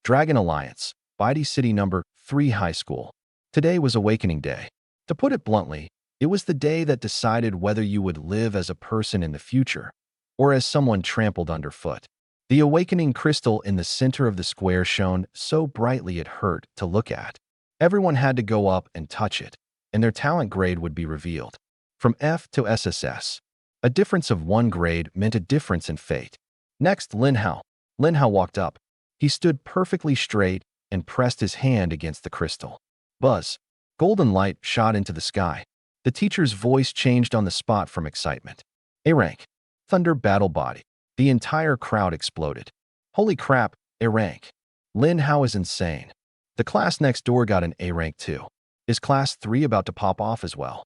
Dragon Alliance, Bidi City Number 3 High School. Today was Awakening Day. To put it bluntly, it was the day that decided whether you would live as a person in the future or as someone trampled underfoot. The awakening crystal in the center of the square shone so brightly it hurt to look at. Everyone had to go up and touch it, and their talent grade would be revealed. From F to SSS. A difference of 1 grade meant a difference in fate. Next, Lin Hao. Lin Hao walked up. He stood perfectly straight and pressed his hand against the crystal. Buzz. Golden light shot into the sky. The teacher's voice changed on the spot from excitement. A rank. Thunder battle body. The entire crowd exploded. Holy crap, A rank. Lin Hao is insane. The class next door got an A rank too. Is class 3 about to pop off as well?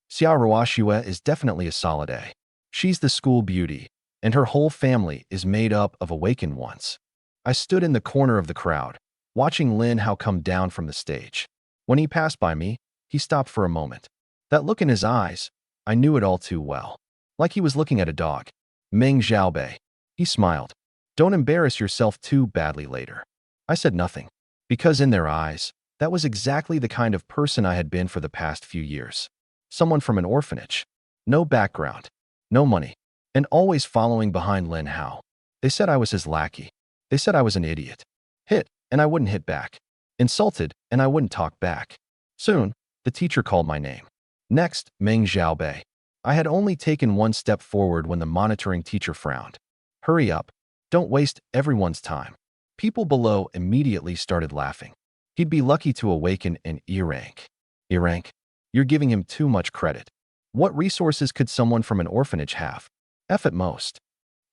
Xiao Ruoxue is definitely a solid A. She's the school beauty, and her whole family is made up of awakened ones. I stood in the corner of the crowd, watching Lin Hao come down from the stage. When he passed by me, he stopped for a moment. That look in his eyes, I knew it all too well. Like he was looking at a dog. Meng Xiaobei. He smiled. Don't embarrass yourself too badly later. I said nothing, because in their eyes, that was exactly the kind of person I had been for the past few years. Someone from an orphanage. No background, no money, and always following behind Lin Hao. They said I was his lackey. They said I was an idiot. Hit, and I wouldn't hit back. Insulted, and I wouldn't talk back. Soon, the teacher called my name. Next, Meng Xiaobei. I had only taken 1 step forward when the monitoring teacher frowned. Hurry up. Don't waste everyone's time. People below immediately started laughing. He'd be lucky to awaken an E rank. E rank? You're giving him too much credit. What resources could someone from an orphanage have? F at most.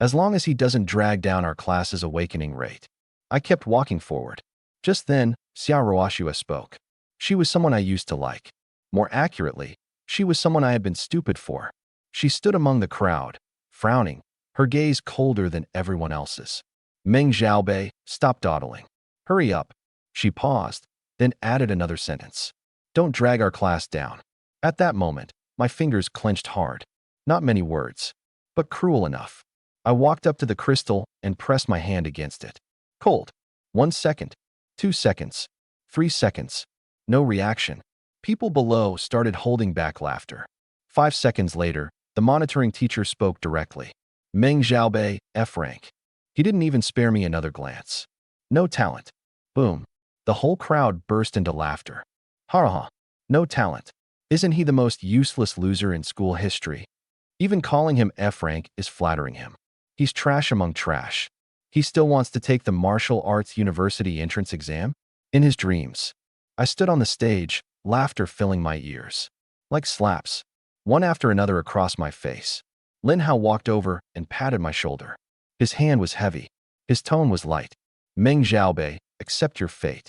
As long as he doesn't drag down our class's awakening rate. I kept walking forward. Just then, Xiao Ruoxue spoke. She was someone I used to like. More accurately, she was someone I had been stupid for. She stood among the crowd, frowning, her gaze colder than everyone else's. Meng Xiaobei, stop dawdling. Hurry up. She paused, then added another sentence. Don't drag our class down. At that moment, my fingers clenched hard. Not many words, but cruel enough. I walked up to the crystal and pressed my hand against it. Cold. 1 second. 2 seconds. 3 seconds. No reaction. People below started holding back laughter. 5 seconds later, the monitoring teacher spoke directly. Meng Xiaobei, F rank. He didn't even spare me another glance. No talent. Boom. The whole crowd burst into laughter. Ha ha. No talent. Isn't he the most useless loser in school history? Even calling him F rank is flattering him. He's trash among trash. He still wants to take the martial arts university entrance exam? In his dreams. I stood on the stage, laughter filling my ears. Like slaps. One after another across my face. Lin Hao walked over and patted my shoulder. His hand was heavy. His tone was light. Meng Xiaobei, accept your fate.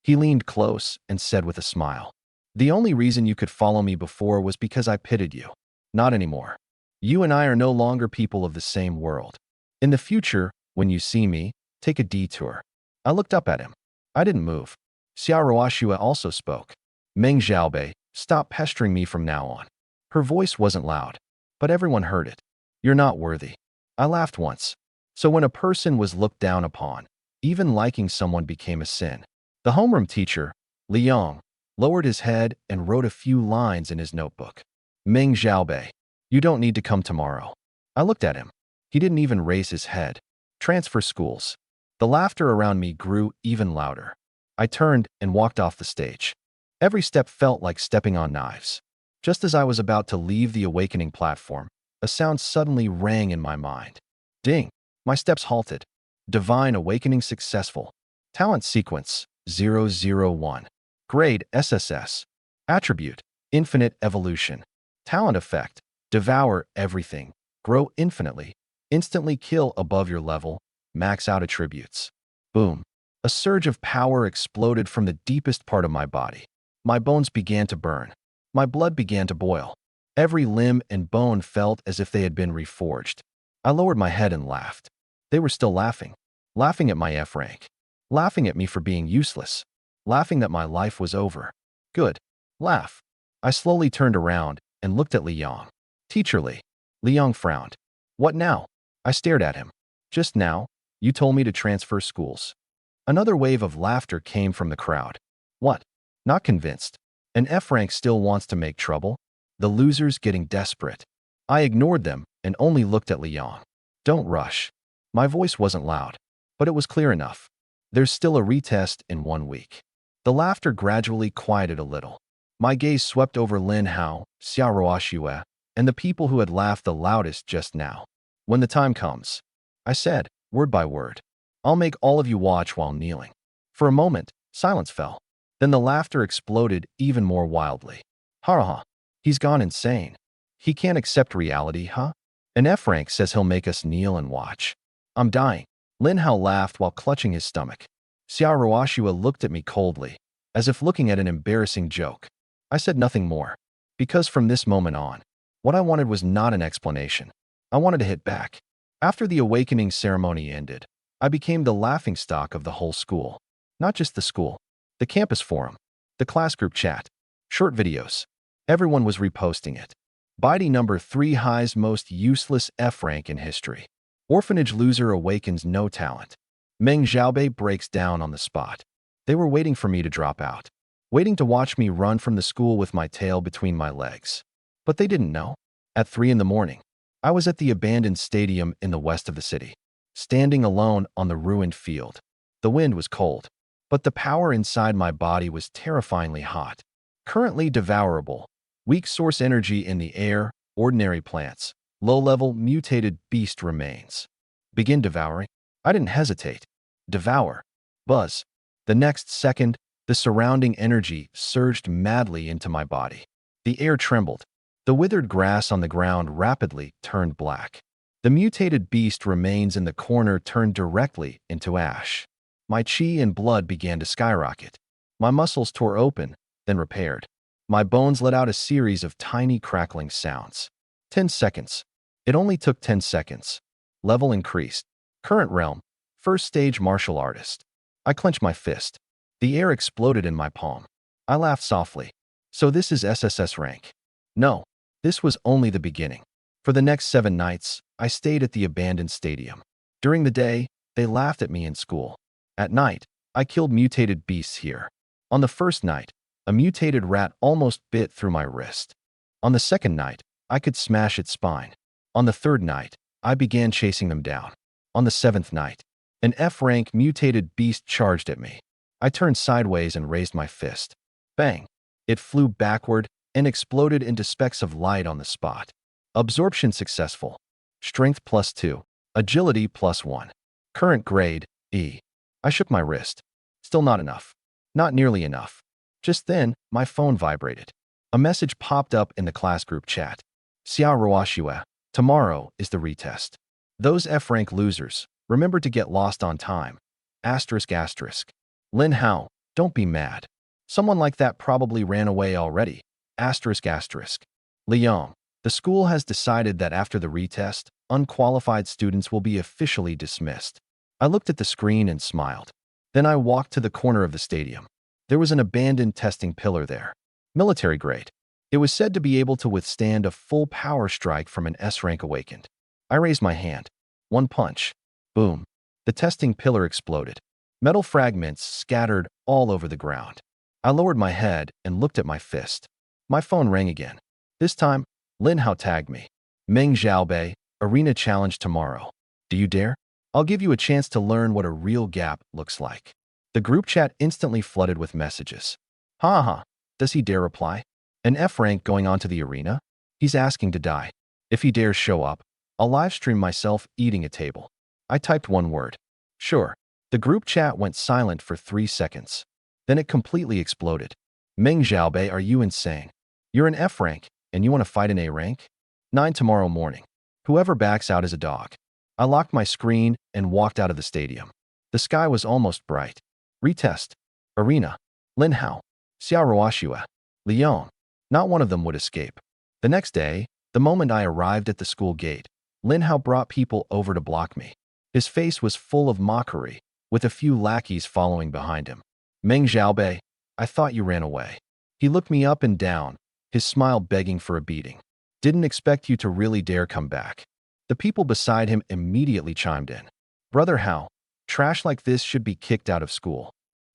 He leaned close and said with a smile. The only reason you could follow me before was because I pitied you. Not anymore. You and I are no longer people of the same world. In the future, when you see me, take a detour. I looked up at him. I didn't move. Xiao Ruoxue also spoke. Meng Xiaobei, stop pestering me from now on. Her voice wasn't loud, but everyone heard it. You're not worthy. I laughed once. So when a person was looked down upon, even liking someone became a sin. The homeroom teacher, Liang, lowered his head and wrote a few lines in his notebook. Meng Xiaobei, you don't need to come tomorrow. I looked at him. He didn't even raise his head. Transfer schools. The laughter around me grew even louder. I turned and walked off the stage. Every step felt like stepping on knives. Just as I was about to leave the awakening platform, a sound suddenly rang in my mind. Ding! My steps halted. Divine awakening successful. Talent sequence 001. Grade SSS. Attribute infinite evolution. Talent effect devour everything. Grow infinitely. Instantly kill above your level. Max out attributes. Boom. A surge of power exploded from the deepest part of my body. My bones began to burn. My blood began to boil. Every limb and bone felt as if they had been reforged. I lowered my head and laughed. They were still laughing. Laughing at my F rank. Laughing at me for being useless. Laughing that my life was over. Good. Laugh. I slowly turned around and looked at Liang. Teacherly. Liang frowned. What now? I stared at him. Just now, you told me to transfer schools. Another wave of laughter came from the crowd. What? Not convinced. An F rank still wants to make trouble? The losers getting desperate. I ignored them and only looked at Liang. Don't rush. My voice wasn't loud, but it was clear enough. There's still a retest in 1 week. The laughter gradually quieted a little. My gaze swept over Lin Hao, Xiaoruoxue, and the people who had laughed the loudest just now. When the time comes, I said, word by word, I'll make all of you watch while kneeling. For a moment, silence fell. Then the laughter exploded even more wildly. Ha ha, he's gone insane. He can't accept reality, huh? An F rank says he'll make us kneel and watch. I'm dying. Lin Hao laughed while clutching his stomach. Xiaoruoxue looked at me coldly, as if looking at an embarrassing joke. I said nothing more, because from this moment on, what I wanted was not an explanation. I wanted to hit back. After the awakening ceremony ended, I became the laughingstock of the whole school. Not just the school, the campus forum, the class group chat, short videos. Everyone was reposting it. Baidi number 3 high's most useless F rank in history. Orphanage loser awakens no talent. Meng Xiaobei breaks down on the spot. They were waiting for me to drop out, waiting to watch me run from the school with my tail between my legs. But they didn't know. At 3 in the morning, I was at the abandoned stadium in the west of the city, standing alone on the ruined field. The wind was cold, but the power inside my body was terrifyingly hot. Currently devourable, weak source energy in the air, ordinary plants, low-level mutated beast remains. Begin devouring? I didn't hesitate. Devour. Buzz. The next second, the surrounding energy surged madly into my body. The air trembled. The withered grass on the ground rapidly turned black. The mutated beast remains in the corner turned directly into ash. My chi and blood began to skyrocket. My muscles tore open, then repaired. My bones let out a series of tiny crackling sounds. 10 seconds. It only took 10 seconds. Level increased. Current realm, first stage martial artist. I clenched my fist. The air exploded in my palm. I laughed softly. So this is SSS rank. No, this was only the beginning. For the next 7 nights, I stayed at the abandoned stadium. During the day, they laughed at me in school. At night, I killed mutated beasts here. On the first night, a mutated rat almost bit through my wrist. On the second night, I could smash its spine. On the third night, I began chasing them down. On the 7th night, an F-rank mutated beast charged at me. I turned sideways and raised my fist. Bang! It flew backward and exploded into specks of light on the spot. Absorption successful. Strength +2. Agility +1. Current grade, E. I shook my wrist. Still not enough. Not nearly enough. Just then, my phone vibrated. A message popped up in the class group chat. Xiaoruoxue, tomorrow is the retest. Those F-rank losers, remember to get lost on time. Asterisk asterisk. Lin Hao, don't be mad. Someone like that probably ran away already. Asterisk asterisk. Liang, the school has decided that after the retest, unqualified students will be officially dismissed. I looked at the screen and smiled. Then I walked to the corner of the stadium. There was an abandoned testing pillar there. Military grade. It was said to be able to withstand a full power strike from an S-rank awakened. I raised my hand. One punch. Boom. The testing pillar exploded. Metal fragments scattered all over the ground. I lowered my head and looked at my fist. My phone rang again. This time, Lin Hao tagged me. Meng Xiaobei, arena challenge tomorrow. Do you dare? I'll give you a chance to learn what a real gap looks like. The group chat instantly flooded with messages. Ha ha, does he dare reply? An F-rank going onto the arena? He's asking to die. If he dares show up, I'll livestream myself eating a table. I typed one word. Sure. The group chat went silent for 3 seconds. Then it completely exploded. Meng Xiaobei, are you insane? You're an F-rank, and you want to fight an A-rank? 9 tomorrow morning. Whoever backs out is a dog. I locked my screen and walked out of the stadium. The sky was almost bright. Retest. Arena. Lin Hao. Xiaoruoxue. Liang. Not one of them would escape. The next day, the moment I arrived at the school gate, Lin Hao brought people over to block me. His face was full of mockery, with a few lackeys following behind him. Meng Xiaobei, I thought you ran away. He looked me up and down, his smile begging for a beating. Didn't expect you to really dare come back. The people beside him immediately chimed in. Brother Hao, Trash like this should be kicked out of school.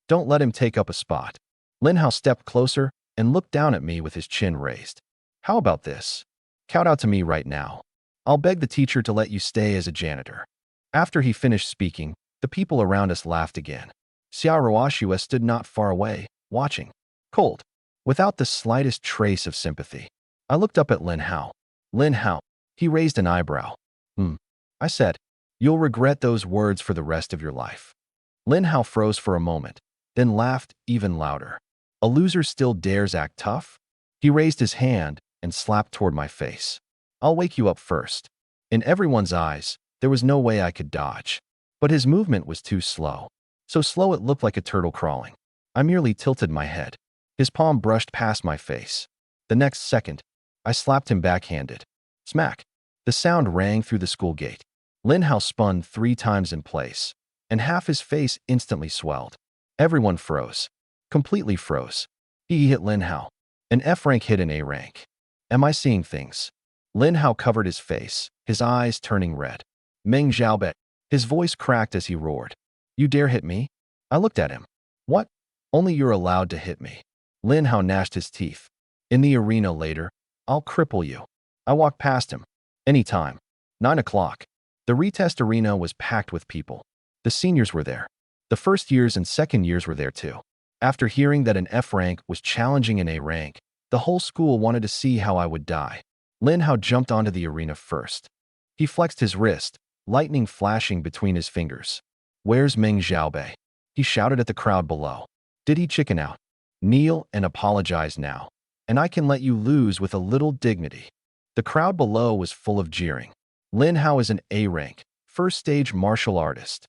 Don't let him take up a spot. Lin Hao stepped closer and looked down at me with his chin raised. How about this? Count out to me right now. I'll beg the teacher to let you stay as a janitor. After he finished speaking, the people around us laughed again. Xiaoruoxue stood not far away, watching, cold, without the slightest trace of sympathy. I looked up at Lin Hao. Lin Hao. He raised an eyebrow. I said, you'll regret those words for the rest of your life. Lin Hao froze for a moment, then laughed even louder. A loser still dares act tough? He raised his hand and slapped toward my face. I'll wake you up first. In everyone's eyes, there was no way I could dodge. But his movement was too slow. So slow it looked like a turtle crawling. I merely tilted my head. His palm brushed past my face. The next second, I slapped him backhanded. Smack! The sound rang through the school gate. Lin Hao spun 3 times in place, and half his face instantly swelled. Everyone froze. Completely froze. He hit Lin Hao. An F rank hit an A rank. Am I seeing things? Lin Hao covered his face, his eyes turning red. Meng Xiaobei. His voice cracked as he roared. You dare hit me? I looked at him. What? Only you're allowed to hit me. Lin Hao gnashed his teeth. In the arena later, I'll cripple you. I walked past him. Anytime. 9 o'clock. The retest arena was packed with people. The seniors were there. The first years and second years were there too. After hearing that an F rank was challenging an A rank, the whole school wanted to see how I would die. Lin Hao jumped onto the arena first. He flexed his wrist, lightning flashing between his fingers. Where's Meng Xiaobei? He shouted at the crowd below. Did he chicken out? Kneel and apologize now, and I can let you lose with a little dignity. The crowd below was full of jeering. Lin Hao is an A rank, first stage martial artist.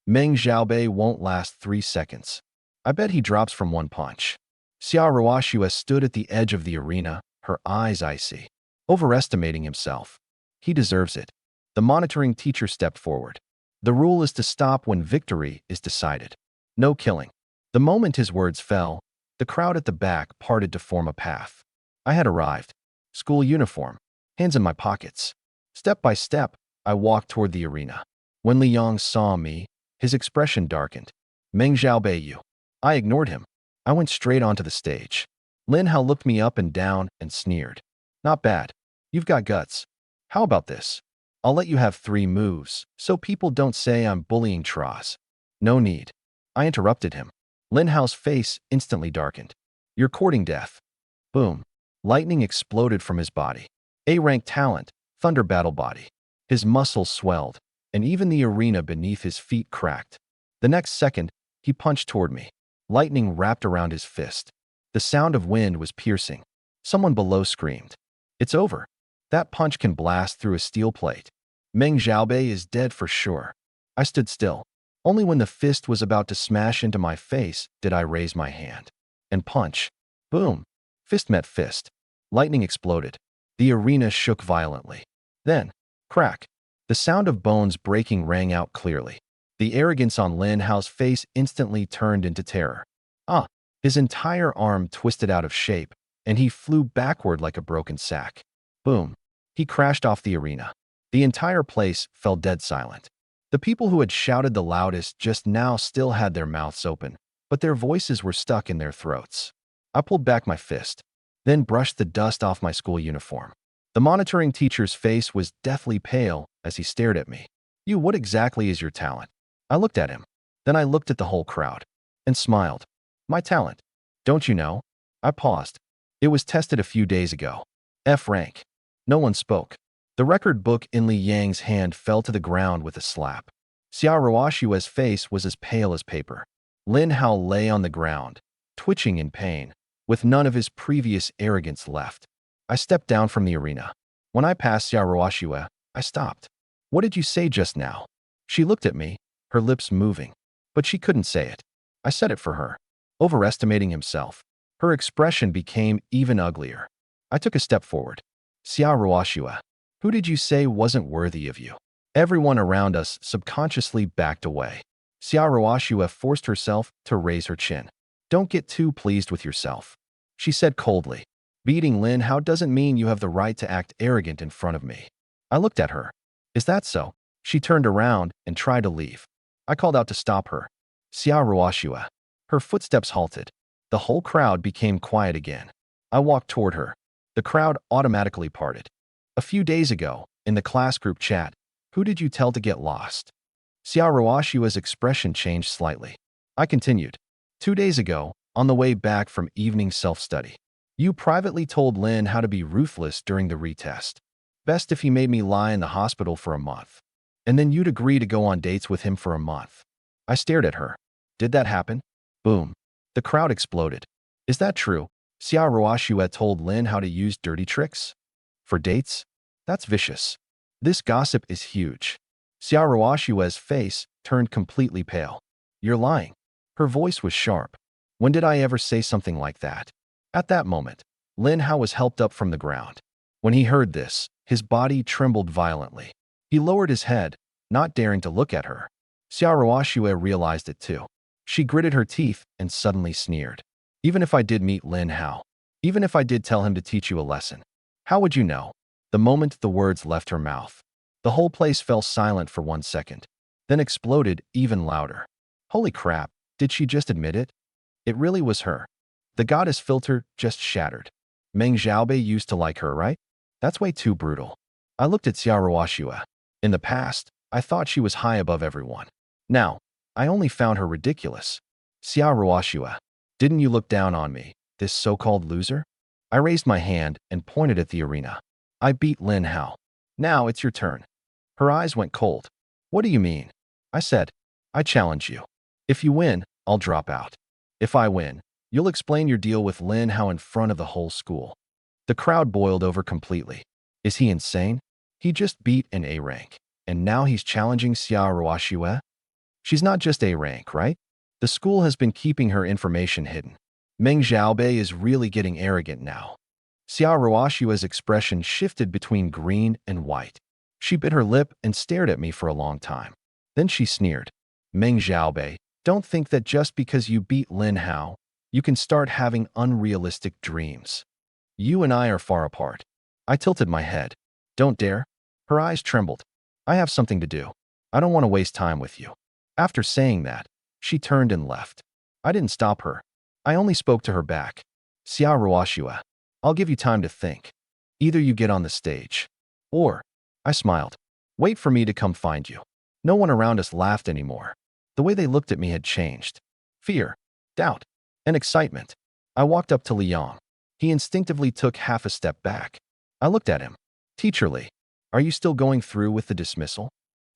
Meng Xiaobei won't last 3 seconds. I bet he drops from 1 punch. Xiaoruoxue stood at the edge of the arena, her eyes icy. Overestimating himself. He deserves it. The monitoring teacher stepped forward. The rule is to stop when victory is decided. No killing. The moment his words fell, the crowd at the back parted to form a path. I had arrived. School uniform. Hands in my pockets. Step by step, I walked toward the arena. When Li Yang saw me, his expression darkened. Meng Xiaobei you. I ignored him. I went straight onto the stage. Lin Hao looked me up and down and sneered. Not bad. You've got guts. How about this? I'll let you have 3 moves, so people don't say I'm bullying Tross. No need. I interrupted him. Lin Hao's face instantly darkened. You're courting death. Boom. Lightning exploded from his body. A-rank talent, thunder battle body. His muscles swelled, and even the arena beneath his feet cracked. The next second, he punched toward me. Lightning wrapped around his fist. The sound of wind was piercing. Someone below screamed. It's over. That punch can blast through a steel plate. Meng Xiaobei is dead for sure. I stood still. Only when the fist was about to smash into my face did I raise my hand. And punch. Boom. Fist met fist. Lightning exploded. The arena shook violently. Then, crack. The sound of bones breaking rang out clearly. The arrogance on Lin Hao's face instantly turned into terror. His entire arm twisted out of shape, and he flew backward like a broken sack. Boom. He crashed off the arena. The entire place fell dead silent. The people who had shouted the loudest just now still had their mouths open, but their voices were stuck in their throats. I pulled back my fist, then brushed the dust off my school uniform. The monitoring teacher's face was deathly pale as he stared at me. What exactly is your talent? I looked at him. Then I looked at the whole crowd and smiled. My talent. Don't you know? I paused. It was tested a few days ago. F rank. No one spoke. The record book in Li Yang's hand fell to the ground with a slap. Xiaoruoxue's face was as pale as paper. Lin Hao lay on the ground, twitching in pain, with none of his previous arrogance left. I stepped down from the arena. When I passed Xiaoruoxue, I stopped. What did you say just now? She looked at me, her lips moving. But she couldn't say it. I said it for her. Overestimating himself, her expression became even uglier. I took a step forward. Xiaoruoxue, who did you say wasn't worthy of you? Everyone around us subconsciously backed away. Xiaoruoxue forced herself to raise her chin. Don't get too pleased with yourself, she said coldly. Beating Lin Hao doesn't mean you have the right to act arrogant in front of me. I looked at her. Is that so? She turned around and tried to leave. I called out to stop her. Xia Ruoxue. Her footsteps halted. The whole crowd became quiet again. I walked toward her. The crowd automatically parted. A few days ago, in the class group chat, who did you tell to get lost? Xia Ruoxue's expression changed slightly. I continued. 2 days ago, on the way back from evening self-study, you privately told Lin how to be ruthless during the retest. Best if he made me lie in the hospital for a month. And then you'd agree to go on dates with him for a month. I stared at her. Did that happen? Boom. The crowd exploded. Is that true? Xia Ruoxue told Lin how to use dirty tricks? For dates? That's vicious. This gossip is huge. Xia Ruoxue's face turned completely pale. You're lying. Her voice was sharp. When did I ever say something like that? At that moment, Lin Hao was helped up from the ground. When he heard this, his body trembled violently. He lowered his head, not daring to look at her. Xia Ruoxue realized it too. She gritted her teeth and suddenly sneered. Even if I did meet Lin Hao, even if I did tell him to teach you a lesson, how would you know? The moment the words left her mouth, the whole place fell silent for 1 second, then exploded even louder. Holy crap, did she just admit it? It really was her. The goddess filter just shattered. Meng Xiaobei used to like her, right? That's way too brutal. I looked at Xia Ruoxue. In the past, I thought she was high above everyone. Now, I only found her ridiculous. Xia Ruoxue, didn't you look down on me, this so-called loser? I raised my hand and pointed at the arena. I beat Lin Hao. Now it's your turn. Her eyes went cold. What do you mean? I said, I challenge you. If you win, I'll drop out. If I win, you'll explain your deal with Lin Hao in front of the whole school. The crowd boiled over completely. Is he insane? He just beat an A rank, and now he's challenging Xia Ruoxue? She's not just A rank, right? The school has been keeping her information hidden. Meng Xiaobei is really getting arrogant now. Xia Ruoxue's expression shifted between green and white. She bit her lip and stared at me for a long time. Then she sneered. Meng Xiaobei, don't think that just because you beat Lin Hao, you can start having unrealistic dreams. You and I are far apart. I tilted my head. Don't dare. Her eyes trembled. I have something to do. I don't want to waste time with you. After saying that, she turned and left. I didn't stop her. I only spoke to her back. Xia Ruoxue, I'll give you time to think. Either you get on the stage, or, I smiled, wait for me to come find you. No one around us laughed anymore. The way they looked at me had changed. Fear, doubt, and excitement. I walked up to Liang. He instinctively took half a step back. I looked at him. Teacher Li, are you still going through with the dismissal?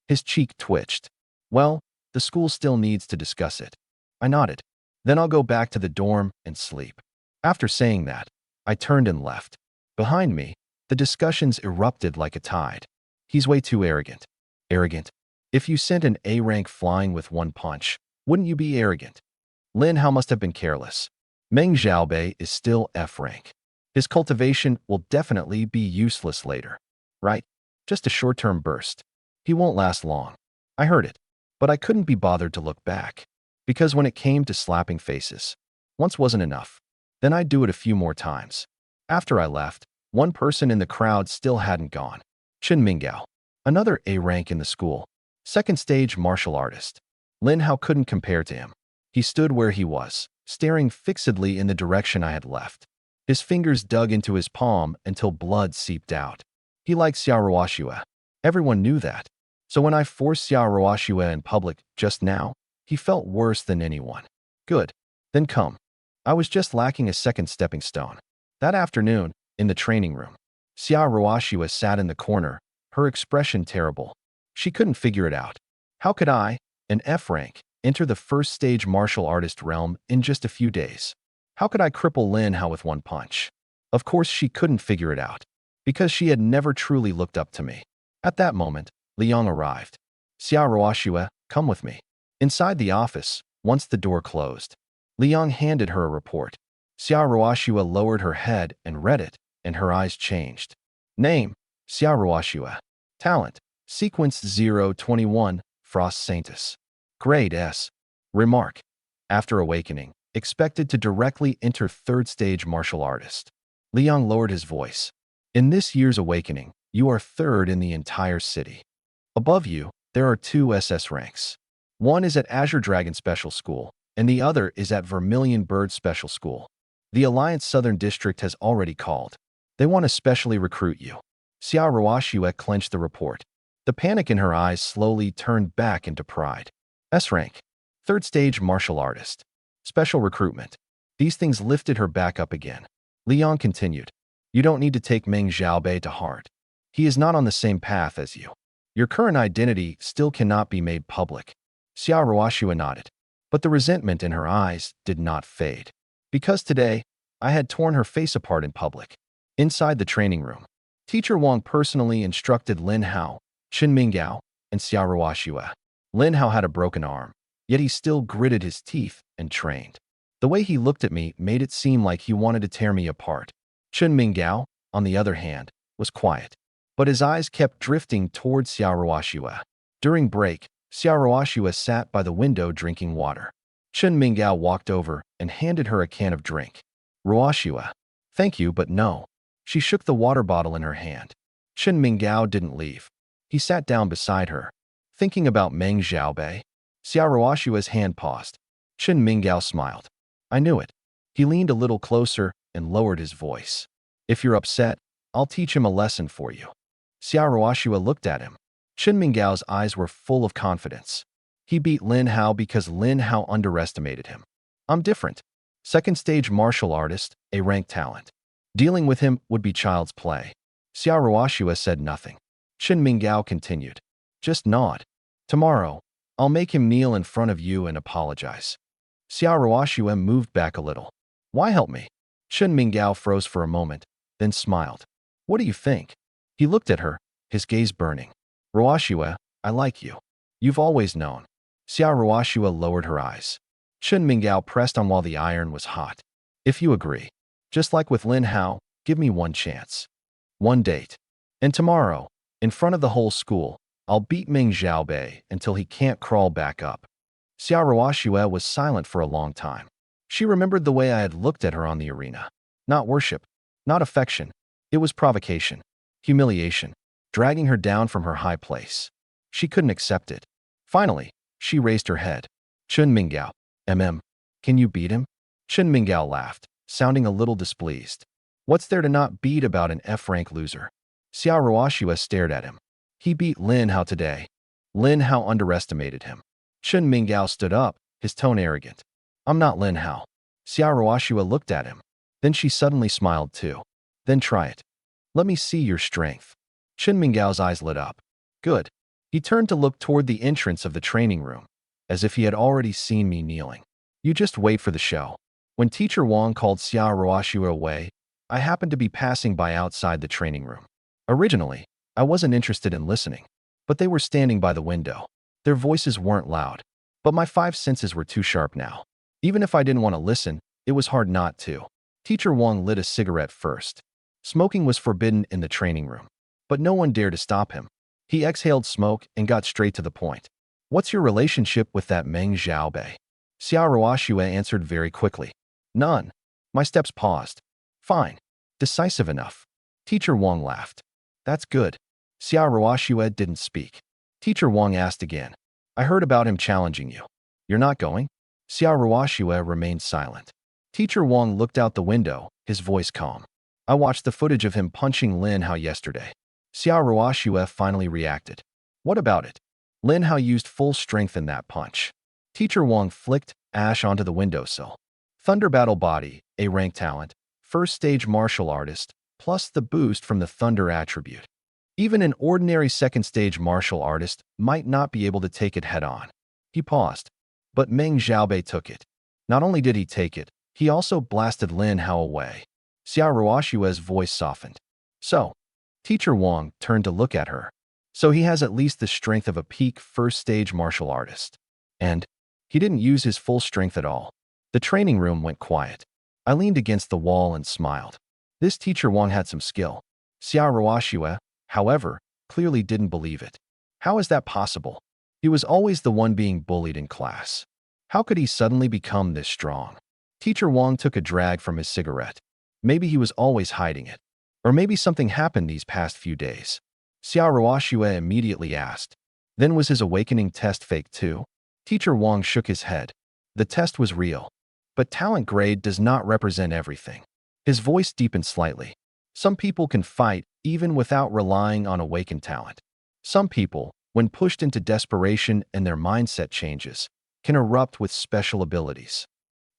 His cheek twitched. Well, the school still needs to discuss it. I nodded. Then I'll go back to the dorm and sleep. After saying that, I turned and left. Behind me, the discussions erupted like a tide. He's way too arrogant. Arrogant? If you sent an A rank flying with 1 punch, wouldn't you be arrogant? Lin Hao must have been careless. Meng Xiaobei is still F rank. His cultivation will definitely be useless later. Right? Just a short-term burst. He won't last long. I heard it, but I couldn't be bothered to look back. Because when it came to slapping faces, once wasn't enough. Then I'd do it a few more times. After I left, one person in the crowd still hadn't gone. Chen Minggao, another A rank in the school, second stage martial artist. Lin Hao couldn't compare to him. He stood where he was, staring fixedly in the direction I had left. His fingers dug into his palm until blood seeped out. He liked Xia Ruoxue. Everyone knew that. So when I forced Xia Ruoxue in public just now, he felt worse than anyone. Good. Then come. I was just lacking a second stepping stone. That afternoon, in the training room, Xia Ruoxue sat in the corner, her expression terrible. She couldn't figure it out. How could I, an F rank, enter the first stage martial artist realm in just a few days? How could I cripple Lin Hao with 1 punch? Of course she couldn't figure it out, because she had never truly looked up to me. At that moment, Liang arrived. Xia Ruoxue, come with me. Inside the office, once the door closed, Liang handed her a report. Xia Ruoxue lowered her head and read it, and her eyes changed. Name, Xia Ruoxue. Talent, Sequence 021, Frost Saintus. Grade S. Remark. After awakening, expected to directly enter third stage martial artist. Liang lowered his voice. In this year's awakening, you are third in the entire city. Above you, there are 2 SS ranks. One is at Azure Dragon Special School, and the other is at Vermilion Bird Special School. The Alliance Southern District has already called. They want to specially recruit you. Xiao Ruoxue clenched the report. The panic in her eyes slowly turned back into pride. S rank. Third stage martial artist. Special recruitment. These things lifted her back up again. Leon continued. You don't need to take Meng Xiaobei to heart. He is not on the same path as you. Your current identity still cannot be made public. Xiao Ruoxue nodded. But the resentment in her eyes did not fade. Because today, I had torn her face apart in public. Inside the training room, Teacher Wang personally instructed Lin Hao, Chen Minggao, and Xiao Ruoxue. Lin Hao had a broken arm, yet he still gritted his teeth and trained. The way he looked at me made it seem like he wanted to tear me apart. Chen Minggao, on the other hand, was quiet, but his eyes kept drifting towards Xiao Ruoxue. During break, Xiao Ruoxue sat by the window drinking water. Chen Minggao walked over and handed her a can of drink. Ruoxue. Thank you, but no. She shook the water bottle in her hand. Chen Minggao didn't leave. He sat down beside her. Thinking about Meng Xiaobei, Xiao Ruoxue's hand paused. Chen Minggao smiled. I knew it. He leaned a little closer and lowered his voice. If you're upset, I'll teach him a lesson for you. Xiao Ruoxue looked at him. Chen Minggao's eyes were full of confidence. He beat Lin Hao because Lin Hao underestimated him. I'm different. Second stage martial artist, a rank talent. Dealing with him would be child's play. Xiao Ruoxue said nothing. Chen Minggao continued. Just nod. Tomorrow, I'll make him kneel in front of you and apologize. Xiao Ruoxue moved back a little. Why help me? Chen Minggao froze for a moment, then smiled. What do you think? He looked at her, his gaze burning. Ruoxue, I like you. You've always known. Xiao Ruoxue lowered her eyes. Chen Minggao pressed on while the iron was hot. If you agree. Just like with Lin Hao, give me one chance. One date. And tomorrow, in front of the whole school, I'll beat Meng Xiaobei until he can't crawl back up. Xiao Ruoxue was silent for a long time. She remembered the way I had looked at her on the arena. Not worship, not affection. It was provocation, humiliation, dragging her down from her high place. She couldn't accept it. Finally, she raised her head. Chen Minggao, can you beat him? Chen Minggao laughed, sounding a little displeased. What's there to not beat about an F-rank loser? Xiao Ruoxue stared at him. He beat Lin Hao today. Lin Hao underestimated him. Chen Minggao stood up, his tone arrogant. I'm not Lin Hao. Xiao Ruoxue looked at him. Then she suddenly smiled too. Then try it. Let me see your strength. Chen Minggao's eyes lit up. Good. He turned to look toward the entrance of the training room, as if he had already seen me kneeling. You just wait for the show. When Teacher Wang called Xiao Ruoxue away, I happened to be passing by outside the training room. Originally, I wasn't interested in listening, but they were standing by the window. Their voices weren't loud, but my five senses were too sharp now. Even if I didn't want to listen, it was hard not to. Teacher Wang lit a cigarette first. Smoking was forbidden in the training room, but no one dared to stop him. He exhaled smoke and got straight to the point. What's your relationship with that Meng Xiaobei? Xiao Ruoxue answered very quickly. None. My steps paused. Fine. Decisive enough. Teacher Wang laughed. That's good. Xiao Ruoxue didn't speak. Teacher Wang asked again. I heard about him challenging you. You're not going? Xiao Ruoxue remained silent. Teacher Wang looked out the window, his voice calm. I watched the footage of him punching Lin Hao yesterday. Xiao Ruoxue finally reacted. What about it? Lin Hao used full strength in that punch. Teacher Wang flicked ash onto the windowsill. Thunder Battle Body, a rank talent, first stage martial artist, plus the boost from the Thunder attribute. Even an ordinary second stage martial artist might not be able to take it head on. He paused. But Meng Xiaobei took it. Not only did he take it, he also blasted Lin Hao away. Xiao Ruoxue's voice softened. So, Teacher Wang turned to look at her. So he has at least the strength of a peak first stage martial artist. And he didn't use his full strength at all. The training room went quiet. I leaned against the wall and smiled. This Teacher Wang had some skill. Xiao Ruoxue, however, clearly didn't believe it. How is that possible? He was always the one being bullied in class. How could he suddenly become this strong? Teacher Wang took a drag from his cigarette. Maybe he was always hiding it. Or maybe something happened these past few days. Xiao Ruoxue immediately asked. Then was his awakening test fake too? Teacher Wang shook his head. The test was real, but talent grade does not represent everything. His voice deepened slightly. Some people can fight even without relying on awakened talent. Some people, when pushed into desperation and their mindset changes, can erupt with special abilities.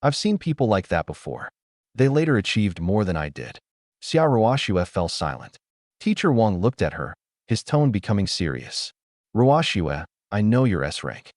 I've seen people like that before. They later achieved more than I did. Xia Ruoxue fell silent. Teacher Wang looked at her, his tone becoming serious. Ruoxue, I know you're S rank.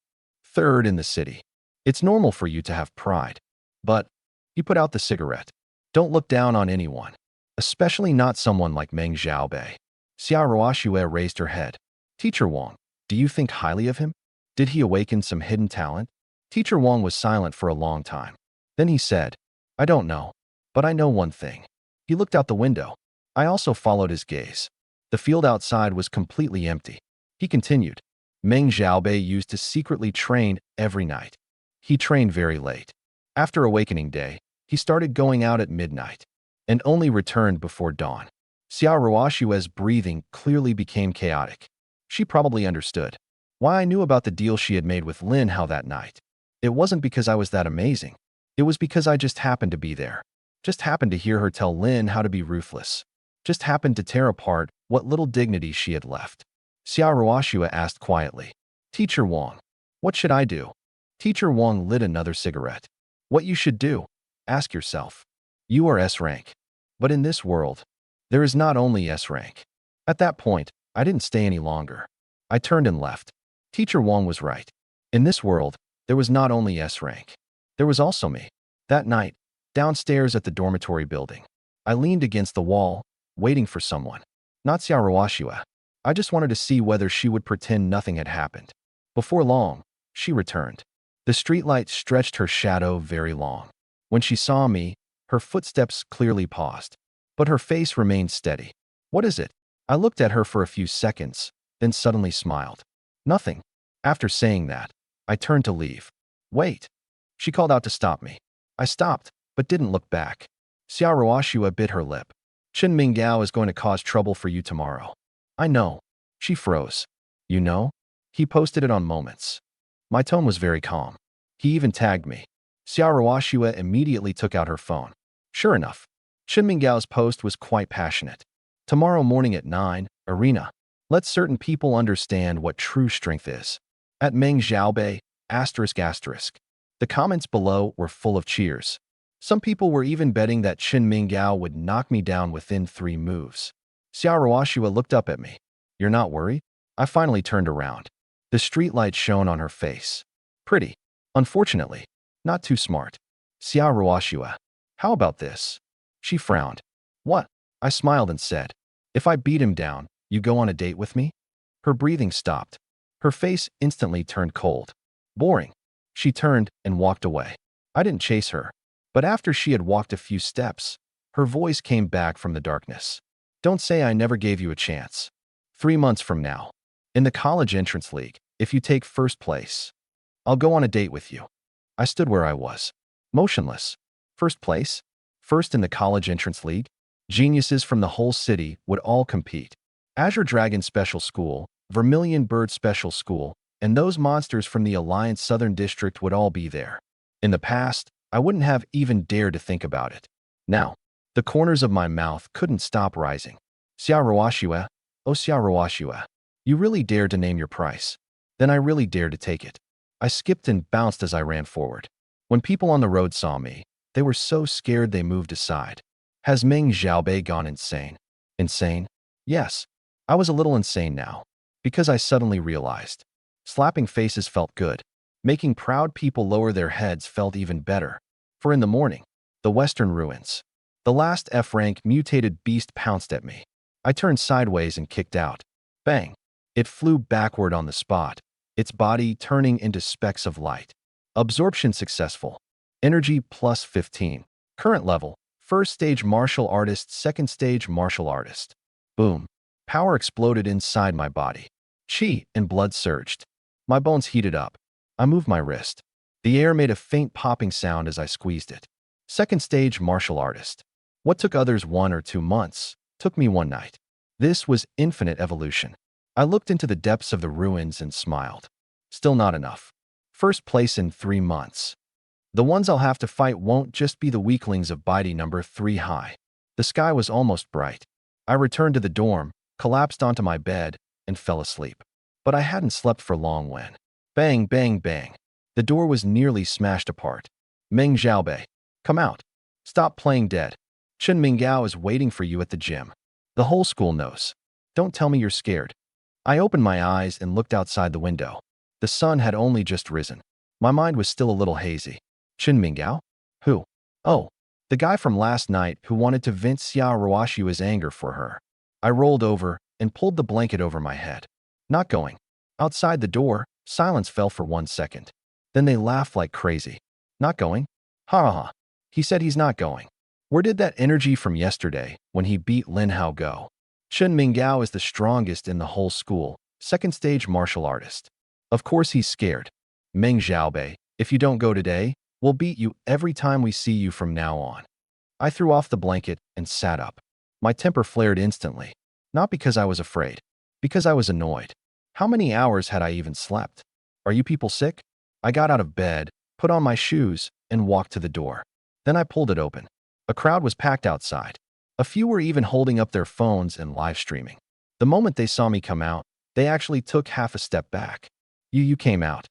Third in the city. It's normal for you to have pride. But, he put out the cigarette. Don't look down on anyone, especially not someone like Meng Xiaobei. Xia Ruoxue raised her head. Teacher Wang, do you think highly of him? Did he awaken some hidden talent? Teacher Wang was silent for a long time. Then he said, I don't know, but I know one thing. He looked out the window. I also followed his gaze. The field outside was completely empty. He continued. Meng Xiaobei used to secretly train every night. He trained very late. After awakening day, he started going out at midnight and only returned before dawn. Xia Ruoxue's breathing clearly became chaotic. She probably understood why I knew about the deal she had made with Lin Hao that night. It wasn't because I was that amazing. It was because I just happened to be there. Just happened to hear her tell Lin how to be ruthless. Just happened to tear apart what little dignity she had left. Xia Ruoxue asked quietly. Teacher Wang, what should I do? Teacher Wang lit another cigarette. What you should do? Ask yourself. You are S rank. But in this world, there is not only S rank. At that point, I didn't stay any longer. I turned and left. Teacher Wang was right. In this world, there was not only S rank. There was also me. That night, downstairs at the dormitory building, I leaned against the wall, waiting for someone. Not Xia Ruoxue. I just wanted to see whether she would pretend nothing had happened. Before long, she returned. The streetlight stretched her shadow very long. When she saw me, her footsteps clearly paused, but her face remained steady. What is it? I looked at her for a few seconds, then suddenly smiled. Nothing. After saying that, I turned to leave. Wait. She called out to stop me. I stopped, but didn't look back. Xia Ruoxue bit her lip. Chen Minggao is going to cause trouble for you tomorrow. I know. She froze. You know? He posted it on Moments. My tone was very calm. He even tagged me. Xia Ruoxue immediately took out her phone. Sure enough, Chen Minggao's post was quite passionate. Tomorrow morning at 9, arena. Let certain people understand what true strength is. At Meng Xiaobei, ***. The comments below were full of cheers. Some people were even betting that Chen Minggao would knock me down within 3 moves. Xia Ruoxue looked up at me. You're not worried? I finally turned around. The streetlight shone on her face. Pretty. Unfortunately, not too smart. Xia Ruoxue. How about this? She frowned. What? I smiled and said, if I beat him down, you go on a date with me? Her breathing stopped. Her face instantly turned cold. Boring. She turned and walked away. I didn't chase her. But after she had walked a few steps, her voice came back from the darkness. Don't say I never gave you a chance. 3 months from now, in the college entrance league, if you take first place, I'll go on a date with you. I stood where I was, motionless. First place? First in the college entrance league? Geniuses from the whole city would all compete. Azure Dragon Special School, Vermilion Bird Special School, and those monsters from the Alliance Southern District would all be there. In the past, I wouldn't have even dared to think about it. Now, the corners of my mouth couldn't stop rising. Xia Ruoxue, oh Xia Ruoxue, you really dared to name your price. Then I really dared to take it. I skipped and bounced as I ran forward. When people on the road saw me, they were so scared they moved aside. Has Meng Xiaobei gone insane? Insane? Yes. I was a little insane now, because I suddenly realized. Slapping faces felt good. Making proud people lower their heads felt even better. For in the morning, the Western Ruins. The last F-rank mutated beast pounced at me. I turned sideways and kicked out. Bang! It flew backward on the spot, its body turning into specks of light. Absorption successful. Energy plus 15. Current level, first stage martial artist, second stage martial artist. Boom. Power exploded inside my body. Chi and blood surged. My bones heated up. I moved my wrist. The air made a faint popping sound as I squeezed it. Second stage martial artist. What took others 1 or 2 months, took me 1 night. This was infinite evolution. I looked into the depths of the ruins and smiled. Still not enough. First place in 3 months. The ones I'll have to fight won't just be the weaklings of body number 3 high. The sky was almost bright. I returned to the dorm, collapsed onto my bed, and fell asleep. But I hadn't slept for long when… Bang, bang, bang. The door was nearly smashed apart. Meng Xiaobei, come out. Stop playing dead. Chen Minggao is waiting for you at the gym. The whole school knows. Don't tell me you're scared. I opened my eyes and looked outside the window. The sun had only just risen. My mind was still a little hazy. Chen Minggao? Who? Oh, the guy from last night who wanted to vent Xia Ruoshua's anger for her. I rolled over and pulled the blanket over my head. Not going. Outside the door, silence fell for 1 second. Then they laughed like crazy. Not going? Ha ha ha. He said he's not going. Where did that energy from yesterday when he beat Lin Hao go? Chen Minggao is the strongest in the whole school, second stage martial artist. Of course he's scared. Meng Xiaobei, if you don't go today, we'll beat you every time we see you from now on. I threw off the blanket and sat up. My temper flared instantly. Not because I was afraid. Because I was annoyed. How many hours had I even slept? Are you people sick? I got out of bed, put on my shoes, and walked to the door. Then I pulled it open. A crowd was packed outside. A few were even holding up their phones and live streaming. The moment they saw me come out, they actually took half a step back. You came out.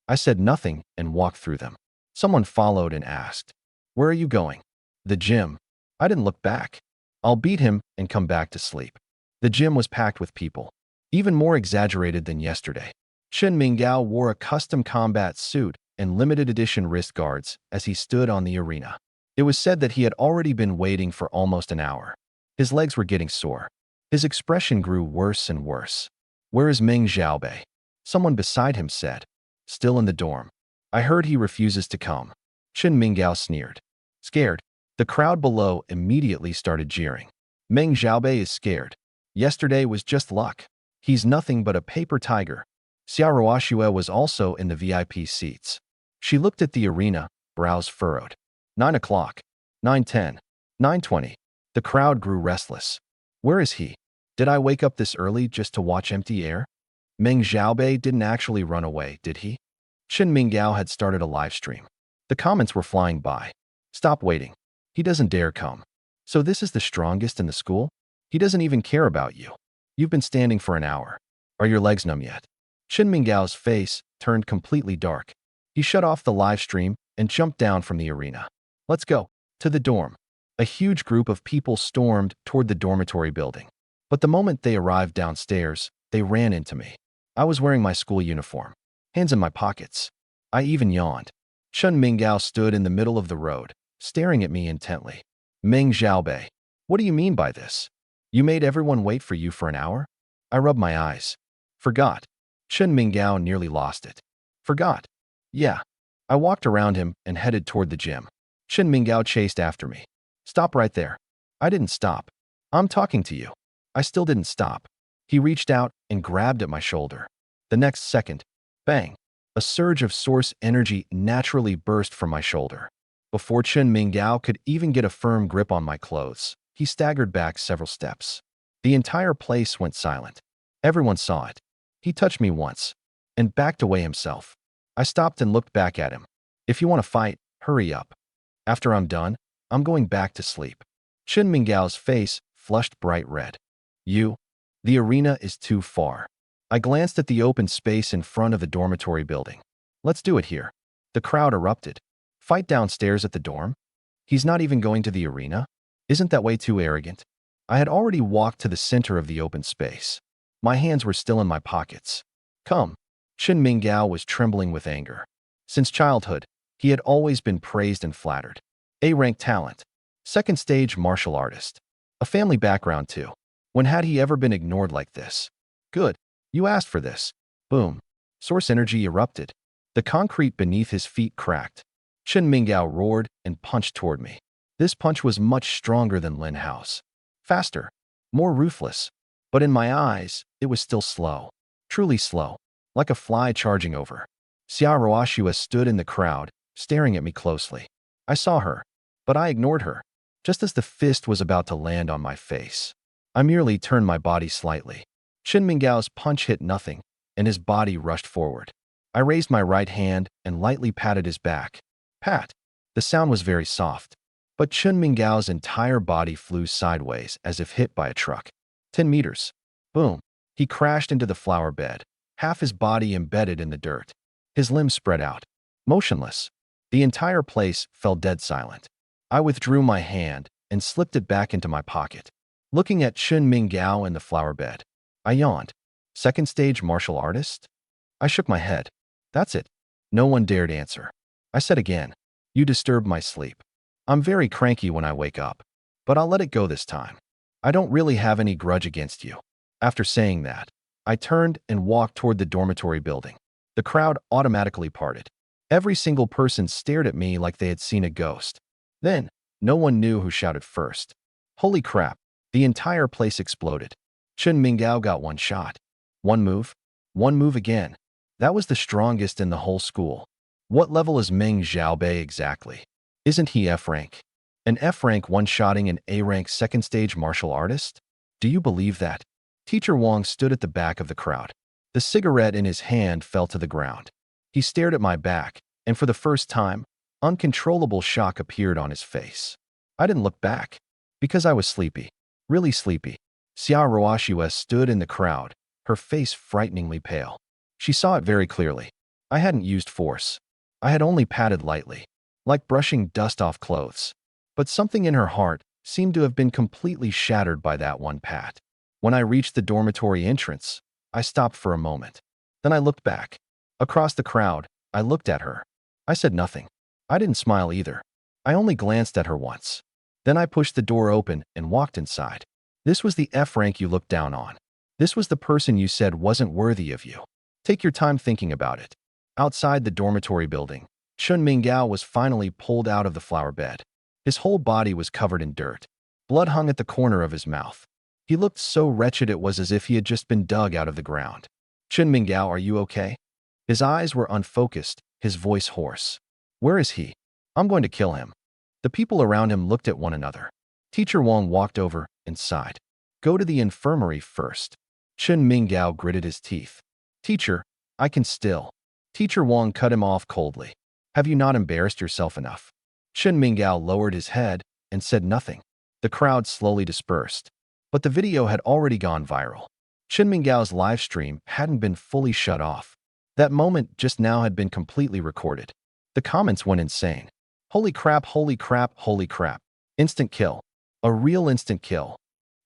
I said nothing and walked through them. Someone followed and asked, "Where are you going?" The gym. I didn't look back. I'll beat him and come back to sleep. The gym was packed with people. Even more exaggerated than yesterday. Chen Minggao wore a custom combat suit and limited edition wrist guards as he stood on the arena. It was said that he had already been waiting for almost an hour. His legs were getting sore. His expression grew worse and worse. "Where is Meng Xiaobei?" Someone beside him said. "Still in the dorm. I heard he refuses to come." Chen Minggao sneered. Scared. The crowd below immediately started jeering. Meng Xiaobei is scared. Yesterday was just luck. He's nothing but a paper tiger. Xia Ruoshua was also in the VIP seats. She looked at the arena, brows furrowed. 9 o'clock. 9:10. 9:20. The crowd grew restless. Where is he? Did I wake up this early just to watch empty air? Meng Xiaobei didn't actually run away, did he? Chen Minggao had started a live stream. The comments were flying by. Stop waiting. He doesn't dare come. So this is the strongest in the school? He doesn't even care about you. You've been standing for an hour. Are your legs numb yet? Chen Minggao's face turned completely dark. He shut off the live stream and jumped down from the arena. Let's go. To the dorm. A huge group of people stormed toward the dormitory building. But the moment they arrived downstairs, they ran into me. I was wearing my school uniform. Hands in my pockets. I even yawned. Chen Minggao stood in the middle of the road, staring at me intently. Meng Xiaobei, what do you mean by this? You made everyone wait for you for an hour? I rubbed my eyes. Forgot. Chen Minggao nearly lost it. Forgot. Yeah. I walked around him and headed toward the gym. Chen Minggao chased after me. Stop right there. I didn't stop. I'm talking to you. I still didn't stop. He reached out and grabbed at my shoulder. The next second, bang, a surge of source energy naturally burst from my shoulder. Before Chen Minggao could even get a firm grip on my clothes, he staggered back several steps. The entire place went silent. Everyone saw it. He touched me once and backed away himself. I stopped and looked back at him. If you want to fight, hurry up. After I'm done, I'm going back to sleep. Chen Minggao's face flushed bright red. The arena is too far. I glanced at the open space in front of the dormitory building. Let's do it here. The crowd erupted. Fight downstairs at the dorm? He's not even going to the arena? Isn't that way too arrogant? I had already walked to the center of the open space. My hands were still in my pockets. Come. Chen Minggao was trembling with anger. Since childhood, he had always been praised and flattered. A-rank talent. Second stage martial artist. A family background too. When had he ever been ignored like this? Good. You asked for this. Boom. Source energy erupted. The concrete beneath his feet cracked. Chen Minggao roared and punched toward me. This punch was much stronger than Lin Hao's. Faster. More ruthless. But in my eyes, it was still slow. Truly slow. Like a fly charging over. Xia Ruoshua stood in the crowd, staring at me closely. I saw her, but I ignored her. Just as the fist was about to land on my face, I merely turned my body slightly. Chen Minggao's punch hit nothing, and his body rushed forward. I raised my right hand and lightly patted his back. Pat. The sound was very soft, but Chun Mingao's entire body flew sideways as if hit by a truck. 10 meters. Boom. He crashed into the flower bed, half his body embedded in the dirt. His limbs spread out, motionless. The entire place fell dead silent. I withdrew my hand and slipped it back into my pocket. Looking at Chun Mingao in the flower bed, I yawned. Second stage martial artist? I shook my head. That's it. No one dared answer. I said again, you disturbed my sleep. I'm very cranky when I wake up, but I'll let it go this time. I don't really have any grudge against you. After saying that, I turned and walked toward the dormitory building. The crowd automatically parted. Every single person stared at me like they had seen a ghost. Then, no one knew who shouted first. Holy crap, the entire place exploded. Chun Mingao got one shot. One move again. That was the strongest in the whole school. What level is Meng Xiaobei exactly? Isn't he F rank? An F rank one-shotting an A rank second stage martial artist? Do you believe that? Teacher Wang stood at the back of the crowd. The cigarette in his hand fell to the ground. He stared at my back, and for the first time, uncontrollable shock appeared on his face. I didn't look back, because I was sleepy. Really sleepy. Xia Ruoxue stood in the crowd, her face frighteningly pale. She saw it very clearly. I hadn't used force. I had only patted lightly, like brushing dust off clothes. But something in her heart seemed to have been completely shattered by that one pat. When I reached the dormitory entrance, I stopped for a moment. Then I looked back. Across the crowd, I looked at her. I said nothing. I didn't smile either. I only glanced at her once. Then I pushed the door open and walked inside. This was the F rank you looked down on. This was the person you said wasn't worthy of you. Take your time thinking about it. Outside the dormitory building, Chun Mingao was finally pulled out of the flower bed. His whole body was covered in dirt. Blood hung at the corner of his mouth. He looked so wretched it was as if he had just been dug out of the ground. Chun Mingao, are you okay? His eyes were unfocused, his voice hoarse. Where is he? I'm going to kill him. The people around him looked at one another. Teacher Wang walked over and sighed. Go to the infirmary first. Chun Mingao gritted his teeth. Teacher, I can still. Teacher Wang cut him off coldly. Have you not embarrassed yourself enough? Chun Mingao lowered his head and said nothing. The crowd slowly dispersed. But the video had already gone viral. Chun Mingao's live stream hadn't been fully shut off. That moment just now had been completely recorded. The comments went insane. Holy crap, holy crap, holy crap. Instant kill. A real instant kill.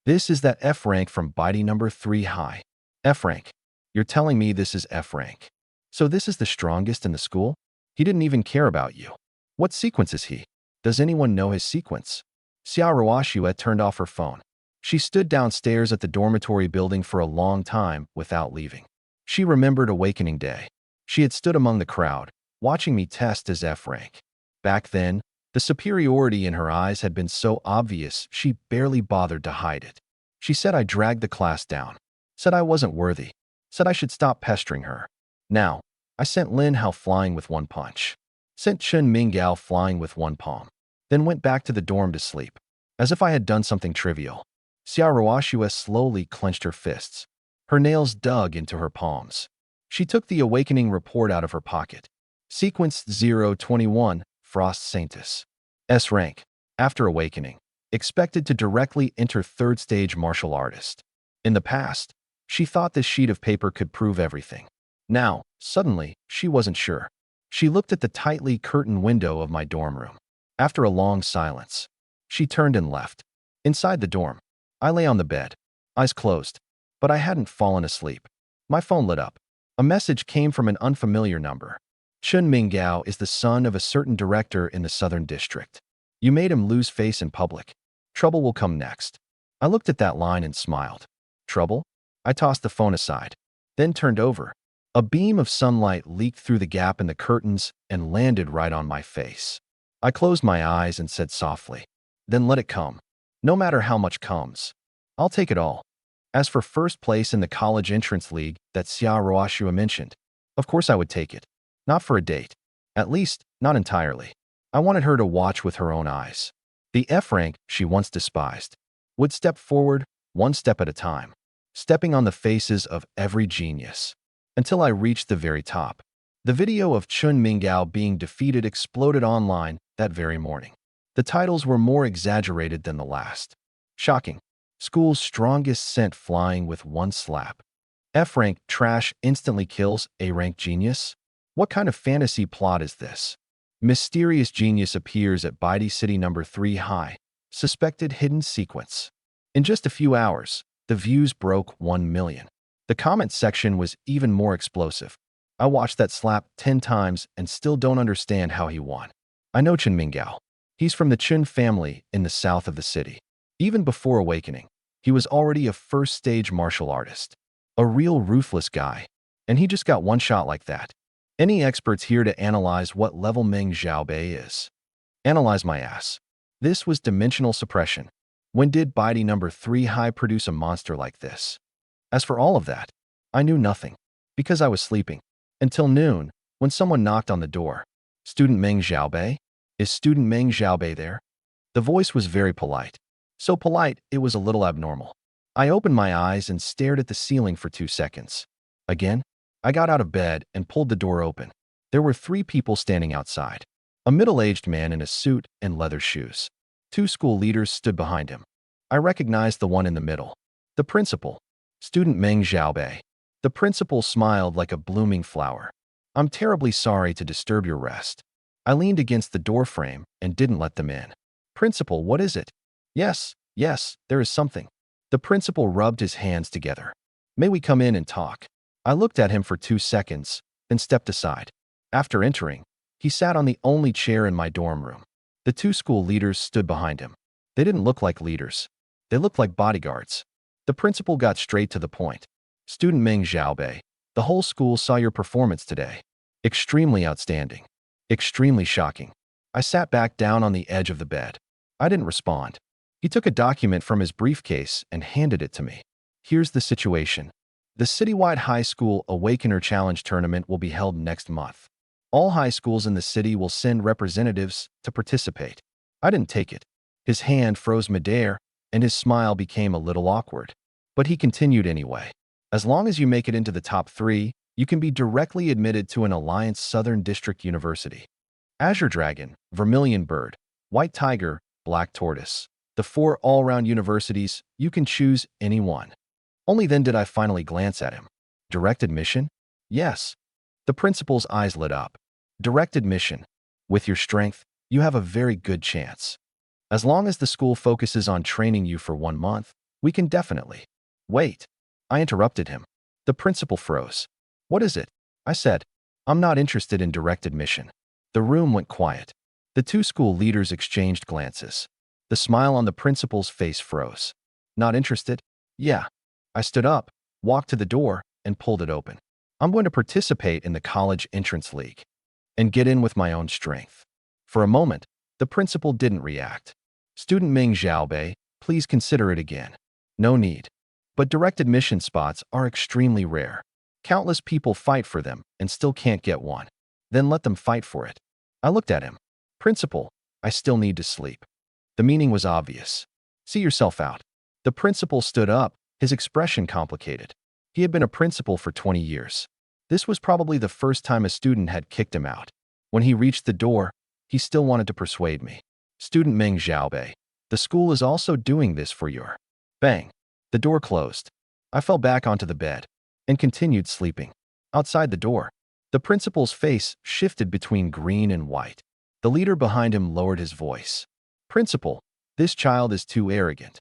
This is that F rank from Body number 3 high. F rank. You're telling me this is F rank. So this is the strongest in the school? He didn't even care about you. What sequence is he? Does anyone know his sequence? Xia Ruoxue turned off her phone. She stood downstairs at the dormitory building for a long time without leaving. She remembered Awakening Day. She had stood among the crowd, watching me test as F rank. Back then, the superiority in her eyes had been so obvious she barely bothered to hide it. She said I dragged the class down. Said I wasn't worthy. Said I should stop pestering her. Now, I sent Lin Hao flying with one punch. Sent Chun Mingao flying with one palm. Then went back to the dorm to sleep. As if I had done something trivial. Xia Ruoxue slowly clenched her fists. Her nails dug into her palms. She took the awakening report out of her pocket. Sequence 021, Frost Saintus. S rank. After awakening. Expected to directly enter third stage martial artist. In the past, she thought this sheet of paper could prove everything. Now, suddenly, she wasn't sure. She looked at the tightly curtained window of my dorm room. After a long silence, she turned and left. Inside the dorm, I lay on the bed, eyes closed, but I hadn't fallen asleep. My phone lit up. A message came from an unfamiliar number. Chun Mingao is the son of a certain director in the Southern District. You made him lose face in public. Trouble will come next. I looked at that line and smiled. Trouble? I tossed the phone aside, then turned over. A beam of sunlight leaked through the gap in the curtains and landed right on my face. I closed my eyes and said softly, then let it come. No matter how much comes. I'll take it all. As for first place in the college entrance league that Xia Ruoxue mentioned, of course I would take it. Not for a date. At least, not entirely. I wanted her to watch with her own eyes. The F rank she once despised would step forward, one step at a time, stepping on the faces of every genius, until I reached the very top. The video of Chun Mingao being defeated exploded online that very morning. The titles were more exaggerated than the last. Shocking. School's strongest sent flying with one slap. F-rank trash instantly kills A-rank genius? What kind of fantasy plot is this? Mysterious genius appears at Baidi City number 3 high. Suspected hidden sequence. In just a few hours, the views broke 1 million. The comment section was even more explosive. I watched that slap 10 times and still don't understand how he won. I know Chun Mingao. He's from the Chun family in the south of the city. Even before awakening, he was already a first-stage martial artist. A real ruthless guy. And he just got one shot like that. Any experts here to analyze what level Meng Xiaobei is? Analyze my ass. This was dimensional suppression. When did Baidi number 3 high produce a monster like this? As for all of that, I knew nothing. Because I was sleeping. Until noon, when someone knocked on the door. Student Meng Xiaobei? Is student Meng Xiaobei there? The voice was very polite. So polite, it was a little abnormal. I opened my eyes and stared at the ceiling for 2 seconds. Again, I got out of bed and pulled the door open. There were 3 people standing outside. A middle-aged man in a suit and leather shoes. 2 school leaders stood behind him. I recognized the one in the middle. The principal. Student Meng Xiaobei. The principal smiled like a blooming flower. I'm terribly sorry to disturb your rest. I leaned against the doorframe and didn't let them in. Principal, what is it? Yes, there is something. The principal rubbed his hands together. May we come in and talk? I looked at him for 2 seconds, then stepped aside. After entering, he sat on the only chair in my dorm room. The 2 school leaders stood behind him. They didn't look like leaders. They looked like bodyguards. The principal got straight to the point. Student Meng Xiaobei, the whole school saw your performance today. Extremely outstanding. Extremely shocking. I sat back down on the edge of the bed. I didn't respond. He took a document from his briefcase and handed it to me. Here's the situation. The citywide high school Awakener Challenge tournament will be held next month. All high schools in the city will send representatives to participate. I didn't take it. His hand froze midair, and his smile became a little awkward. But he continued anyway. As long as you make it into the top 3, you can be directly admitted to an Alliance Southern District University. Azure Dragon, Vermilion Bird, White Tiger, Black Tortoise. The 4 all-round universities, you can choose any one. Only then did I finally glance at him. Direct admission? Yes. The principal's eyes lit up. Direct admission. With your strength, you have a very good chance. As long as the school focuses on training you for 1 month, we can definitely. Wait. I interrupted him. The principal froze. What is it? I said. I'm not interested in direct admission. The room went quiet. The 2 school leaders exchanged glances. The smile on the principal's face froze. Not interested? Yeah. I stood up, walked to the door, and pulled it open. I'm going to participate in the college entrance league and get in with my own strength. For a moment, the principal didn't react. Student Meng Xiaobei, please consider it again. No need. But direct admission spots are extremely rare. Countless people fight for them and still can't get one. Then let them fight for it. I looked at him. Principal, I still need to sleep. The meaning was obvious. See yourself out. The principal stood up, his expression complicated. He had been a principal for 20 years. This was probably the first time a student had kicked him out. When he reached the door, he still wanted to persuade me. Student Meng Xiaobei, the school is also doing this for your. Bang. The door closed. I fell back onto the bed and continued sleeping. Outside the door, the principal's face shifted between green and white. The leader behind him lowered his voice. Principal, this child is too arrogant.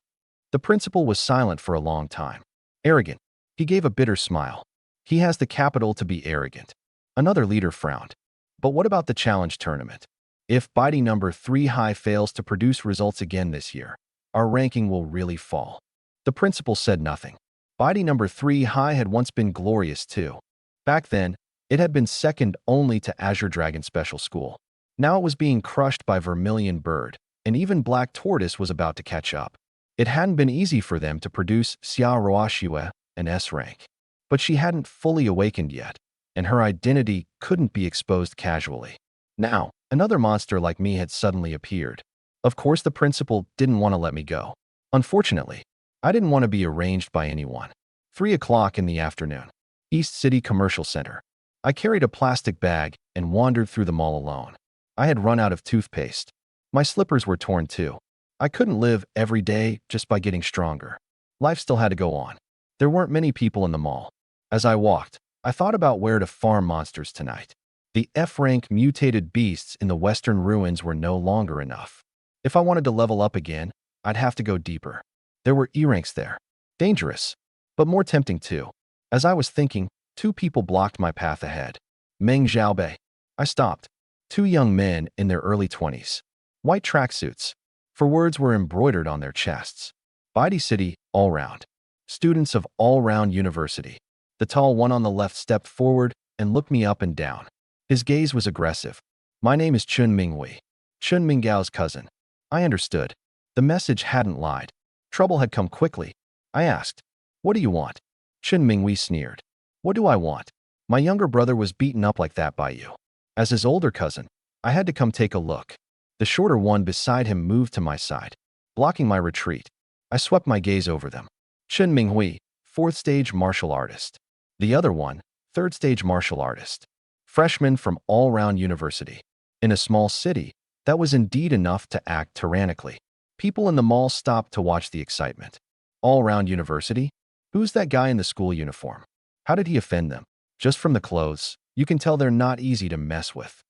The principal was silent for a long time. Arrogant. He gave a bitter smile. He has the capital to be arrogant. Another leader frowned. But what about the challenge tournament? If Baidi number 3 high fails to produce results again this year, our ranking will really fall. The principal said nothing. Baidi number 3 high had once been glorious too. Back then, it had been second only to Azure Dragon Special School. Now it was being crushed by Vermilion Bird, and even Black Tortoise was about to catch up. It hadn't been easy for them to produce Xia Roashue, an S rank. But she hadn't fully awakened yet, and her identity couldn't be exposed casually. Now, another monster like me had suddenly appeared. Of course, the principal didn't want to let me go. Unfortunately, I didn't want to be arranged by anyone. 3 o'clock in the afternoon. East City Commercial Center. I carried a plastic bag and wandered through the mall alone. I had run out of toothpaste. My slippers were torn too. I couldn't live every day just by getting stronger. Life still had to go on. There weren't many people in the mall. As I walked, I thought about where to farm monsters tonight. The F-rank mutated beasts in the western ruins were no longer enough. If I wanted to level up again, I'd have to go deeper. There were E-ranks there. Dangerous, but more tempting too. As I was thinking, two people blocked my path ahead. Meng Xiaobei. I stopped. Two young men in their early 20s. White tracksuits. For words were embroidered on their chests. Baidi City, all-round. Students of all-round university. The tall one on the left stepped forward and looked me up and down. His gaze was aggressive. My name is Chun Minghui. Chun Minggao's cousin. I understood. The message hadn't lied. Trouble had come quickly. I asked, "What do you want?" Chun Minghui sneered. "What do I want? My younger brother was beaten up like that by you." As his older cousin, I had to come take a look. The shorter one beside him moved to my side, blocking my retreat. I swept my gaze over them. Chun Minghui, 4th stage martial artist. The other one, 3rd stage martial artist. Freshman from all-round university. In a small city, that was indeed enough to act tyrannically. People in the mall stopped to watch the excitement. All-round university? Who's that guy in the school uniform? How did he offend them? Just from the clothes, you can tell they're not easy to mess with.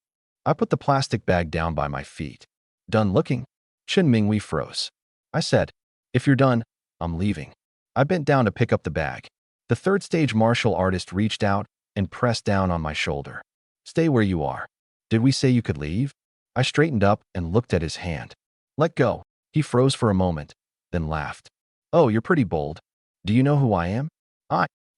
I put the plastic bag down by my feet. Done looking? Chun Minghui froze. I said, "If you're done, I'm leaving." I bent down to pick up the bag. The 3rd stage martial artist reached out and pressed down on my shoulder. "Stay where you are. Did we say you could leave?" I straightened up and looked at his hand. "Let go." He froze for a moment, then laughed. "Oh, you're pretty bold. Do you know who I am?"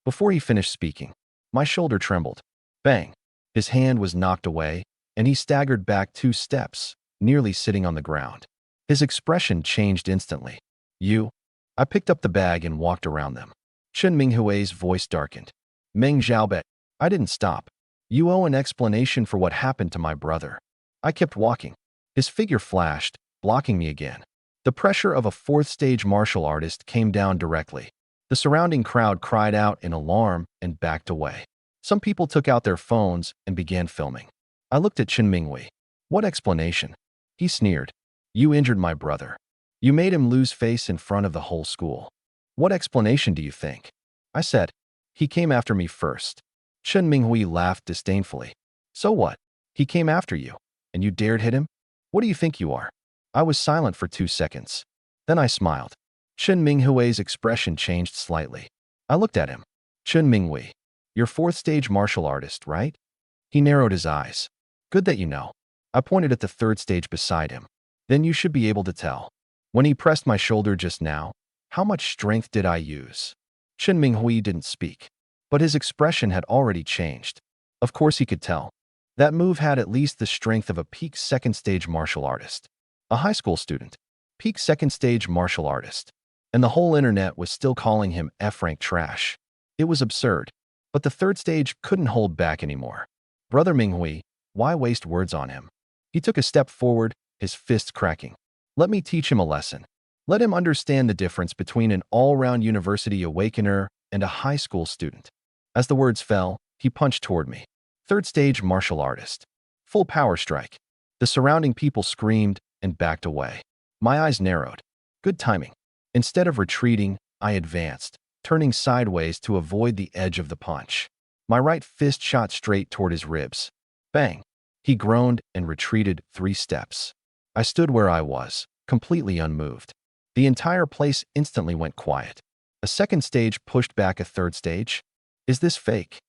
Before he finished speaking, my shoulder trembled. Bang! His hand was knocked away, and he staggered back 2 steps, nearly sitting on the ground. His expression changed instantly. "You?" I picked up the bag and walked around them. Chun Minghui's voice darkened. "Meng Xiaobei." I didn't stop. "You owe an explanation for what happened to my brother." I kept walking. His figure flashed, blocking me again. The pressure of a 4th stage martial artist came down directly. The surrounding crowd cried out in alarm and backed away. Some people took out their phones and began filming. I looked at Chun Minghui. "What explanation?" He sneered. "You injured my brother. You made him lose face in front of the whole school. What explanation do you think?" I said, "He came after me first." Chun Minghui laughed disdainfully. "So what? He came after you, and you dared hit him? What do you think you are?" I was silent for 2 seconds. Then I smiled. Chun Minghui's expression changed slightly. I looked at him. "Chun Minghui, you're 4th stage martial artist, right?" He narrowed his eyes. "Good that you know." I pointed at the 3rd stage beside him. "Then you should be able to tell. When he pressed my shoulder just now, how much strength did I use?" Chun Minghui didn't speak, but his expression had already changed. Of course he could tell. That move had at least the strength of a peak 2nd stage martial artist. A high school student. Peak 2nd stage martial artist. And the whole internet was still calling him F-rank trash. It was absurd. But the 3rd stage couldn't hold back anymore. "Brother Minghui, why waste words on him?" He took a step forward, his fists cracking. "Let me teach him a lesson. Let him understand the difference between an all-round university awakener and a high school student." As the words fell, he punched toward me. 3rd stage martial artist. Full power strike. The surrounding people screamed and backed away. My eyes narrowed. Good timing. Instead of retreating, I advanced, turning sideways to avoid the edge of the punch. My right fist shot straight toward his ribs. Bang! He groaned and retreated 3 steps. I stood where I was, completely unmoved. The entire place instantly went quiet. A 2nd stage pushed back a 3rd stage? Is this fake?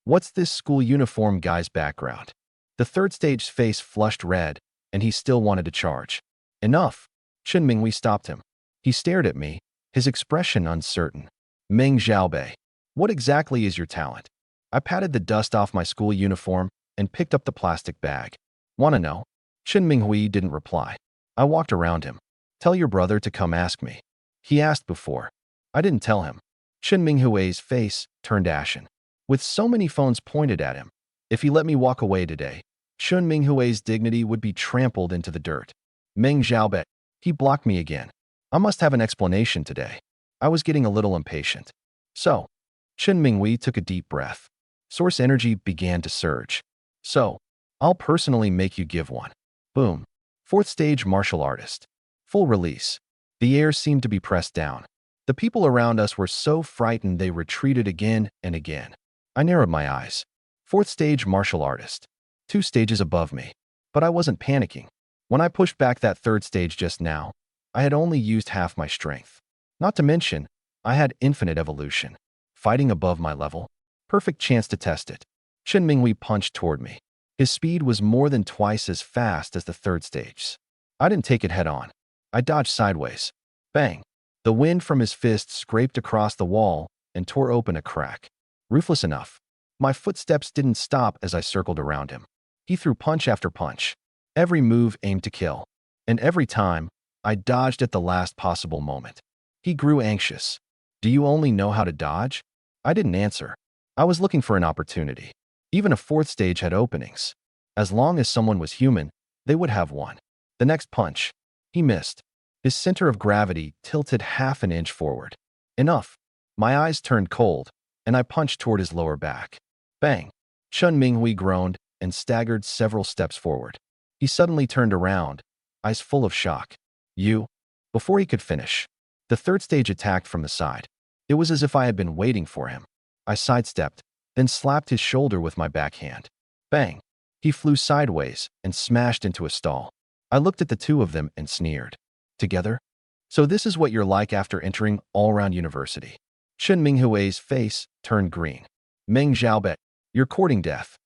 What's this school uniform guy's background? The 3rd stage's face flushed red, and he still wanted to charge. "Enough!" Chun Minghui stopped him. He stared at me, his expression uncertain. "Meng Xiaobei, what exactly is your talent?" I patted the dust off my school uniform and picked up the plastic bag. "Wanna know?" Chun Minghui didn't reply. I walked around him. "Tell your brother to come ask me." He asked before. I didn't tell him. Chun Minghui's face turned ashen. With so many phones pointed at him, if he let me walk away today, Chun Minghui's dignity would be trampled into the dirt. Meng Xiaobei, he blocked me again. I must have an explanation today. I was getting a little impatient. "So," Chun Minghui took a deep breath. Source energy began to surge. So, I'll personally make you give one. Boom. Fourth stage martial artist. Full release. The air seemed to be pressed down. The people around us were so frightened they retreated again and again. I narrowed my eyes. Fourth stage martial artist. 2 stages above me. But I wasn't panicking. When I pushed back that third stage just now, I had only used half my strength. Not to mention, I had infinite evolution. Fighting above my level. Perfect chance to test it. Chen Minghui punched toward me. His speed was more than twice as fast as the third stage. I didn't take it head on. I dodged sideways. Bang! The wind from his fist scraped across the wall and tore open a crack. Ruthless enough. My footsteps didn't stop as I circled around him. He threw punch after punch. Every move aimed to kill. And every time, I dodged at the last possible moment. He grew anxious. Do you only know how to dodge? I didn't answer. I was looking for an opportunity. Even a fourth stage had openings. As long as someone was human, they would have one. The next punch. He missed. His center of gravity tilted half an inch forward. Enough. My eyes turned cold, and I punched toward his lower back. Bang. Chen Minghui groaned and staggered several steps forward. He suddenly turned around, eyes full of shock. You? Before he could finish, the third stage attacked from the side. It was as if I had been waiting for him. I sidestepped, then slapped his shoulder with my backhand. Bang! He flew sideways and smashed into a stall. I looked at the two of them and sneered. Together? So this is what you're like after entering all-round university. Chen Minghui's face turned green. Meng Xiaobet, you're courting death.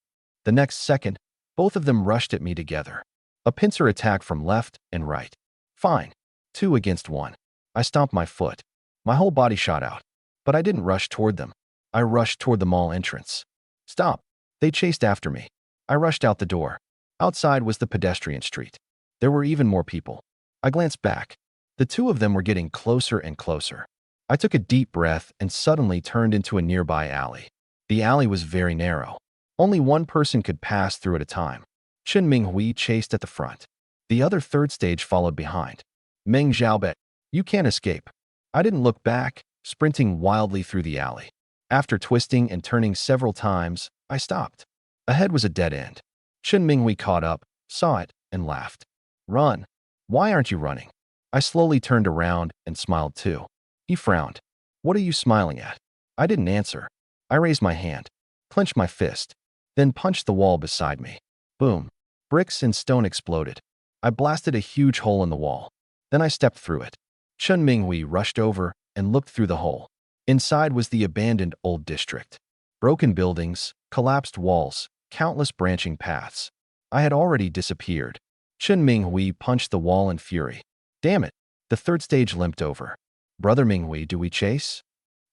The next second, both of them rushed at me together. A pincer attack from left and right. Fine. 2 against 1. I stomped my foot. My whole body shot out. But I didn't rush toward them. I rushed toward the mall entrance. Stop. They chased after me. I rushed out the door. Outside was the pedestrian street. There were even more people. I glanced back. The two of them were getting closer and closer. I took a deep breath and suddenly turned into a nearby alley. The alley was very narrow. Only one person could pass through at a time. Chen Minghui chased at the front. The other third stage followed behind. Meng Xiaobet, you can't escape. I didn't look back, sprinting wildly through the alley. After twisting and turning several times, I stopped. Ahead was a dead end. Chen Minghui caught up, saw it, and laughed. Run. Why aren't you running? I slowly turned around and smiled too. He frowned. What are you smiling at? I didn't answer. I raised my hand, clenched my fist, then punched the wall beside me. Boom. Bricks and stone exploded. I blasted a huge hole in the wall. Then I stepped through it. Chen Minghui rushed over and looked through the hole. Inside was the abandoned old district. Broken buildings, collapsed walls, countless branching paths. I had already disappeared. Chen Minghui punched the wall in fury. Damn it. The third stage limped over. Brother Minghui, do we chase?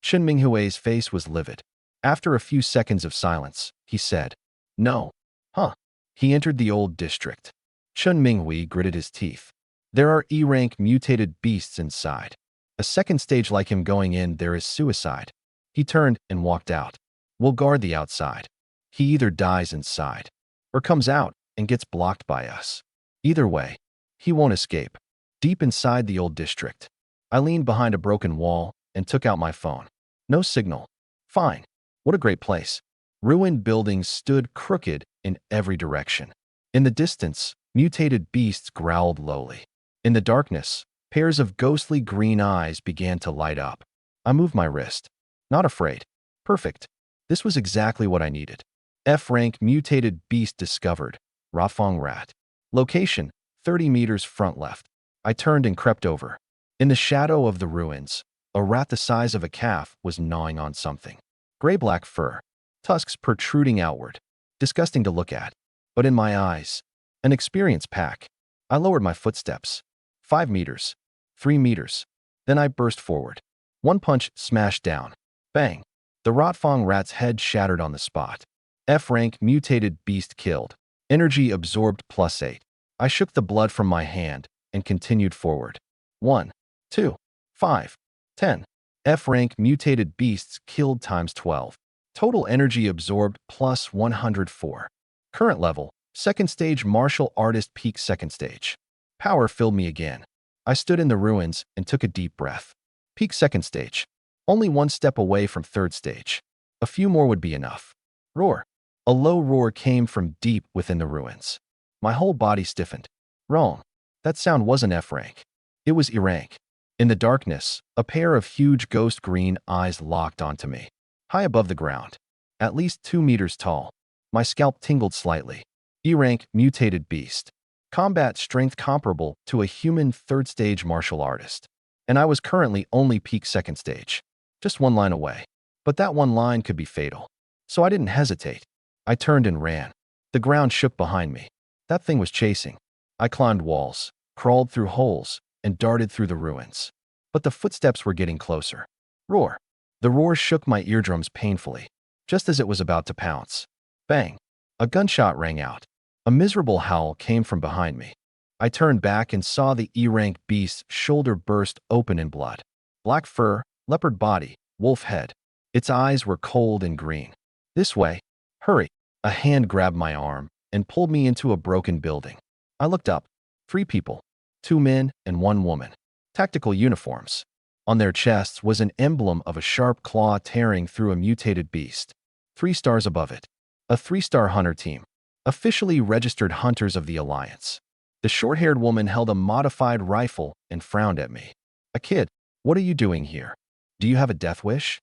Chen Minghui's face was livid. After a few seconds of silence, he said, No. Huh. He entered the old district. Chen Minghui gritted his teeth. There are E-rank mutated beasts inside. A second stage like him going in there is suicide. He turned and walked out. We'll guard the outside. He either dies inside, or comes out and gets blocked by us. Either way, he won't escape. Deep inside the old district, I leaned behind a broken wall and took out my phone. No signal. Fine. What a great place. Ruined buildings stood crooked in every direction. In the distance, mutated beasts growled lowly. In the darkness, pairs of ghostly green eyes began to light up. I moved my wrist. Not afraid. Perfect. This was exactly what I needed. F-rank mutated beast discovered. Rafang rat. Location, 30 meters front left. I turned and crept over. In the shadow of the ruins, a rat the size of a calf was gnawing on something. Gray-black fur. Tusks protruding outward. Disgusting to look at. But in my eyes, an experience pack. I lowered my footsteps. 5 meters. 3 meters. Then I burst forward. One punch smashed down. Bang. The Rotfang rat's head shattered on the spot. F-rank mutated beast killed. Energy absorbed +8. I shook the blood from my hand and continued forward. 1, 2, 5, 10. F-rank mutated beasts killed times 12. Total energy absorbed +104. Current level, second stage martial artist peak second stage. Power filled me again. I stood in the ruins and took a deep breath. Peak second stage. Only one step away from third stage. A few more would be enough. Roar. A low roar came from deep within the ruins. My whole body stiffened. Wrong. That sound wasn't F rank. It was E rank. In the darkness, a pair of huge ghost green eyes locked onto me. High above the ground. At least 2 meters tall. My scalp tingled slightly. E rank mutated beast. Combat strength comparable to a human 3rd stage martial artist. And I was currently only peak 2nd stage. Just one line away. But that one line could be fatal. So I didn't hesitate. I turned and ran. The ground shook behind me. That thing was chasing. I climbed walls, crawled through holes, and darted through the ruins. But the footsteps were getting closer. Roar. The roar shook my eardrums painfully, just as it was about to pounce. Bang. A gunshot rang out. A miserable howl came from behind me. I turned back and saw the E-rank beast's shoulder burst open in blood. Black fur, leopard body, wolf head. Its eyes were cold and green. This way. Hurry. A hand grabbed my arm and pulled me into a broken building. I looked up. 3 people. 2 men and 1 woman. Tactical uniforms. On their chests was an emblem of a sharp claw tearing through a mutated beast. 3 stars above it. A 3-star hunter team. Officially registered hunters of the Alliance. The short-haired woman held a modified rifle and frowned at me. A kid, what are you doing here? Do you have a death wish?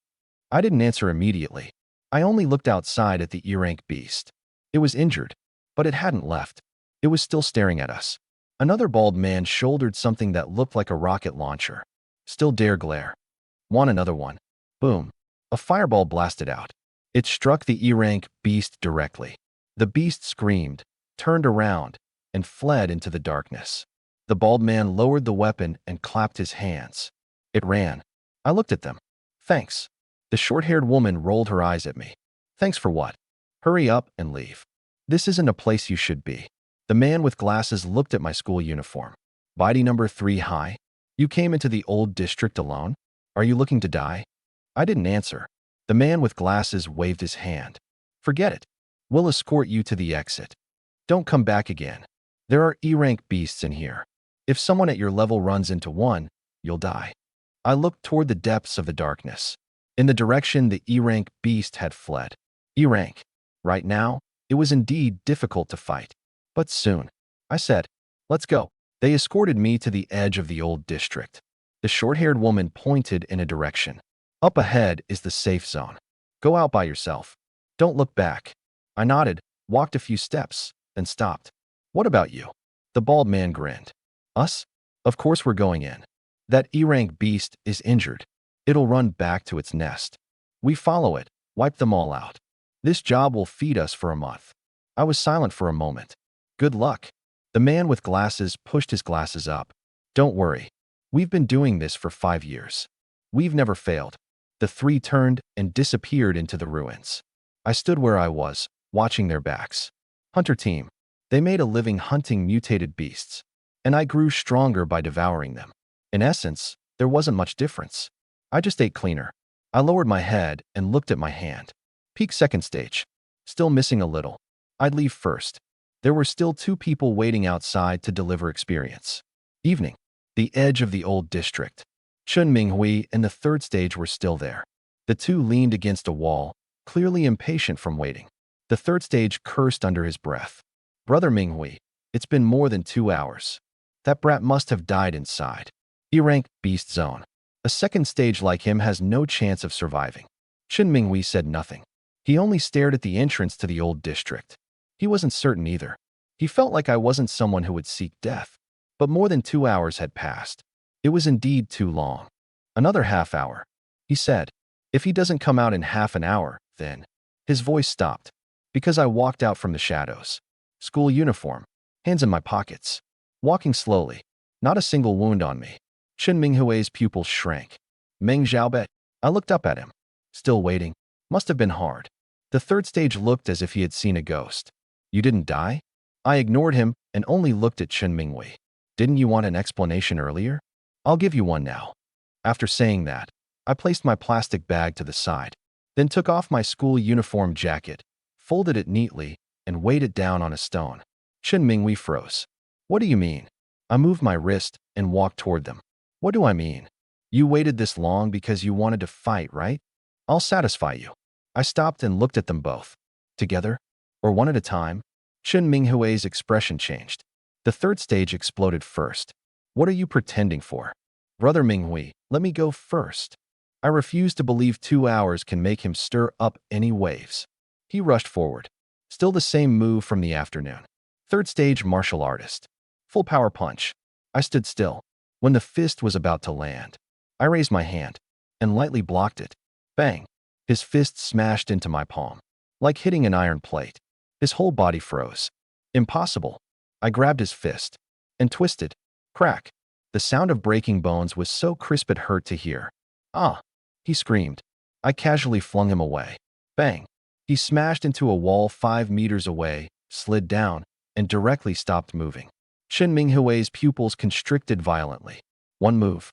I didn't answer immediately. I only looked outside at the E-rank beast. It was injured, but it hadn't left. It was still staring at us. Another bald man shouldered something that looked like a rocket launcher. Still dare glare. Want another one? Boom. A fireball blasted out. It struck the E-rank beast directly. The beast screamed, turned around, and fled into the darkness. The bald man lowered the weapon and clapped his hands. It ran. I looked at them. Thanks. The short-haired woman rolled her eyes at me. Thanks for what? Hurry up and leave. This isn't a place you should be. The man with glasses looked at my school uniform. Body number 3 high. You came into the old district alone? Are you looking to die? I didn't answer. The man with glasses waved his hand. Forget it. We'll escort you to the exit. Don't come back again. There are E-rank beasts in here. If someone at your level runs into one, you'll die. I looked toward the depths of the darkness. In the direction the E-rank beast had fled. E-rank. Right now, it was indeed difficult to fight. But soon. I said, let's go. They escorted me to the edge of the old district. The short-haired woman pointed in a direction. Up ahead is the safe zone. Go out by yourself. Don't look back. I nodded, walked a few steps, then stopped. What about you? The bald man grinned. Us? Of course we're going in. That E-rank beast is injured. It'll run back to its nest. We follow it, wipe them all out. This job will feed us for a month. I was silent for a moment. Good luck. The man with glasses pushed his glasses up. Don't worry. We've been doing this for 5 years. We've never failed. The 3 turned and disappeared into the ruins. I stood where I was, watching their backs. Hunter team. They made a living hunting mutated beasts. And I grew stronger by devouring them. In essence, there wasn't much difference. I just ate cleaner. I lowered my head and looked at my hand. Peak 2nd stage. Still missing a little. I'd leave first. There were still 2 people waiting outside to deliver experience. Evening. The edge of the old district. Chun Minghui and the 3rd stage were still there. The 2 leaned against a wall, clearly impatient from waiting. The 3rd stage cursed under his breath. Brother Minghui, it's been more than 2 hours. That brat must have died inside. E-rank beast zone. A 2nd stage like him has no chance of surviving. Chun Minghui said nothing. He only stared at the entrance to the old district. He wasn't certain either. He felt like I wasn't someone who would seek death. But more than 2 hours had passed. It was indeed too long. Another half hour. He said, if he doesn't come out in half an hour, then. His voice stopped. Because I walked out from the shadows. School uniform. Hands in my pockets. Walking slowly. Not a single wound on me. Chun Minghui's pupils shrank. Meng Xiaobet. I looked up at him. Still waiting. Must have been hard. The 3rd stage looked as if he had seen a ghost. You didn't die? I ignored him and only looked at Chun Minghui. Didn't you want an explanation earlier? I'll give you one now. After saying that, I placed my plastic bag to the side, then took off my school uniform jacket, folded it neatly, and weighed it down on a stone. Chun Minghui froze. What do you mean? I moved my wrist and walked toward them. What do I mean? You waited this long because you wanted to fight, right? I'll satisfy you. I stopped and looked at them both. Together? Or one at a time? Chen Minghui's expression changed. The third stage exploded first. What are you pretending for? Brother Minghui, let me go first. I refuse to believe 2 hours can make him stir up any waves. He rushed forward. Still the same move from the afternoon. Third stage martial artist. Full power punch. I stood still. When the fist was about to land, I raised my hand and lightly blocked it. Bang! His fist smashed into my palm. Like hitting an iron plate. His whole body froze. Impossible. I grabbed his fist and twisted. Crack. The sound of breaking bones was so crisp it hurt to hear. Ah! He screamed. I casually flung him away. Bang! He smashed into a wall 5 meters away, slid down, and directly stopped moving. Chen Minghui's pupils constricted violently. One move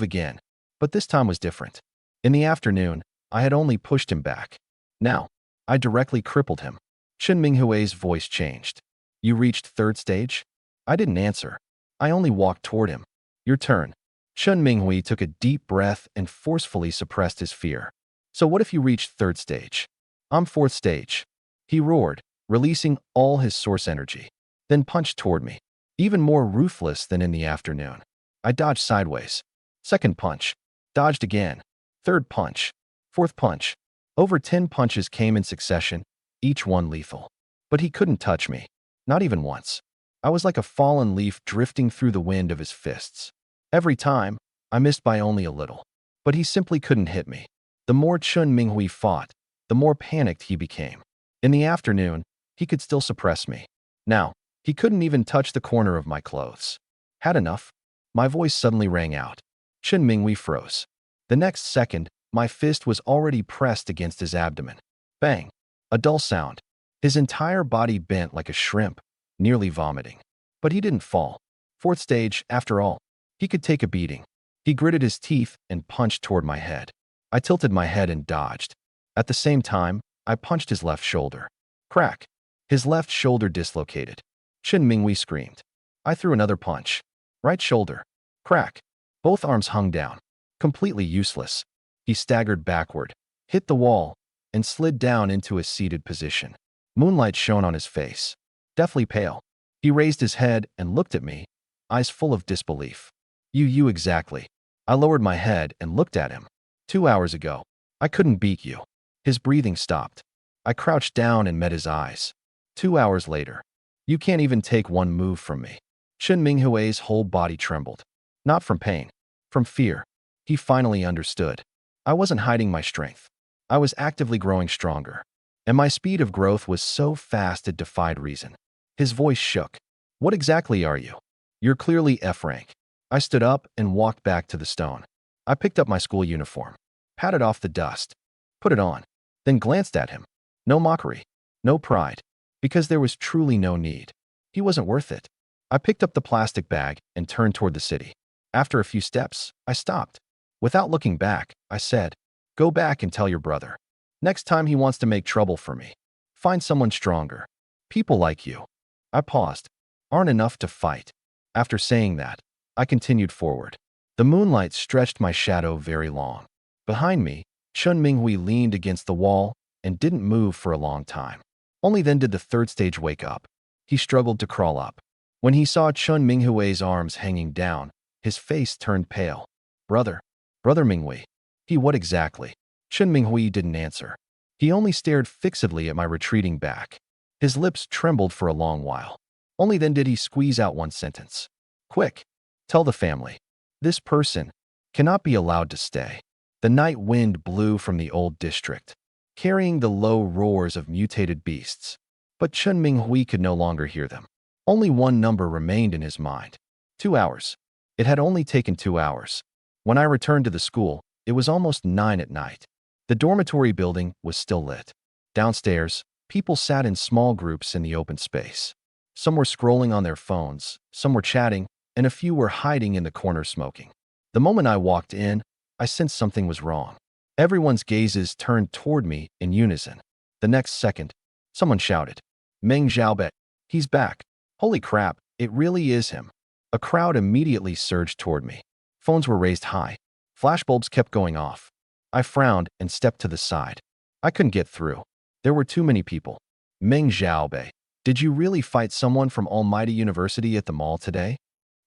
again. But this time was different. In the afternoon, I had only pushed him back. Now, I directly crippled him. Chen Minghui's voice changed. You reached third stage? I didn't answer. I only walked toward him. Your turn. Chen Minghui took a deep breath and forcefully suppressed his fear. So what if you reached third stage? I'm fourth stage. He roared, releasing all his source energy. Then punched toward me. Even more ruthless than in the afternoon. I dodged sideways. Second punch. Dodged again. Third punch. Fourth punch. Over 10 punches came in succession, each one lethal. But he couldn't touch me. Not even once. I was like a fallen leaf drifting through the wind of his fists. Every time, I missed by only a little. But he simply couldn't hit me. The more Chen Minghui fought, the more panicked he became. In the afternoon, he could still suppress me. Now, he couldn't even touch the corner of my clothes. Had enough? My voice suddenly rang out. Chen Minghui froze. The next second, my fist was already pressed against his abdomen. Bang! A dull sound. His entire body bent like a shrimp, nearly vomiting. But he didn't fall. Fourth stage, after all. He could take a beating. He gritted his teeth and punched toward my head. I tilted my head and dodged. At the same time, I punched his left shoulder. Crack! His left shoulder dislocated. Chen Minghui screamed. I threw another punch. Right shoulder. Crack! Both arms hung down. Completely useless. He staggered backward, hit the wall, and slid down into a seated position. Moonlight shone on his face. Deathly pale. He raised his head and looked at me, eyes full of disbelief. You exactly. I lowered my head and looked at him. 2 hours ago, I couldn't beat you. His breathing stopped. I crouched down and met his eyes. 2 hours later, you can't even take one move from me. Chen Minghui's whole body trembled. Not from pain, from fear. He finally understood. I wasn't hiding my strength. I was actively growing stronger. And my speed of growth was so fast it defied reason. His voice shook. What exactly are you? You're clearly F rank. I stood up and walked back to the stone. I picked up my school uniform, patted off the dust, put it on, then glanced at him. No mockery, no pride, because there was truly no need. He wasn't worth it. I picked up the plastic bag and turned toward the city. After a few steps, I stopped. Without looking back, I said, go back and tell your brother. Next time he wants to make trouble for me, find someone stronger. People like you. I paused. Aren't enough to fight. After saying that, I continued forward. The moonlight stretched my shadow very long. Behind me, Chen Minghui leaned against the wall and didn't move for a long time. Only then did the third stage wake up. He struggled to crawl up. When he saw Chen Minghui's arms hanging down, his face turned pale. Brother Minghui. What exactly? Chen Minghui didn't answer. He only stared fixedly at my retreating back. His lips trembled for a long while. Only then did he squeeze out one sentence. Quick, tell the family. This person cannot be allowed to stay. The night wind blew from the old district, carrying the low roars of mutated beasts. But Chen Minghui could no longer hear them. Only one number remained in his mind. 2 hours. It had only taken 2 hours. When I returned to the school, it was almost 9 at night. The dormitory building was still lit. Downstairs, people sat in small groups in the open space. Some were scrolling on their phones, some were chatting, and a few were hiding in the corner smoking. The moment I walked in, I sensed something was wrong. Everyone's gazes turned toward me in unison. The next second, someone shouted, Meng Xiaobei, he's back. Holy crap, it really is him. A crowd immediately surged toward me. Phones were raised high. Flashbulbs kept going off. I frowned and stepped to the side. I couldn't get through. There were too many people. Meng Xiaobei, did you really fight someone from Almighty University at the mall today?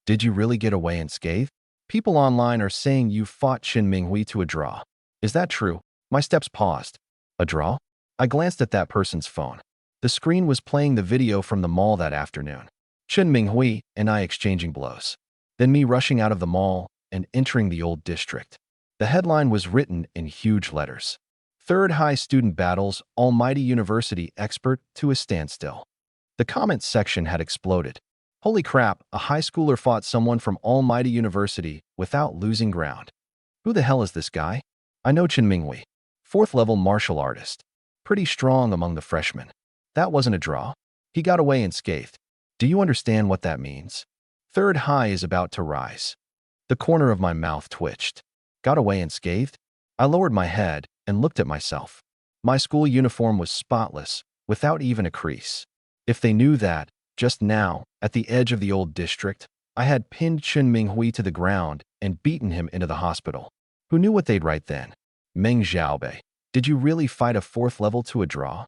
Did you really get away unscathed? People online are saying you fought Qin Minghui to a draw. Is that true? My steps paused. A draw? I glanced at that person's phone. The screen was playing the video from the mall that afternoon. Qin Minghui and I exchanging blows. Then me rushing out of the mall and entering the old district. The headline was written in huge letters. Third high student battles Almighty University expert to a standstill. The comments section had exploded. Holy crap, a high schooler fought someone from Almighty University without losing ground. Who the hell is this guy? I know Qin Minghui, 4th level martial artist. Pretty strong among the freshmen. That wasn't a draw. He got away unscathed. Do you understand what that means? Third high is about to rise. The corner of my mouth twitched. Got away unscathed? I lowered my head and looked at myself. My school uniform was spotless, without even a crease. If they knew that, just now, at the edge of the old district, I had pinned Qin Minghui to the ground and beaten him into the hospital. Who knew what they'd write then? Meng Xiaobei, did you really fight a 4th level to a draw?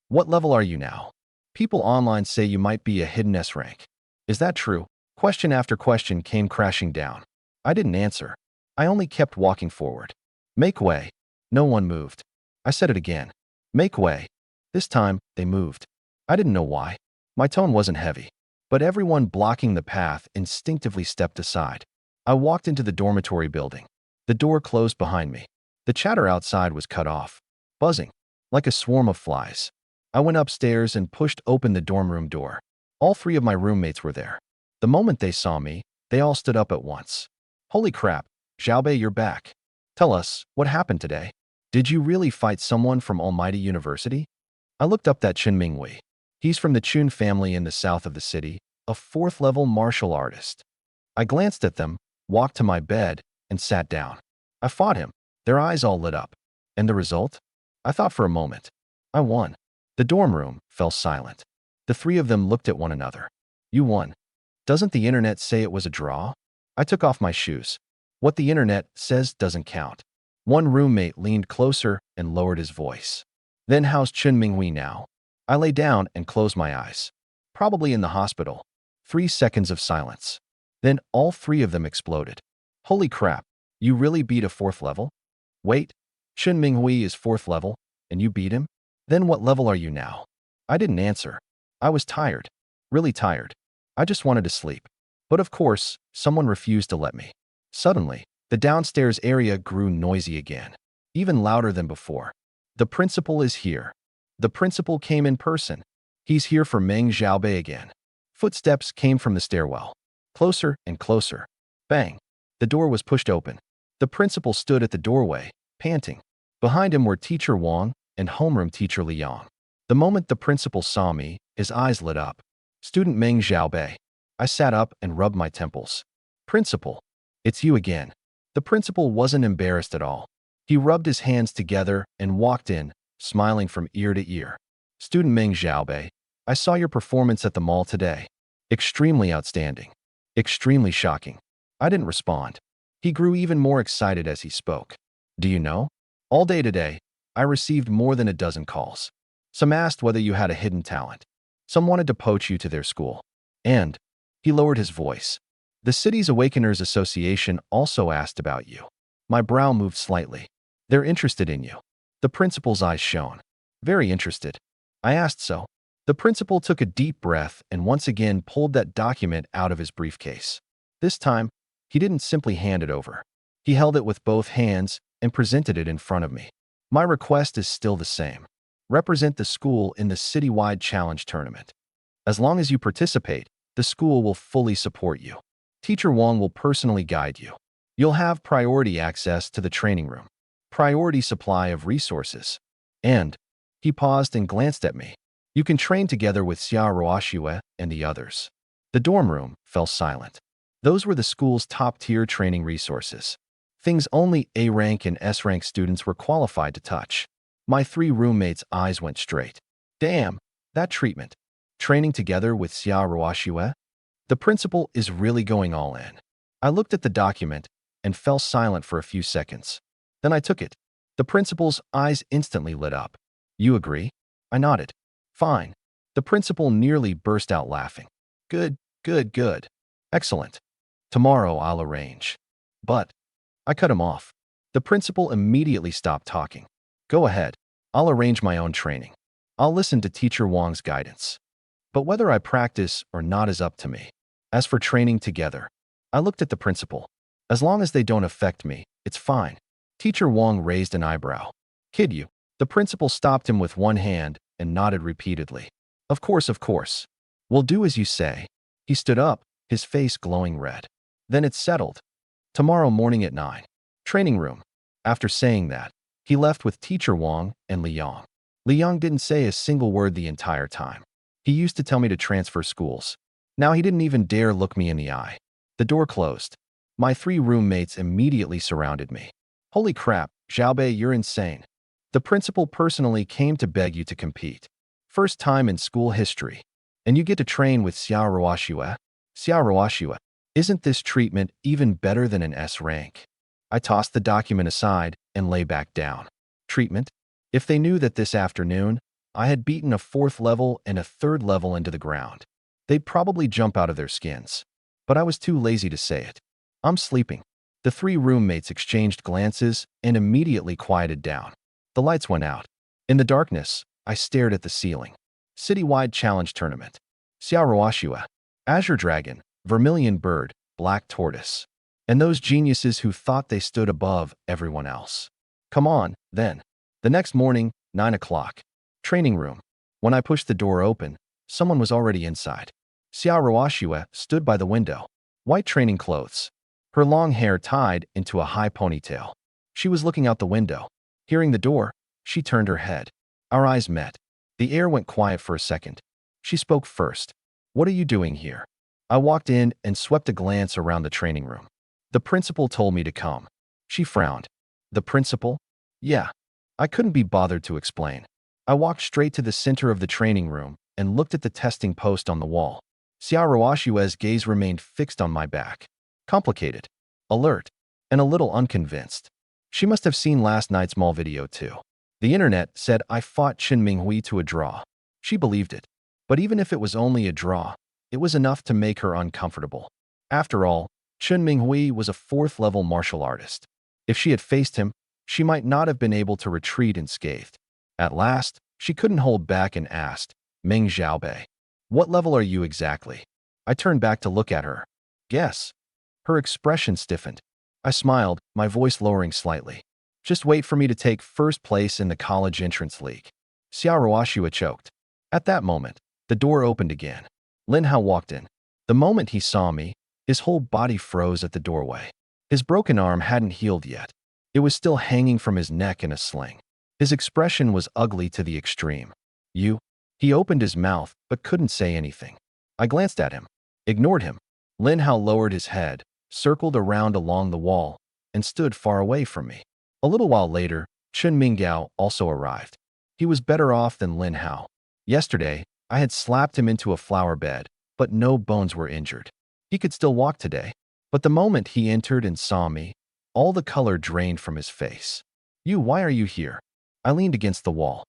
What level are you now? People online say you might be a hidden S rank. Is that true? Question after question came crashing down. I didn't answer. I only kept walking forward. Make way. No one moved. I said it again. Make way. This time, they moved. I didn't know why. My tone wasn't heavy. But everyone blocking the path instinctively stepped aside. I walked into the dormitory building. The door closed behind me. The chatter outside was cut off. Buzzing. Like a swarm of flies. I went upstairs and pushed open the dorm room door. All 3 of my roommates were there. The moment they saw me, they all stood up at once. Holy crap, Xiaobei, you're back. Tell us, what happened today? Did you really fight someone from Almighty University? I looked up that Qin Minghui. He's from the Chun family in the south of the city, a 4th level martial artist. I glanced at them, walked to my bed, and sat down. I fought him. Their eyes all lit up. And the result? I thought for a moment. I won. The dorm room fell silent. The 3 of them looked at one another. You won. Doesn't the internet say it was a draw? I took off my shoes. What the internet says doesn't count. One roommate leaned closer and lowered his voice. Then how's Qin Minghui now? I lay down and closed my eyes. Probably in the hospital. 3 seconds of silence. Then all 3 of them exploded. Holy crap, you really beat a 4th level? Wait, Qin Minghui is 4th level, and you beat him? Then what level are you now? I didn't answer. I was tired. Really tired. I just wanted to sleep. But of course, someone refused to let me. Suddenly, the downstairs area grew noisy again, even louder than before. The principal is here. The principal came in person. He's here for Meng Xiaobei again. Footsteps came from the stairwell. Closer and closer. Bang. The door was pushed open. The principal stood at the doorway, panting. Behind him were Teacher Wang and homeroom teacher Liang. The moment the principal saw me, his eyes lit up. Student Meng Xiaobei. I sat up and rubbed my temples. Principal, it's you again. The principal wasn't embarrassed at all. He rubbed his hands together and walked in, smiling from ear to ear. Student Meng Xiaobei, I saw your performance at the mall today. Extremely outstanding. Extremely shocking. I didn't respond. He grew even more excited as he spoke. Do you know? All day today, I received more than a dozen calls. Some asked whether you had a hidden talent. Some wanted to poach you to their school. And, he lowered his voice, the city's Awakeners Association also asked about you. My brow moved slightly. They're interested in you. The principal's eyes shone. Very interested. I asked so. The principal took a deep breath and once again pulled that document out of his briefcase. This time, he didn't simply hand it over. He held it with both hands and presented it in front of me. My request is still the same. Represent the school in the citywide challenge tournament. As long as you participate, the school will fully support you. Teacher Wang will personally guide you. You'll have priority access to the training room, priority supply of resources, and, he paused and glanced at me, you can train together with Xia Ruoxue and the others. The dorm room fell silent. Those were the school's top-tier training resources. Things only A-rank and S-rank students were qualified to touch. My 3 roommates' eyes went straight. Damn, that treatment. Training together with Xia Ruoxue? The principal is really going all in. I looked at the document and fell silent for a few seconds. Then I took it. The principal's eyes instantly lit up. You agree? I nodded. Fine. The principal nearly burst out laughing. Good, good, good. Excellent. Tomorrow I'll arrange. But I cut him off. The principal immediately stopped talking. Go ahead. I'll arrange my own training. I'll listen to Teacher Wang's guidance. But whether I practice or not is up to me. As for training together, I looked at the principal. As long as they don't affect me, it's fine. Teacher Wang raised an eyebrow. Kid you. The principal stopped him with one hand and nodded repeatedly. Of course, of course. We'll do as you say. He stood up, his face glowing red. Then it's settled. Tomorrow morning at 9. Training room. After saying that, he left with Teacher Wang and Liang. Liang didn't say a single word the entire time. He used to tell me to transfer schools. Now he didn't even dare look me in the eye. The door closed. My 3 roommates immediately surrounded me. Holy crap, Xiaobei, you're insane. The principal personally came to beg you to compete. First time in school history. And you get to train with Xiao Ruoxue? Xiao Ruoxue. Isn't this treatment even better than an S rank? I tossed the document aside and lay back down. Treatment? If they knew that this afternoon, I had beaten a 4th level and a 3rd level into the ground, they'd probably jump out of their skins. But I was too lazy to say it. I'm sleeping. The 3 roommates exchanged glances and immediately quieted down. The lights went out. In the darkness, I stared at the ceiling. Citywide Challenge Tournament. Xiao Ruoxue. Azure Dragon, Vermilion Bird, Black Tortoise. And those geniuses who thought they stood above everyone else. Come on, then. The next morning, 9 o'clock. Training room. When I pushed the door open, someone was already inside. Xiao Ruoxue stood by the window. White training clothes. Her long hair tied into a high ponytail. She was looking out the window. Hearing the door, she turned her head. Our eyes met. The air went quiet for a second. She spoke first. What are you doing here? I walked in and swept a glance around the training room. The principal told me to come. She frowned. The principal? Yeah. I couldn't be bothered to explain. I walked straight to the center of the training room and looked at the testing post on the wall. Xiao Ruoxue's gaze remained fixed on my back. Complicated, alert, and a little unconvinced. She must have seen last night's mall video too. The internet said I fought Chen Minghui to a draw. She believed it. But even if it was only a draw, it was enough to make her uncomfortable. After all, Chen Minghui was a 4th level martial artist. If she had faced him, she might not have been able to retreat unscathed. At last, she couldn't hold back and asked, Meng Xiaobei, what level are you exactly? I turned back to look at her. Guess. Her expression stiffened. I smiled, my voice lowering slightly. Just wait for me to take 1st place in the college entrance league. Xiao Ruoxue choked. At that moment, the door opened again. Lin Hao walked in. The moment he saw me, his whole body froze at the doorway. His broken arm hadn't healed yet. It was still hanging from his neck in a sling. His expression was ugly to the extreme. You? He opened his mouth, but couldn't say anything. I glanced at him, ignored him. Lin Hao lowered his head, circled around along the wall, and stood far away from me. A little while later, Chen Minggao also arrived. He was better off than Lin Hao. Yesterday, I had slapped him into a flower bed, but no bones were injured. He could still walk today. But the moment he entered and saw me, all the color drained from his face. Why are you here? I leaned against the wall.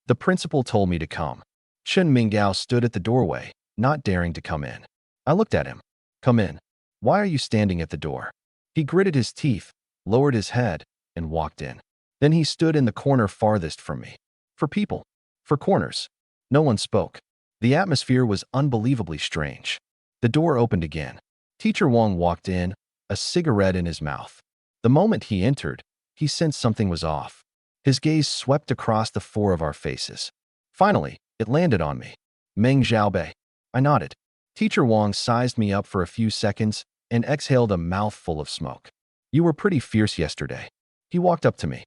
The principal told me to come. Chen Minggao stood at the doorway, not daring to come in. I looked at him. Come in. Why are you standing at the door? He gritted his teeth, lowered his head, and walked in. Then he stood in the corner farthest from me. For people. For corners. No one spoke. The atmosphere was unbelievably strange. The door opened again. Teacher Wang walked in, a cigarette in his mouth. The moment he entered, he sensed something was off. His gaze swept across the 4 of our faces. Finally, it landed on me. Meng Xiaobei. I nodded. Teacher Wang sized me up for a few seconds and exhaled a mouthful of smoke. You were pretty fierce yesterday. He walked up to me.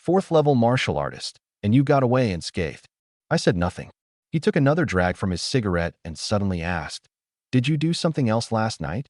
4th level martial artist, and you got away unscathed. I said nothing. He took another drag from his cigarette and suddenly asked, Did you do something else last night?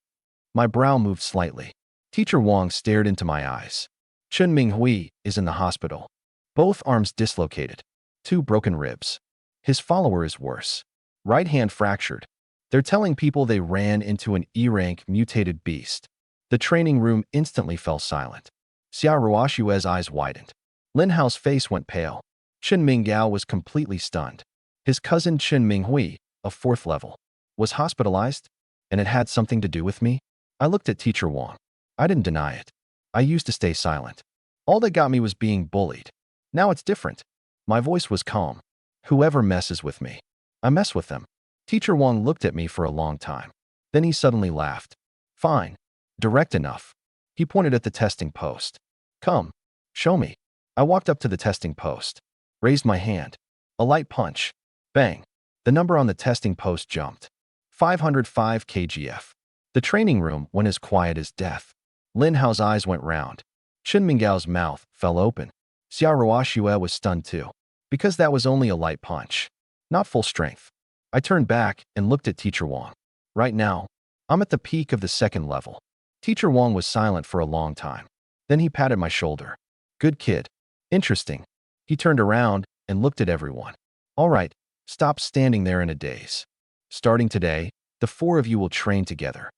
My brow moved slightly. Teacher Wang stared into my eyes. Chen Minghui is in the hospital. Both arms dislocated. 2 broken ribs. His follower is worse. Right hand fractured. They're telling people they ran into an E-rank mutated beast. The training room instantly fell silent. Xiao Ruoxue's eyes widened. Lin Hao's face went pale. Chen Minggao was completely stunned. His cousin Chen Minghui, of 4th level, was hospitalized, and it had something to do with me? I looked at Teacher Wang. I didn't deny it. I used to stay silent. All that got me was being bullied. Now it's different. My voice was calm. Whoever messes with me, I mess with them. Teacher Wang looked at me for a long time. Then he suddenly laughed. Fine. Direct enough. He pointed at the testing post. Come. Show me. I walked up to the testing post. Raised my hand. A light punch. Bang. The number on the testing post jumped. 505 kgf. The training room went as quiet as death. Lin Hao's eyes went round. Chen Minggao's mouth fell open. Xia Ruoxue was stunned too, because that was only a light punch, not full strength. I turned back and looked at Teacher Wang. Right now, I'm at the peak of the 2nd level. Teacher Wang was silent for a long time. Then he patted my shoulder. Good kid. Interesting. He turned around and looked at everyone. All right, stop standing there in a daze. Starting today, the 4 of you will train together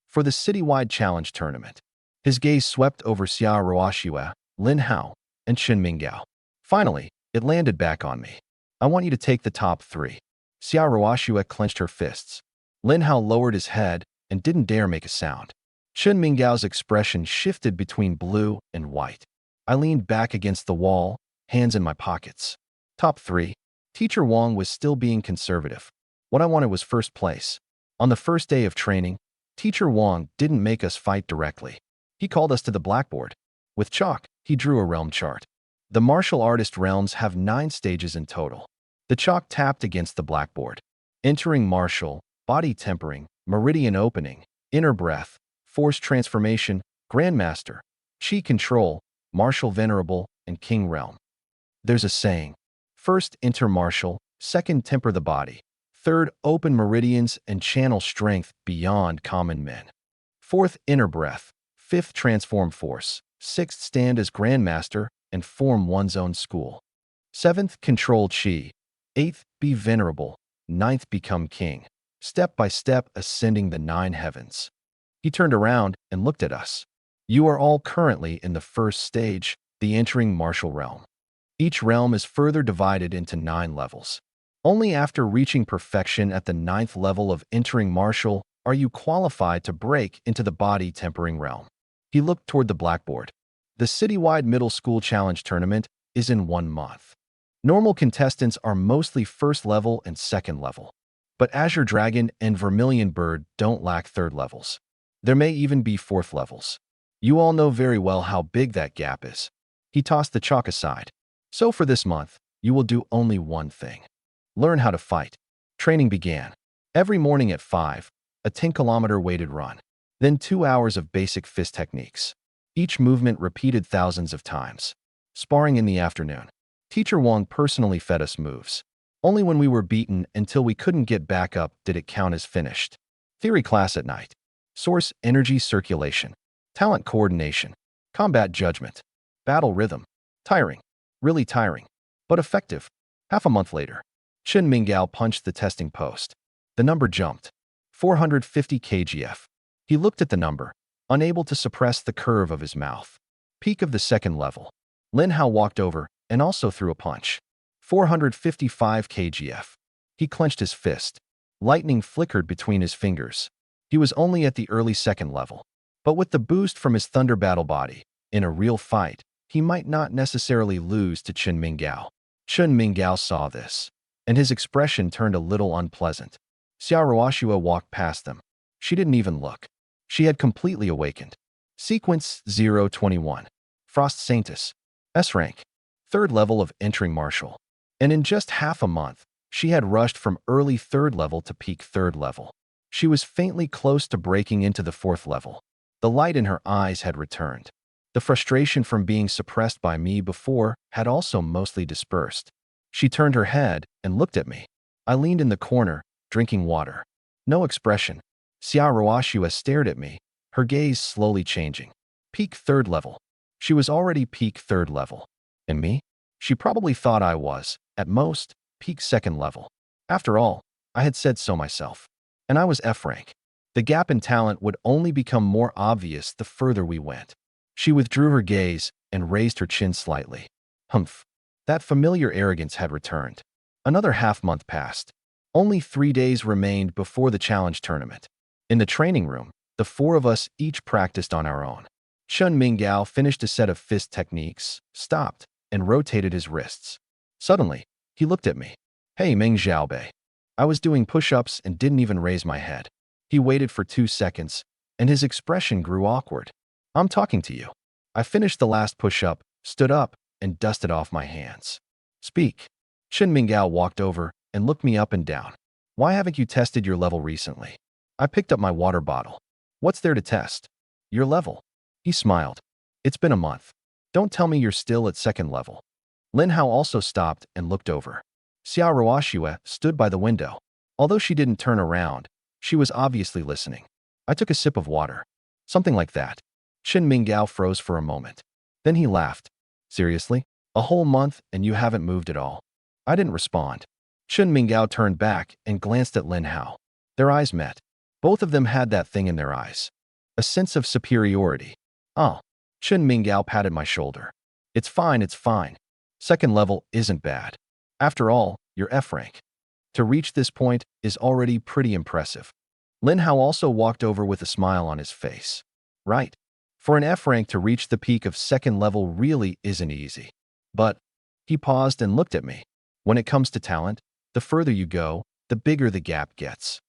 for the citywide challenge tournament. His gaze swept over Xia Ruoxue, Lin Hao, and Chen Minggao. Finally, it landed back on me. I want you to take the top 3. Xia Ruoxue clenched her fists. Lin Hao lowered his head and didn't dare make a sound. Chen Minggao's expression shifted between blue and white. I leaned back against the wall, hands in my pockets. Top 3. Teacher Wang was still being conservative. What I wanted was first place. On the first day of training, Teacher Wang didn't make us fight directly. He called us to the blackboard. With chalk, he drew a realm chart. The martial artist realms have 9 stages in total. The chalk tapped against the blackboard. Entering martial, body tempering, meridian opening, inner breath, force transformation, grandmaster, chi control, martial venerable, and king realm. There's a saying. First, enter martial. Second, temper the body. Third, open meridians and channel strength beyond common men. Fourth, inner breath. Fifth, transform force. Sixth, stand as grandmaster and form one's own school. Seventh, control chi. Eighth, be venerable. Ninth, become king. Step by step, ascending the 9 heavens. He turned around and looked at us. You are all currently in the first stage, the entering martial realm. Each realm is further divided into 9 levels. Only after reaching perfection at the 9th level of entering martial are you qualified to break into the body tempering realm. He looked toward the blackboard. The citywide middle school challenge tournament is in 1 month. Normal contestants are mostly 1st level and 2nd level. But Azure Dragon and Vermilion Bird don't lack 3rd levels. There may even be 4th levels. You all know very well how big that gap is. He tossed the chalk aside. So for this month, you will do only one thing. Learn how to fight. Training began. Every morning at 5, a 10-kilometer weighted run. Then 2 hours of basic fist techniques. Each movement repeated thousands of times. Sparring in the afternoon. Teacher Wang personally fed us moves. Only when we were beaten until we couldn't get back up did it count as finished. Theory class at night. Source energy circulation. Talent coordination. Combat judgment. Battle rhythm. Tiring. Really tiring. But effective. Half a month later. Chen Minggao punched the testing post. The number jumped. 450 kgf. He looked at the number, unable to suppress the curve of his mouth. Peak of the 2nd level. Lin Hao walked over and also threw a punch. 455 kgf. He clenched his fist. Lightning flickered between his fingers. He was only at the early 2nd level. But with the boost from his thunder battle body, in a real fight, he might not necessarily lose to Chen Minggao. Chen Minggao saw this, and his expression turned a little unpleasant. Xia Ruoxue walked past them. She didn't even look. She had completely awakened. Sequence 021. Frost Saintus. S rank. 3rd level of entering martial. And in just half a month, she had rushed from early 3rd level to peak 3rd level. She was faintly close to breaking into the 4th level. The light in her eyes had returned. The frustration from being suppressed by me before had also mostly dispersed. She turned her head and looked at me. I leaned in the corner, drinking water. No expression. Xia Ruoxue stared at me, her gaze slowly changing. Peak 3rd level. She was already peak 3rd level. And me? She probably thought I was, at most, peak 2nd level. After all, I had said so myself. And I was F rank. The gap in talent would only become more obvious the further we went. She withdrew her gaze and raised her chin slightly. Humph. That familiar arrogance had returned. Another half-month passed. Only 3 days remained before the challenge tournament. In the training room, the four of us each practiced on our own. Chun Minggao finished a set of fist techniques, stopped, and rotated his wrists. Suddenly, he looked at me. Hey, Meng Xiaobei. I was doing push-ups and didn't even raise my head. He waited for 2 seconds, and his expression grew awkward. I'm talking to you. I finished the last push-up, stood up, and dusted off my hands. Speak. Chun Minggao walked over and looked me up and down. Why haven't you tested your level recently? I picked up my water bottle. What's there to test? Your level. He smiled. It's been a month. Don't tell me you're still at second level. Lin Hao also stopped and looked over. Xia Ruoxue stood by the window. Although she didn't turn around, she was obviously listening. I took a sip of water. Something like that. Chun Minggao froze for a moment. Then he laughed. Seriously? A whole month and you haven't moved at all? I didn't respond. Chun Minggao turned back and glanced at Lin Hao. Their eyes met. Both of them had that thing in their eyes. A sense of superiority. Oh. Chun Minggao patted my shoulder. It's fine, it's fine. Second level isn't bad. After all, you're F rank. To reach this point is already pretty impressive. Lin Hao also walked over with a smile on his face. Right. For an F rank to reach the peak of second level really isn't easy. But, he paused and looked at me. When it comes to talent, the further you go, the bigger the gap gets.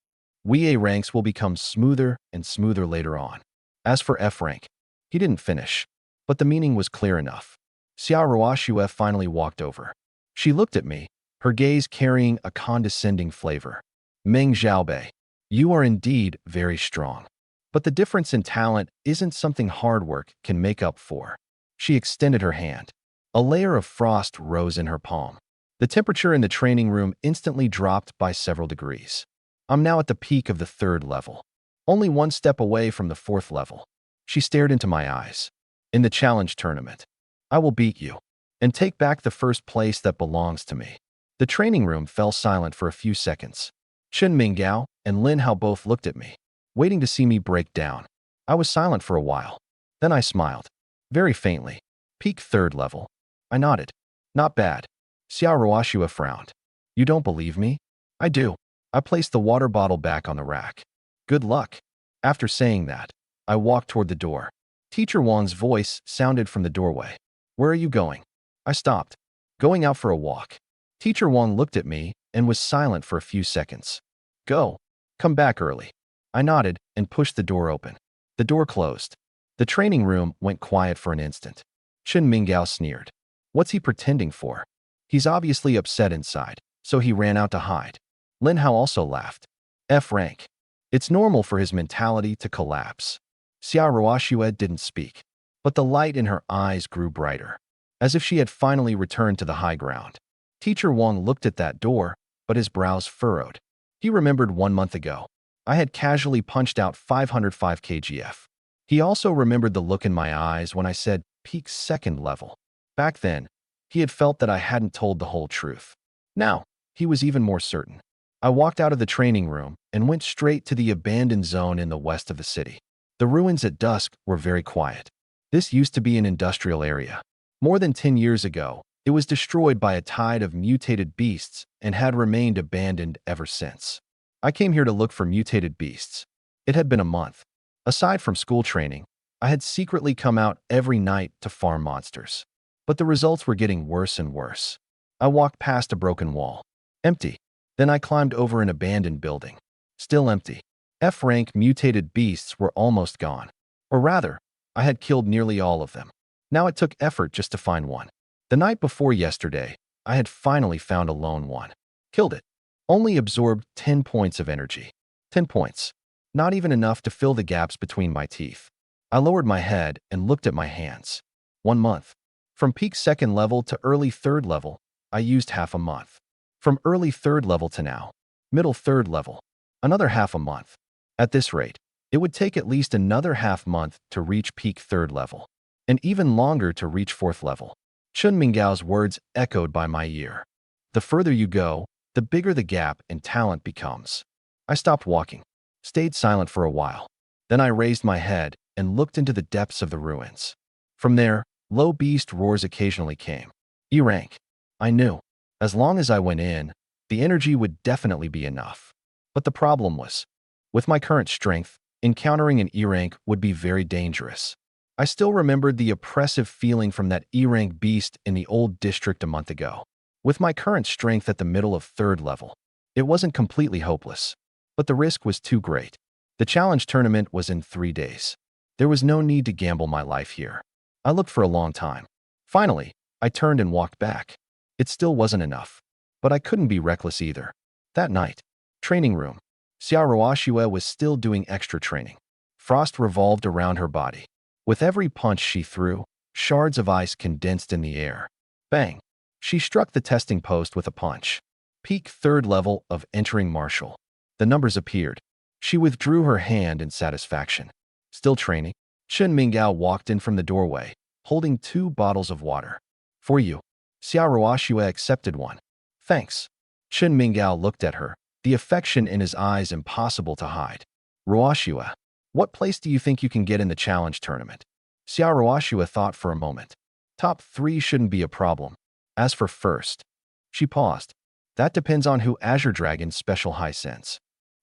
We A ranks will become smoother and smoother later on. As for F rank, he didn't finish, but the meaning was clear enough. Xia Ruoxue finally walked over. She looked at me, her gaze carrying a condescending flavor. Meng Xiaobei, you are indeed very strong. But the difference in talent isn't something hard work can make up for. She extended her hand. A layer of frost rose in her palm. The temperature in the training room instantly dropped by several degrees. I'm now at the peak of the third level. Only one step away from the fourth level. She stared into my eyes. In the challenge tournament, I will beat you and take back the first place that belongs to me. The training room fell silent for a few seconds. Chun Minggao and Lin Hao both looked at me, waiting to see me break down. I was silent for a while. Then I smiled. Very faintly. Peak third level. I nodded. Not bad. Xia Ruoxue frowned. You don't believe me? I do. I placed the water bottle back on the rack. Good luck. After saying that, I walked toward the door. Teacher Wang's voice sounded from the doorway. Where are you going? I stopped. Going out for a walk. Teacher Wang looked at me and was silent for a few seconds. Go. Come back early. I nodded and pushed the door open. The door closed. The training room went quiet for an instant. Chun Minggao sneered. What's he pretending for? He's obviously upset inside, so he ran out to hide. Lin Hao also laughed. F rank. It's normal for his mentality to collapse. Xia Ruoxue didn't speak, but the light in her eyes grew brighter, as if she had finally returned to the high ground. Teacher Wang looked at that door, but his brows furrowed. He remembered 1 month ago. I had casually punched out 505 kgf. He also remembered the look in my eyes when I said peak second level. Back then, he had felt that I hadn't told the whole truth. Now, he was even more certain. I walked out of the training room and went straight to the abandoned zone in the west of the city. The ruins at dusk were very quiet. This used to be an industrial area. More than 10 years ago, it was destroyed by a tide of mutated beasts and had remained abandoned ever since. I came here to look for mutated beasts. It had been a month. Aside from school training, I had secretly come out every night to farm monsters. But the results were getting worse and worse. I walked past a broken wall. Empty. Then I climbed over an abandoned building. Still empty. F-rank mutated beasts were almost gone. Or rather, I had killed nearly all of them. Now it took effort just to find one. The night before yesterday, I had finally found a lone one. Killed it. Only absorbed 10 points of energy. 10 points. Not even enough to fill the gaps between my teeth. I lowered my head and looked at my hands. 1 month. From peak second level to early third level, I used half a month. From early third level to now, middle third level, another half a month. At this rate, it would take at least another half month to reach peak third level, and even longer to reach fourth level. Chun Minggao's words echoed by my ear. The further you go, the bigger the gap in talent becomes. I stopped walking, stayed silent for a while. Then I raised my head and looked into the depths of the ruins. From there, low beast roars occasionally came. E rank. I knew. As long as I went in, The energy would definitely be enough. But the problem was, with my current strength, encountering an E-rank would be very dangerous. I still remembered the oppressive feeling from that E-rank beast in the old district a month ago. With my current strength at the middle of 3rd level, it wasn't completely hopeless, but the risk was too great. The challenge tournament was in 3 days. There was no need to gamble my life here. I looked for a long time. Finally, I turned and walked back. It still wasn't enough, but I couldn't be reckless either. That night, training room. Xiaoruoxue was still doing extra training. Frost revolved around her body. With every punch she threw, shards of ice condensed in the air. Bang! She struck the testing post with a punch. Peak 3rd level of entering martial. The numbers appeared. She withdrew her hand in satisfaction. Still training, Chen Minggao walked in from the doorway, holding 2 bottles of water. For you. Xiaoruoxue accepted one. Thanks. Chen Minggao looked at her, the affection in his eyes impossible to hide. Ruoxue, what place do you think you can get in the challenge tournament? Xiaoruoxue thought for a moment. Top 3 shouldn't be a problem. As for first, she paused. That depends on who Azure Dragon's special high sense.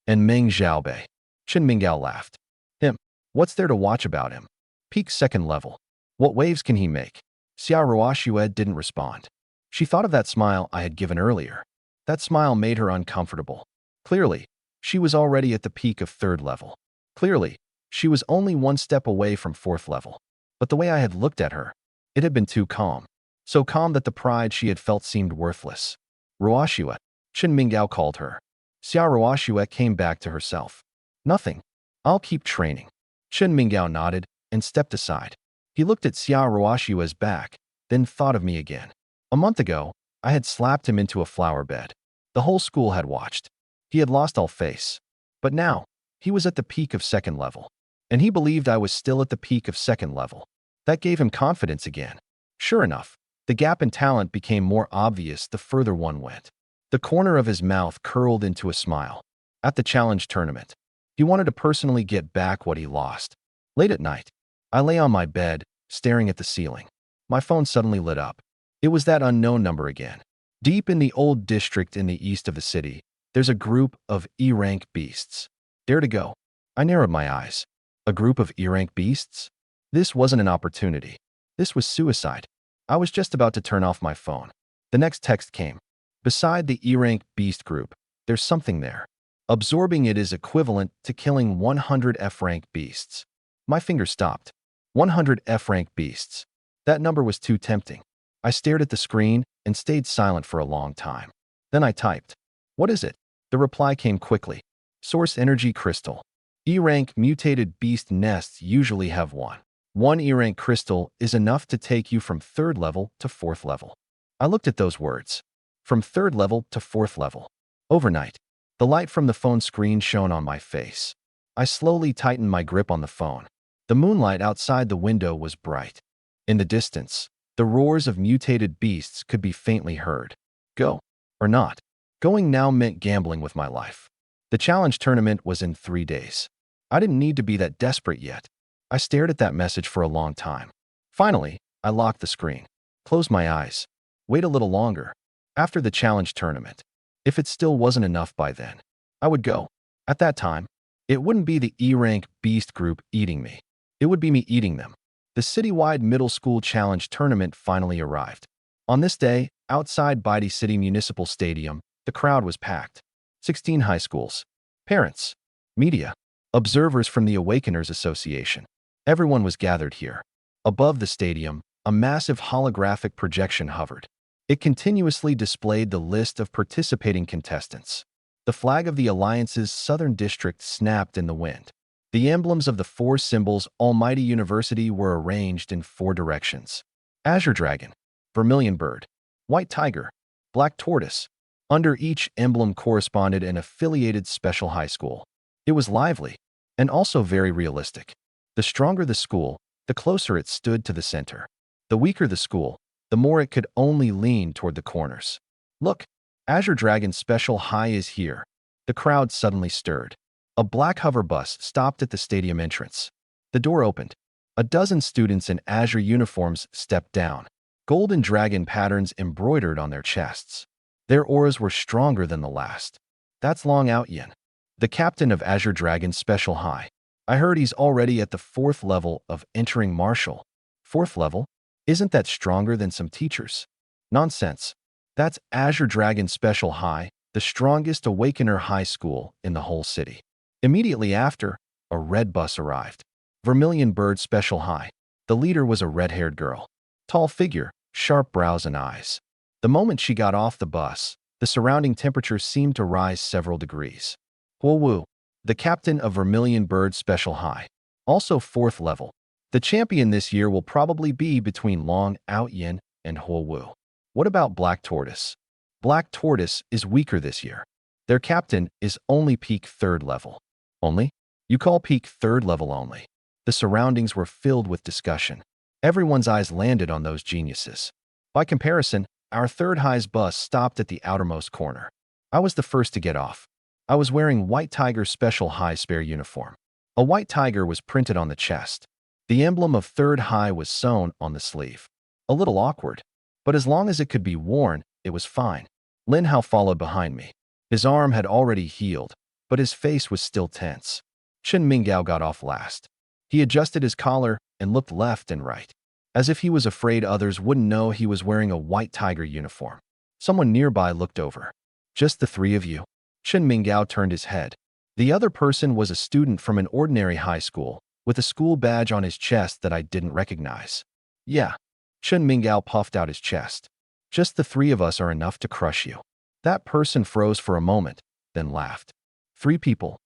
And Meng Xiaobei. Chen Minggao laughed. Him. What's there to watch about him? Peak 2nd level. What waves can he make? Xiaoruoxue didn't respond. She thought of that smile I had given earlier. That smile made her uncomfortable. Clearly, she was already at the peak of 3rd level. Clearly, she was only 1 step away from 4th level. But the way I had looked at her, it had been too calm. So calm that the pride she had felt seemed worthless. Ruoxue, Chen Minggao called her. Xiaoruoxue came back to herself. Nothing. I'll keep training. Chen Minggao nodded and stepped aside. He looked at Xiaoruoxue's back, then thought of me again. A month ago, I had slapped him into a flower bed. The whole school had watched. He had lost all face. But now, he was at the peak of 2nd level. And he believed I was still at the peak of 2nd level. That gave him confidence again. Sure enough, the gap in talent became more obvious the further one went. The corner of his mouth curled into a smile. At the challenge tournament, he wanted to personally get back what he lost. Late at night, I lay on my bed, staring at the ceiling. My phone suddenly lit up. It was that unknown number again. Deep in the old district in the east of the city, there's a group of E-rank beasts. Dare to go. I narrowed my eyes. A group of E-rank beasts? This wasn't an opportunity. This was suicide. I was just about to turn off my phone. The next text came. Beside the E-rank beast group, there's something there. Absorbing it is equivalent to killing 100 F-rank beasts. My finger stopped. 100 F-rank beasts. That number was too tempting. I stared at the screen and stayed silent for a long time. Then I typed. What is it? The reply came quickly. Source energy crystal. E-rank mutated beast nests usually have one. 1 E-rank crystal is enough to take you from 3rd level to 4th level. I looked at those words. From 3rd level to 4th level. Overnight, the light from the phone screen shone on my face. I slowly tightened my grip on the phone. The moonlight outside the window was bright. In the distance, the roars of mutated beasts could be faintly heard. Go, or not. Going now meant gambling with my life. The challenge tournament was in 3 days. I didn't need to be that desperate yet. I stared at that message for a long time. Finally, I locked the screen. Closed my eyes. Wait a little longer. After the challenge tournament. If it still wasn't enough by then, I would go. At that time, it wouldn't be the E-rank beast group eating me. It would be me eating them. The citywide middle school challenge tournament finally arrived. On this day, outside Baidi City Municipal Stadium, the crowd was packed. 16 high schools, parents, media, observers from the Awakeners Association. Everyone was gathered here. Above the stadium, a massive holographic projection hovered. It continuously displayed the list of participating contestants. The flag of the Alliance's Southern District snapped in the wind. The emblems of the 4 symbols Almighty University were arranged in 4 directions. Azure Dragon, Vermilion Bird, White Tiger, Black Tortoise. Under each emblem corresponded an affiliated special high school. It was lively, and also very realistic. The stronger the school, the closer it stood to the center. The weaker the school, the more it could only lean toward the corners. Look, Azure Dragon's special high is here. The crowd suddenly stirred. A black hover bus stopped at the stadium entrance. The door opened. A dozen students in Azure uniforms stepped down, golden dragon patterns embroidered on their chests. Their auras were stronger than the last. That's Long Out Yin, the captain of Azure Dragon's Special High. I heard he's already at the 4th level of entering martial. 4th level? Isn't that stronger than some teachers? Nonsense. That's Azure Dragon Special High, the strongest Awakener high school in the whole city. Immediately after, a red bus arrived. Vermilion Bird Special High. The leader was a red-haired girl. Tall figure, sharp brows and eyes. The moment she got off the bus, the surrounding temperature seemed to rise several degrees. Huo Wu, the captain of Vermilion Bird Special High. Also 4th level. The champion this year will probably be between Long Out Yin and Huo Wu. What about Black Tortoise? Black Tortoise is weaker this year. Their captain is only peak 3rd level. Only? You call peak 3rd level only? The surroundings were filled with discussion. Everyone's eyes landed on those geniuses. By comparison, our 3rd high's bus stopped at the outermost corner. I was the first to get off. I was wearing White Tiger Special High spare uniform. A white tiger was printed on the chest. The emblem of 3rd high was sewn on the sleeve. A little awkward, but as long as it could be worn, it was fine. Lin Hao followed behind me. His arm had already healed, but his face was still tense. Chen Minggao got off last. He adjusted his collar and looked left and right, as if he was afraid others wouldn't know he was wearing a White Tiger uniform. Someone nearby looked over. Just the 3 of you? Chen Minggao turned his head. The other person was a student from an ordinary high school, with a school badge on his chest that I didn't recognize. Yeah. Chen Minggao puffed out his chest. Just the 3 of us are enough to crush you. That person froze for a moment, then laughed. 3 people?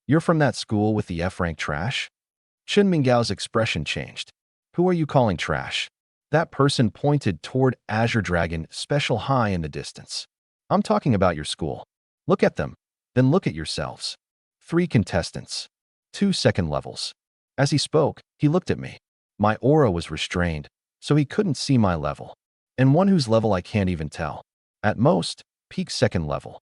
You're from that school with the F-rank trash? Chen Minggao's expression changed. Who are you calling trash? That person pointed toward Azure Dragon Special High in the distance. I'm talking about your school. Look at them, then look at yourselves. 3 contestants. 2 second levels. As he spoke, he looked at me. My aura was restrained, so he couldn't see my level. And one whose level I can't even tell. At most, peak 2nd level.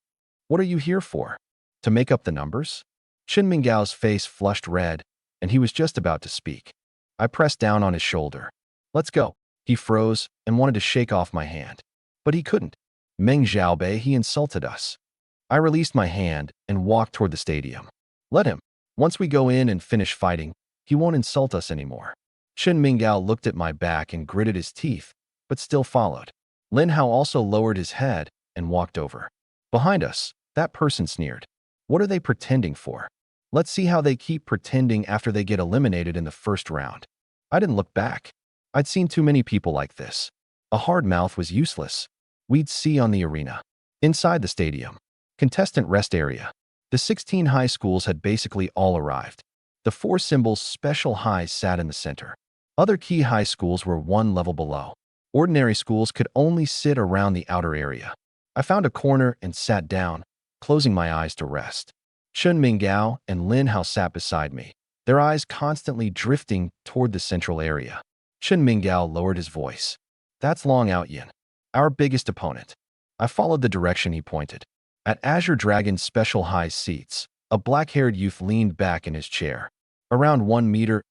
What are you here for? To make up the numbers? Chen Minggao's face flushed red, and he was just about to speak. I pressed down on his shoulder. Let's go. He froze and wanted to shake off my hand. But he couldn't. Meng Xiaobei, he insulted us. I released my hand and walked toward the stadium. Let him. Once we go in and finish fighting, he won't insult us anymore. Chen Minggao looked at my back and gritted his teeth, but still followed. Lin Hao also lowered his head and walked over. Behind us, that person sneered. What are they pretending for? Let's see how they keep pretending after they get eliminated in the 1st round. I didn't look back. I'd seen too many people like this. A hard mouth was useless. We'd see on the arena. Inside the stadium. Contestant rest area. The 16 high schools had basically all arrived. The 4 symbols Special Highs sat in the center. Other key high schools were 1 level below. Ordinary schools could only sit around the outer area. I found a corner and sat down, closing my eyes to rest. Chen Minggao and Lin Hao sat beside me, their eyes constantly drifting toward the central area. Chen Minggao lowered his voice. That's Long Out Yin, our biggest opponent. I followed the direction he pointed. At Azure Dragon's Special High seats, a black-haired youth leaned back in his chair. Around 1.85 meters.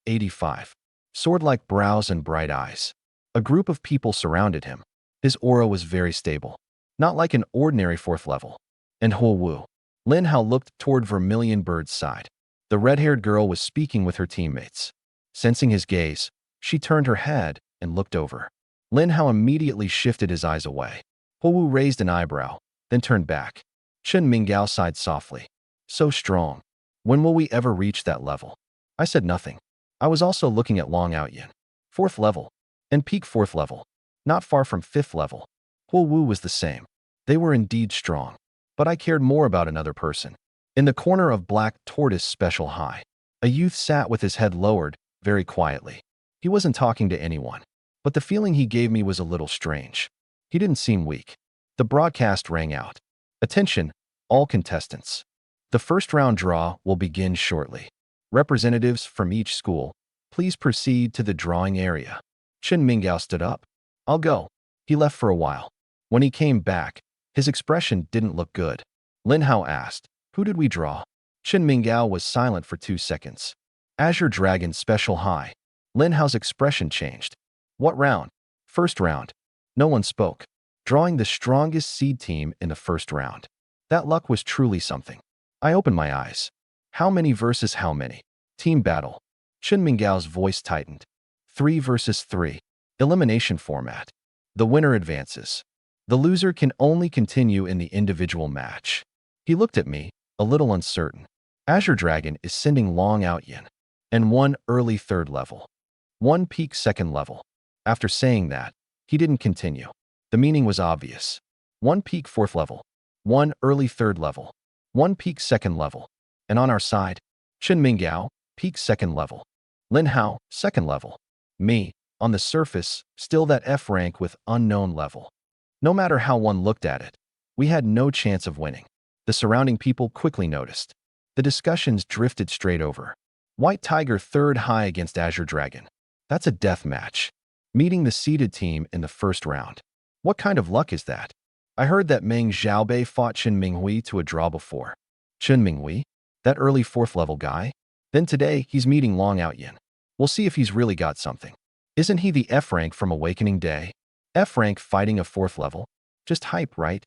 Sword-like brows and bright eyes. A group of people surrounded him. His aura was very stable. Not like an ordinary 4th level. And Huo Wu. Lin Hao looked toward Vermilion Bird's side. The red-haired girl was speaking with her teammates. Sensing his gaze, she turned her head and looked over. Lin Hao immediately shifted his eyes away. Huo Wu raised an eyebrow, then turned back. Chen Minggao sighed softly. So strong. When will we ever reach that level? I said nothing. I was also looking at Long Out Yin. 4th level. And peak 4th level. Not far from 5th level. Huo Wu was the same. They were indeed strong. But I cared more about another person. In the corner of Black Tortoise Special High, a youth sat with his head lowered, very quietly. He wasn't talking to anyone, but the feeling he gave me was a little strange. He didn't seem weak. The broadcast rang out. Attention, all contestants. The 1st round draw will begin shortly. Representatives from each school, please proceed to the drawing area. Chen Minggao stood up. I'll go. He left for a while. When he came back, his expression didn't look good. Lin Hao asked, who did we draw? Chen Minggao was silent for 2 seconds. Azure Dragon Special High. Lin Hao's expression changed. What round? 1st round. No one spoke. drawing the strongest seed team in the first round. That luck was truly something. I opened my eyes. How many versus how many? Team battle. Chen Minggao's voice tightened. 3 versus 3. Elimination format. The winner advances. The loser can only continue in the individual match. He looked at me, a little uncertain. Azure Dragon is sending Long Out Yin. And 1 early 3rd level. 1 peak 2nd level. After saying that, he didn't continue. The meaning was obvious. 1 peak 4th level. 1 early 3rd level. 1 peak 2nd level. And on our side, Chen Minggao, peak 2nd level. Lin Hao, 2nd level. Me, on the surface, still that F rank with unknown level. No matter how one looked at it, we had no chance of winning. The surrounding people quickly noticed. The discussions drifted straight over. White Tiger 3rd high against Azure Dragon. That's a death match. Meeting the seeded team in the first round. What kind of luck is that? I heard that Meng Xiaobei fought Chen Minghui to a draw before. Chen Minghui? That early 4th level guy? Then today, he's meeting Long Out Yin. We'll see if he's really got something. Isn't he the F rank from Awakening Day? F rank fighting a 4th level? Just hype, right?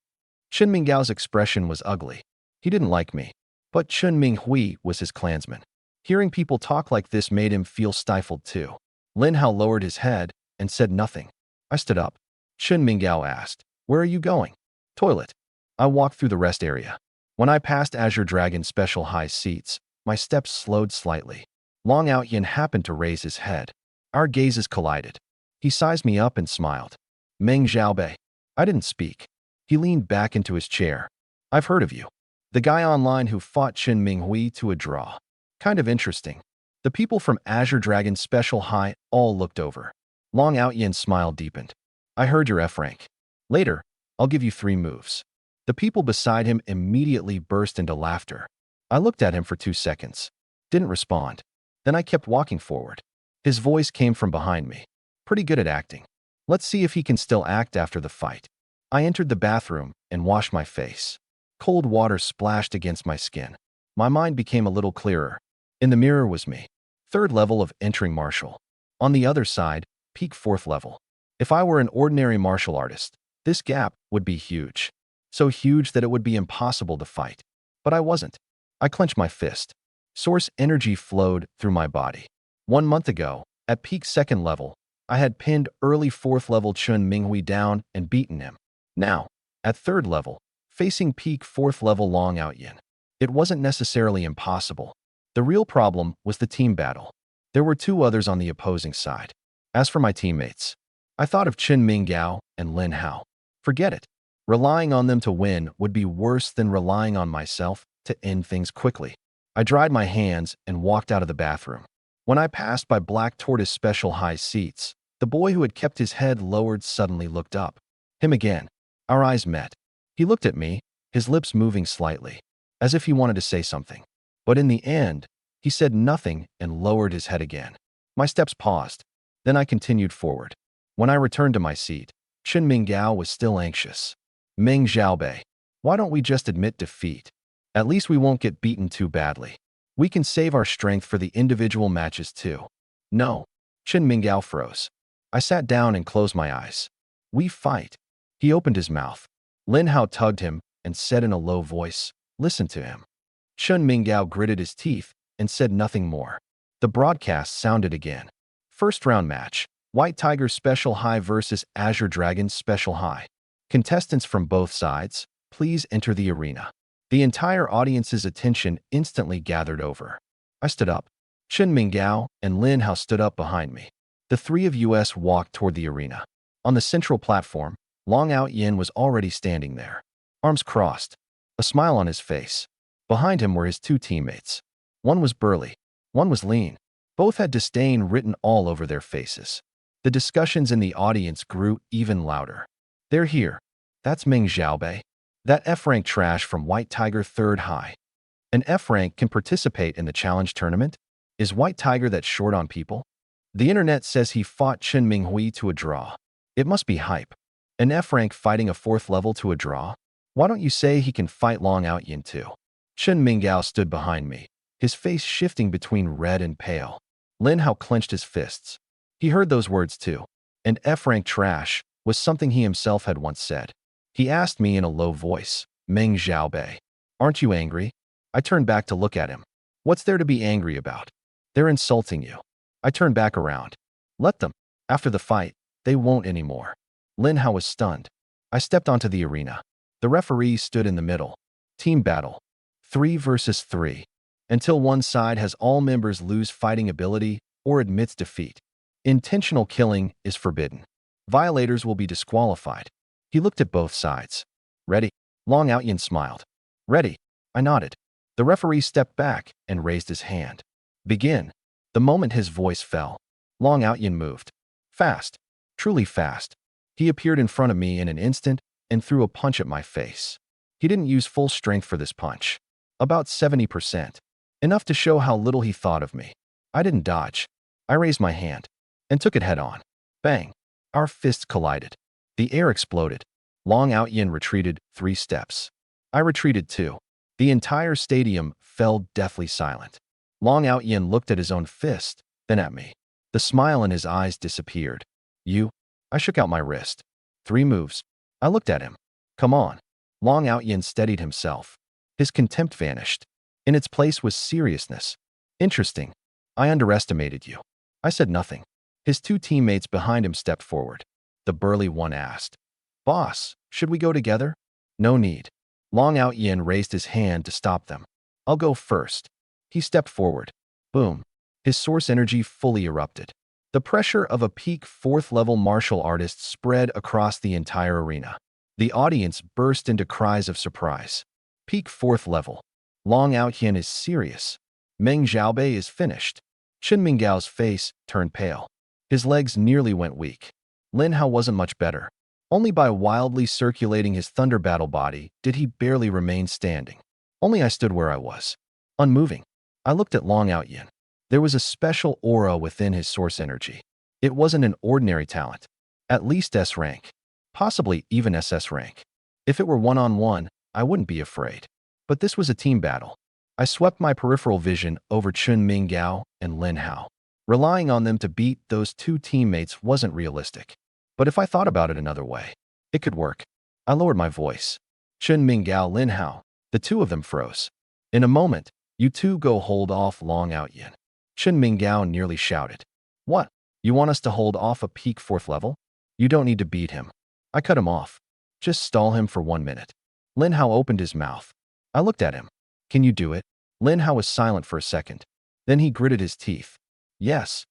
Chen Minggao's expression was ugly. He didn't like me. But Chen Minghui was his clansman. Hearing people talk like this made him feel stifled too. Lin Hao lowered his head and said nothing. I stood up. Chen Minggao asked, "Where are you going?" "Toilet." I walked through the rest area. When I passed Azure Dragon special high seats, my steps slowed slightly. Long Out Yin happened to raise his head. Our gazes collided. He sized me up and smiled. "Meng Xiaobei." I didn't speak. He leaned back into his chair. "I've heard of you. The guy online who fought Chen Minghui to a draw. Kind of interesting." The people from Azure Dragon Special High all looked over. Long Out Yin's smile deepened. "I heard your F rank. Later, I'll give you 3 moves." The people beside him immediately burst into laughter. I looked at him for 2 seconds. Didn't respond. Then I kept walking forward. His voice came from behind me. "Pretty good at acting. Let's see if he can still act after the fight." I entered the bathroom and washed my face. Cold water splashed against my skin. My mind became a little clearer. In the mirror was me. 3rd level of entering martial. On the other side, peak 4th level. If I were an ordinary martial artist, this gap would be huge. So huge that it would be impossible to fight. But I wasn't. I clenched my fist. Source energy flowed through my body. 1 month ago, at peak 2nd level, I had pinned early 4th level Chen Minghui down and beaten him. Now, at 3rd level, facing peak 4th level Long Out Yin. It wasn't necessarily impossible. The real problem was the team battle. There were 2 others on the opposing side. As for my teammates, I thought of Chen Minggao and Lin Hao. Forget it. Relying on them to win would be worse than relying on myself to end things quickly. I dried my hands and walked out of the bathroom. When I passed by Black Tortoise Special High seats, the boy who had kept his head lowered suddenly looked up. Him again. Our eyes met. He looked at me, his lips moving slightly, as if he wanted to say something. But in the end, he said nothing and lowered his head again. My steps paused. Then I continued forward. When I returned to my seat, Chen Minggao was still anxious. "Meng Xiaobei, why don't we just admit defeat? At least we won't get beaten too badly. We can save our strength for the individual matches too." "No." Chen Minggao froze. I sat down and closed my eyes. "We fight." He opened his mouth. Lin Hao tugged him and said in a low voice, "Listen to him." Chen Minggao gritted his teeth and said nothing more. The broadcast sounded again. First round match. White Tiger Special High versus Azure Dragon Special High. Contestants from both sides, please enter the arena. The entire audience's attention instantly gathered over. I stood up. Chen Minggao and Lin Hao stood up behind me. The 3 of us walked toward the arena. On the central platform, Long Out Yin was already standing there. Arms crossed. A smile on his face. Behind him were his 2 teammates. One was burly. One was lean. Both had disdain written all over their faces. The discussions in the audience grew even louder. "They're here. That's Meng Xiaobei. That F-rank trash from White Tiger 3rd high. An F-rank can participate in the challenge tournament? Is White Tiger that short on people? The internet says he fought Chen Minghui to a draw. It must be hype. An F-rank fighting a 4th level to a draw? Why don't you say he can fight Long Out Yin too?" Chen Minggao stood behind me, his face shifting between red and pale. Lin Hao clenched his fists. He heard those words too. And F-rank trash, was something he himself had once said. He asked me in a low voice, Meng Xiaobei, aren't you angry? I turned back to look at him. What's there to be angry about? They're insulting you. I turned back around. Let them. After the fight, they won't anymore. Lin Hao was stunned. I stepped onto the arena. The referee stood in the middle. Team battle. 3 versus 3. Until one side has all members lose fighting ability or admits defeat. Intentional killing is forbidden. Violators will be disqualified. He looked at both sides. Ready? Long Outyin smiled. Ready. I nodded. The referee stepped back and raised his hand. Begin. The moment his voice fell, Long Outyin moved. Fast. Truly fast. He appeared in front of me in an instant and threw a punch at my face. He didn't use full strength for this punch. About 70%. Enough to show how little he thought of me. I didn't dodge. I raised my hand and took it head on. Bang. Our fists collided. The air exploded. Long Outyin retreated 3 steps. I retreated 2. The entire stadium fell deathly silent. Long Outyin looked at his own fist, then at me. The smile in his eyes disappeared. You? I shook out my wrist. 3 moves. I looked at him. Come on. Long Outyin steadied himself. His contempt vanished. In its place was seriousness. Interesting. I underestimated you. I said nothing. His 2 teammates behind him stepped forward. The burly one asked, Boss, should we go together? No need. Long Outyin raised his hand to stop them. I'll go first. He stepped forward. Boom. His source energy fully erupted. The pressure of a peak 4th-level martial artist spread across the entire arena. The audience burst into cries of surprise. Peak 4th level. Long Outyin is serious. Meng Xiaobei is finished. Chen Minggao's face turned pale. His legs nearly went weak. Lin Hao wasn't much better. Only by wildly circulating his thunder battle body did he barely remain standing. Only I stood where I was, unmoving. I looked at Long Outyin. There was a special aura within his source energy. It wasn't an ordinary talent. At least S rank. Possibly even SS rank. If it were one-on-one, I wouldn't be afraid. But this was a team battle. I swept my peripheral vision over Chen Minggao and Lin Hao. Relying on them to beat those 2 teammates wasn't realistic. But if I thought about it another way, it could work. I lowered my voice. Chen Minggao, Lin Hao. The 2 of them froze. In a moment, you 2 go hold off Long Outyin. Chen Minggao nearly shouted. What? You want us to hold off a peak 4th level? You don't need to beat him. I cut him off. Just stall him for 1 minute. Lin Hao opened his mouth. I looked at him. Can you do it? Lin Hao was silent for a second. Then he gritted his teeth. Yes.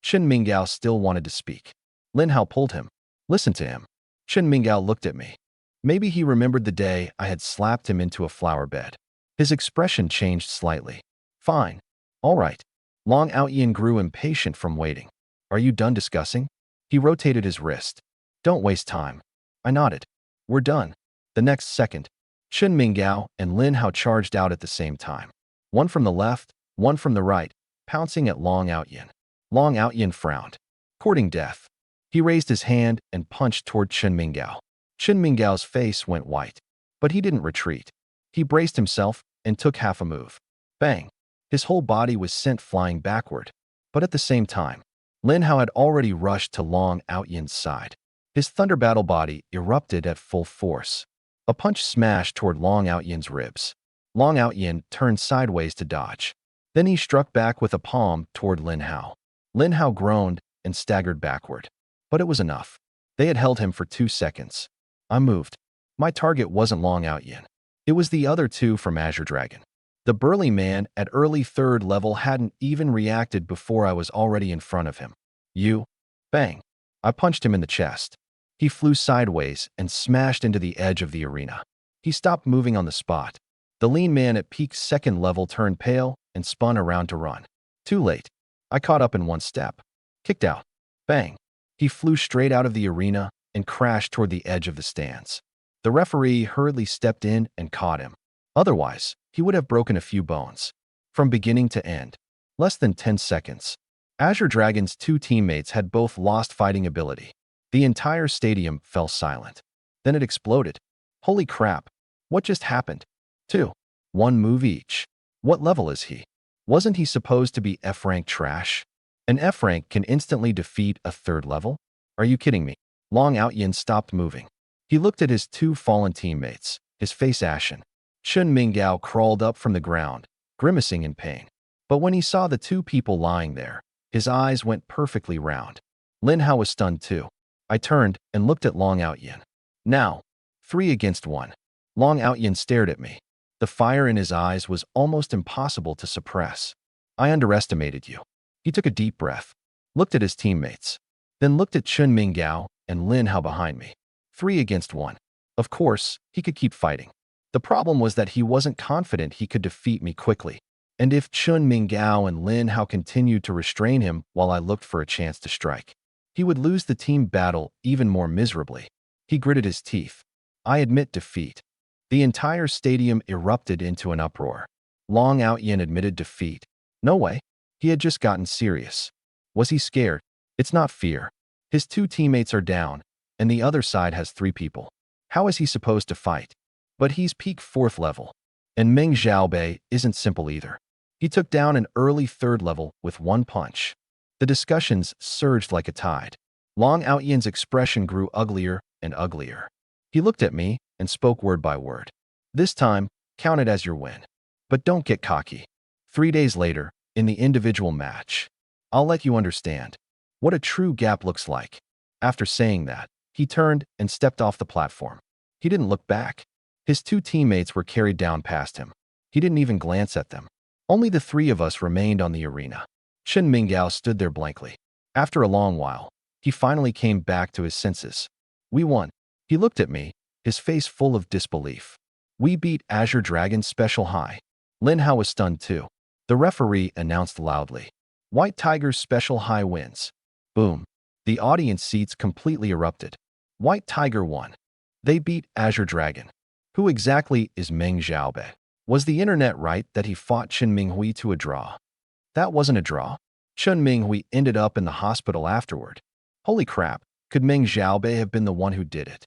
Chen Minggao still wanted to speak. Lin Hao pulled him. Listen to him. Chen Minggao looked at me. Maybe he remembered the day I had slapped him into a flower bed. His expression changed slightly. Fine. All right. Long Outyin grew impatient from waiting. Are you done discussing? He rotated his wrist. Don't waste time. I nodded. We're done. The next second, Chen Minggao and Lin Hao charged out at the same time. One from the left, one from the right, pouncing at Long Outyin. Long Outyin frowned. Courting death. He raised his hand and punched toward Chen Minggao. Chen Minggao's face went white, but he didn't retreat. He braced himself and took half a move. Bang! His whole body was sent flying backward. But at the same time, Lin Hao had already rushed to Long Outyin's side. His thunder battle body erupted at full force. A punch smashed toward Long Outyin's ribs. Long Outyin turned sideways to dodge. Then he struck back with a palm toward Lin Hao. Lin Hao groaned and staggered backward. But it was enough. They had held him for 2 seconds. I moved. My target wasn't Long Outyin. It was the other 2 from Azure Dragon. The burly man at early 3rd level hadn't even reacted before I was already in front of him. You? Bang. I punched him in the chest. He flew sideways and smashed into the edge of the arena. He stopped moving on the spot. The lean man at peak 2nd level turned pale and spun around to run. Too late. I caught up in 1 step. Kicked out. Bang. He flew straight out of the arena and crashed toward the edge of the stands. The referee hurriedly stepped in and caught him. Otherwise, he would have broken a few bones. From beginning to end. Less than 10 seconds. Azure Dragon's 2 teammates had both lost fighting ability. The entire stadium fell silent. Then it exploded. Holy crap. What just happened? 2. 1 move each. What level is he? Wasn't he supposed to be F rank trash? An F rank can instantly defeat a 3rd level? Are you kidding me? Long Outyin stopped moving. He looked at his two fallen teammates, his face ashen. Chun Minggao crawled up from the ground, grimacing in pain. But when he saw the two people lying there, his eyes went perfectly round. Lin Hao was stunned too. I turned and looked at Long Outyin. Now, 3 against 1. Long Outyin stared at me. The fire in his eyes was almost impossible to suppress. I underestimated you. He took a deep breath, looked at his teammates, then looked at Chun Minggao and Lin Hao behind me. 3 against 1. Of course, he could keep fighting. The problem was that he wasn't confident he could defeat me quickly. And if Chun Minggao and Lin Hao continued to restrain him while I looked for a chance to strike, he would lose the team battle even more miserably. He gritted his teeth. I admit defeat. The entire stadium erupted into an uproar. Long Outyin admitted defeat. No way. He had just gotten serious. Was he scared? It's not fear. His 2 teammates are down, and the other side has 3 people. How is he supposed to fight? But he's peak 4th level. And Meng Xiaobei isn't simple either. He took down an early 3rd level with 1 punch. The discussions surged like a tide. Long Outyin's expression grew uglier and uglier. He looked at me and spoke word by word. This time, count it as your win. But don't get cocky. 3 days later, in the individual match, I'll let you understand what a true gap looks like. After saying that, he turned and stepped off the platform. He didn't look back. His 2 teammates were carried down past him. He didn't even glance at them. Only the 3 of us remained on the arena. Chun Minggao stood there blankly. After a long while, he finally came back to his senses. We won. He looked at me, his face full of disbelief. We beat Azure Dragon Special High. Lin Hao was stunned too. The referee announced loudly. White Tiger's Special High wins. Boom. The audience seats completely erupted. White Tiger won. They beat Azure Dragon. Who exactly is Meng Xiaobei? Was the internet right that he fought Chen Minghui to a draw? That wasn't a draw. Chen Minghui ended up in the hospital afterward. Holy crap, could Meng Xiaobei have been the one who did it?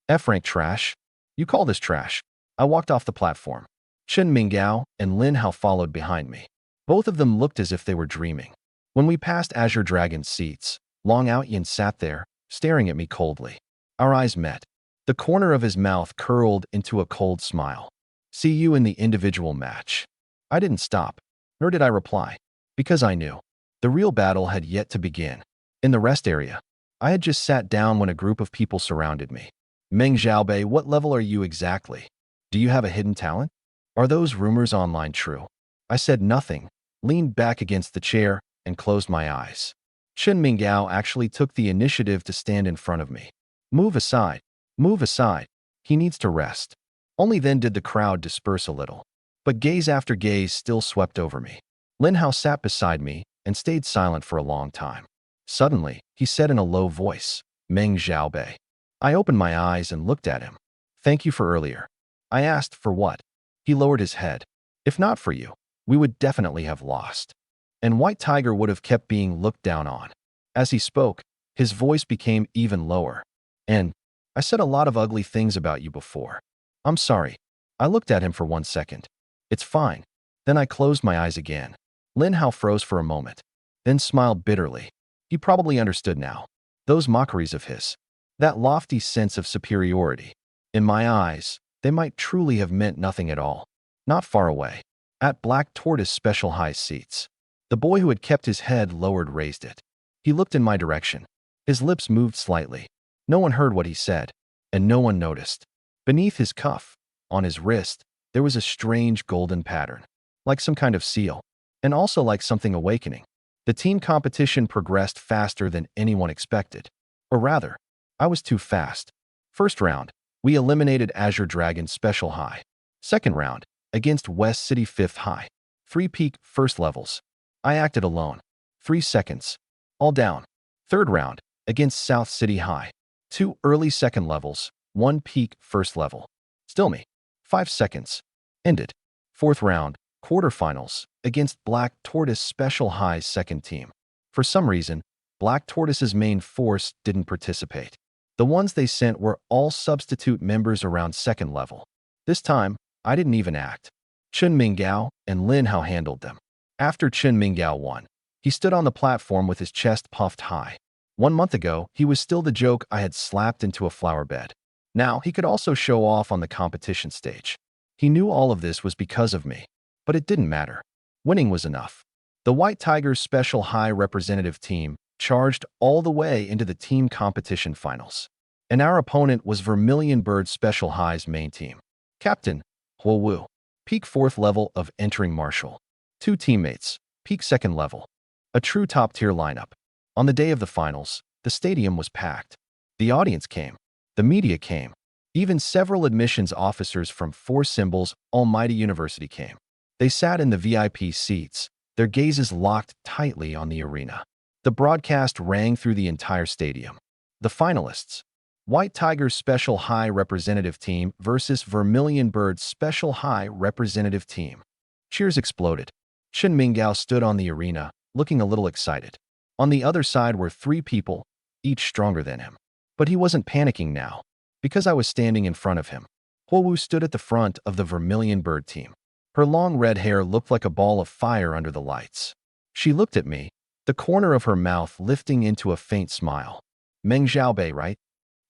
F-rank trash? You call this trash? I walked off the platform. Chun Minggao and Lin Hao followed behind me. Both of them looked as if they were dreaming. When we passed Azure Dragon's seats, Long Outyin sat there, staring at me coldly. Our eyes met. The corner of his mouth curled into a cold smile. See you in the individual match. I didn't stop, nor did I reply, because I knew the real battle had yet to begin. In the rest area, I had just sat down when a group of people surrounded me. Meng Xiaobei, what level are you exactly? Do you have a hidden talent? Are those rumors online true? I said nothing, leaned back against the chair, and closed my eyes. Chun Minggao actually took the initiative to stand in front of me. Move aside. Move aside. He needs to rest. Only then did the crowd disperse a little. But gaze after gaze still swept over me. Lin Hao sat beside me and stayed silent for a long time. Suddenly, he said in a low voice, Meng Xiaobei. I opened my eyes and looked at him. Thank you for earlier. I asked for what? He lowered his head. If not for you, we would definitely have lost. And White Tiger would have kept being looked down on. As he spoke, his voice became even lower. And I said a lot of ugly things about you before. I'm sorry. I looked at him for 1 second. It's fine. Then I closed my eyes again. Lin Hao froze for a moment, then smiled bitterly. He probably understood now. Those mockeries of his. That lofty sense of superiority. In my eyes, they might truly have meant nothing at all. Not far away, at Black Tortoise Special High seats, the boy who had kept his head lowered raised it. He looked in my direction. His lips moved slightly. No one heard what he said, and no one noticed. Beneath his cuff, on his wrist, there was a strange golden pattern, like some kind of seal, and also like something awakening. The team competition progressed faster than anyone expected. Or rather, I was too fast. First round, we eliminated Azure Dragon Special High. Second round, against West City 5th High. 3 peak first levels. I acted alone. 3 seconds. All down. Third round, against South City High. 2 early second levels, 1 peak first level. Still me. 5 seconds. Ended. Fourth round, quarterfinals, against Black Tortoise Special High second team. For some reason, Black Tortoise's main force didn't participate. The ones they sent were all substitute members around second level. This time, I didn't even act. Chun Minggao and Lin Hao handled them. After Chun Minggao won, he stood on the platform with his chest puffed high. 1 month ago, he was still the joke I had slapped into a flower bed. Now, he could also show off on the competition stage. He knew all of this was because of me, but it didn't matter. Winning was enough. The White Tigers Special High representative team charged all the way into the team competition finals. And our opponent was Vermilion Bird Special High's main team. Captain, Huo Wu, peak 4th level of entering Marshal. 2 teammates, peak 2nd level. A true top-tier lineup. On the day of the finals, the stadium was packed. The audience came. The media came. Even several admissions officers from 4 Symbols Almighty University came. They sat in the VIP seats, their gazes locked tightly on the arena. The broadcast rang through the entire stadium. The finalists: White Tigers Special High Representative Team versus Vermilion Bird Special High Representative Team. Cheers exploded. Chen Minggao stood on the arena, looking a little excited. On the other side were 3 people, each stronger than him. But he wasn't panicking now, because I was standing in front of him. Huo Wu stood at the front of the Vermilion Bird team. Her long red hair looked like a ball of fire under the lights. She looked at me, the corner of her mouth lifting into a faint smile. Meng Xiaobei, right?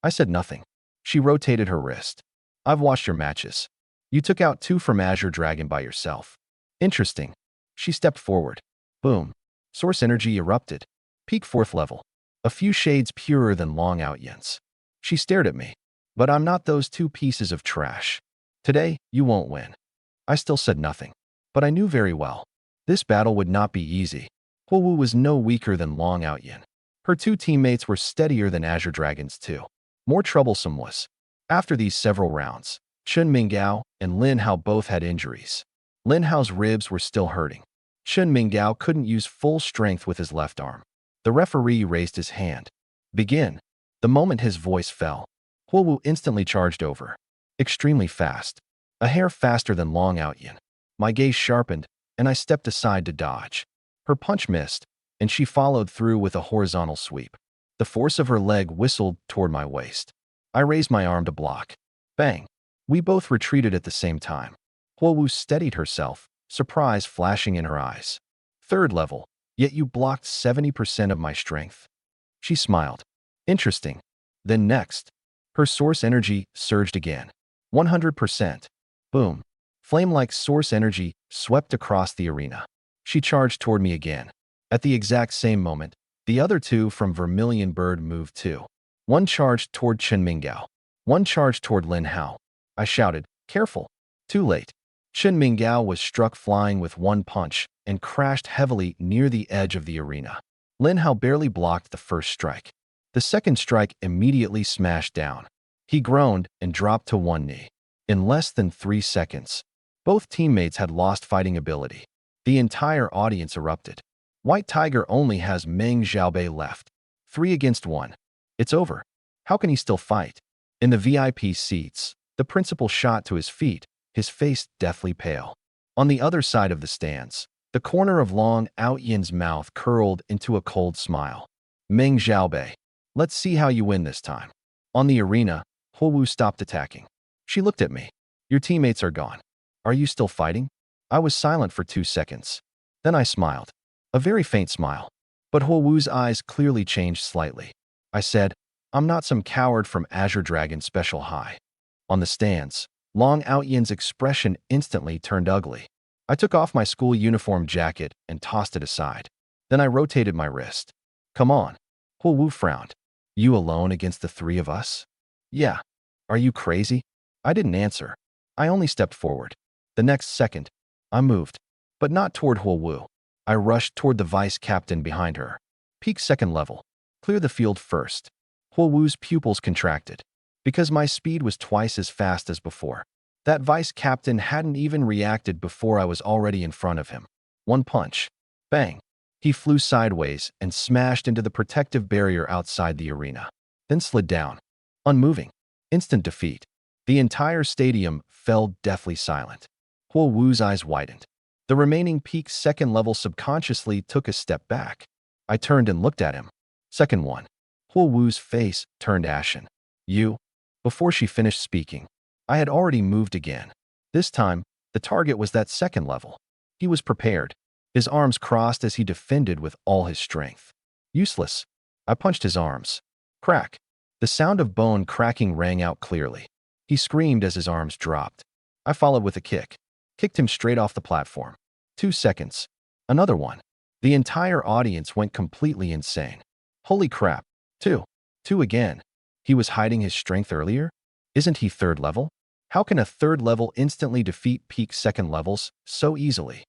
I said nothing. She rotated her wrist. I've watched your matches. You took out 2 from Azure Dragon by yourself. Interesting. She stepped forward. Boom. Source energy erupted. Peak 4th level. A few shades purer than Long Out Yin's. She stared at me. But I'm not those 2 pieces of trash. Today, you won't win. I still said nothing. But I knew very well. This battle would not be easy. Huo Wu was no weaker than Long Out Yin. Her 2 teammates were steadier than Azure Dragons too. More troublesome was, after these several rounds, Chen Minggao and Lin Hao both had injuries. Lin Hao's ribs were still hurting. Chen Minggao couldn't use full strength with his left arm. The referee raised his hand. Begin. The moment his voice fell, Huo Wu instantly charged over. Extremely fast. A hair faster than Long Out Yin. My gaze sharpened, and I stepped aside to dodge. Her punch missed, and she followed through with a horizontal sweep. The force of her leg whistled toward my waist. I raised my arm to block. Bang. We both retreated at the same time. Huo Wu steadied herself, surprise flashing in her eyes. 3rd level, yet you blocked 70% of my strength. She smiled. Interesting. Then next, her source energy surged again. 100%. Boom. Flame-like source energy swept across the arena. She charged toward me again. At the exact same moment, the other 2 from Vermilion Bird moved too. One charged toward Chen Minggao. One charged toward Lin Hao. I shouted, careful. Too late. Chen Minggao was struck flying with 1 punch and crashed heavily near the edge of the arena. Lin Hao barely blocked the first strike. The second strike immediately smashed down. He groaned and dropped to 1 knee. In less than 3 seconds, both teammates had lost fighting ability. The entire audience erupted. White Tiger only has Meng Xiaobei left. 3 against 1. It's over. How can he still fight? In the VIP seats, the principal shot to his feet, his face deathly pale. On the other side of the stands, the corner of Long Out Yin's mouth curled into a cold smile. Meng Xiaobei, let's see how you win this time. On the arena, Huo Wu stopped attacking. She looked at me. Your teammates are gone. Are you still fighting? I was silent for 2 seconds. Then I smiled. A very faint smile. But Huo Wu's eyes clearly changed slightly. I said, I'm not some coward from Azure Dragon Special High. On the stands, Long Out Yin's expression instantly turned ugly. I took off my school uniform jacket and tossed it aside. Then I rotated my wrist. Come on. Huo Wu frowned. You alone against the 3 of us? Yeah. Are you crazy? I didn't answer. I only stepped forward. The next second, I moved. But not toward Huo Wu. I rushed toward the vice captain behind her. Peak 2nd level. Clear the field first. Huo Wu's pupils contracted. Because my speed was twice as fast as before. That vice captain hadn't even reacted before I was already in front of him. 1 punch. Bang. He flew sideways and smashed into the protective barrier outside the arena. Then slid down. Unmoving. Instant defeat. The entire stadium fell deathly silent. Huo Wu's eyes widened. The remaining peak 2nd level subconsciously took a step back. I turned and looked at him. Second one. Huo Wu's face turned ashen. You? Before she finished speaking, I had already moved again. This time, the target was that 2nd level. He was prepared. His arms crossed as he defended with all his strength. Useless. I punched his arms. Crack. The sound of bone cracking rang out clearly. He screamed as his arms dropped. I followed with a kick. Kicked him straight off the platform. 2 seconds. Another one. The entire audience went completely insane. Holy crap. 2. 2 again. He was hiding his strength earlier? Isn't he 3rd level? How can a 3rd level instantly defeat peak 2nd levels so easily?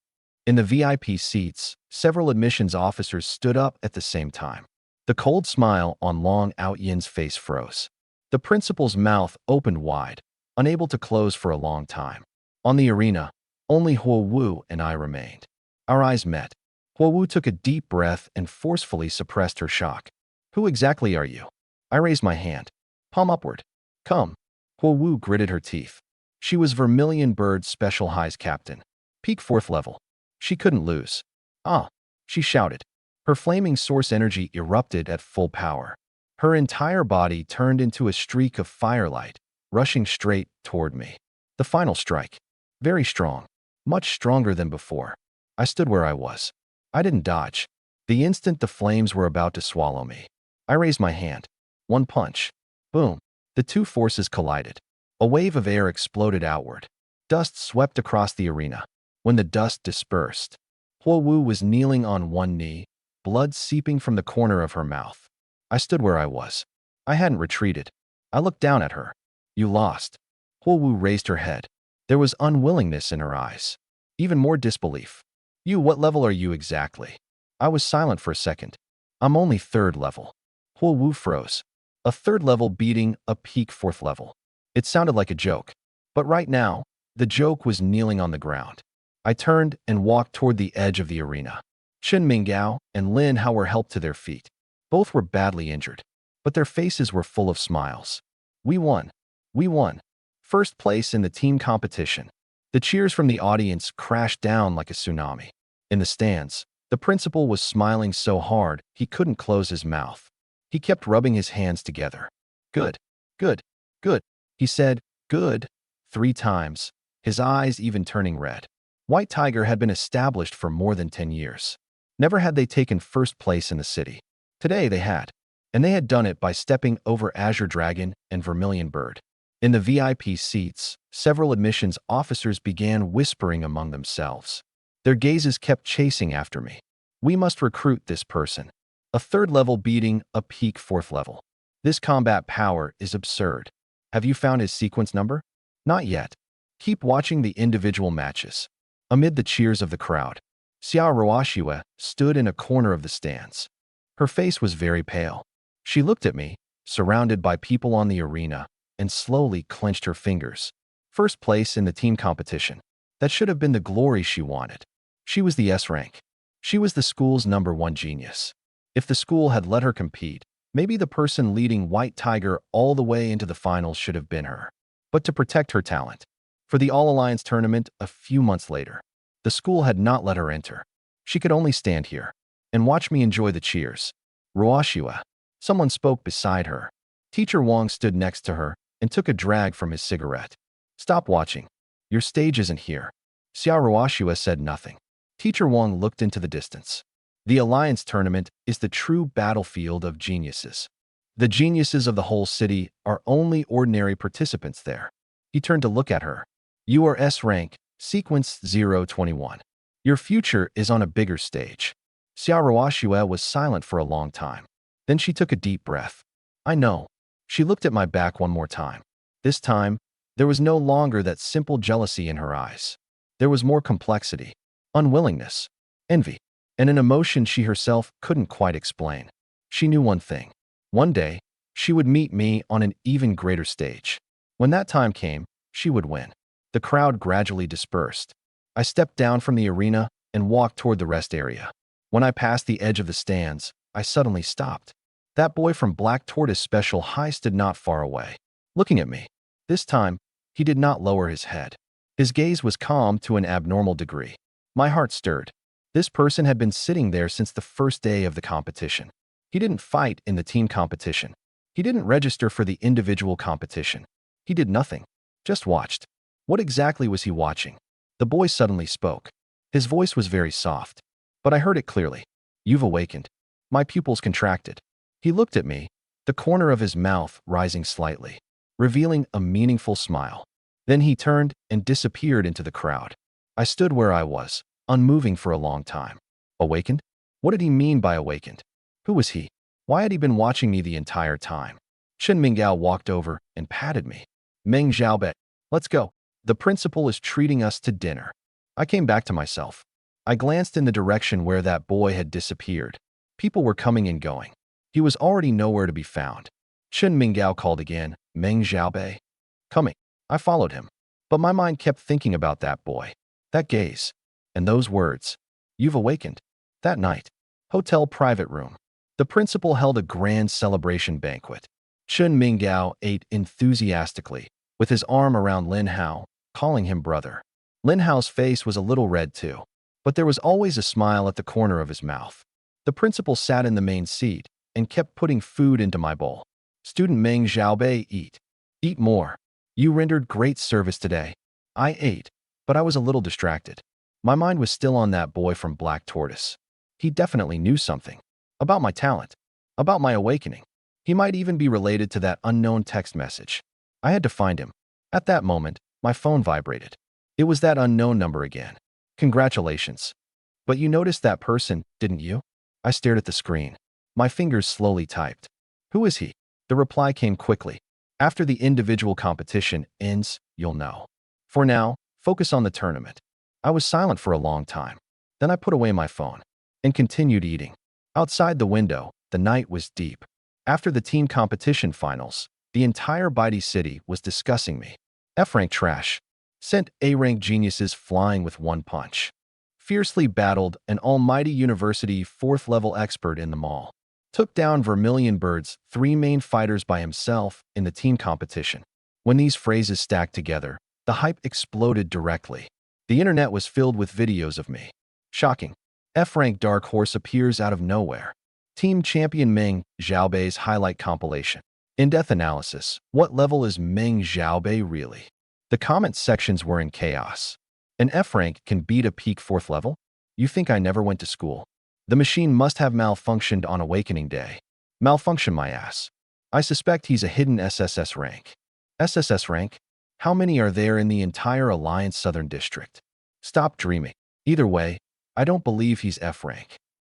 In the VIP seats, several admissions officers stood up at the same time. The cold smile on Long Out Yin's face froze. The principal's mouth opened wide, unable to close for a long time. On the arena, only Huo Wu and I remained. Our eyes met. Huo Wu took a deep breath and forcefully suppressed her shock. Who exactly are you? I raised my hand. Palm upward. Come. Huo Wu gritted her teeth. She was Vermilion Bird's Special Highs captain. Peak 4th level. She couldn't lose. Ah! She shouted. Her flaming source energy erupted at full power. Her entire body turned into a streak of firelight, rushing straight toward me. The final strike. Very strong. Much stronger than before. I stood where I was. I didn't dodge. The instant the flames were about to swallow me, I raised my hand. One punch. Boom. The two forces collided. A wave of air exploded outward. Dust swept across the arena. When the dust dispersed, Huo Wu was kneeling on one knee, blood seeping from the corner of her mouth. I stood where I was. I hadn't retreated. I looked down at her. You lost. Huo Wu raised her head. There was unwillingness in her eyes. Even more disbelief. You, what level are you exactly? I was silent for a second. I'm only 3rd level. Huo Wu froze. A 3rd level beating a peak 4th level. It sounded like a joke. But right now, the joke was kneeling on the ground. I turned and walked toward the edge of the arena. Chen Minggao and Lin Hao were helped to their feet. Both were badly injured, but their faces were full of smiles. We won. We won. 1st place in the team competition. The cheers from the audience crashed down like a tsunami. In the stands, the principal was smiling so hard he couldn't close his mouth. He kept rubbing his hands together. Good, good, good. He said, good, 3 times, his eyes even turning red. White Tiger had been established for more than 10 years. Never had they taken 1st place in the city. Today they had. And they had done it by stepping over Azure Dragon and Vermilion Bird. In the VIP seats, several admissions officers began whispering among themselves. Their gazes kept chasing after me. We must recruit this person. A 3rd level beating a peak 4th level. This combat power is absurd. Have you found his sequence number? Not yet. Keep watching the individual matches. Amid the cheers of the crowd, Xiao Ruoxue stood in a corner of the stands. Her face was very pale. She looked at me, surrounded by people on the arena, and slowly clenched her fingers. 1st place in the team competition. That should have been the glory she wanted. She was the S rank. She was the school's #1 genius. If the school had let her compete, maybe the person leading White Tiger all the way into the finals should have been her. But to protect her talent, for the All Alliance tournament a few months later, the school had not let her enter. She could only stand here and watch me enjoy the cheers. Ruoxue. Someone spoke beside her. Teacher Wang stood next to her and took a drag from his cigarette. Stop watching. Your stage isn't here. Xiao Ruoxue said nothing. Teacher Wang looked into the distance. The Alliance tournament is the true battlefield of geniuses. The geniuses of the whole city are only ordinary participants there. He turned to look at her. You are S rank, sequence 021. Your future is on a bigger stage. Xiao Ruoxue was silent for a long time. Then she took a deep breath. I know. She looked at my back one more time. This time, there was no longer that simple jealousy in her eyes. There was more complexity, unwillingness, envy, and an emotion she herself couldn't quite explain. She knew one thing. One day, she would meet me on an even greater stage. When that time came, she would win. The crowd gradually dispersed. I stepped down from the arena and walked toward the rest area. When I passed the edge of the stands, I suddenly stopped. That boy from Black Tortoise Special High stood not far away, looking at me. This time, he did not lower his head. His gaze was calm to an abnormal degree. My heart stirred. This person had been sitting there since the first day of the competition. He didn't fight in the team competition. He didn't register for the individual competition. He did nothing, just watched. What exactly was he watching? The boy suddenly spoke. His voice was very soft, but I heard it clearly. You've awakened. My pupils contracted. He looked at me, the corner of his mouth rising slightly, revealing a meaningful smile. Then he turned and disappeared into the crowd. I stood where I was, unmoving for a long time. Awakened? What did he mean by awakened? Who was he? Why had he been watching me the entire time? Chen Minggao walked over and patted me. Meng Xiaobei, let's go. The principal is treating us to dinner. I came back to myself. I glanced in the direction where that boy had disappeared. People were coming and going. He was already nowhere to be found. Chen Minggao called again, Meng Xiaobei. Coming. I followed him. But my mind kept thinking about that boy, that gaze, and those words. You've awakened. That night. Hotel private room. The principal held a grand celebration banquet. Chen Minggao ate enthusiastically, with his arm around Lin Hao, calling him brother. Lin Hao's face was a little red too, but there was always a smile at the corner of his mouth. The principal sat in the main seat and kept putting food into my bowl. Student Meng Xiaobei, eat. Eat more. You rendered great service today. I ate, but I was a little distracted. My mind was still on that boy from Black Tortoise. He definitely knew something. About my talent. About my awakening. He might even be related to that unknown text message. I had to find him. At that moment, my phone vibrated. It was that unknown number again. Congratulations. But you noticed that person, didn't you? I stared at the screen. My fingers slowly typed. Who is he? The reply came quickly. After the individual competition ends, you'll know. For now, focus on the tournament. I was silent for a long time. Then I put away my phone and continued eating. Outside the window, the night was deep. After the team competition finals, the entire Baidi city was discussing me. F-rank trash. Sent A-rank geniuses flying with one punch. Fiercely battled an almighty university 4th level expert in the mall. Took down Vermilion Bird's 3 main fighters by himself in the team competition. When these phrases stacked together, the hype exploded directly. The internet was filled with videos of me. Shocking. F-rank Dark Horse appears out of nowhere. Team Champion Meng Xiaobei's highlight compilation. In-depth analysis. What level is Meng Xiaobei really? The comment sections were in chaos. An F-rank can beat a peak 4th level? You think I never went to school? The machine must have malfunctioned on awakening day. Malfunction my ass. I suspect he's a hidden SSS rank. SSS rank? How many are there in the entire Alliance Southern District? Stop dreaming. Either way, I don't believe he's F rank.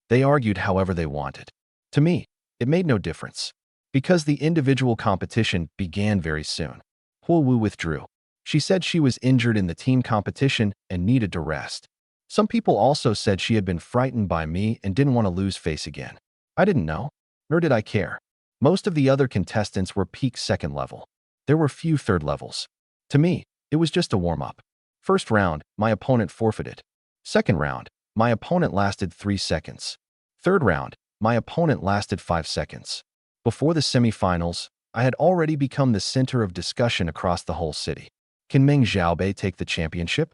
They argued however they wanted. To me, it made no difference. Because the individual competition began very soon. Huo Wu withdrew. She said she was injured in the team competition and needed to rest. Some people also said she had been frightened by me and didn't want to lose face again. I didn't know, nor did I care. Most of the other contestants were peak 2nd level. There were few 3rd levels. To me, it was just a warm-up. First round, my opponent forfeited. Second round, my opponent lasted 3 seconds. Third round, my opponent lasted 5 seconds. Before the semifinals, I had already become the center of discussion across the whole city. Can Meng Xiaobei take the championship?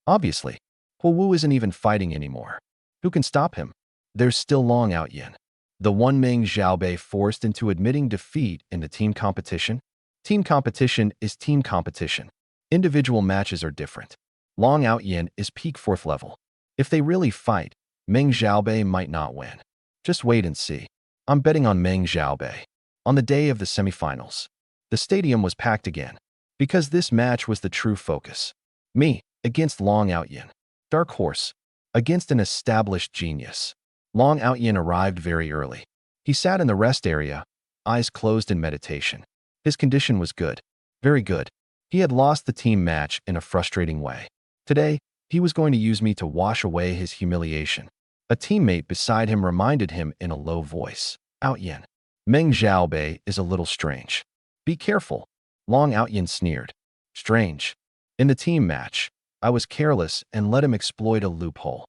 Obviously. Huo Wu isn't even fighting anymore. Who can stop him? There's still Long Outyin. The one Meng Xiaobei forced into admitting defeat in the team competition. Team competition is team competition. Individual matches are different. Long Outyin is peak 4th level. If they really fight, Meng Xiaobei might not win. Just wait and see. I'm betting on Meng Xiaobei. On the day of the semifinals, the stadium was packed again. Because this match was the true focus. Me, against Long Outyin. Dark Horse, against an established genius. Long Outyin arrived very early. He sat in the rest area, eyes closed in meditation. His condition was good. Very good. He had lost the team match in a frustrating way. Today, he was going to use me to wash away his humiliation. A teammate beside him reminded him in a low voice. Outyin. Meng Xiaobei is a little strange. Be careful. Long Outyin sneered. Strange. In the team match, I was careless and let him exploit a loophole.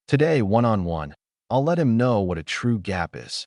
Today, one-on-one, I'll let him know what a true gap is.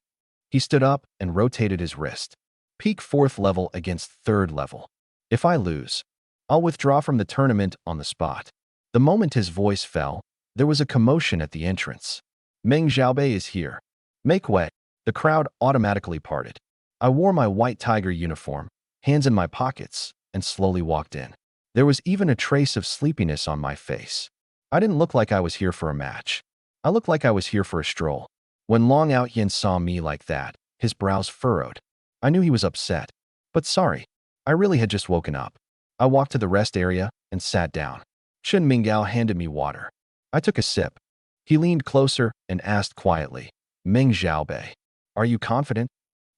He stood up and rotated his wrist. Peak 4th level against 3rd level. If I lose, I'll withdraw from the tournament on the spot. The moment his voice fell, there was a commotion at the entrance. Meng Xiaobei is here. Make way. The crowd automatically parted. I wore my white tiger uniform, hands in my pockets, and slowly walked in. There was even a trace of sleepiness on my face. I didn't look like I was here for a match. I looked like I was here for a stroll. When Long Outyin saw me like that, his brows furrowed. I knew he was upset, but sorry. I really had just woken up. I walked to the rest area and sat down. Chen Minggao handed me water. I took a sip. He leaned closer and asked quietly, Meng Xiaobei, are you confident?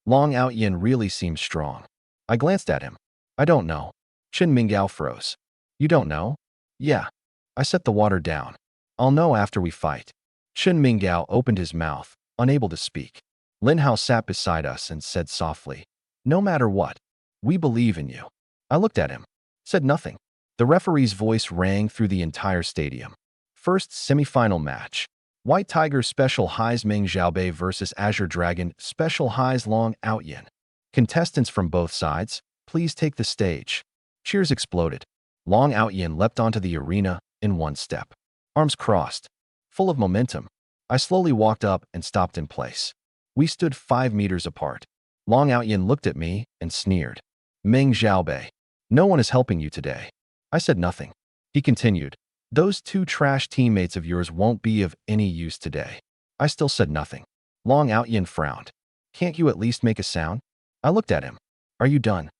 Long Outyin really seems strong. I glanced at him. I don't know. Chen Minggao froze. You don't know? Yeah. I set the water down. I'll know after we fight. Chen Minggao opened his mouth, unable to speak. Lin Hao sat beside us and said softly, no matter what, we believe in you. I looked at him, said nothing. The referee's voice rang through the entire stadium. First semifinal match. White Tiger Special Highs Meng Xiaobei versus Azure Dragon Special Highs Long Outyin. Contestants from both sides, please take the stage. Cheers exploded. Long Outyin leapt onto the arena in one step. Arms crossed. Full of momentum, I slowly walked up and stopped in place. We stood 5 meters apart. Long Outyin looked at me and sneered. Meng Xiaobei, no one is helping you today. I said nothing. He continued, those 2 trash teammates of yours won't be of any use today. I still said nothing. Long Outyin frowned. Can't you at least make a sound? I looked at him. Are you done?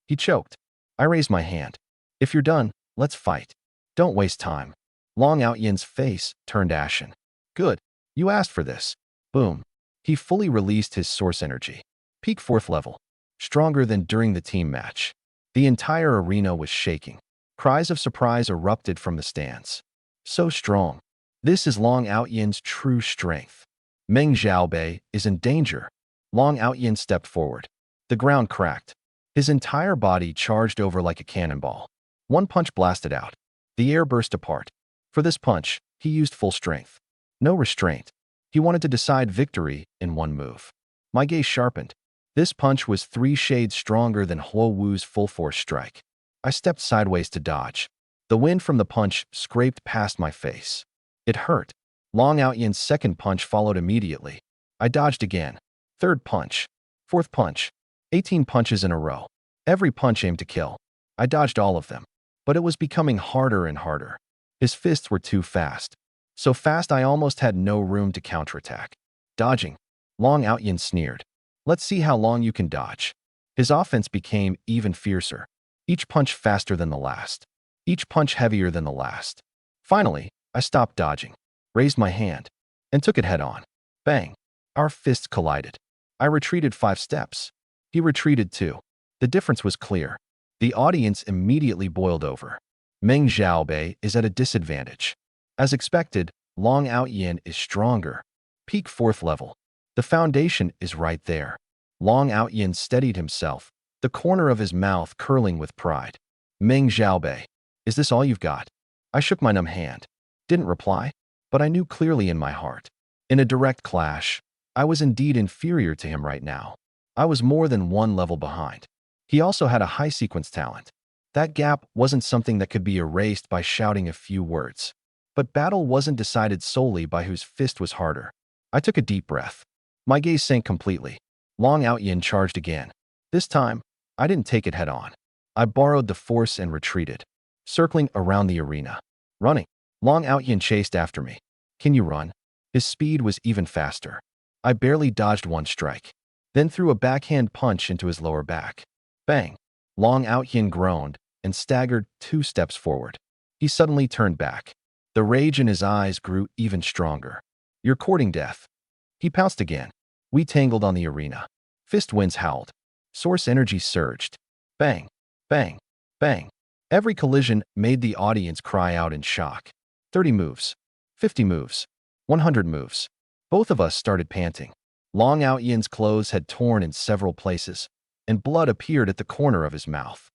He choked. I raised my hand. If you're done, let's fight. Don't waste time. Long Outyin's face turned ashen. Good. You asked for this. Boom. He fully released his source energy. Peak 4th level. Stronger than during the team match. The entire arena was shaking. Cries of surprise erupted from the stands. So strong. This is Long Outyin's true strength. Meng Xiaobei is in danger. Long Outyin stepped forward. The ground cracked. His entire body charged over like a cannonball. One punch blasted out. The air burst apart. For this punch, he used full strength. No restraint. He wanted to decide victory in one move. My gaze sharpened. This punch was 3 shades stronger than Huo Wu's full-force strike. I stepped sideways to dodge. The wind from the punch scraped past my face. It hurt. Long Outyin's second punch followed immediately. I dodged again. 3rd punch. 4th punch. 18 punches in a row. Every punch aimed to kill. I dodged all of them. But it was becoming harder and harder. His fists were too fast. So fast I almost had no room to counterattack. Dodging. Long Outyin sneered. Let's see how long you can dodge. His offense became even fiercer. Each punch faster than the last. Each punch heavier than the last. Finally, I stopped dodging, raised my hand, and took it head-on. Bang! Our fists collided. I retreated 5 steps. He retreated 2. The difference was clear. The audience immediately boiled over. Meng Xiaobei is at a disadvantage. As expected, Long Outyin is stronger. Peak 4th level. The foundation is right there. Long Outyin steadied himself, the corner of his mouth curling with pride. Meng Xiaobei, is this all you've got? I shook my numb hand. Didn't reply, but I knew clearly in my heart. In a direct clash, I was indeed inferior to him right now. I was more than 1 level behind. He also had a high sequence talent. That gap wasn't something that could be erased by shouting a few words. But battle wasn't decided solely by whose fist was harder. I took a deep breath. My gaze sank completely. Long Outyin charged again. This time, I didn't take it head-on. I borrowed the force and retreated, circling around the arena. Running. Long Outyin chased after me. Can you run? His speed was even faster. I barely dodged 1 strike, then threw a backhand punch into his lower back. Bang! Long Outyin groaned and staggered 2 steps forward. He suddenly turned back. The rage in his eyes grew even stronger. You're courting death. He pounced again. We tangled on the arena. Fist winds howled. Source energy surged. Bang! Bang! Bang! Every collision made the audience cry out in shock. 30 moves. 50 moves. 100 moves. Both of us started panting. Long Outyin's clothes had torn in several places, and blood appeared at the corner of his mouth.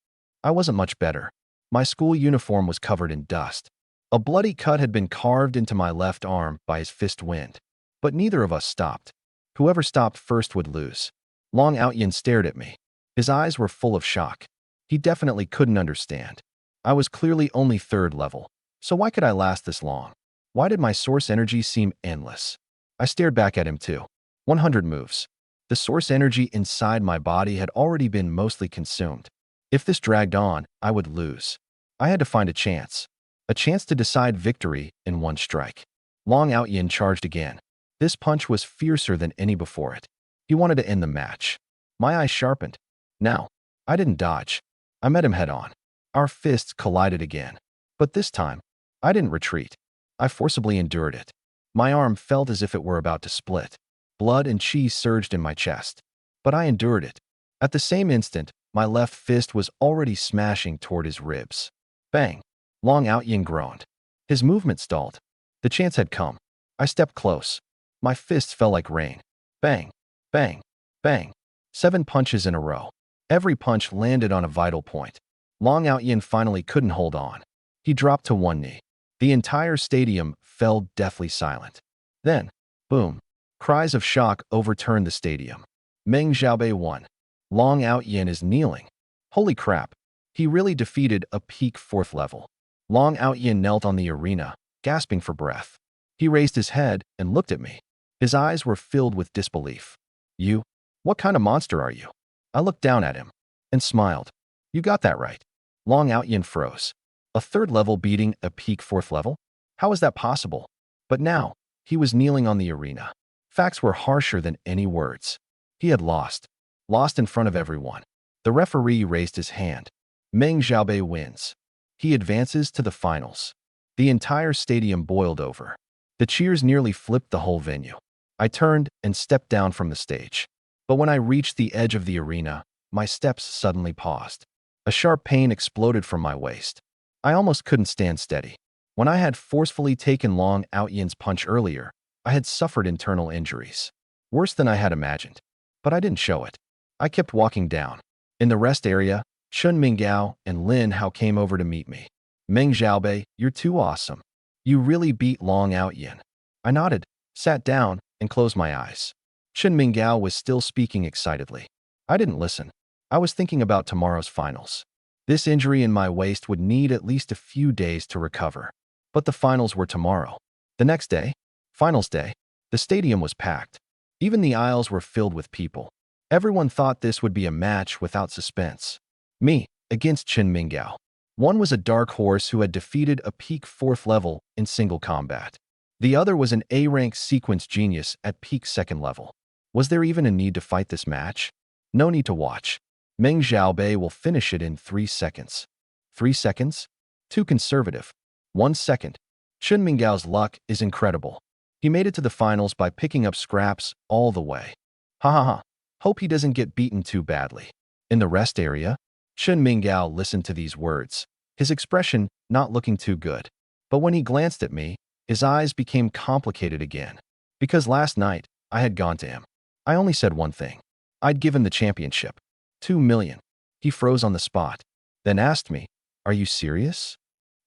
I wasn't much better. My school uniform was covered in dust. A bloody cut had been carved into my left arm by his fist wind. But neither of us stopped. Whoever stopped first would lose. Long Outyin stared at me. His eyes were full of shock. He definitely couldn't understand. I was clearly only 3rd level, so why could I last this long? Why did my source energy seem endless? I stared back at him too. 100 moves. The source energy inside my body had already been mostly consumed. If this dragged on, I would lose. I had to find a chance to decide victory in 1 strike. Long Outyin charged again. This punch was fiercer than any before it. He wanted to end the match. My eyes sharpened. Now, I didn't dodge. I met him head on. Our fists collided again. But this time, I didn't retreat. I forcibly endured it. My arm felt as if it were about to split. Blood and chi surged in my chest. But I endured it. At the same instant, my left fist was already smashing toward his ribs. Bang! Long Outyin groaned. His movement stalled. The chance had come. I stepped close. My fists fell like rain. Bang! Bang! Bang! 7 punches in a row. Every punch landed on a vital point. Long Outyin finally couldn't hold on. He dropped to one knee. The entire stadium fell deathly silent. Then, boom! Cries of shock overturned the stadium. Meng Xiaobei won. Long Outyin is kneeling. Holy crap! He really defeated a peak 4th level. Long Outyin knelt on the arena, gasping for breath. He raised his head and looked at me. His eyes were filled with disbelief. You? What kind of monster are you? I looked down at him and smiled. You got that right. Long Outyin froze. A 3rd level beating a peak 4th level? How is that possible? But now, he was kneeling on the arena. Facts were harsher than any words. He had lost. Lost in front of everyone. The referee raised his hand. Meng Xiaobei wins. He advances to the finals. The entire stadium boiled over. The cheers nearly flipped the whole venue. I turned and stepped down from the stage. But when I reached the edge of the arena, my steps suddenly paused. A sharp pain exploded from my waist. I almost couldn't stand steady. When I had forcefully taken Long Outyin's punch earlier, I had suffered internal injuries. Worse than I had imagined. But I didn't show it. I kept walking down. In the rest area, Chun Minggao and Lin Hao came over to meet me. Meng Xiaobei, you're too awesome. You really beat Long Outyin. I nodded, sat down, and closed my eyes. Chun Minggao was still speaking excitedly. I didn't listen. I was thinking about tomorrow's finals. This injury in my waist would need at least a few days to recover. But the finals were tomorrow. The next day, finals day, the stadium was packed. Even the aisles were filled with people. Everyone thought this would be a match without suspense. Me, against Chun Minggao. One was a dark horse who had defeated a peak 4th level in single combat. The other was an A-rank sequence genius at peak 2nd level. Was there even a need to fight this match? No need to watch. Meng Xiaobei will finish it in 3 seconds. 3 seconds? Too conservative. 1 second. Chun Minggao's luck is incredible. He made it to the finals by picking up scraps all the way. Ha ha ha. Hope he doesn't get beaten too badly. In the rest area, Chun Minggao listened to these words, his expression not looking too good. But when he glanced at me, his eyes became complicated again. Because last night, I had gone to him. I only said one thing. I'd given the championship. 2 million. He froze on the spot, then asked me, "Are you serious?"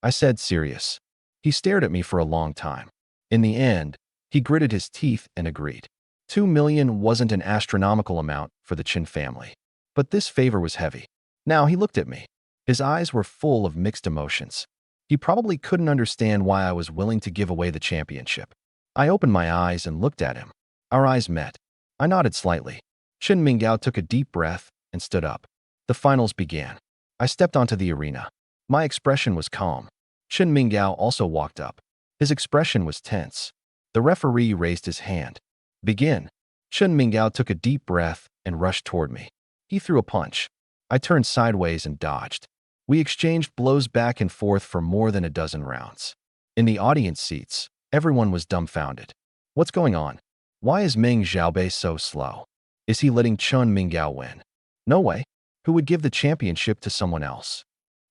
I said serious. He stared at me for a long time. In the end, he gritted his teeth and agreed. 2 million wasn't an astronomical amount for the Qin family. But this favor was heavy. Now he looked at me. His eyes were full of mixed emotions. He probably couldn't understand why I was willing to give away the championship. I opened my eyes and looked at him. Our eyes met. I nodded slightly. Chun Minggao took a deep breath and stood up. The finals began. I stepped onto the arena. My expression was calm. Chun Minggao also walked up. His expression was tense. The referee raised his hand. Begin. Chun Minggao took a deep breath and rushed toward me. He threw a punch. I turned sideways and dodged. We exchanged blows back and forth for more than a dozen rounds. In the audience seats, everyone was dumbfounded. What's going on? Why is Meng Xiaobei so slow? Is he letting Chun Minggao win? No way. Who would give the championship to someone else?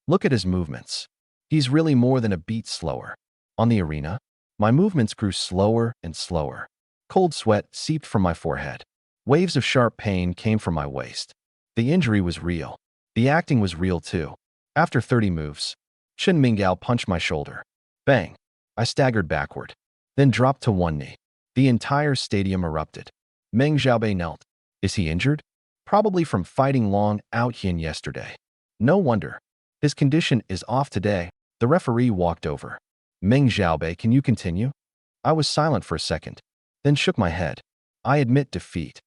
Look at his movements. He's really more than a beat slower. On the arena, my movements grew slower and slower. Cold sweat seeped from my forehead. Waves of sharp pain came from my waist. The injury was real. The acting was real too. After 30 moves, Chun Minggao punched my shoulder. Bang! I staggered backward, then dropped to one knee. The entire stadium erupted. Meng Xiaobei knelt. Is he injured? Probably from fighting Long Outyin yesterday. No wonder. His condition is off today. The referee walked over. Meng Xiaobei, can you continue? I was silent for a second, then shook my head. I admit defeat.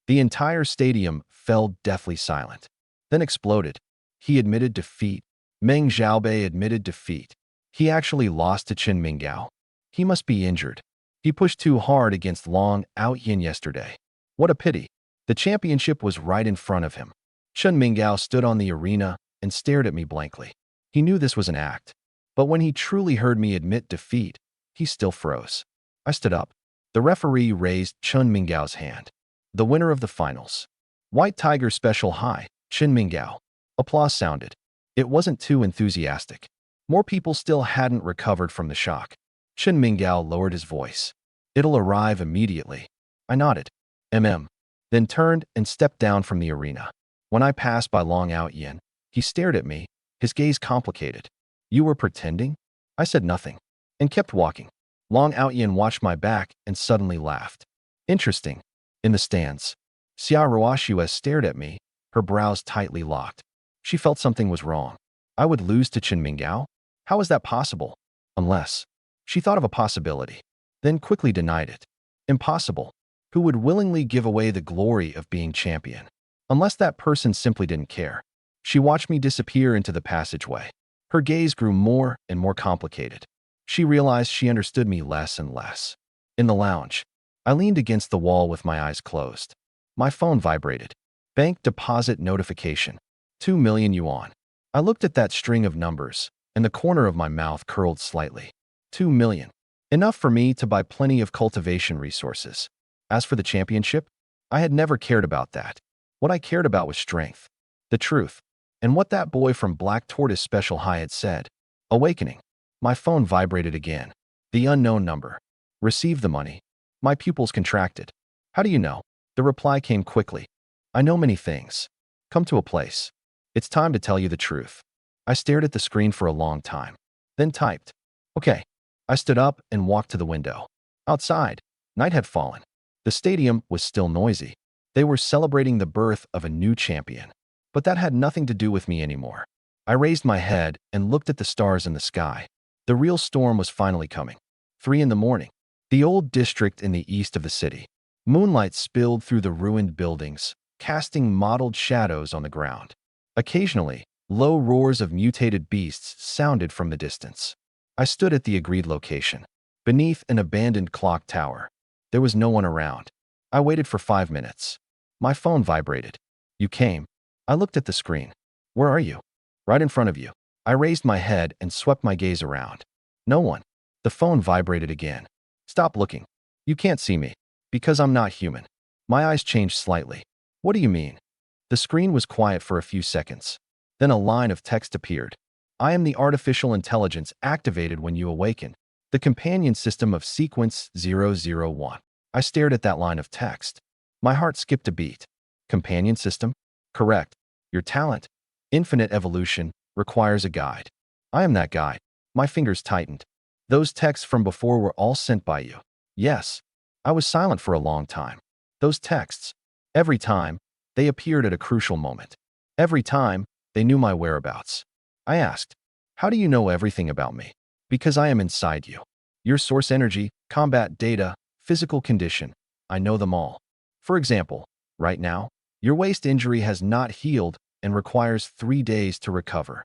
The entire stadium fell deathly silent, then exploded. He admitted defeat. Meng Xiaobei admitted defeat. He actually lost to Chun Minggao. He must be injured. He pushed too hard against Long Outyin yesterday. What a pity. The championship was right in front of him. Chen Minggao stood on the arena and stared at me blankly. He knew this was an act, but when he truly heard me admit defeat, he still froze. I stood up. The referee raised Chen Minggao's hand. The winner of the finals. White Tiger Special High, Chen Minggao. Applause sounded. It wasn't too enthusiastic. More people still hadn't recovered from the shock. Chen Minggao lowered his voice. It'll arrive immediately. I nodded. Then turned and stepped down from the arena. When I passed by Long Outyin, he stared at me, his gaze complicated. You were pretending? I said nothing and kept walking. Long Outyin watched my back and suddenly laughed. Interesting. In the stands, Xia Ruoxue stared at me, her brows tightly locked. She felt something was wrong. I would lose to Chen Minggao? How is that possible? Unless. She thought of a possibility, then quickly denied it. Impossible. Who would willingly give away the glory of being champion? Unless that person simply didn't care. She watched me disappear into the passageway. Her gaze grew more and more complicated. She realized she understood me less and less. In the lounge, I leaned against the wall with my eyes closed. My phone vibrated. Bank deposit notification. 2 million yuan. I looked at that string of numbers, and the corner of my mouth curled slightly. 2 million. Enough for me to buy plenty of cultivation resources. As for the championship, I had never cared about that. What I cared about was strength, the truth, and what that boy from Black Tortoise Special High had said. Awakening. My phone vibrated again. The unknown number. Receive the money. My pupils contracted. How do you know? The reply came quickly. I know many things. Come to a place. It's time to tell you the truth. I stared at the screen for a long time, then typed. Okay. I stood up and walked to the window. Outside, night had fallen. The stadium was still noisy. They were celebrating the birth of a new champion. But that had nothing to do with me anymore. I raised my head and looked at the stars in the sky. The real storm was finally coming. 3 in the morning. The old district in the east of the city. Moonlight spilled through the ruined buildings, casting mottled shadows on the ground. Occasionally, low roars of mutated beasts sounded from the distance. I stood at the agreed location, beneath an abandoned clock tower. There was no one around. I waited for 5 minutes. My phone vibrated. You came. I looked at the screen. Where are you? Right in front of you. I raised my head and swept my gaze around. No one. The phone vibrated again. Stop looking. You can't see me. Because I'm not human. My eyes changed slightly. What do you mean? The screen was quiet for a few seconds. Then a line of text appeared. I am the artificial intelligence activated when you awaken. The companion system of sequence 001. I stared at that line of text. My heart skipped a beat. Companion system? Correct. Your talent, infinite evolution, requires a guide. I am that guide. My fingers tightened. Those texts from before were all sent by you. Yes. I was silent for a long time. Those texts. Every time, they appeared at a crucial moment. Every time, they knew my whereabouts. I asked, how do you know everything about me? Because I am inside you. Your source energy, combat data, physical condition. I know them all. For example, right now, your waist injury has not healed and requires 3 days to recover.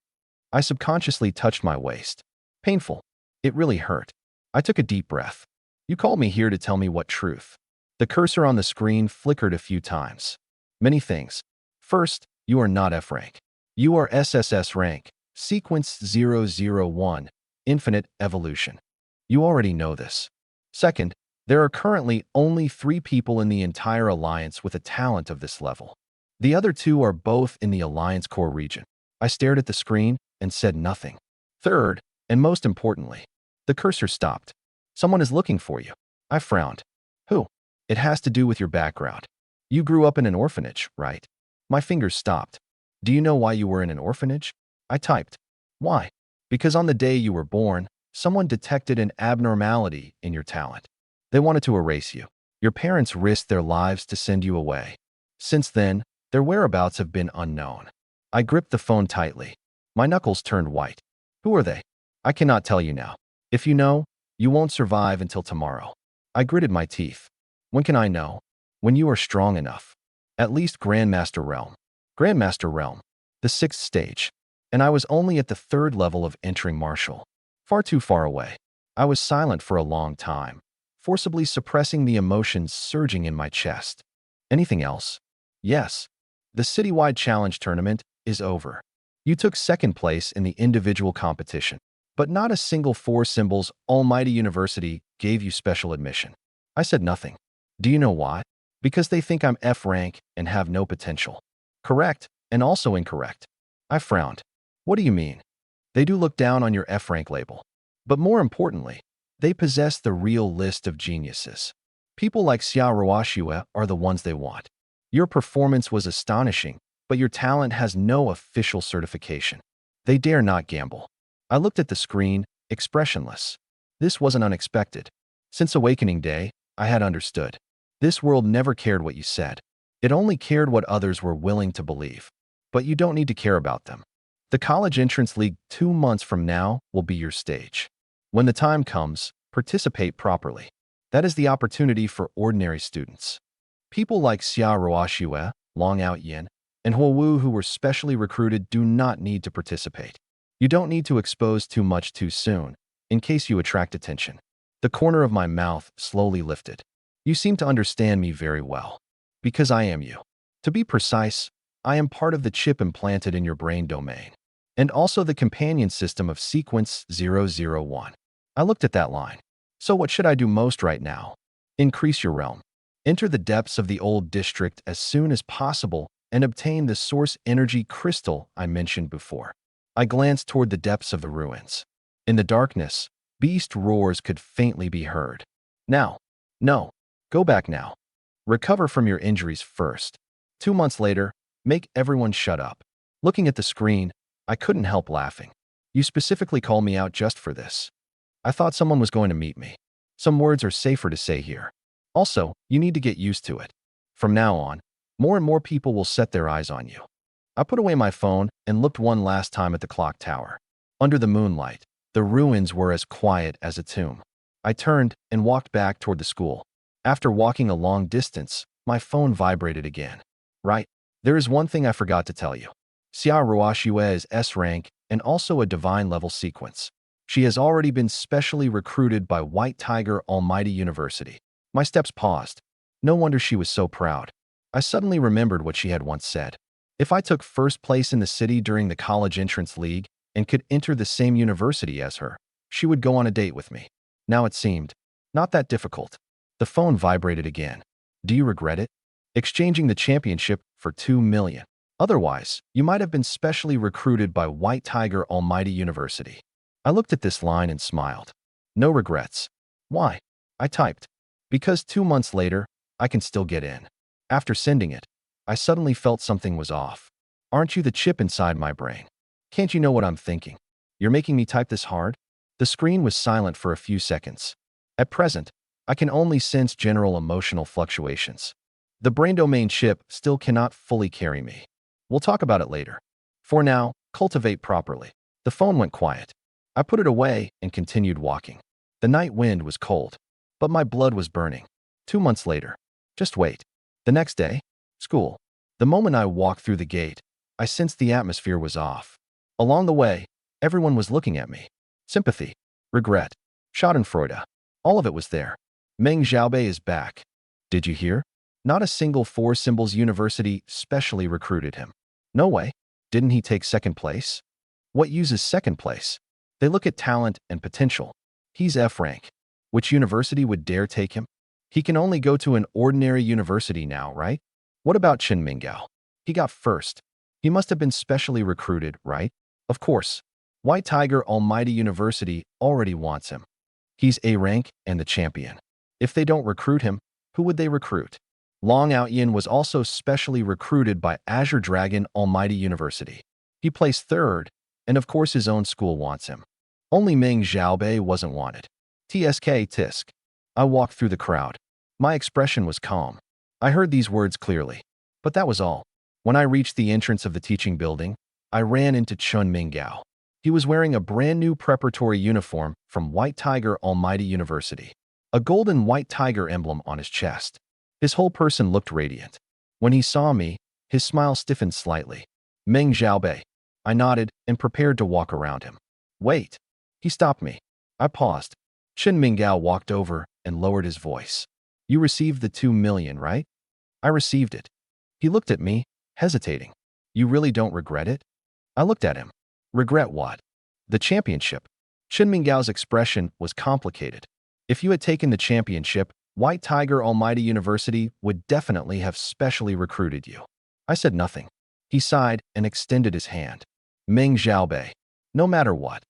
I subconsciously touched my waist. Painful. It really hurt. I took a deep breath. You called me here to tell me what truth. The cursor on the screen flickered a few times. Many things. First, you are not F rank. You are SSS rank, sequence 001, infinite evolution. You already know this. Second, there are currently only 3 people in the entire alliance with a talent of this level. The other 2 are both in the alliance core region. I stared at the screen and said nothing. Third, and most importantly, the cursor stopped. Someone is looking for you. I frowned. Who? It has to do with your background. You grew up in an orphanage, right? My fingers stopped. Do you know why you were in an orphanage? I typed. Why? Because on the day you were born, someone detected an abnormality in your talent. They wanted to erase you. Your parents risked their lives to send you away. Since then, their whereabouts have been unknown. I gripped the phone tightly. My knuckles turned white. Who are they? I cannot tell you now. If you know, you won't survive until tomorrow. I gritted my teeth. When can I know? When you are strong enough. At least Grandmaster Realm. Grandmaster Realm. The 6th stage. And I was only at the 3rd level of entering Martial. Far too far away. I was silent for a long time, forcibly suppressing the emotions surging in my chest. Anything else? Yes, the citywide challenge tournament is over. You took second place in the individual competition, but not a single four symbols Almighty University gave you special admission. I said nothing. Do you know why? Because they think I'm F rank and have no potential. Correct, and also incorrect. I frowned. What do you mean? They do look down on your F rank label. But more importantly, they possess the real list of geniuses. People like Xia Ruoxue are the ones they want. Your performance was astonishing, but your talent has no official certification. They dare not gamble. I looked at the screen, expressionless. This wasn't unexpected. Since Awakening Day, I had understood. This world never cared what you said. It only cared what others were willing to believe. But you don't need to care about them. The College Entrance League 2 months from now will be your stage. When the time comes, participate properly. That is the opportunity for ordinary students. People like Xia Ruoxue, Long Out Yin, and Huo Wu who were specially recruited do not need to participate. You don't need to expose too much too soon, in case you attract attention. The corner of my mouth slowly lifted. You seem to understand me very well. Because I am you. To be precise, I am part of the chip implanted in your brain domain. And also the companion system of Sequence 001. I looked at that line. So what should I do most right now? Increase your realm. Enter the depths of the old district as soon as possible and obtain the source energy crystal I mentioned before. I glanced toward the depths of the ruins. In the darkness, beast roars could faintly be heard. Now. No. Go back now. Recover from your injuries first. 2 months later, make everyone shut up. Looking at the screen, I couldn't help laughing. You specifically called me out just for this. I thought someone was going to meet me. Some words are safer to say here. Also, you need to get used to it. From now on, more and more people will set their eyes on you. I put away my phone and looked one last time at the clock tower. Under the moonlight, the ruins were as quiet as a tomb. I turned and walked back toward the school. After walking a long distance, my phone vibrated again. Right, there is one thing I forgot to tell you. Xia Ruoxue is S rank and also a divine level sequence. She has already been specially recruited by White Tiger Almighty University. My steps paused. No wonder she was so proud. I suddenly remembered what she had once said. If I took first place in the city during the College Entrance League and could enter the same university as her, she would go on a date with me. Now it seemed not that difficult. The phone vibrated again. Do you regret it? Exchanging the championship for 2 million. Otherwise, you might have been specially recruited by White Tiger Almighty University. I looked at this line and smiled. No regrets. Why? I typed. Because 2 months later, I can still get in. After sending it, I suddenly felt something was off. Aren't you the chip inside my brain? Can't you know what I'm thinking? You're making me type this hard? The screen was silent for a few seconds. At present, I can only sense general emotional fluctuations. The brain domain chip still cannot fully carry me. We'll talk about it later. For now, cultivate properly. The phone went quiet. I put it away and continued walking. The night wind was cold, but my blood was burning. 2 months later. Just wait. The next day, school. The moment I walked through the gate, I sensed the atmosphere was off. Along the way, everyone was looking at me. Sympathy, regret, schadenfreude. All of it was there. Meng Xiaobei is back. Did you hear? Not a single four symbols university specially recruited him. No way. Didn't he take second place? What uses second place? They look at talent and potential. He's F rank. Which university would dare take him? He can only go to an ordinary university now, right? What about Chen Minggao? He got first. He must have been specially recruited, right? Of course. White Tiger Almighty University already wants him. He's A rank and the champion. If they don't recruit him, who would they recruit? Long Out Yin was also specially recruited by Azure Dragon Almighty University. He placed third, and of course his own school wants him. Only Meng Xiaobei wasn't wanted. TSK Tisk. I walked through the crowd. My expression was calm. I heard these words clearly. But that was all. When I reached the entrance of the teaching building, I ran into Chun Minggao. He was wearing a brand new preparatory uniform from White Tiger Almighty University. A golden white tiger emblem on his chest. His whole person looked radiant. When he saw me, his smile stiffened slightly. Meng Xiaobei. I nodded and prepared to walk around him. Wait. He stopped me. I paused. Chen Minggao walked over and lowered his voice. You received the 2 million, right? I received it. He He looked at me, hesitating. You really don't regret it? I looked at him. Regret what? The championship. Chen Minggao's expression was complicated. If you had taken the championship, White Tiger Almighty University would definitely have specially recruited you. I said nothing. He sighed and extended his hand. Meng Xiaobei. No matter what.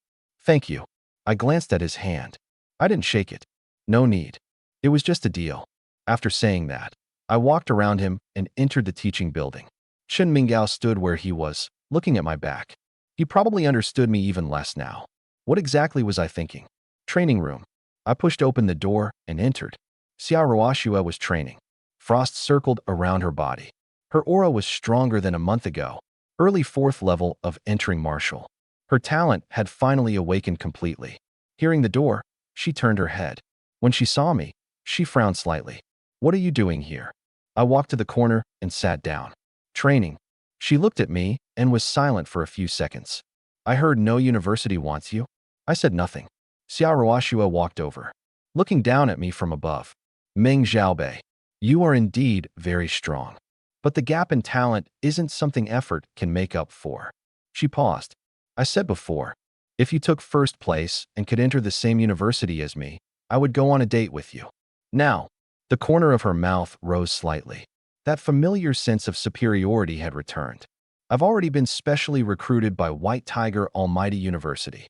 Thank you. I glanced at his hand. I didn't shake it. No need. It was just a deal. After saying that, I walked around him and entered the teaching building. Chen Minggao stood where he was, looking at my back. He probably understood me even less now. What exactly was I thinking? Training room. I pushed open the door and entered. Xia Ruoxue was training. Frost circled around her body. Her aura was stronger than a month ago, early 4th level of entering martial. Her talent had finally awakened completely. Hearing the door, she turned her head. When she saw me, she frowned slightly. What are you doing here? I walked to the corner and sat down. Training. She looked at me and was silent for a few seconds. I heard no university wants you. I said nothing. Xia Ruoxue walked over, looking down at me from above. Meng Xiaobei, you are indeed very strong. But the gap in talent isn't something effort can make up for. She paused. I said before, if you took first place and could enter the same university as me, I would go on a date with you. Now, the corner of her mouth rose slightly. That familiar sense of superiority had returned. I've already been specially recruited by White Tiger Almighty University.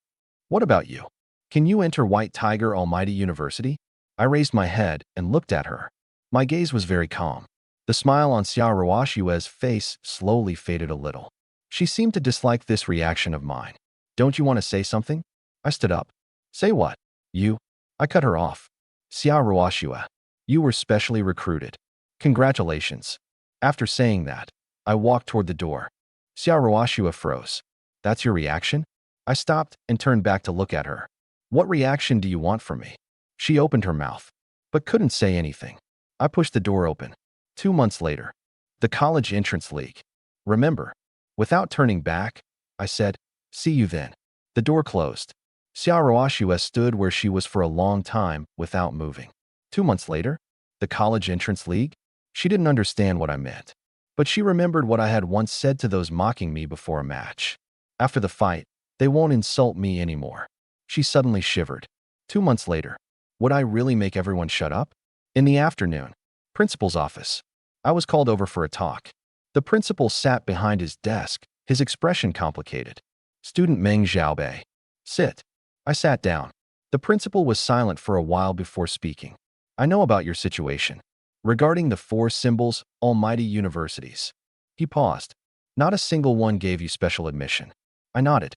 What about you? Can you enter White Tiger Almighty University? I raised my head and looked at her. My gaze was very calm. The smile on Xia Ruoxue's face slowly faded a little. She seemed to dislike this reaction of mine. Don't you want to say something? I stood up. Say what? You? I cut her off. Xia Ruoxue, you were specially recruited. Congratulations. After saying that, I walked toward the door. Xia Ruoxue froze. That's your reaction? I stopped and turned back to look at her. What reaction do you want from me? She opened her mouth, but couldn't say anything. I pushed the door open. 2 months later, the college entrance league. Remember, without turning back, I said, see you then. The door closed. Xia Ruoxue stood where she was for a long time without moving. 2 months later, the college entrance league? She didn't understand what I meant, but she remembered what I had once said to those mocking me before a match. After the fight, they won't insult me anymore. She suddenly shivered. 2 months later, would I really make everyone shut up? In the afternoon, principal's office. I was called over for a talk. The principal sat behind his desk, his expression complicated. Student Meng Xiaobei. Sit. I sat down. The principal was silent for a while before speaking. I know about your situation. Regarding the 4 symbols, Almighty Universities. He paused. Not a single one gave you special admission. I nodded.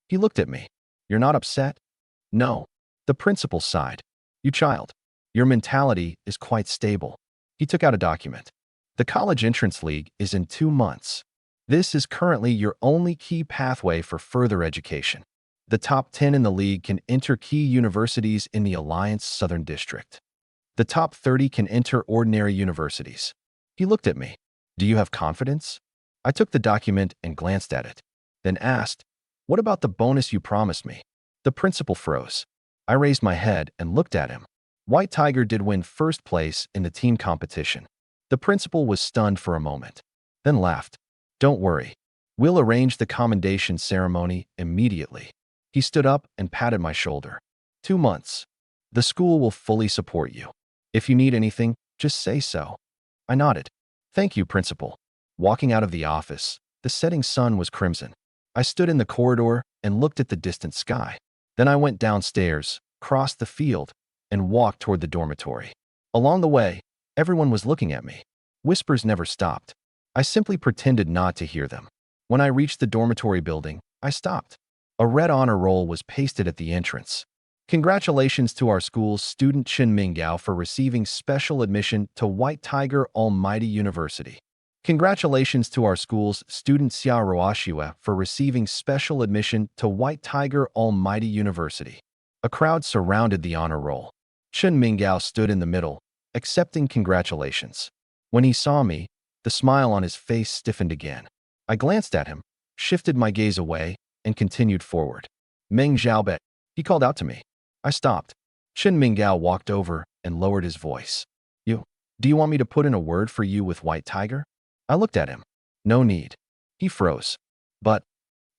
He looked at me. You're not upset? No. The principal sighed. You child. Your mentality is quite stable. He took out a document. The college entrance league is in 2 months. This is currently your only key pathway for further education. The top 10 in the league can enter key universities in the Alliance Southern District. The top 30 can enter ordinary universities. He looked at me. Do you have confidence? I took the document and glanced at it, then asked, what about the bonus you promised me? The principal froze. I raised my head and looked at him. White Tiger did win first place in the team competition. The principal was stunned for a moment, then laughed. Don't worry. We'll arrange the commendation ceremony immediately. He stood up and patted my shoulder. 2 months. The school will fully support you. If you need anything, just say so. I nodded. Thank you, principal. Walking out of the office, the setting sun was crimson. I stood in the corridor and looked at the distant sky. Then I went downstairs, crossed the field, and walked toward the dormitory. Along the way, everyone was looking at me. Whispers never stopped. I simply pretended not to hear them. When I reached the dormitory building, I stopped. A red honor roll was pasted at the entrance. Congratulations to our school's student Chen Minggao for receiving special admission to White Tiger Almighty University. Congratulations to our school's student Xia Ruoxue for receiving special admission to White Tiger Almighty University. A crowd surrounded the honor roll. Chen Minggao stood in the middle, accepting congratulations. When he saw me, the smile on his face stiffened again. I glanced at him, shifted my gaze away, and continued forward. Meng Xiaobei, he called out to me. I stopped. Chen Minggao walked over and lowered his voice. Do you want me to put in a word for you with White Tiger? I looked at him. No need. He froze. But,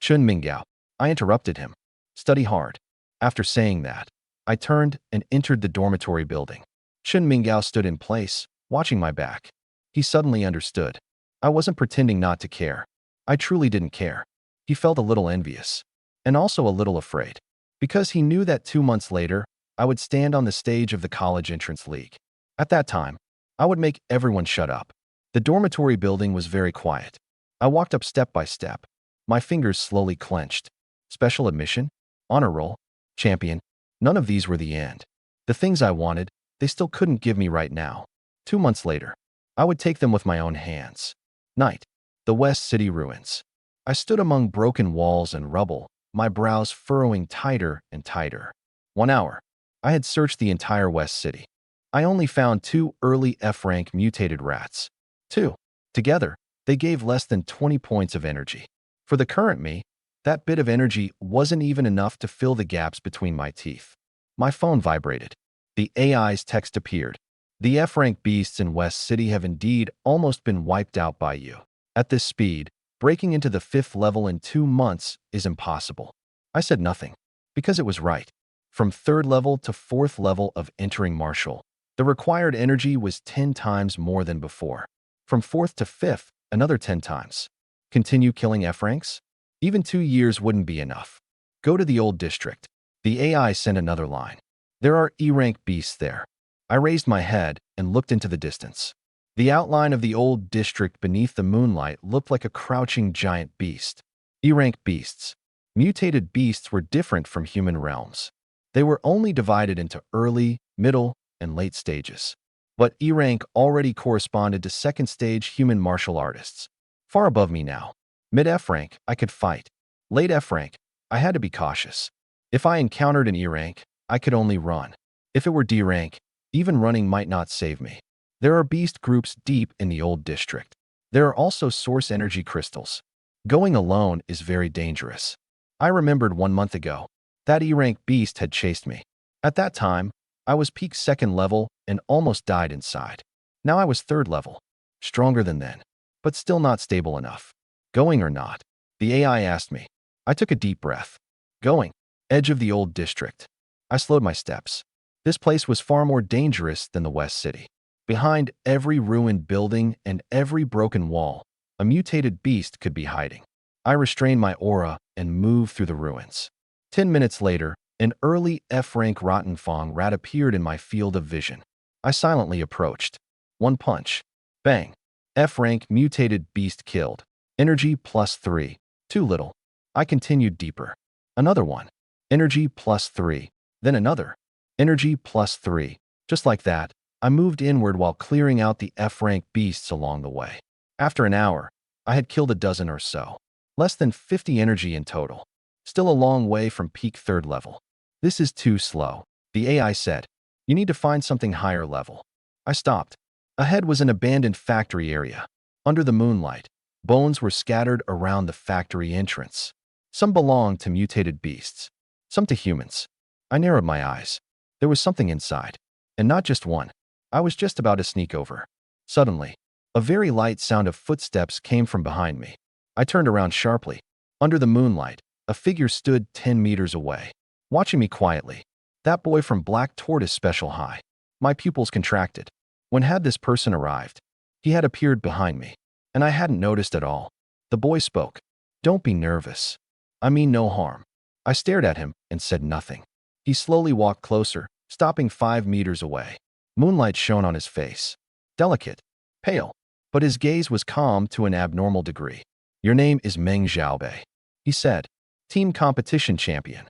Chun Minggao, I interrupted him. Study hard. After saying that, I turned and entered the dormitory building. Chun Minggao stood in place, watching my back. He suddenly understood. I wasn't pretending not to care. I truly didn't care. He felt a little envious. And also a little afraid. Because he knew that 2 months later, I would stand on the stage of the college entrance league. At that time, I would make everyone shut up. The dormitory building was very quiet. I walked up step by step. My fingers slowly clenched. Special admission? Honor roll? Champion? None of these were the end. The things I wanted, they still couldn't give me right now. 2 months later, I would take them with my own hands. Night. The West City ruins. I stood among broken walls and rubble, my brows furrowing tighter and tighter. 1 hour. I had searched the entire West City. I only found 2 early F-rank mutated rats. 2. Together, they gave less than 20 points of energy. For the current me, that bit of energy wasn't even enough to fill the gaps between my teeth. My phone vibrated. The AI's text appeared. The F-rank beasts in West City have indeed almost been wiped out by you. At this speed, breaking into the 5th level in 2 months is impossible. I said nothing, because it was right. From 3rd level to 4th level of entering martial, the required energy was 10 times more than before. From 4th to 5th, another 10 times. Continue killing F-ranks? Even 2 years wouldn't be enough. Go to the old district. The AI sent another line. There are E-rank beasts there. I raised my head and looked into the distance. The outline of the old district beneath the moonlight looked like a crouching giant beast. E-rank beasts. Mutated beasts were different from human realms. They were only divided into early, middle, and late stages. But E-rank already corresponded to 2nd stage human martial artists. Far above me now. Mid F-rank, I could fight. Late F-rank, I had to be cautious. If I encountered an E-rank, I could only run. If it were D-rank, even running might not save me. There are beast groups deep in the old district. There are also source energy crystals. Going alone is very dangerous. I remembered 1 month ago, that E-rank beast had chased me. At that time, I was peak 2nd level and almost died inside. Now I was 3rd level, stronger than then, but still not stable enough. Going or not? The AI asked me. I took a deep breath. Going. Edge of the old district. I slowed my steps. This place was far more dangerous than the West City. Behind every ruined building and every broken wall, a mutated beast could be hiding. I restrained my aura and moved through the ruins. 10 minutes later, an early F-rank Rottenfang rat appeared in my field of vision. I silently approached. 1 punch. Bang. F-rank mutated beast killed. Energy +3. Too little. I continued deeper. Another one. Energy +3. Then another. Energy +3. Just like that, I moved inward while clearing out the F-rank beasts along the way. After an hour, I had killed a dozen or so. Less than 50 energy in total. Still a long way from peak 3rd level. This is too slow. The AI said, you need to find something higher level. I stopped. Ahead was an abandoned factory area. Under the moonlight, bones were scattered around the factory entrance. Some belonged to mutated beasts, some to humans. I narrowed my eyes. There was something inside, and not just one. I was just about to sneak over. Suddenly, a very light sound of footsteps came from behind me. I turned around sharply. Under the moonlight, a figure stood 10 meters away, watching me quietly. That boy from Black Tortoise Special High. My pupils contracted. When had this person arrived? He had appeared behind me, and I hadn't noticed at all. The boy spoke. Don't be nervous. I mean no harm. I stared at him and said nothing. He slowly walked closer, stopping 5 meters away. Moonlight shone on his face. Delicate, pale, but his gaze was calm to an abnormal degree. Your name is Meng Xiaobei, he said. Team competition champion.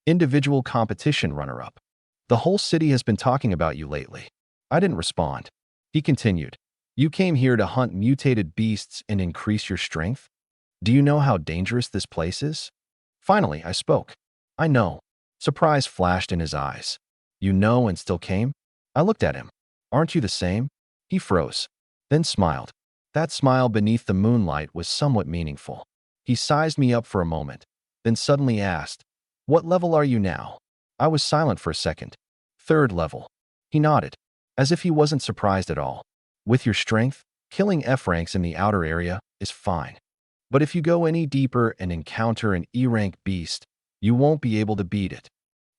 Individual competition runner-up. The whole city has been talking about you lately. I didn't respond. He continued. You came here to hunt mutated beasts and increase your strength? Do you know how dangerous this place is? Finally, I spoke. I know. Surprise flashed in his eyes. You know and still came? I looked at him. Aren't you the same? He froze, then smiled. That smile beneath the moonlight was somewhat meaningful. He sized me up for a moment, then suddenly asked, what level are you now? I was silent for a second. 3rd level. He nodded, as if he wasn't surprised at all. With your strength? Killing F ranks in the outer area is fine. But if you go any deeper and encounter an E rank beast, you won't be able to beat it.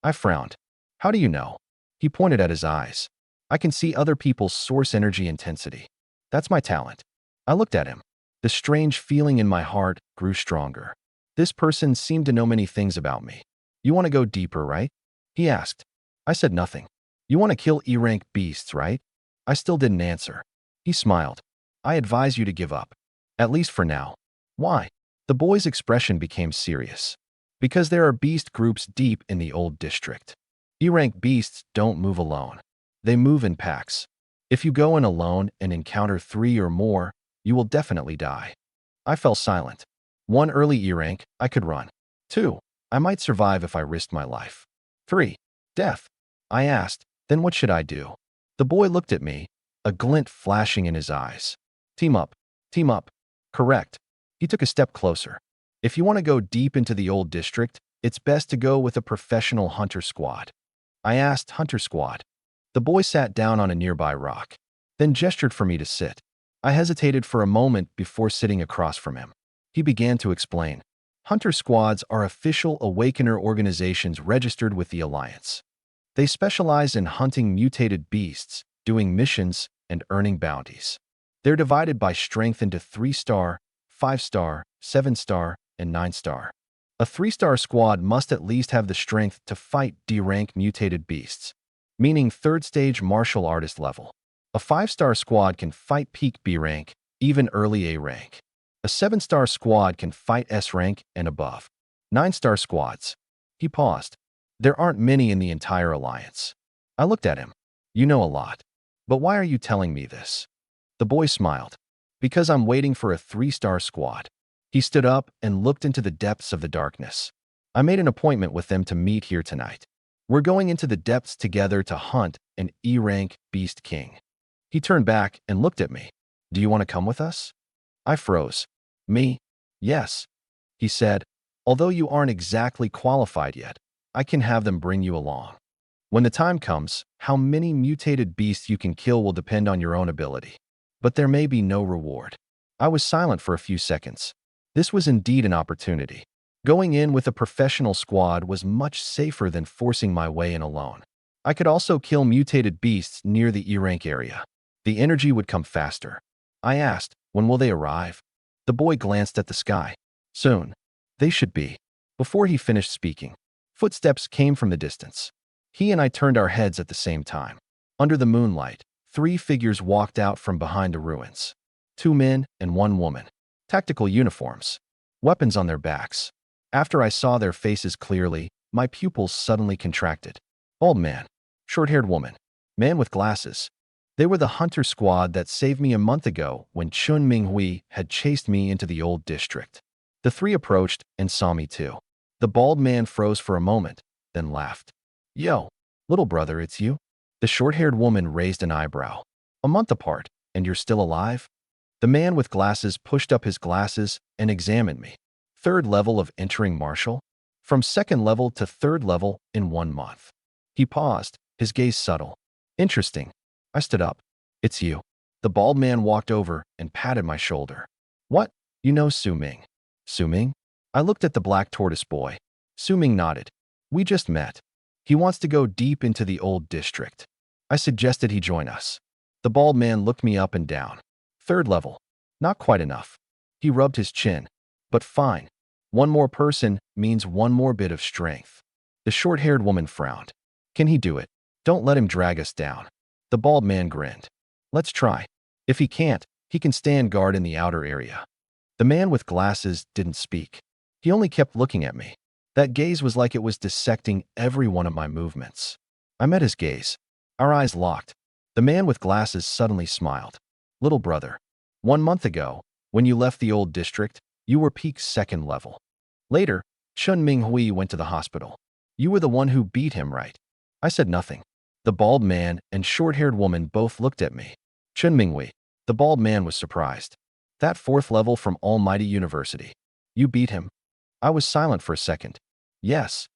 I frowned. How do you know? He pointed at his eyes. I can see other people's source energy intensity. That's my talent. I looked at him. The strange feeling in my heart grew stronger. This person seemed to know many things about me. You want to go deeper, right? He asked. I said nothing. You want to kill E-rank beasts, right? I still didn't answer. He smiled. I advise you to give up. At least for now. Why? The boy's expression became serious. Because there are beast groups deep in the old district. E-rank beasts don't move alone. They move in packs. If you go in alone and encounter 3 or more, you will definitely die. I fell silent. 1, early E-rank, I could run. 2, I might survive if I risked my life. 3, death. I asked, then what should I do? The boy looked at me, a glint flashing in his eyes. Team up. Team up. Correct. He took a step closer. If you want to go deep into the old district, it's best to go with a professional hunter squad. I asked, hunter squad. The boy sat down on a nearby rock, then gestured for me to sit. I hesitated for a moment before sitting across from him. He began to explain. Hunter squads are official Awakener organizations registered with the Alliance. They specialize in hunting mutated beasts, doing missions, and earning bounties. They're divided by strength into 3-star, 5-star, 7-star, and 9-star. A 3-star squad must at least have the strength to fight D-rank mutated beasts, meaning 3rd stage martial artist level. A 5-star squad can fight peak B rank, even early A rank. A 7-star squad can fight S rank and above. 9-star squads. He paused. There aren't many in the entire alliance. I looked at him. You know a lot. But why are you telling me this? The boy smiled. Because I'm waiting for a 3-star squad. He stood up and looked into the depths of the darkness. I made an appointment with them to meet here tonight. We're going into the depths together to hunt an E-rank beast king. He turned back and looked at me. Do you want to come with us? I froze. Me? Yes. He said, although you aren't exactly qualified yet, I can have them bring you along. When the time comes, how many mutated beasts you can kill will depend on your own ability. But there may be no reward. I was silent for a few seconds. This was indeed an opportunity. Going in with a professional squad was much safer than forcing my way in alone. I could also kill mutated beasts near the E-rank area. The energy would come faster. I asked, when will they arrive? The boy glanced at the sky. Soon. They should be. Before he finished speaking, footsteps came from the distance. He and I turned our heads at the same time. Under the moonlight, 3 figures walked out from behind the ruins. 2 men and 1 woman. Tactical uniforms. Weapons on their backs. After I saw their faces clearly, my pupils suddenly contracted. Bald man. Short-haired woman. Man with glasses. They were the hunter squad that saved me a month ago when Chun Minghui had chased me into the old district. The 3 approached and saw me too. The bald man froze for a moment, then laughed. Yo, little brother, it's you? The short-haired woman raised an eyebrow. A month apart, and you're still alive? The man with glasses pushed up his glasses and examined me. 3rd level of entering martial? From 2nd level to 3rd level in 1 month. He paused, his gaze subtle. Interesting. I stood up. It's you. The bald man walked over and patted my shoulder. What? You know Su Ming. Su Ming? I looked at the black tortoise boy. Su Ming nodded. We just met. He wants to go deep into the old district. I suggested he join us. The bald man looked me up and down. 3rd level. Not quite enough. He rubbed his chin. But fine. 1 more person means 1 more bit of strength. The short-haired woman frowned. Can he do it? Don't let him drag us down. The bald man grinned. Let's try. If he can't, he can stand guard in the outer area. The man with glasses didn't speak. He only kept looking at me. That gaze was like it was dissecting every one of my movements. I met his gaze. Our eyes locked. The man with glasses suddenly smiled. Little brother, 1 month ago, when you left the old district, you were peak 2nd level. Later, Chun Minghui went to the hospital. You were the one who beat him, right? I said nothing. The bald man and short-haired woman both looked at me. Chun Minghui. The bald man was surprised. That 4th level from Almighty University. You beat him? I was silent for a second. Yes.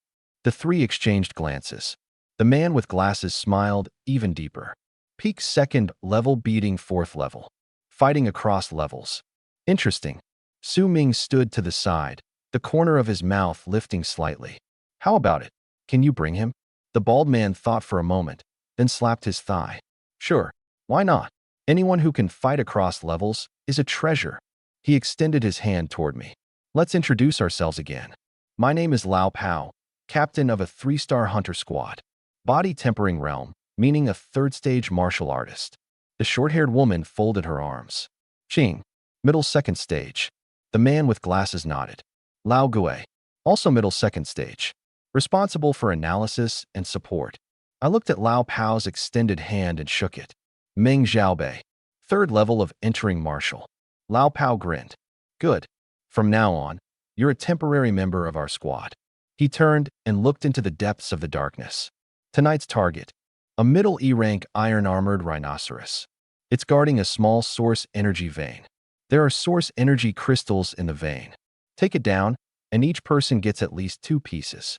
The 3 exchanged glances. The man with glasses smiled even deeper. Peak 2nd level beating 4th level. fighting across levels. Interesting. Su Ming stood to the side, the corner of his mouth lifting slightly. How about it? Can you bring him? The bald man thought for a moment, then slapped his thigh. Sure, why not? Anyone who can fight across levels is a treasure. He extended his hand toward me. Let's introduce ourselves again. My name is Lao Pao, captain of a 3-star hunter squad. Body tempering realm, meaning a 3rd-stage martial artist. The short-haired woman folded her arms. Ching, middle 2nd stage. The man with glasses nodded. Lao Gui, also middle 2nd stage. Responsible for analysis and support. I looked at Lao Pao's extended hand and shook it. Meng Xiaobei, 3rd level of entering martial. Lao Pao grinned. Good. From now on, you're a temporary member of our squad. He turned and looked into the depths of the darkness. Tonight's target, a middle E-rank iron-armored rhinoceros. It's guarding a small source energy vein. There are source energy crystals in the vein. Take it down, and each person gets at least 2 pieces.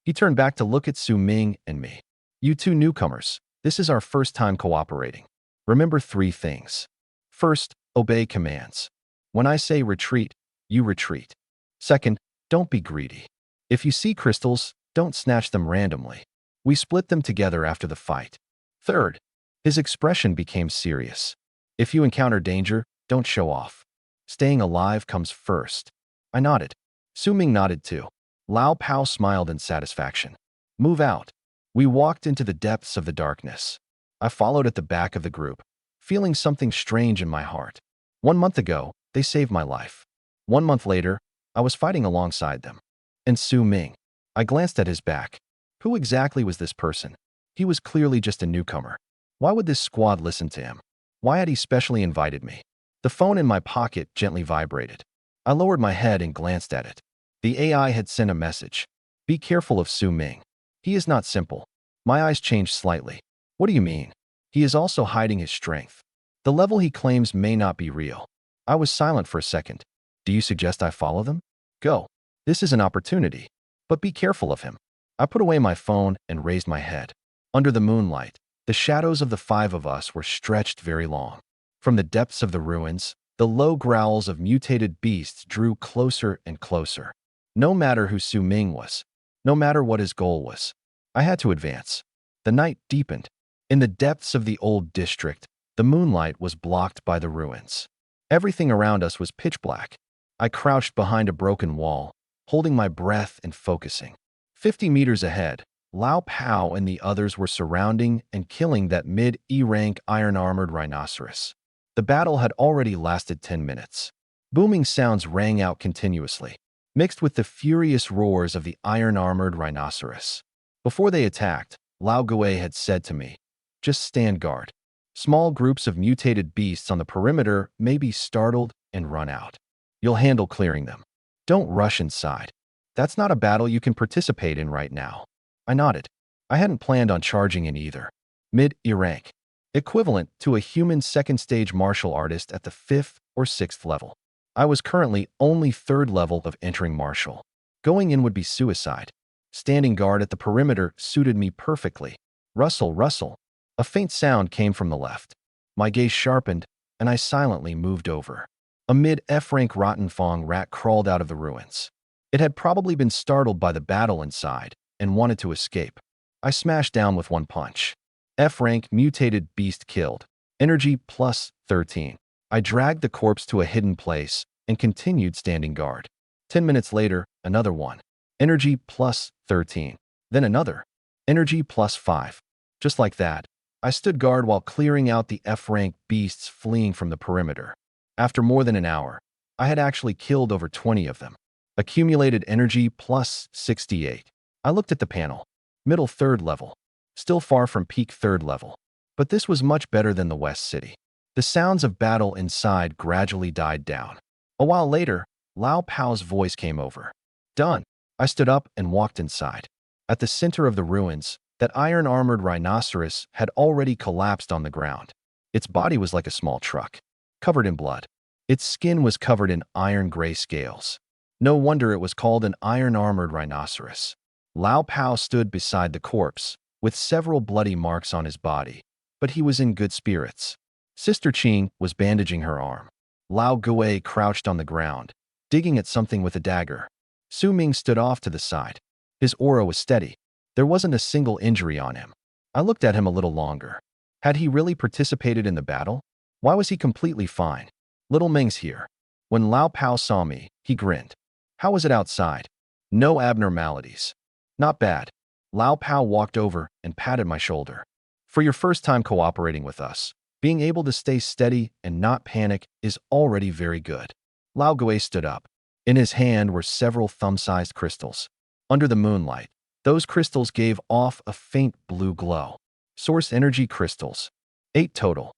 He turned back to look at Su Ming and me. You 2 newcomers, this is our first time cooperating. Remember 3 things. First, obey commands. When I say retreat, you retreat. Second, don't be greedy. If you see crystals, don't snatch them randomly. We split them together after the fight. Third, his expression became serious. If you encounter danger, don't show off. Staying alive comes first. I nodded. Su Ming nodded too. Lao Pao smiled in satisfaction. Move out. We walked into the depths of the darkness. I followed at the back of the group, feeling something strange in my heart. 1 month ago, they saved my life. 1 month later, I was fighting alongside them. And Su Ming. I glanced at his back. Who exactly was this person? He was clearly just a newcomer. Why would this squad listen to him? Why had he specially invited me? The phone in my pocket gently vibrated. I lowered my head and glanced at it. The AI had sent a message. Be careful of Su Ming. He is not simple. My eyes changed slightly. What do you mean? He is also hiding his strength. The level he claims may not be real. I was silent for a second. Do you suggest I follow them? Go. This is an opportunity. But be careful of him. I put away my phone and raised my head. Under the moonlight, the shadows of the 5 of us were stretched very long. From the depths of the ruins, the low growls of mutated beasts drew closer and closer. No matter who Su Ming was, no matter what his goal was, I had to advance. The night deepened. In the depths of the old district, the moonlight was blocked by the ruins. Everything around us was pitch black. I crouched behind a broken wall, holding my breath and focusing. 50 meters ahead, Lao Pao and the others were surrounding and killing that mid-E-rank iron-armored rhinoceros. The battle had already lasted 10 minutes. Booming sounds rang out continuously, mixed with the furious roars of the iron-armored rhinoceros. Before they attacked, Lao Gui had said to me, just stand guard. Small groups of mutated beasts on the perimeter may be startled and run out. You'll handle clearing them. Don't rush inside. That's not a battle you can participate in right now. I nodded. I hadn't planned on charging in either. Mid-E rank. Equivalent to a human 2nd-stage martial artist at the 5th or 6th level. I was currently only 3rd level of entering martial. Going in would be suicide. Standing guard at the perimeter suited me perfectly. Rustle, rustle. A faint sound came from the left. My gaze sharpened, and I silently moved over. A mid-F-rank rotten fong rat crawled out of the ruins. It had probably been startled by the battle inside and wanted to escape. I smashed down with 1 punch. F-rank mutated beast killed. Energy plus 13. I dragged the corpse to a hidden place and continued standing guard. 10 minutes later, another one. Energy plus 13. Then another. Energy plus 5. Just like that, I stood guard while clearing out the F-rank beasts fleeing from the perimeter. After more than an hour, I had actually killed over 20 of them. Accumulated energy plus 68. I looked at the panel. Middle 3rd level. Still far from peak 3rd level. But this was much better than the West City. The sounds of battle inside gradually died down. A while later, Lao Pao's voice came over. Done. I stood up and walked inside. At the center of the ruins, that iron-armored rhinoceros had already collapsed on the ground. Its body was like a small truck, covered in blood. Its skin was covered in iron-gray scales. No wonder it was called an iron-armored rhinoceros. Lao Pao stood beside the corpse, with several bloody marks on his body, but he was in good spirits. Sister Qing was bandaging her arm. Lao Gui crouched on the ground, digging at something with a dagger. Su Ming stood off to the side. His aura was steady. There wasn't a single injury on him. I looked at him a little longer. Had he really participated in the battle? Why was he completely fine? Little Ming's here. When Lao Pao saw me, he grinned. How was it outside? No abnormalities. Not bad. Lao Pao walked over and patted my shoulder. For your first time cooperating with us, being able to stay steady and not panic is already very good. Lao Gui stood up. In his hand were several thumb-sized crystals. Under the moonlight, those crystals gave off a faint blue glow. Source energy crystals. 8 total.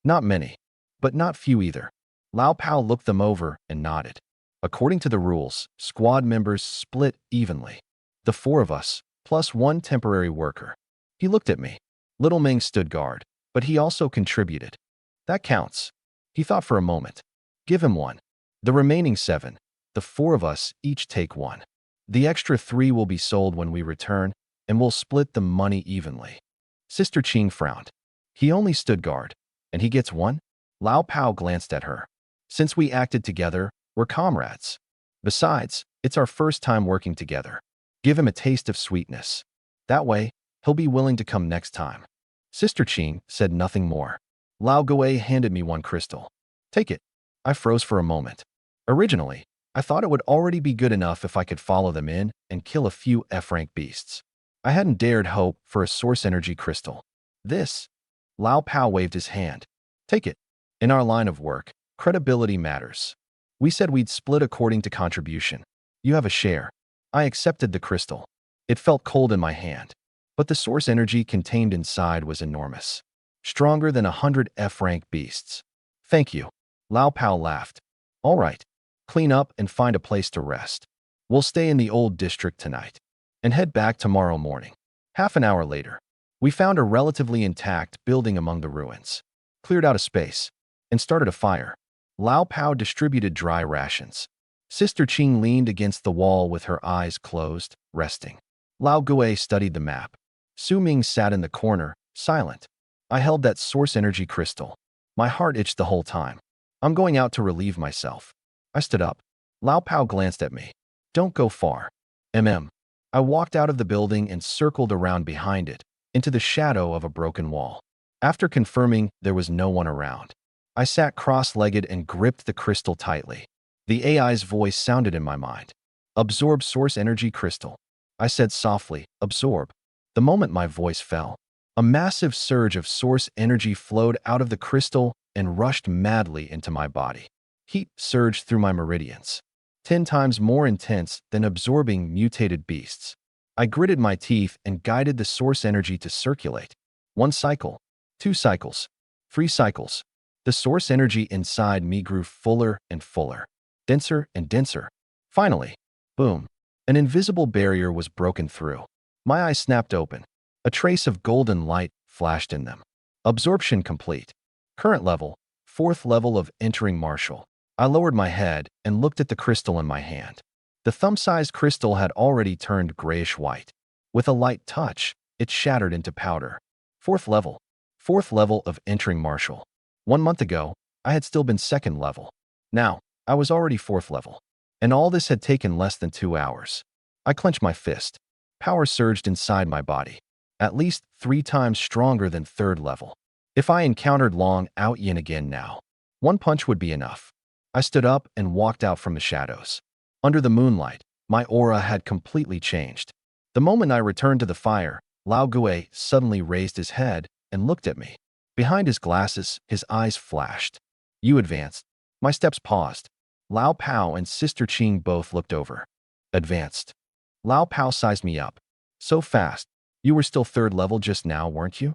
Not many, but not few either. Lao Pao looked them over and nodded. According to the rules, squad members split evenly. The 4 of us, plus 1 temporary worker. He looked at me. Little Ming stood guard, but he also contributed. That counts. He thought for a moment. Give him 1. The remaining 7, the 4 of us each take 1. The extra 3 will be sold when we return, and we'll split the money evenly. Sister Qing frowned. He only stood guard, and he gets 1? Lao Pao glanced at her. Since we acted together, we're comrades. Besides, it's our first time working together. Give him a taste of sweetness. That way, he'll be willing to come next time. Sister Qing said nothing more. Lao Gui handed me 1 crystal. Take it. I froze for a moment. Originally, I thought it would already be good enough if I could follow them in and kill a few F-rank beasts. I hadn't dared hope for a source energy crystal. This. Lao Pao waved his hand. Take it. In our line of work, credibility matters. We said we'd split according to contribution. You have a share. I accepted the crystal. It felt cold in my hand, but the source energy contained inside was enormous. Stronger than 100 F-rank beasts. Thank you. Lao Pao laughed. All right. Clean up and find a place to rest. We'll stay in the old district tonight and head back tomorrow morning. Half an hour later, we found a relatively intact building among the ruins, cleared out a space, and started a fire. Lao Pao distributed dry rations. Sister Qing leaned against the wall with her eyes closed, resting. Lao Gui studied the map. Su Ming sat in the corner, silent. I held that source energy crystal. My heart itched the whole time. I'm going out to relieve myself. I stood up. Lao Pao glanced at me. Don't go far. I walked out of the building and circled around behind it, into the shadow of a broken wall. After confirming there was no one around, I sat cross-legged and gripped the crystal tightly. The AI's voice sounded in my mind. Absorb source energy crystal. I said softly, absorb. The moment my voice fell, a massive surge of source energy flowed out of the crystal and rushed madly into my body. Heat surged through my meridians, 10 times more intense than absorbing mutated beasts. I gritted my teeth and guided the source energy to circulate. 1 cycle, 2 cycles, 3 cycles. The source energy inside me grew fuller and fuller, denser and denser. Finally, boom, an invisible barrier was broken through. My eyes snapped open. A trace of golden light flashed in them. Absorption complete. Current level, 4th level of entering martial. I lowered my head and looked at the crystal in my hand. The thumb-sized crystal had already turned grayish-white. With a light touch, it shattered into powder. 4th level. 4th level of entering martial. 1 month ago, I had still been 2nd level. Now, I was already 4th level. And all this had taken less than 2 hours. I clenched my fist. Power surged inside my body. At least 3 times stronger than 3rd level. If I encountered Long Out Yin again now, 1 punch would be enough. I stood up and walked out from the shadows. Under the moonlight, my aura had completely changed. The moment I returned to the fire, Lao Gui suddenly raised his head and looked at me. Behind his glasses, his eyes flashed. You advanced. My steps paused. Lao Pao and Sister Qing both looked over. Advanced. Lao Pao sized me up. So fast. You were still 3rd level just now, weren't you?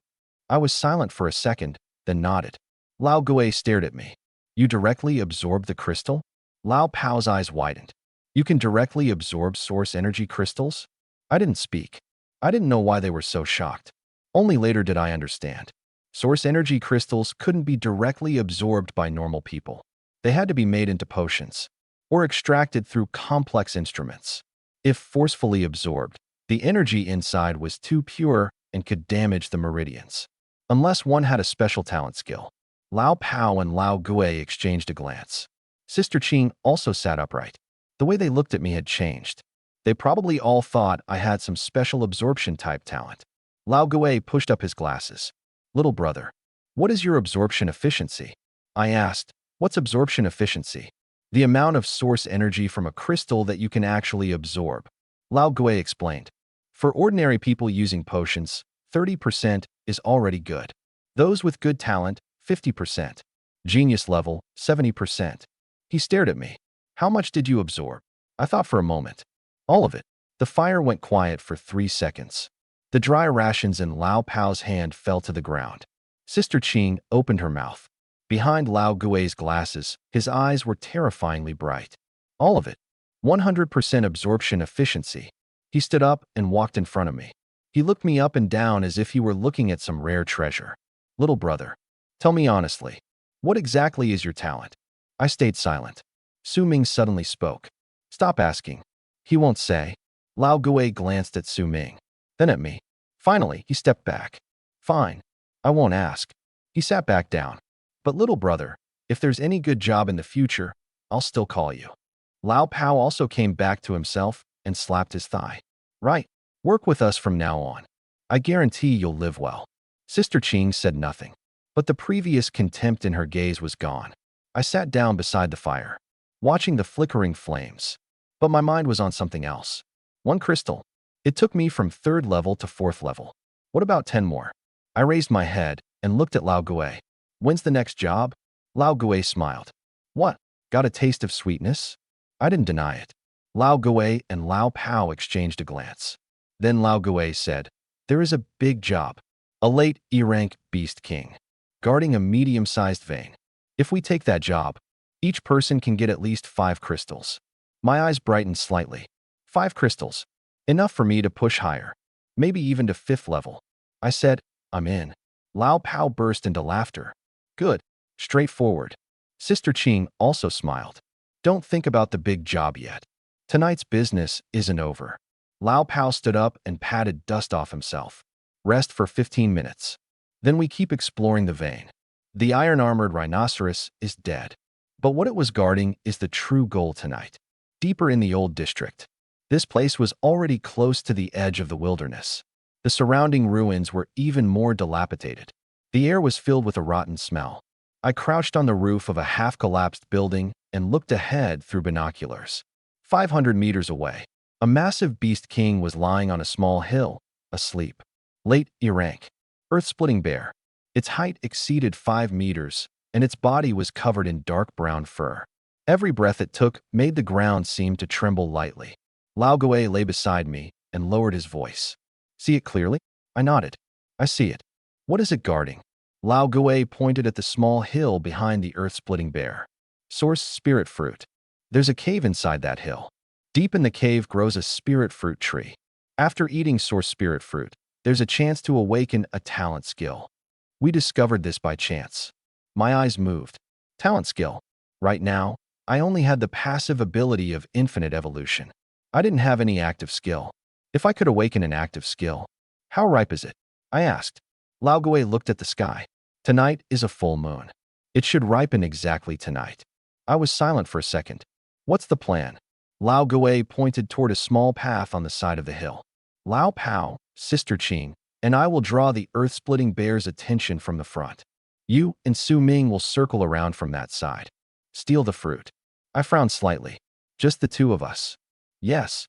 I was silent for a second, then nodded. Lao Gui stared at me. You directly absorbed the crystal? Lao Pao's eyes widened. You can directly absorb source energy crystals? I didn't speak. I didn't know why they were so shocked. Only later did I understand. Source energy crystals couldn't be directly absorbed by normal people. They had to be made into potions, or extracted through complex instruments. If forcefully absorbed, the energy inside was too pure and could damage the meridians. Unless one had a special talent skill. Lao Pao and Lao Gui exchanged a glance. Sister Qing also sat upright. The way they looked at me had changed. They probably all thought I had some special absorption-type talent. Lao Gui pushed up his glasses. Little brother, what is your absorption efficiency? I asked. What's absorption efficiency? The amount of source energy from a crystal that you can actually absorb. Lao Gui explained. For ordinary people using potions, 30% is already good. Those with good talent, 50%. Genius level, 70%. He stared at me. How much did you absorb? I thought for a moment. All of it. The fire went quiet for 3 seconds. The dry rations in Lao Pao's hand fell to the ground. Sister Qing opened her mouth. Behind Lao Gui's glasses, his eyes were terrifyingly bright. All of it. 100% absorption efficiency. He stood up and walked in front of me. He looked me up and down as if he were looking at some rare treasure. Little brother, tell me honestly, what exactly is your talent? I stayed silent. Su Ming suddenly spoke. Stop asking. He won't say. Lao Gui glanced at Su Ming, then at me. Finally, he stepped back. Fine. I won't ask. He sat back down. But little brother, if there's any good job in the future, I'll still call you. Lao Pao also came back to himself and slapped his thigh. Right. Work with us from now on. I guarantee you'll live well. Sister Qing said nothing, but the previous contempt in her gaze was gone. I sat down beside the fire, watching the flickering flames. But my mind was on something else. 1 crystal. It took me from 3rd level to 4th level. What about 10 more? I raised my head and looked at Lao Gui. When's the next job? Lao Gui smiled. What? Got a taste of sweetness? I didn't deny it. Lao Gui and Lao Pao exchanged a glance. Then Lao Gui said, there is a big job. A late E-rank beast king, guarding a medium-sized vein. If we take that job, each person can get at least 5 crystals. My eyes brightened slightly. 5 crystals. Enough for me to push higher. Maybe even to 5th level. I said, I'm in. Lao Pao burst into laughter. Good. Straightforward. Sister Qing also smiled. Don't think about the big job yet. Tonight's business isn't over. Lao Pao stood up and patted dust off himself. Rest for 15 minutes. Then we keep exploring the vein. The iron-armored rhinoceros is dead. But what it was guarding is the true goal tonight. Deeper in the old district. This place was already close to the edge of the wilderness. The surrounding ruins were even more dilapidated. The air was filled with a rotten smell. I crouched on the roof of a half-collapsed building and looked ahead through binoculars. 500 meters away, a massive beast king was lying on a small hill, asleep. Late E-rank, earth-splitting bear. Its height exceeded 5 meters, and its body was covered in dark brown fur. Every breath it took made the ground seem to tremble lightly. Lao Gui lay beside me and lowered his voice. See it clearly? I nodded. I see it. What is it guarding? Lao Gui pointed at the small hill behind the earth-splitting bear. Source spirit fruit. There's a cave inside that hill. Deep in the cave grows a spirit fruit tree. After eating source spirit fruit, there's a chance to awaken a talent skill. We discovered this by chance. My eyes moved. Talent skill. Right now, I only had the passive ability of infinite evolution. I didn't have any active skill. If I could awaken an active skill, how ripe is it? I asked. Lao Gui looked at the sky. Tonight is a full moon. It should ripen exactly tonight. I was silent for a second. What's the plan? Lao Gui pointed toward a small path on the side of the hill. Lao Pao, Sister Qing, and I will draw the earth-splitting bear's attention from the front. You and Su Ming will circle around from that side. Steal the fruit. I frowned slightly. Just the 2 of us. Yes.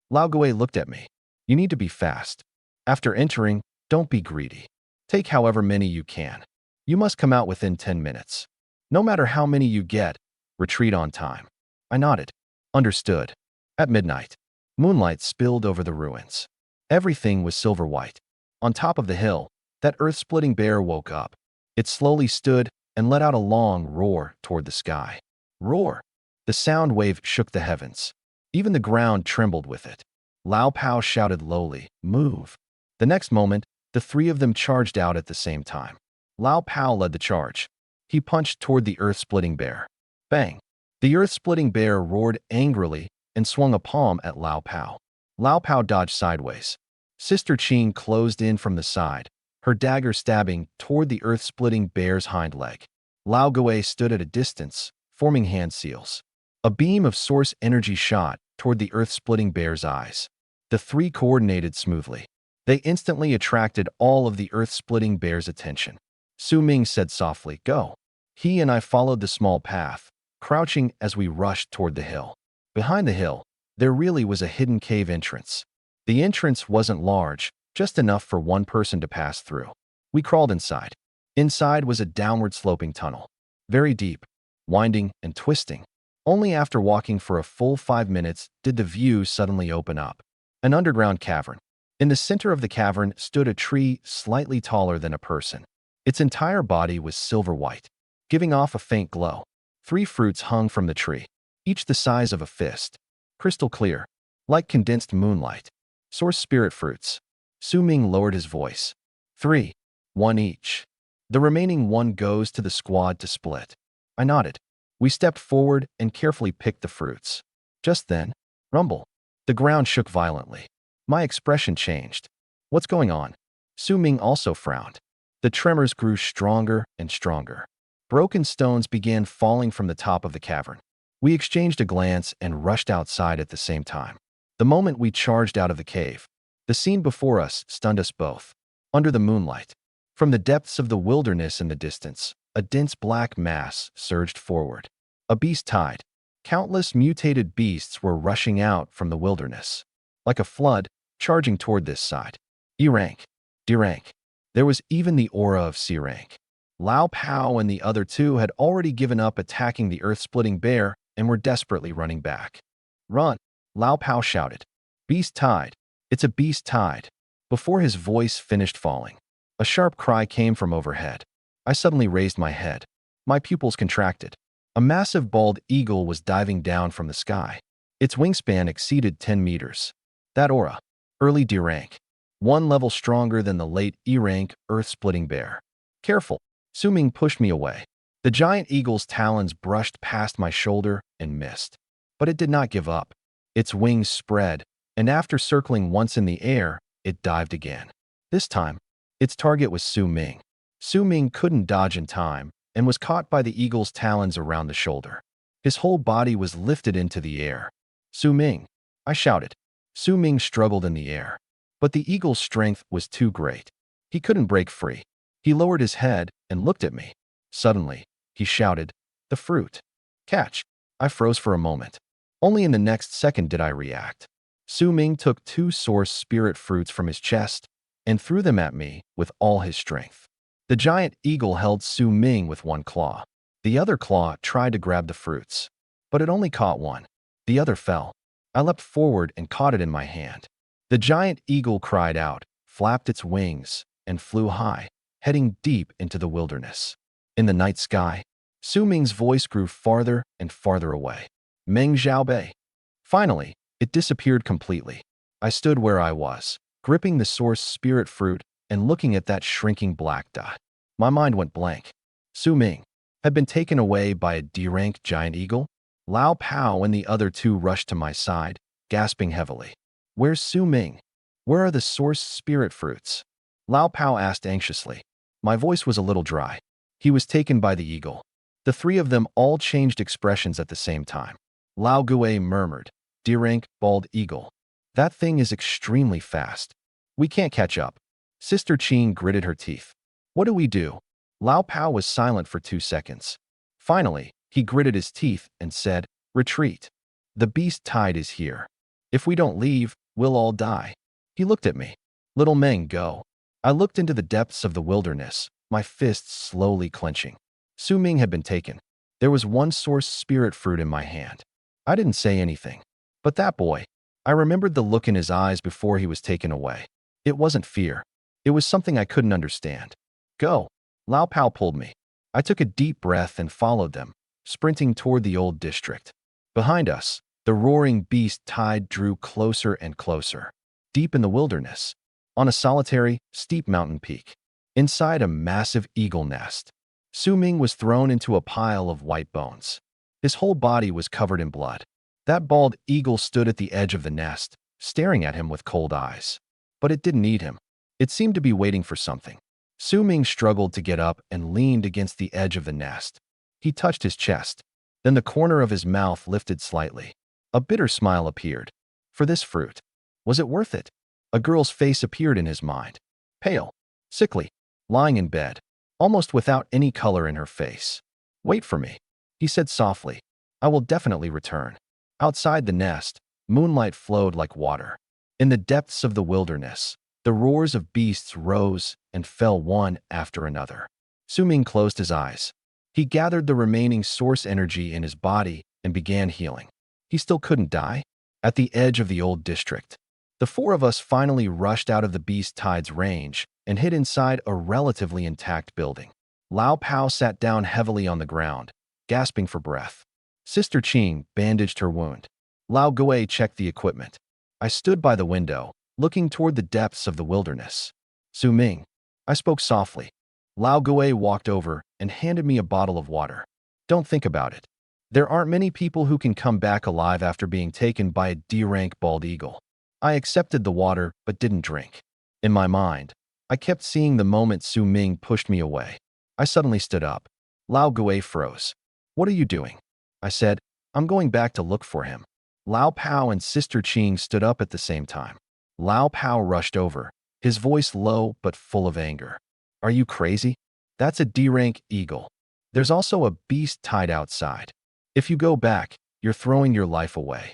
Lao Gui looked at me. You need to be fast. After entering, don't be greedy. Take however many you can. You must come out within 10 minutes. No matter how many you get, retreat on time. I nodded. Understood. At midnight, moonlight spilled over the ruins. Everything was silver white. On top of the hill, that earth-splitting bear woke up. It slowly stood and let out a long roar toward the sky. Roar! The sound wave shook the heavens. Even the ground trembled with it. Lao Pao shouted lowly, "Move!" The next moment, the 3 of them charged out at the same time. Lao Pao led the charge. He punched toward the earth-splitting bear. Bang! The earth-splitting bear roared angrily and swung a palm at Lao Pao. Lao Pao dodged sideways. Sister Qing closed in from the side, her dagger stabbing toward the earth-splitting bear's hind leg. Lao Gui stood at a distance, forming hand seals. A beam of source energy shot toward the earth-splitting bear's eyes. The three coordinated smoothly. They instantly attracted all of the earth-splitting bear's attention. Su Ming said softly, "Go." He and I followed the small path, crouching as we rushed toward the hill. Behind the hill, there really was a hidden cave entrance. The entrance wasn't large, just enough for one person to pass through. We crawled inside. Inside was a downward-sloping tunnel. Very deep, winding, and twisting. Only after walking for a full 5 minutes did the view suddenly open up. An underground cavern. In the center of the cavern stood a tree slightly taller than a person. Its entire body was silver white, giving off a faint glow. 3 fruits hung from the tree, each the size of a fist, crystal clear, like condensed moonlight. Source spirit fruits. Su Ming lowered his voice. 3, 1 each. The remaining 1 goes to the squad to split. I nodded. We stepped forward and carefully picked the fruits. Just then, rumble. The ground shook violently. My expression changed. What's going on? Su Ming also frowned. The tremors grew stronger and stronger. Broken stones began falling from the top of the cavern. We exchanged a glance and rushed outside at the same time. The moment we charged out of the cave, the scene before us stunned us both. Under the moonlight, from the depths of the wilderness in the distance, a dense black mass surged forward. A beast tide. Countless mutated beasts were rushing out from the wilderness. Like a flood, charging toward this side. E rank. D rank. There was even the aura of C rank. Lao Pao and the other 2 had already given up attacking the earth-splitting bear and were desperately running back. "Run!" Lao Pao shouted. "Beast tide. It's a beast tide." Before his voice finished falling, a sharp cry came from overhead. I suddenly raised my head. My pupils contracted. A massive bald eagle was diving down from the sky. Its wingspan exceeded 10 meters. That aura. Early D rank. 1 level stronger than the late E rank earth-splitting bear. "Careful." Su Ming pushed me away. The giant eagle's talons brushed past my shoulder and missed. But it did not give up. Its wings spread, and after circling once in the air, it dived again. This time, its target was Su Ming. Su Ming couldn't dodge in time and was caught by the eagle's talons around the shoulder. His whole body was lifted into the air. "Su Ming!" I shouted. Su Ming struggled in the air, but the eagle's strength was too great. He couldn't break free. He lowered his head and looked at me. Suddenly, he shouted, "The fruit. Catch!" I froze for a moment. Only in the next second did I react. Su Ming took 2 source spirit fruits from his chest and threw them at me with all his strength. The giant eagle held Su Ming with 1 claw. The other claw tried to grab the fruits, but it only caught 1. The other fell. I leapt forward and caught it in my hand. The giant eagle cried out, flapped its wings, and flew high, heading deep into the wilderness. In the night sky, Su Ming's voice grew farther and farther away. "Meng Xiaobei." Finally, it disappeared completely. I stood where I was, gripping the source spirit fruit and looking at that shrinking black dot. My mind went blank. Su Ming had been taken away by a D-rank giant eagle? Lao Pao and the other 2 rushed to my side, gasping heavily. "Where's Su Ming? Where are the source spirit fruits?" Lao Pao asked anxiously. My voice was a little dry. "He was taken by the eagle." The 3 of them all changed expressions at the same time. Lao Gui murmured, "D-rank bald eagle. That thing is extremely fast. We can't catch up." Sister Qing gritted her teeth. "What do we do?" Lao Pao was silent for 2 seconds. Finally, he gritted his teeth and said, "Retreat. The beast tide is here. If we don't leave, we'll all die." He looked at me. "Little Meng, go." I looked into the depths of the wilderness, my fists slowly clenching. Su Ming had been taken. There was 1 source spirit fruit in my hand. I didn't say anything. But that boy, I remembered the look in his eyes before he was taken away. It wasn't fear. It was something I couldn't understand. "Go." Lao Pao pulled me. I took a deep breath and followed them, sprinting toward the old district. Behind us, the roaring beast tide drew closer and closer. Deep in the wilderness, on a solitary, steep mountain peak, inside a massive eagle nest, Su Ming was thrown into a pile of white bones. His whole body was covered in blood. That bald eagle stood at the edge of the nest, staring at him with cold eyes. But it didn't eat him. It seemed to be waiting for something. Su Ming struggled to get up and leaned against the edge of the nest. He touched his chest. Then the corner of his mouth lifted slightly. A bitter smile appeared. For this fruit. Was it worth it? A girl's face appeared in his mind. Pale, sickly, lying in bed, almost without any color in her face. Wait for me, he said softly. I will definitely return. Outside the nest, moonlight flowed like water. In the depths of the wilderness, the roars of beasts rose and fell one after another. Su Ming closed his eyes. He gathered the remaining source energy in his body and began healing. He still couldn't die. At the edge of the old district, the four of us finally rushed out of the beast tide's range and hid inside a relatively intact building. Lao Pao sat down heavily on the ground, gasping for breath. Sister Qing bandaged her wound. Lao Gui checked the equipment. I stood by the window, looking toward the depths of the wilderness. Su Ming, I spoke softly. Lao Gui walked over and handed me a bottle of water. Don't think about it. There aren't many people who can come back alive after being taken by a D-rank bald eagle. I accepted the water but didn't drink. In my mind, I kept seeing the moment Su Ming pushed me away. I suddenly stood up. Lao Gui froze. What are you doing? I said, I'm going back to look for him. Lao Pao and Sister Qing stood up at the same time. Lao Pao rushed over, his voice low but full of anger. Are you crazy? That's a D-rank eagle. There's also a beast tied outside. If you go back, you're throwing your life away.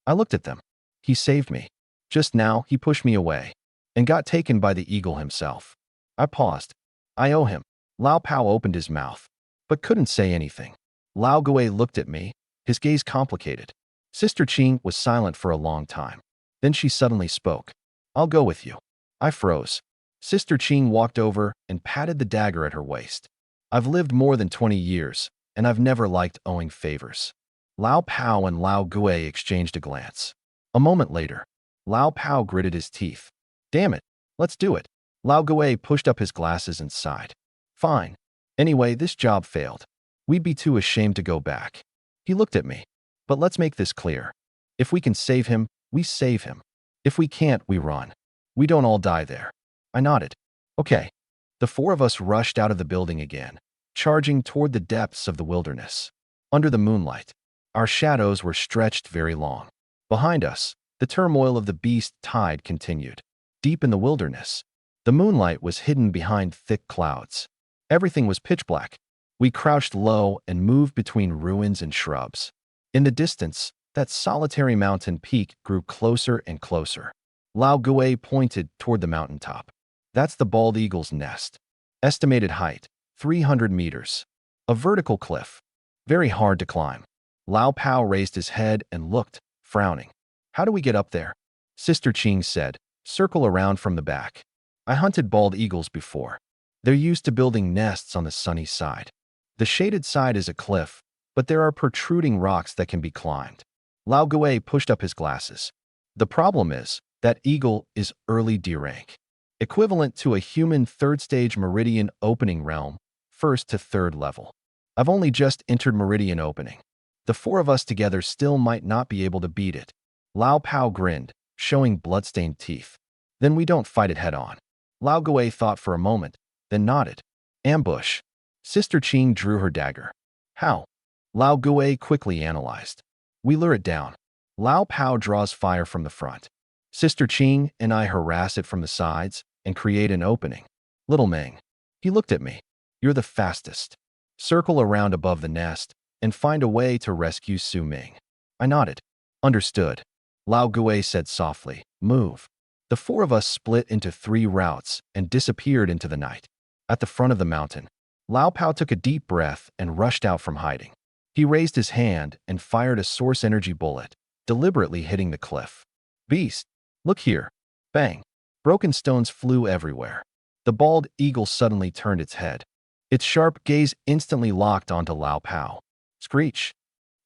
I looked at them. He saved me. Just now, he pushed me away and got taken by the eagle himself. I paused. I owe him. Lao Pao opened his mouth, but couldn't say anything. Lao Gui looked at me, his gaze complicated. Sister Qing was silent for a long time. Then she suddenly spoke. I'll go with you. I froze. Sister Qing walked over and patted the dagger at her waist. I've lived more than 20 years, and I've never liked owing favors. Lao Pao and Lao Gui exchanged a glance. A moment later, Lao Pao gritted his teeth. Damn it, let's do it. Lao Gui pushed up his glasses and sighed. Fine. Anyway, this job failed. We'd be too ashamed to go back. He looked at me. But let's make this clear. If we can save him, we save him. If we can't, we run. We don't all die there. I nodded. Okay. The four of us rushed out of the building again, charging toward the depths of the wilderness. Under the moonlight, our shadows were stretched very long. Behind us, the turmoil of the beast tide continued. Deep in the wilderness, the moonlight was hidden behind thick clouds. Everything was pitch black. We crouched low and moved between ruins and shrubs. In the distance, that solitary mountain peak grew closer and closer. Lao Gui pointed toward the mountaintop. That's the bald eagle's nest. Estimated height, 300 meters. A vertical cliff. Very hard to climb. Lao Pao raised his head and looked, frowning. How do we get up there? Sister Qing said, circle around from the back. I hunted bald eagles before. They're used to building nests on the sunny side. The shaded side is a cliff, but there are protruding rocks that can be climbed. Lao Gui pushed up his glasses. The problem is, that eagle is early D rank, equivalent to a human third-stage meridian opening realm, first to third level. I've only just entered meridian opening. The four of us together still might not be able to beat it. Lao Pao grinned, showing bloodstained teeth. Then we don't fight it head-on. Lao Gui thought for a moment, then nodded. Ambush. Sister Qing drew her dagger. How? Lao Gui quickly analyzed. We lure it down. Lao Pao draws fire from the front. Sister Qing and I harass it from the sides and create an opening. Little Meng. He looked at me. You're the fastest. Circle around above the nest and find a way to rescue Su Ming. I nodded. Understood. Lao Gui said softly, move. The four of us split into 3 routes and disappeared into the night. At the front of the mountain, Lao Pao took a deep breath and rushed out from hiding. He raised his hand and fired a source energy bullet, deliberately hitting the cliff. Beast, look here. Bang. Broken stones flew everywhere. The bald eagle suddenly turned its head. Its sharp gaze instantly locked onto Lao Pao. Screech.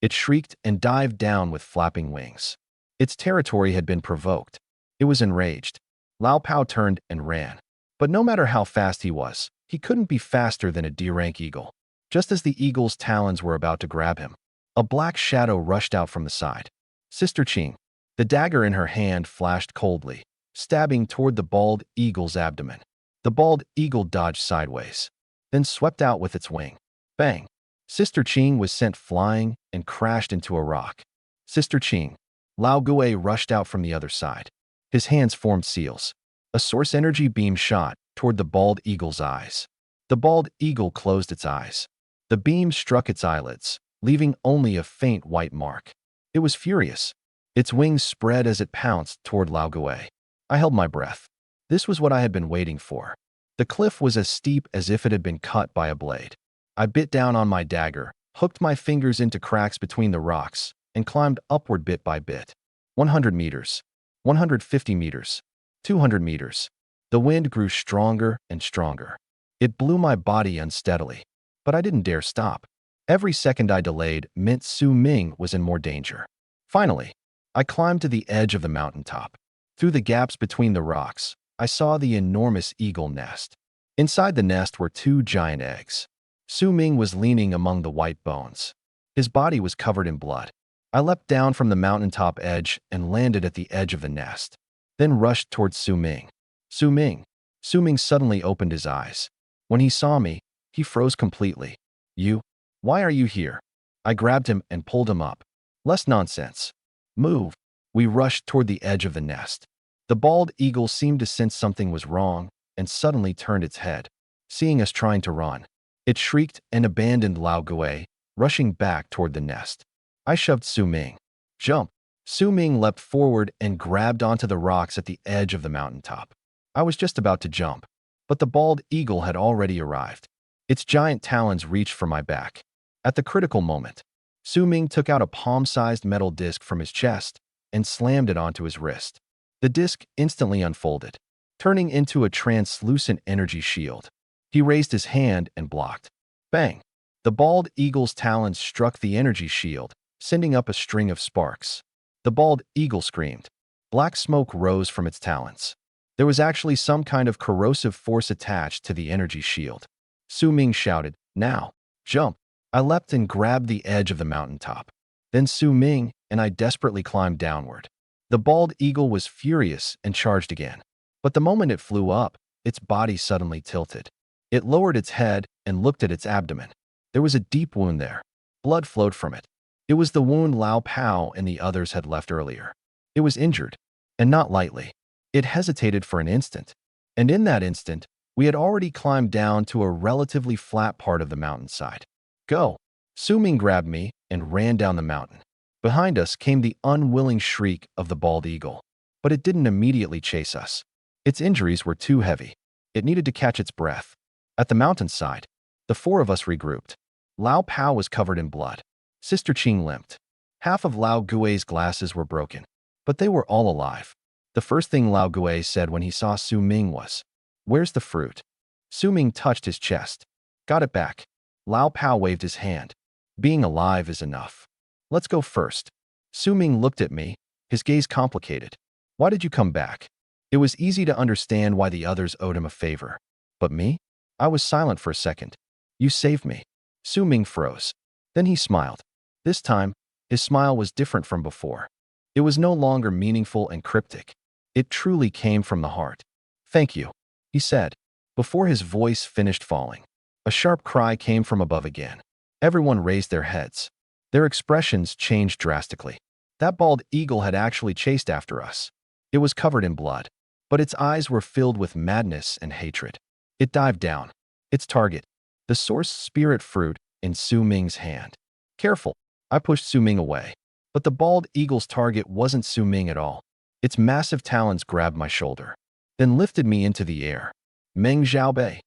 It shrieked and dived down with flapping wings. Its territory had been provoked. It was enraged. Lao Pao turned and ran. But no matter how fast he was, he couldn't be faster than a D-rank eagle. Just as the eagle's talons were about to grab him, a black shadow rushed out from the side. Sister Qing. The dagger in her hand flashed coldly, stabbing toward the bald eagle's abdomen. The bald eagle dodged sideways, then swept out with its wing. Bang! Sister Qing was sent flying and crashed into a rock. Sister Qing. Lao Gui rushed out from the other side. His hands formed seals. A source energy beam shot toward the bald eagle's eyes. The bald eagle closed its eyes. The beam struck its eyelids, leaving only a faint white mark. It was furious. Its wings spread as it pounced toward Lao Gui. I held my breath. This was what I had been waiting for. The cliff was as steep as if it had been cut by a blade. I bit down on my dagger, hooked my fingers into cracks between the rocks, and climbed upward bit by bit. 100 meters, 150 meters, 200 meters. The wind grew stronger and stronger. It blew my body unsteadily, but I didn't dare stop. Every second I delayed meant Su Ming was in more danger. Finally, I climbed to the edge of the mountaintop. Through the gaps between the rocks, I saw the enormous eagle nest. Inside the nest were 2 giant eggs. Su Ming was leaning among the white bones. His body was covered in blood. I leapt down from the mountaintop edge and landed at the edge of the nest, then rushed towards Su Ming. Su Ming. Su Ming suddenly opened his eyes. When he saw me, he froze completely. You? Why are you here? I grabbed him and pulled him up. Less nonsense. Move. We rushed toward the edge of the nest. The bald eagle seemed to sense something was wrong and suddenly turned its head. Seeing us trying to run, it shrieked and abandoned Lao Gui, rushing back toward the nest. I shoved Su Ming. Jump! Su Ming leapt forward and grabbed onto the rocks at the edge of the mountaintop. I was just about to jump, but the bald eagle had already arrived. Its giant talons reached for my back. At the critical moment, Su Ming took out a palm-sized metal disc from his chest and slammed it onto his wrist. The disc instantly unfolded, turning into a translucent energy shield. He raised his hand and blocked. Bang! The bald eagle's talons struck the energy shield, sending up a string of sparks. The bald eagle screamed. Black smoke rose from its talons. There was actually some kind of corrosive force attached to the energy shield. Su Ming shouted, "Now, jump!" I leapt and grabbed the edge of the mountaintop. Then Su Ming and I desperately climbed downward. The bald eagle was furious and charged again. But the moment it flew up, its body suddenly tilted. It lowered its head and looked at its abdomen. There was a deep wound there. Blood flowed from it. It was the wound Lao Pao and the others had left earlier. It was injured, and not lightly. It hesitated for an instant, and in that instant, we had already climbed down to a relatively flat part of the mountainside. Go! Su Ming grabbed me and ran down the mountain. Behind us came the unwilling shriek of the bald eagle, but it didn't immediately chase us. Its injuries were too heavy. It needed to catch its breath. At the mountainside, the 4 of us regrouped. Lao Pao was covered in blood. Sister Qing limped. Half of Lao Gui's glasses were broken, but they were all alive. The first thing Lao Gui said when he saw Su Ming was, "Where's the fruit?" Su Ming touched his chest. "Got it back." Lao Pao waved his hand. "Being alive is enough. Let's go first." Su Ming looked at me, his gaze complicated. "Why did you come back?" It was easy to understand why the others owed him a favor. But me? I was silent for a second. "You saved me." Su Ming froze. Then he smiled. This time, his smile was different from before. It was no longer meaningful and cryptic. It truly came from the heart. "Thank you," he said. Before his voice finished falling, a sharp cry came from above again. Everyone raised their heads. Their expressions changed drastically. That bald eagle had actually chased after us. It was covered in blood, but its eyes were filled with madness and hatred. It dived down. Its target, the source spirit fruit, in Su Ming's hand. "Careful!" I pushed Su Ming away. But the bald eagle's target wasn't Su Ming at all. Its massive talons grabbed my shoulder, then lifted me into the air. "Meng Xiaobei!"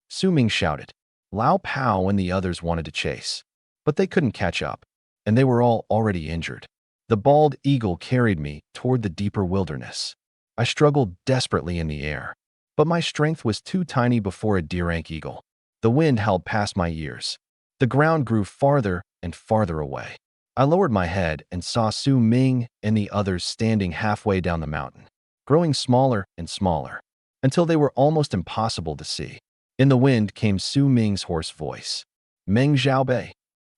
Su Ming shouted. Lao Pao and the others wanted to chase, but they couldn't catch up, and they were all already injured. The bald eagle carried me toward the deeper wilderness. I struggled desperately in the air, but my strength was too tiny before a deer-ank eagle. The wind howled past my ears. The ground grew farther and farther away. I lowered my head and saw Su Ming and the others standing halfway down the mountain, growing smaller and smaller, until they were almost impossible to see. In the wind came Su Ming's hoarse voice. "Meng Xiaobei.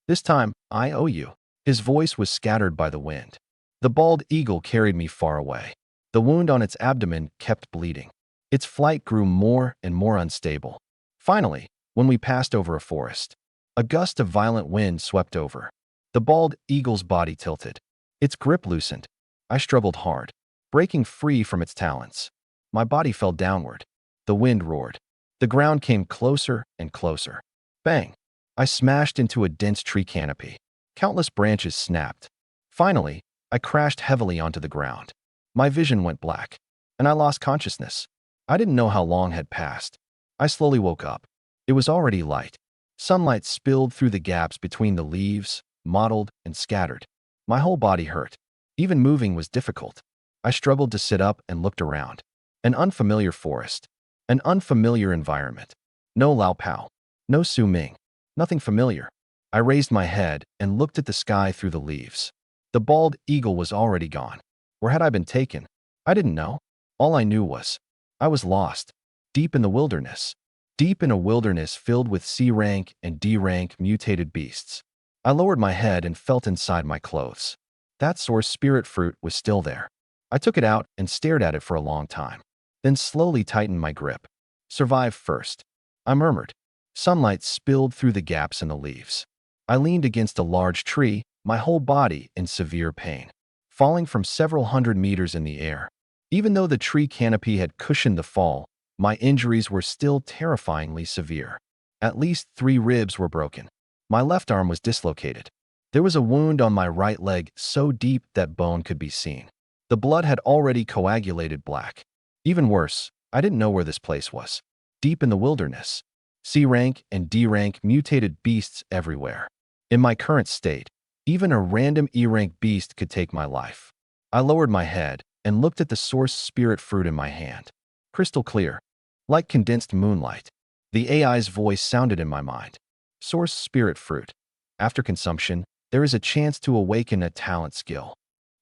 This time, I owe you." His voice was scattered by the wind. The bald eagle carried me far away. The wound on its abdomen kept bleeding. Its flight grew more and more unstable. Finally, when we passed over a forest, a gust of violent wind swept over. The bald eagle's body tilted. Its grip loosened. I struggled hard, breaking free from its talons. My body fell downward. The wind roared. The ground came closer and closer. Bang! I smashed into a dense tree canopy. Countless branches snapped. Finally, I crashed heavily onto the ground. My vision went black, and I lost consciousness. I didn't know how long had passed. I slowly woke up. It was already light. Sunlight spilled through the gaps between the leaves, mottled and scattered. My whole body hurt. Even moving was difficult. I struggled to sit up and looked around. An unfamiliar forest. An unfamiliar environment. No Lao Pao. No Su Ming. Nothing familiar. I raised my head and looked at the sky through the leaves. The bald eagle was already gone. Where had I been taken? I didn't know. All I knew was I was lost, deep in the wilderness. Deep in a wilderness filled with C-rank and D-rank mutated beasts. I lowered my head and felt inside my clothes. That source spirit fruit was still there. I took it out and stared at it for a long time, then slowly tightened my grip. Survive first, I murmured. Sunlight spilled through the gaps in the leaves. I leaned against a large tree, my whole body in severe pain, falling from several hundred meters in the air. Even though the tree canopy had cushioned the fall, my injuries were still terrifyingly severe. At least 3 ribs were broken. My left arm was dislocated. There was a wound on my right leg so deep that bone could be seen. The blood had already coagulated black. Even worse, I didn't know where this place was. Deep in the wilderness. C-rank and D-rank mutated beasts everywhere. In my current state, even a random E-rank beast could take my life. I lowered my head and looked at the source spirit fruit in my hand. Crystal clear, like condensed moonlight. The AI's voice sounded in my mind. Source spirit fruit. After consumption, there is a chance to awaken a talent skill.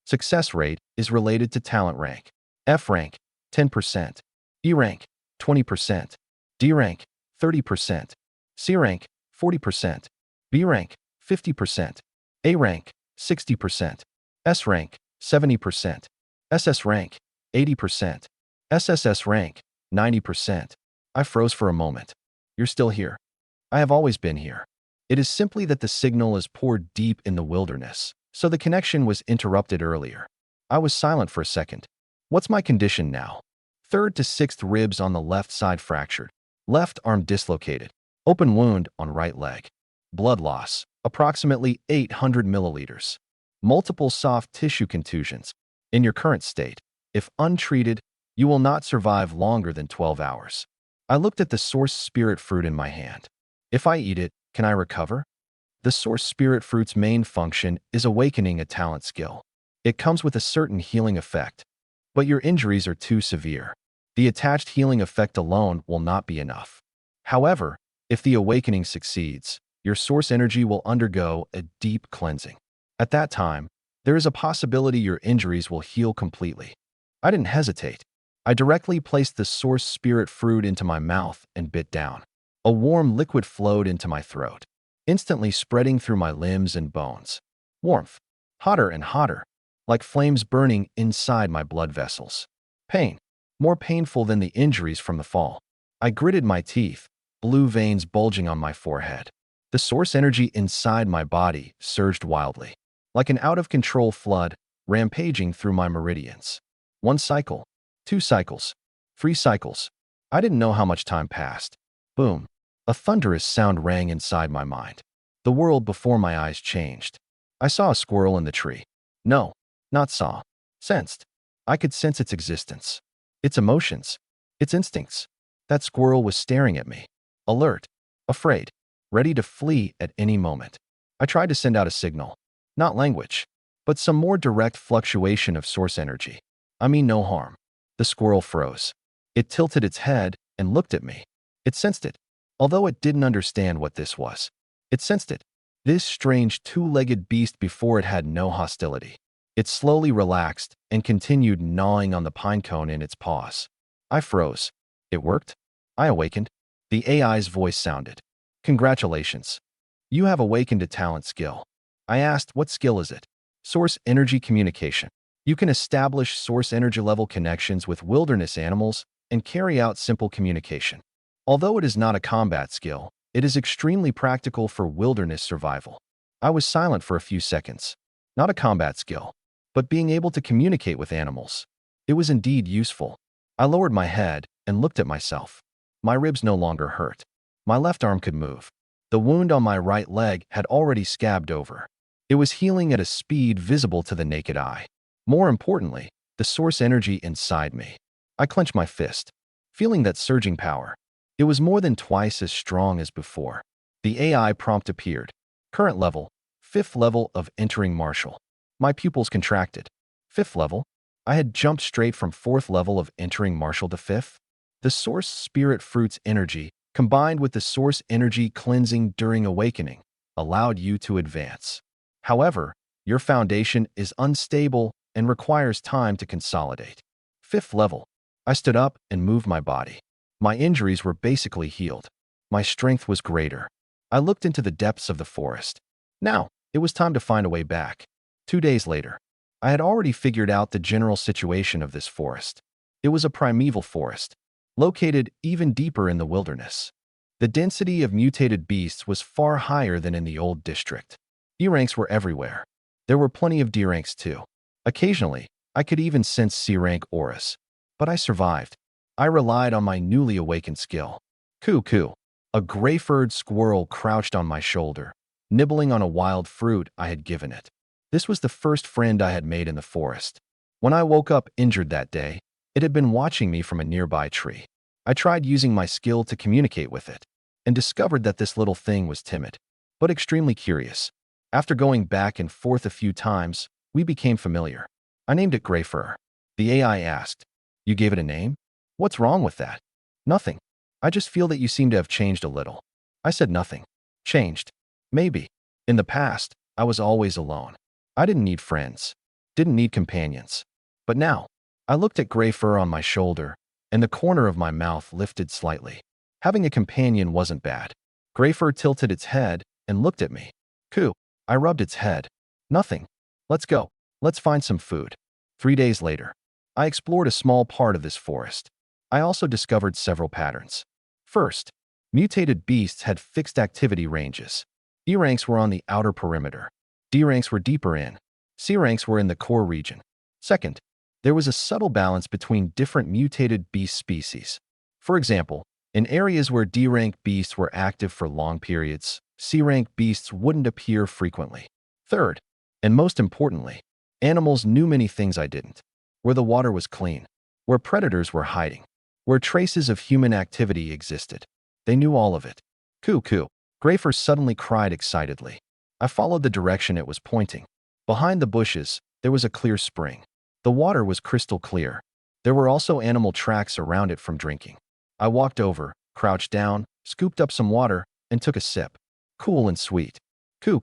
Success rate is related to talent rank. F rank, 10%. E rank, 20%. D rank, 30%. C rank, 40%. B rank, 50%. A rank, 60%. S rank, 70%. SS rank, 80%. SSS rank, 90%. I froze for a moment. You're still here. I have always been here. It is simply that the signal is poured deep in the wilderness, so the connection was interrupted earlier. I was silent for a second. What's my condition now? 3rd to 6th ribs on the left side fractured. Left arm dislocated. Open wound on right leg. Blood loss, approximately 800 milliliters. Multiple soft tissue contusions. In your current state, if untreated, you will not survive longer than 12 hours. I looked at the source spirit fruit in my hand. If I eat it, can I recover? The source spirit fruit's main function is awakening a talent skill. It comes with a certain healing effect, but your injuries are too severe. The attached healing effect alone will not be enough. However, if the awakening succeeds, your source energy will undergo a deep cleansing. At that time, there is a possibility your injuries will heal completely. I didn't hesitate. I directly placed the source spirit fruit into my mouth and bit down. A warm liquid flowed into my throat, instantly spreading through my limbs and bones. Warmth, hotter and hotter, like flames burning inside my blood vessels. Pain, more painful than the injuries from the fall. I gritted my teeth, blue veins bulging on my forehead. The source energy inside my body surged wildly, like an out-of-control flood rampaging through my meridians. 1 cycle, 2 cycles, 3 cycles. I didn't know how much time passed. Boom. A thunderous sound rang inside my mind. The world before my eyes changed. I saw a squirrel in the tree. No, not saw. Sensed. I could sense its existence. Its emotions. Its instincts. That squirrel was staring at me. Alert. Afraid. Ready to flee at any moment. I tried to send out a signal. Not language, but some more direct fluctuation of source energy. I mean no harm. The squirrel froze. It tilted its head and looked at me. It sensed it. Although it didn't understand what this was, it sensed it. This strange 2-legged beast before it had no hostility. It slowly relaxed and continued gnawing on the pine cone in its paws. I froze. It worked. I awakened. The AI's voice sounded. Congratulations. You have awakened a talent skill. I asked, what skill is it? Source energy communication. You can establish source energy level connections with wilderness animals and carry out simple communication. Although it is not a combat skill, it is extremely practical for wilderness survival. I was silent for a few seconds. Not a combat skill, but being able to communicate with animals. It was indeed useful. I lowered my head and looked at myself. My ribs no longer hurt. My left arm could move. The wound on my right leg had already scabbed over. It was healing at a speed visible to the naked eye. More importantly, the source energy inside me. I clenched my fist, feeling that surging power. It was more than twice as strong as before. The AI prompt appeared. Current level, 5th level of entering martial. My pupils contracted. 5th level? I had jumped straight from 4th level of entering martial to 5th. The source spirit fruit's energy, combined with the source energy cleansing during awakening, allowed you to advance. However, your foundation is unstable and requires time to consolidate. 5th level. I stood up and moved my body. My injuries were basically healed. My strength was greater. I looked into the depths of the forest. Now, it was time to find a way back. 2 days later, I had already figured out the general situation of this forest. It was a primeval forest, located even deeper in the wilderness. The density of mutated beasts was far higher than in the old district. D-ranks were everywhere. There were plenty of D-ranks too. Occasionally, I could even sense C-rank auras. But I survived. I relied on my newly awakened skill. Coo. A gray-furred squirrel crouched on my shoulder, nibbling on a wild fruit I had given it. This was the first friend I had made in the forest. When I woke up injured that day, it had been watching me from a nearby tree. I tried using my skill to communicate with it, and discovered that this little thing was timid, but extremely curious. After going back and forth a few times, we became familiar. I named it Gray Fur. The AI asked, "You gave it a name? What's wrong with that?" "Nothing. I just feel that you seem to have changed a little." I said nothing. Changed? Maybe. In the past, I was always alone. I didn't need friends. Didn't need companions. But now, I looked at Gray Fur on my shoulder, and the corner of my mouth lifted slightly. Having a companion wasn't bad. Gray Fur tilted its head and looked at me. Coo. I rubbed its head. Nothing. Let's go. Let's find some food. 3 days later, I explored a small part of this forest. I also discovered several patterns. First, mutated beasts had fixed activity ranges. E ranks were on the outer perimeter. D ranks were deeper in. C ranks were in the core region. Second, there was a subtle balance between different mutated beast species. For example, in areas where D rank beasts were active for long periods, C rank beasts wouldn't appear frequently. Third, and most importantly, animals knew many things I didn't. Where the water was clean, where predators were hiding, where traces of human activity existed. They knew all of it. Coo. Grayfur suddenly cried excitedly. I followed the direction it was pointing. Behind the bushes, there was a clear spring. The water was crystal clear. There were also animal tracks around it from drinking. I walked over, crouched down, scooped up some water, and took a sip. Cool and sweet. Coo.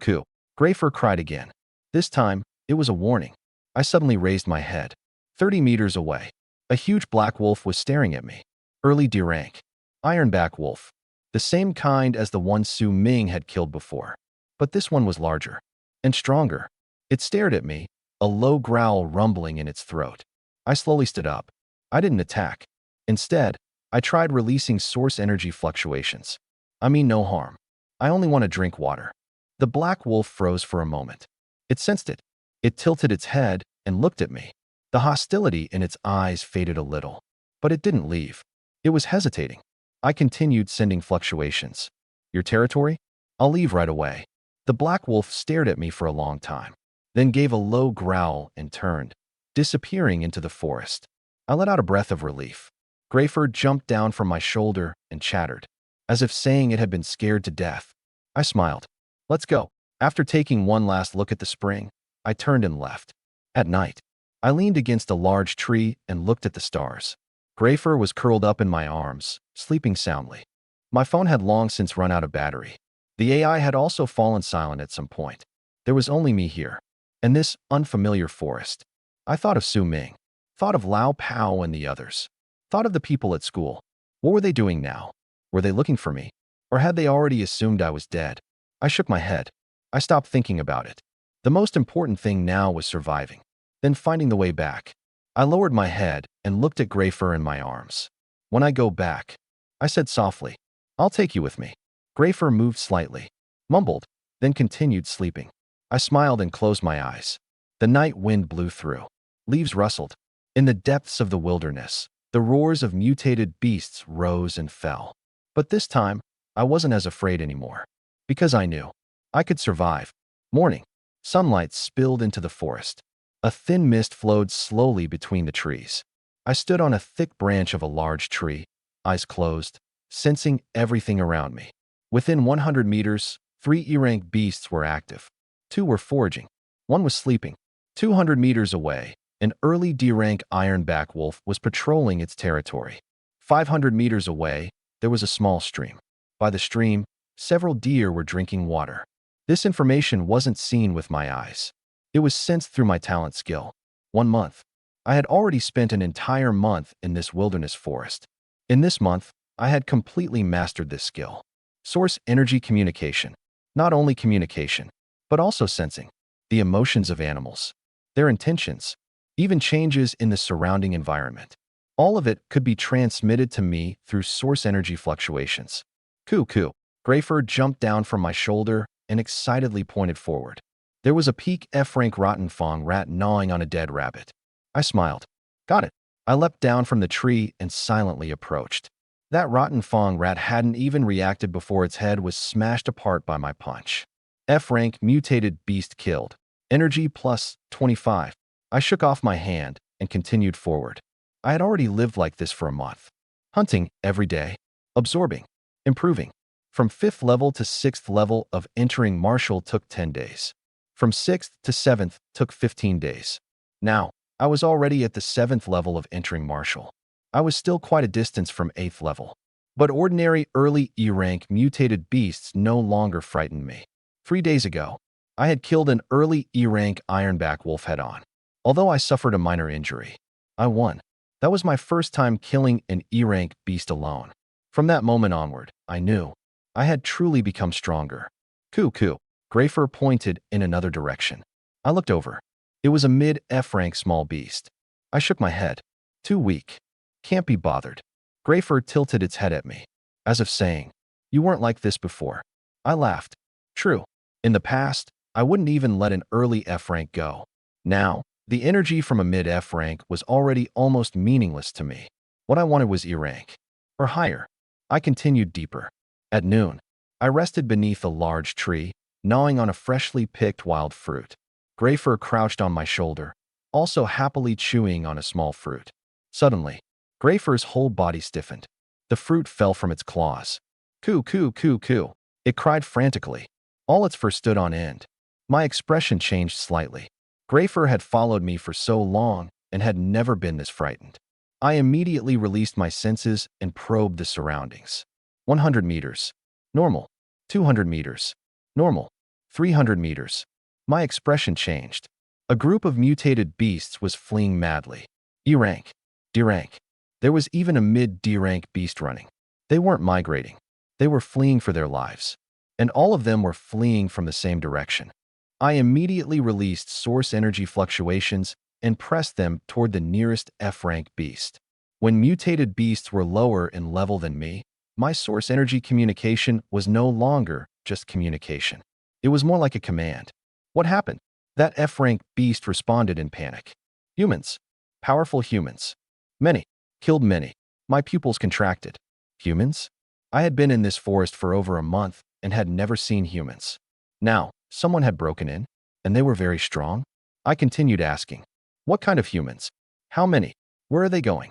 Grayfur cried again. This time, it was a warning. I suddenly raised my head. 30 meters away, a huge black wolf was staring at me. Early D rank. Ironback wolf. The same kind as the one Su Ming had killed before. But this one was larger and stronger. It stared at me, a low growl rumbling in its throat. I slowly stood up. I didn't attack. Instead, I tried releasing source energy fluctuations. I mean no harm. I only want to drink water. The black wolf froze for a moment. It sensed it. It tilted its head and looked at me. The hostility in its eyes faded a little, but it didn't leave. It was hesitating. I continued sending fluctuations. Your territory? I'll leave right away. The black wolf stared at me for a long time, then gave a low growl and turned, disappearing into the forest. I let out a breath of relief. Grayfur jumped down from my shoulder and chattered, as if saying it had been scared to death. I smiled. Let's go. After taking one last look at the spring, I turned and left. At night, I leaned against a large tree and looked at the stars. Grayfur was curled up in my arms, sleeping soundly. My phone had long since run out of battery. The AI had also fallen silent at some point. There was only me here, and this unfamiliar forest. I thought of Su Ming, thought of Lao Pao and the others, thought of the people at school. What were they doing now? Were they looking for me? Or had they already assumed I was dead? I shook my head. I stopped thinking about it. The most important thing now was surviving, then finding the way back. I lowered my head and looked at Grayfur in my arms. When I go back, I said softly, I'll take you with me. Grayfur moved slightly, mumbled, then continued sleeping. I smiled and closed my eyes. The night wind blew through. Leaves rustled. In the depths of the wilderness, the roars of mutated beasts rose and fell. But this time, I wasn't as afraid anymore. Because I knew I could survive. Morning. Sunlight spilled into the forest. A thin mist flowed slowly between the trees. I stood on a thick branch of a large tree, eyes closed, sensing everything around me. Within 100 meters, 3 E-rank beasts were active. 2 were foraging. 1 was sleeping. 200 meters away, an early D-rank ironback wolf was patrolling its territory. 500 meters away, there was a small stream. By the stream, several deer were drinking water. This information wasn't seen with my eyes. It was sensed through my talent skill. 1 month. I had already spent an entire month in this wilderness forest. In this month, I had completely mastered this skill. Source energy communication. Not only communication, but also sensing the emotions of animals, their intentions, even changes in the surrounding environment. All of it could be transmitted to me through source energy fluctuations. Coo coo. Grayfur jumped down from my shoulder and excitedly pointed forward. There was a peak F-rank rotten fong rat gnawing on a dead rabbit. I smiled. Got it. I leapt down from the tree and silently approached. That rotten fong rat hadn't even reacted before its head was smashed apart by my punch. F-rank mutated beast killed. Energy plus 25. I shook off my hand and continued forward. I had already lived like this for a month. Hunting every day. Absorbing. Improving. From 5th level to 6th level of entering martial took 10 days. From 6th to 7th took 15 days. Now, I was already at the 7th level of entering martial. I was still quite a distance from 8th level. But ordinary early E-rank mutated beasts no longer frightened me. 3 days ago, I had killed an early E-rank ironback wolf head-on. Although I suffered a minor injury, I won. That was my first time killing an E-rank beast alone. From that moment onward, I knew I had truly become stronger. Coo coo. Grayfur pointed in another direction. I looked over. It was a mid-F-rank small beast. I shook my head. Too weak. Can't be bothered. Grayfur tilted its head at me, as if saying, you weren't like this before. I laughed. True. In the past, I wouldn't even let an early F-rank go. Now, the energy from a mid-F rank was already almost meaningless to me. What I wanted was E-rank. Or higher. I continued deeper. At noon, I rested beneath a large tree, gnawing on a freshly picked wild fruit. Grayfur crouched on my shoulder, also happily chewing on a small fruit. Suddenly, Grayfur's whole body stiffened. The fruit fell from its claws. Coo coo coo coo. It cried frantically. All its fur stood on end. My expression changed slightly. Grayfur had followed me for so long and had never been this frightened. I immediately released my senses and probed the surroundings. 100 meters. Normal. 200 meters. Normal. 300 meters. My expression changed. A group of mutated beasts was fleeing madly. E-rank. D-rank. There was even a mid-D-rank beast running. They weren't migrating. They were fleeing for their lives. And all of them were fleeing from the same direction. I immediately released source energy fluctuations and pressed them toward the nearest F-rank beast. When mutated beasts were lower in level than me, my source energy communication was no longer just communication. It was more like a command. What happened? That F-rank beast responded in panic. Humans. Powerful humans. Many. Killed many. My pupils contracted. Humans? I had been in this forest for over a month and had never seen humans. Now, someone had broken in, and they were very strong. I continued asking, what kind of humans? How many? Where are they going?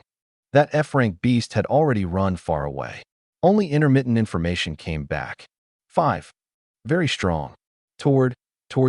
That F-rank beast had already run far away. Only intermittent information came back. 5. Very strong. Toward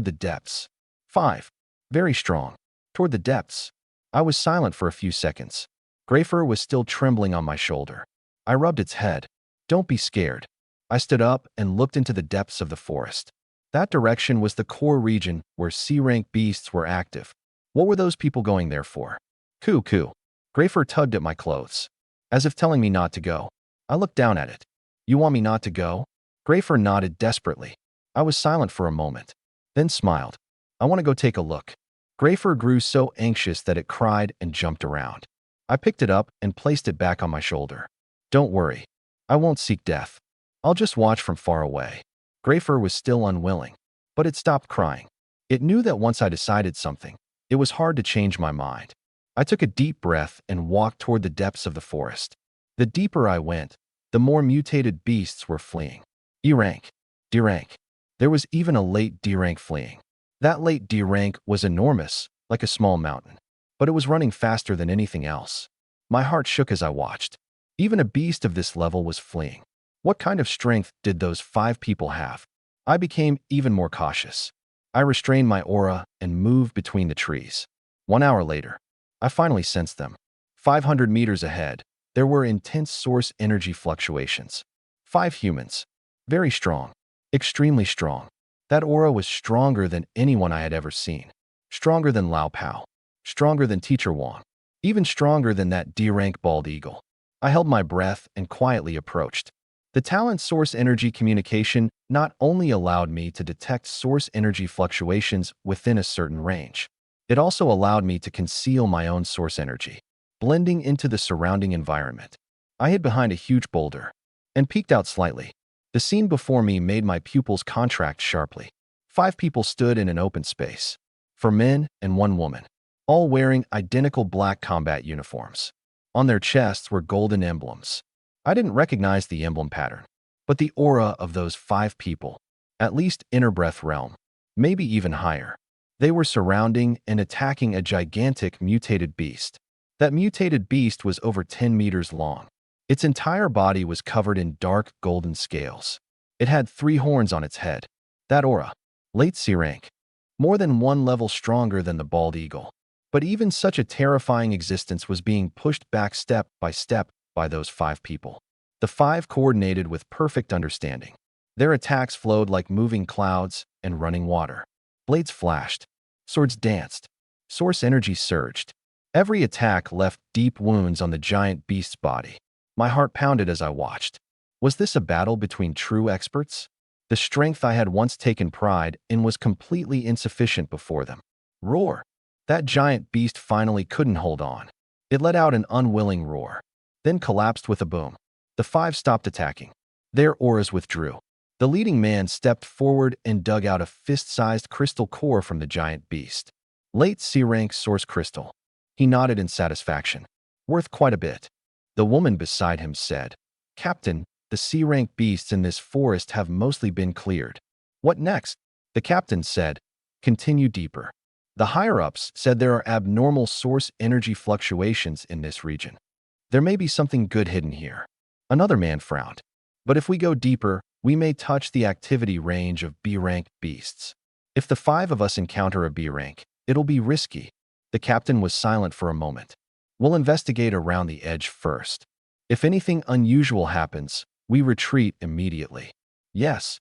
the depths. 5. Very strong. Toward the depths. I was silent for a few seconds. Grayfur was still trembling on my shoulder. I rubbed its head. Don't be scared. I stood up and looked into the depths of the forest. That direction was the core region where C-rank beasts were active. What were those people going there for? Coo coo. Grayfur tugged at my clothes, as if telling me not to go. I looked down at it. You want me not to go? Grayfur nodded desperately. I was silent for a moment, then smiled. I want to go take a look. Grayfur grew so anxious that it cried and jumped around. I picked it up and placed it back on my shoulder. Don't worry. I won't seek death. I'll just watch from far away. Grayfur was still unwilling, but it stopped crying. It knew that once I decided something, it was hard to change my mind. I took a deep breath and walked toward the depths of the forest. The deeper I went, the more mutated beasts were fleeing. E rank, D rank. There was even a late D rank fleeing. That late D rank was enormous, like a small mountain, but it was running faster than anything else. My heart shook as I watched. Even a beast of this level was fleeing. What kind of strength did those 5 people have? I became even more cautious. I restrained my aura and moved between the trees. 1 hour later, I finally sensed them. 500 meters ahead, there were intense source energy fluctuations. 5 humans. Very strong. Extremely strong. That aura was stronger than anyone I had ever seen. Stronger than Lao Pao. Stronger than Teacher Wang. Even stronger than that D-rank bald eagle. I held my breath and quietly approached. The talent source energy communication not only allowed me to detect source energy fluctuations within a certain range, it also allowed me to conceal my own source energy, blending into the surrounding environment. I hid behind a huge boulder and peeked out slightly. The scene before me made my pupils contract sharply. 5 people stood in an open space. 4 men and 1 woman, all wearing identical black combat uniforms. On their chests were golden emblems. I didn't recognize the emblem pattern, but the aura of those 5 people, at least inner breath realm, maybe even higher. They were surrounding and attacking a gigantic mutated beast. That mutated beast was over 10 meters long. Its entire body was covered in dark golden scales. It had 3 horns on its head. That aura, late C rank, more than 1 level stronger than the bald eagle. But even such a terrifying existence was being pushed back step by step by those 5 people. The 5 coordinated with perfect understanding. Their attacks flowed like moving clouds and running water. Blades flashed. Swords danced. Source energy surged. Every attack left deep wounds on the giant beast's body. My heart pounded as I watched. Was this a battle between true experts? The strength I had once taken pride in was completely insufficient before them. Roar! That giant beast finally couldn't hold on. It let out an unwilling roar, then collapsed with a boom. The 5 stopped attacking. Their auras withdrew. The leading man stepped forward and dug out a fist-sized crystal core from the giant beast. Late C-rank source crystal. He nodded in satisfaction. Worth quite a bit. The woman beside him said, "Captain, the C-rank beasts in this forest have mostly been cleared." "What next?" The captain said, "Continue deeper." The higher-ups said there are abnormal source energy fluctuations in this region. There may be something good hidden here. Another man frowned. But if we go deeper, we may touch the activity range of B-rank beasts. If the 5 of us encounter a B-rank, it'll be risky. The captain was silent for a moment. We'll investigate around the edge first. If anything unusual happens, we retreat immediately. Yes.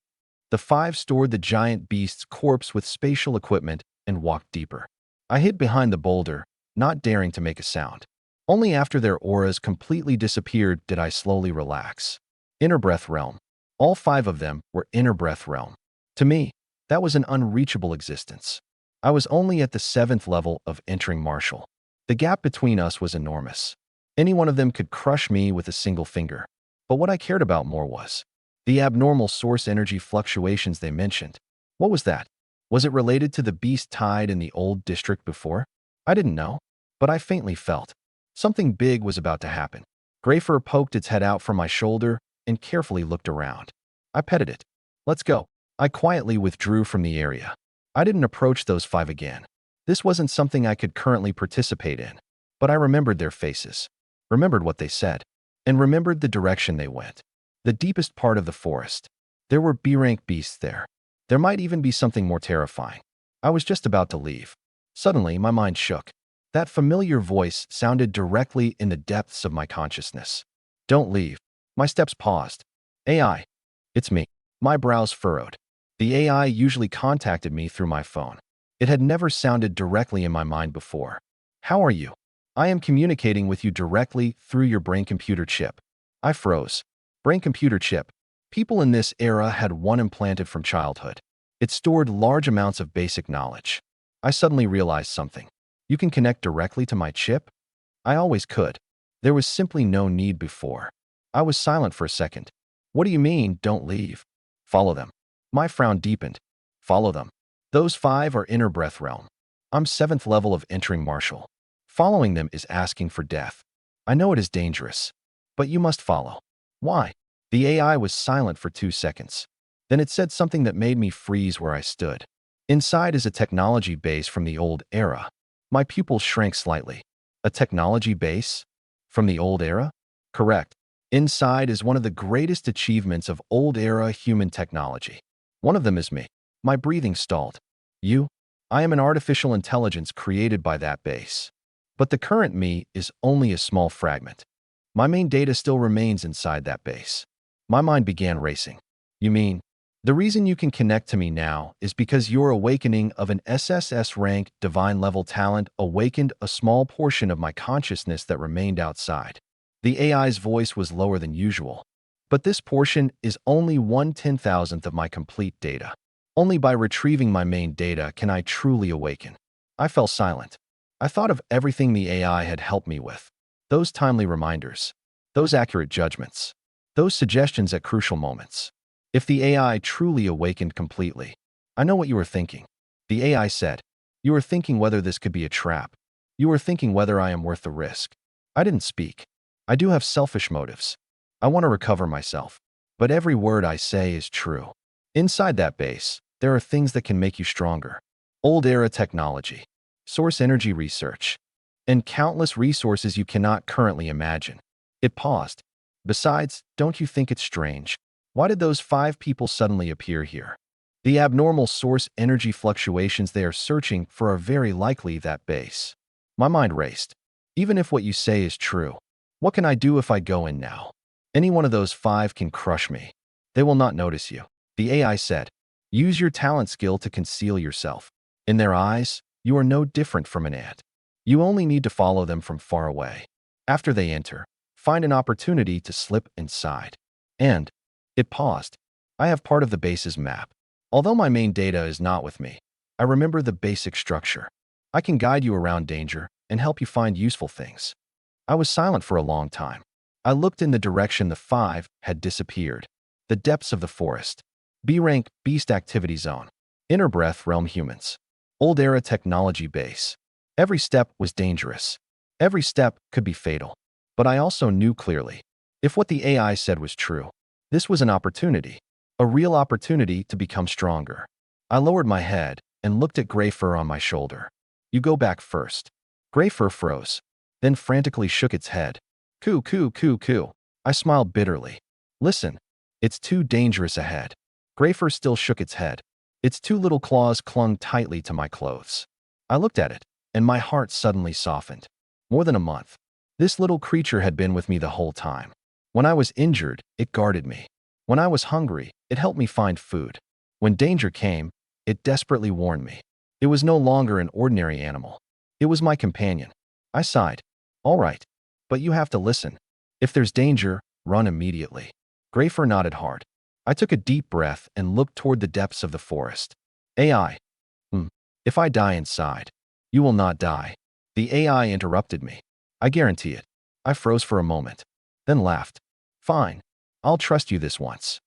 The 5 stored the giant beast's corpse with spatial equipment and walked deeper. I hid behind the boulder, not daring to make a sound. Only after their auras completely disappeared did I slowly relax. Inner breath realm. All 5 of them were inner breath realm. To me, that was an unreachable existence. I was only at the 7th level of entering martial. The gap between us was enormous. Any one of them could crush me with a single finger. But what I cared about more was the abnormal source energy fluctuations they mentioned. What was that? Was it related to the beast tied in the old district before? I didn't know, but I faintly felt something big was about to happen. Grayfur poked its head out from my shoulder and carefully looked around. I petted it. "Let's go." I quietly withdrew from the area. I didn't approach those 5 again. This wasn't something I could currently participate in, but I remembered their faces, remembered what they said, and remembered the direction they went. The deepest part of the forest. There were B-rank beasts there. There might even be something more terrifying. I was just about to leave. Suddenly, my mind shook. That familiar voice sounded directly in the depths of my consciousness. "Don't leave." My steps paused. "AI." "It's me." My brows furrowed. The AI usually contacted me through my phone. It had never sounded directly in my mind before. "How are you?" "I am communicating with you directly through your brain-computer chip." I froze. Brain-computer chip. People in this era had one implanted from childhood. It stored large amounts of basic knowledge. I suddenly realized something. You can connect directly to my chip? I always could. There was simply no need before. I was silent for a second. What do you mean, don't leave? Follow them. My frown deepened. Follow them. Those 5 are inner breath realm. I'm 7th level of entering martial. Following them is asking for death. I know it is dangerous, but you must follow. Why? The AI was silent for 2 seconds. Then it said something that made me freeze where I stood. Inside is a technology base from the old era. My pupils shrank slightly. A technology base? From the old era? Correct. Inside is one of the greatest achievements of old-era human technology. One of them is me. My breathing stalled. You? I am an artificial intelligence created by that base. But the current me is only a small fragment. My main data still remains inside that base. My mind began racing. You mean, the reason you can connect to me now is because your awakening of an SSS rank divine-level talent awakened a small portion of my consciousness that remained outside. The AI's voice was lower than usual, but this portion is only 1/10,000th of my complete data. Only by retrieving my main data can I truly awaken. I fell silent. I thought of everything the AI had helped me with. Those timely reminders. Those accurate judgments. Those suggestions at crucial moments. If the AI truly awakened completely, I know what you were thinking. The AI said, you were thinking whether this could be a trap. You were thinking whether I am worth the risk. I didn't speak. I do have selfish motives. I want to recover myself. But every word I say is true. Inside that base, there are things that can make you stronger. Old-era technology, source energy research, and countless resources you cannot currently imagine. It paused. Besides, don't you think it's strange? Why did those 5 people suddenly appear here? The abnormal source energy fluctuations they are searching for are very likely that base. My mind raced. Even if what you say is true, what can I do if I go in now? Any one of those 5 can crush me. They will not notice you. The AI said, use your talent skill to conceal yourself. In their eyes, you are no different from an ant. You only need to follow them from far away. After they enter, find an opportunity to slip inside. And it paused. I have part of the base's map. Although my main data is not with me, I remember the basic structure. I can guide you around danger and help you find useful things. I was silent for a long time. I looked in the direction the 5 had disappeared. The depths of the forest. B-rank beast activity zone. Inner breath realm humans. Old-era technology base. Every step was dangerous. Every step could be fatal. But I also knew clearly, if what the AI said was true, this was an opportunity. A real opportunity to become stronger. I lowered my head and looked at gray fur on my shoulder. You go back first. Gray fur froze, then frantically shook its head. Coo, coo, coo, coo. I smiled bitterly. Listen, it's too dangerous ahead. Gray fur still shook its head. Its 2 little claws clung tightly to my clothes. I looked at it, and my heart suddenly softened. More than a month. This little creature had been with me the whole time. When I was injured, it guarded me. When I was hungry, it helped me find food. When danger came, it desperately warned me. It was no longer an ordinary animal. It was my companion. I sighed. All right, but you have to listen. If there's danger, run immediately. Gray fur nodded hard. I took a deep breath and looked toward the depths of the forest. AI. If I die inside, you will not die. The AI interrupted me. I guarantee it. I froze for a moment, then laughed. Fine. I'll trust you this once.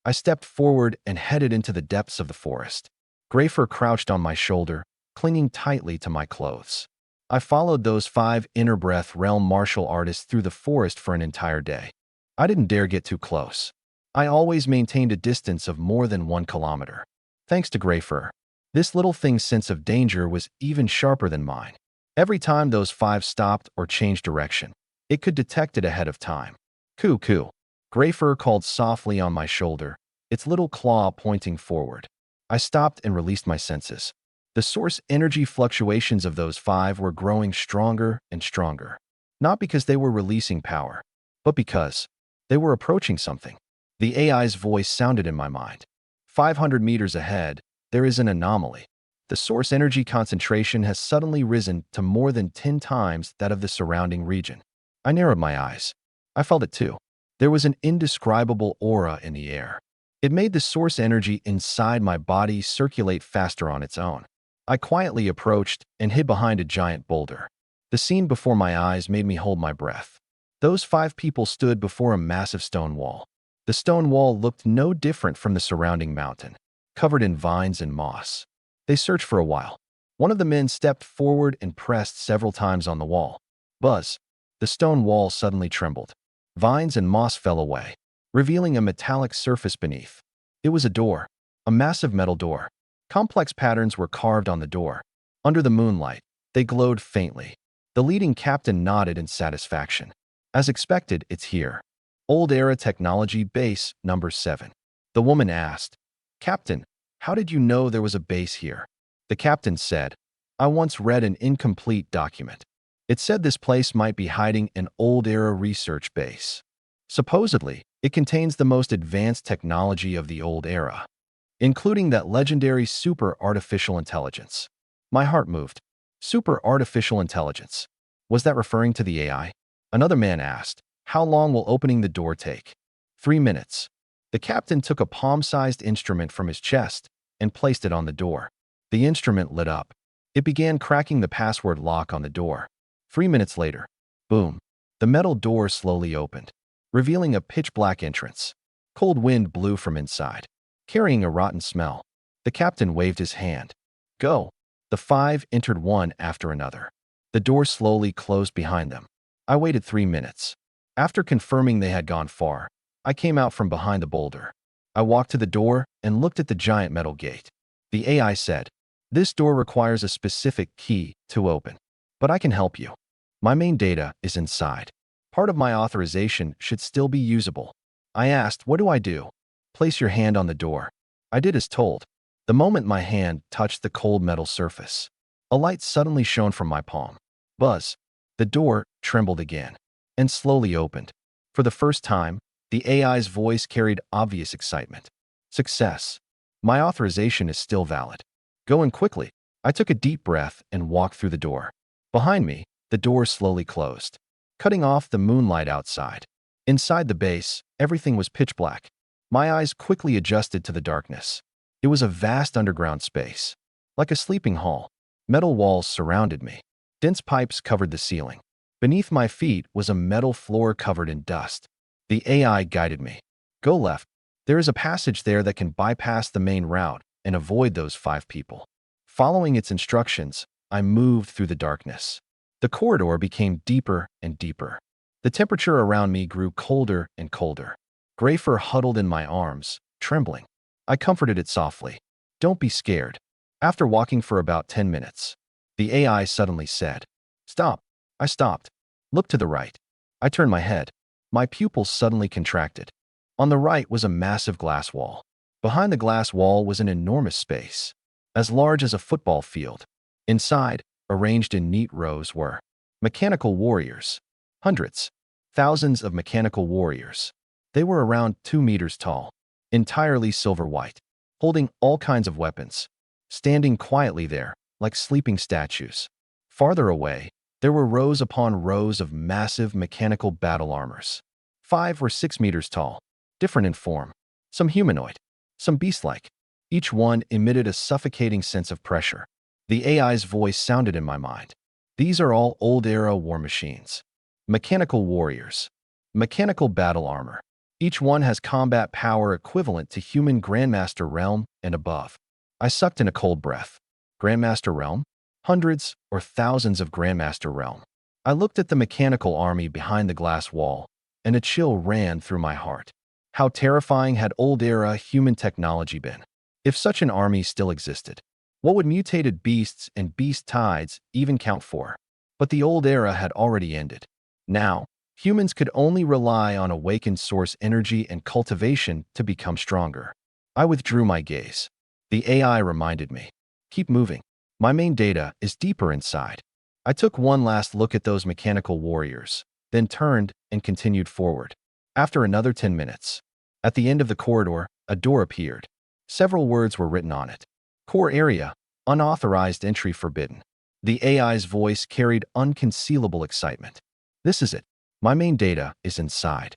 I stepped forward and headed into the depths of the forest. Gray fur crouched on my shoulder, clinging tightly to my clothes. I followed those 5 inner breath realm martial artists through the forest for an entire day. I didn't dare get too close. I always maintained a distance of more than 1 kilometer. Thanks to Gray fur, this little thing's sense of danger was even sharper than mine. Every time those 5 stopped or changed direction, it could detect it ahead of time. Coo, coo. Gray fur called softly on my shoulder, its little claw pointing forward. I stopped and released my senses. The source energy fluctuations of those 5 were growing stronger and stronger. Not because they were releasing power, but because they were approaching something. The AI's voice sounded in my mind. 500 meters ahead, there is an anomaly. The source energy concentration has suddenly risen to more than 10 times that of the surrounding region. I narrowed my eyes. I felt it too. There was an indescribable aura in the air. It made the source energy inside my body circulate faster on its own. I quietly approached and hid behind a giant boulder. The scene before my eyes made me hold my breath. Those 5 people stood before a massive stone wall. The stone wall looked no different from the surrounding mountain, covered in vines and moss. They searched for a while. One of the men stepped forward and pressed several times on the wall. Buzz! The stone wall suddenly trembled. Vines and moss fell away, revealing a metallic surface beneath. It was a door, a massive metal door. Complex patterns were carved on the door. Under the moonlight, they glowed faintly. The leading captain nodded in satisfaction. As expected, it's here. Old Era Technology Base Number 7. The woman asked, Captain, how did you know there was a base here? The captain said, I once read an incomplete document. It said this place might be hiding an old era research base. Supposedly, it contains the most advanced technology of the old era, including that legendary super artificial intelligence. My heart moved. Super artificial intelligence. Was that referring to the AI? Another man asked, how long will opening the door take? 3 minutes. The captain took a palm-sized instrument from his chest and placed it on the door. The instrument lit up. It began cracking the password lock on the door. 3 minutes later, boom, the metal door slowly opened, revealing a pitch-black entrance. Cold wind blew from inside, carrying a rotten smell. The captain waved his hand. Go. The 5 entered one after another. The door slowly closed behind them. I waited 3 minutes. After confirming they had gone far, I came out from behind the boulder. I walked to the door and looked at the giant metal gate. The AI said, this door requires a specific key to open, but I can help you. My main data is inside. Part of my authorization should still be usable. I asked, what do I do? Place your hand on the door. I did as told. The moment my hand touched the cold metal surface, a light suddenly shone from my palm. Buzz! The door trembled again and slowly opened. For the first time, the AI's voice carried obvious excitement. Success. My authorization is still valid. Go in quickly. I took a deep breath and walked through the door. Behind me, the door slowly closed, cutting off the moonlight outside. Inside the base, everything was pitch black. My eyes quickly adjusted to the darkness. It was a vast underground space. Like a sleeping hall, metal walls surrounded me. Dense pipes covered the ceiling. Beneath my feet was a metal floor covered in dust. The AI guided me. Go left. There is a passage there that can bypass the main route and avoid those 5 people. Following its instructions, I moved through the darkness. The corridor became deeper and deeper. The temperature around me grew colder and colder. Gray fur huddled in my arms, trembling. I comforted it softly. Don't be scared. After walking for about 10 minutes, the AI suddenly said, Stop. I stopped. Look to the right. I turned my head. My pupils suddenly contracted. On the right was a massive glass wall. Behind the glass wall was an enormous space, as large as a football field. Inside, arranged in neat rows, were mechanical warriors. Hundreds, thousands of mechanical warriors. They were around 2 meters tall, entirely silver white, holding all kinds of weapons, standing quietly there, like sleeping statues. Farther away, there were rows upon rows of massive mechanical battle armors, 5 or 6 meters tall, different in form, some humanoid, some beast-like. Each one emitted a suffocating sense of pressure. The AI's voice sounded in my mind. These are all old-era war machines. Mechanical warriors. Mechanical battle armor. Each one has combat power equivalent to human Grandmaster realm and above. I sucked in a cold breath. Grandmaster realm? Hundreds or thousands of Grandmaster realm. I looked at the mechanical army behind the glass wall, and a chill ran through my heart. How terrifying had old-era human technology been? If such an army still existed, what would mutated beasts and beast tides even count for? But the old era had already ended. Now, humans could only rely on awakened source energy and cultivation to become stronger. I withdrew my gaze. The AI reminded me, keep moving. My main data is deeper inside. I took one last look at those mechanical warriors, then turned and continued forward. After another 10 minutes, at the end of the corridor, a door appeared. Several words were written on it. Core area, unauthorized entry forbidden. The AI's voice carried unconcealable excitement. This is it. My main data is inside.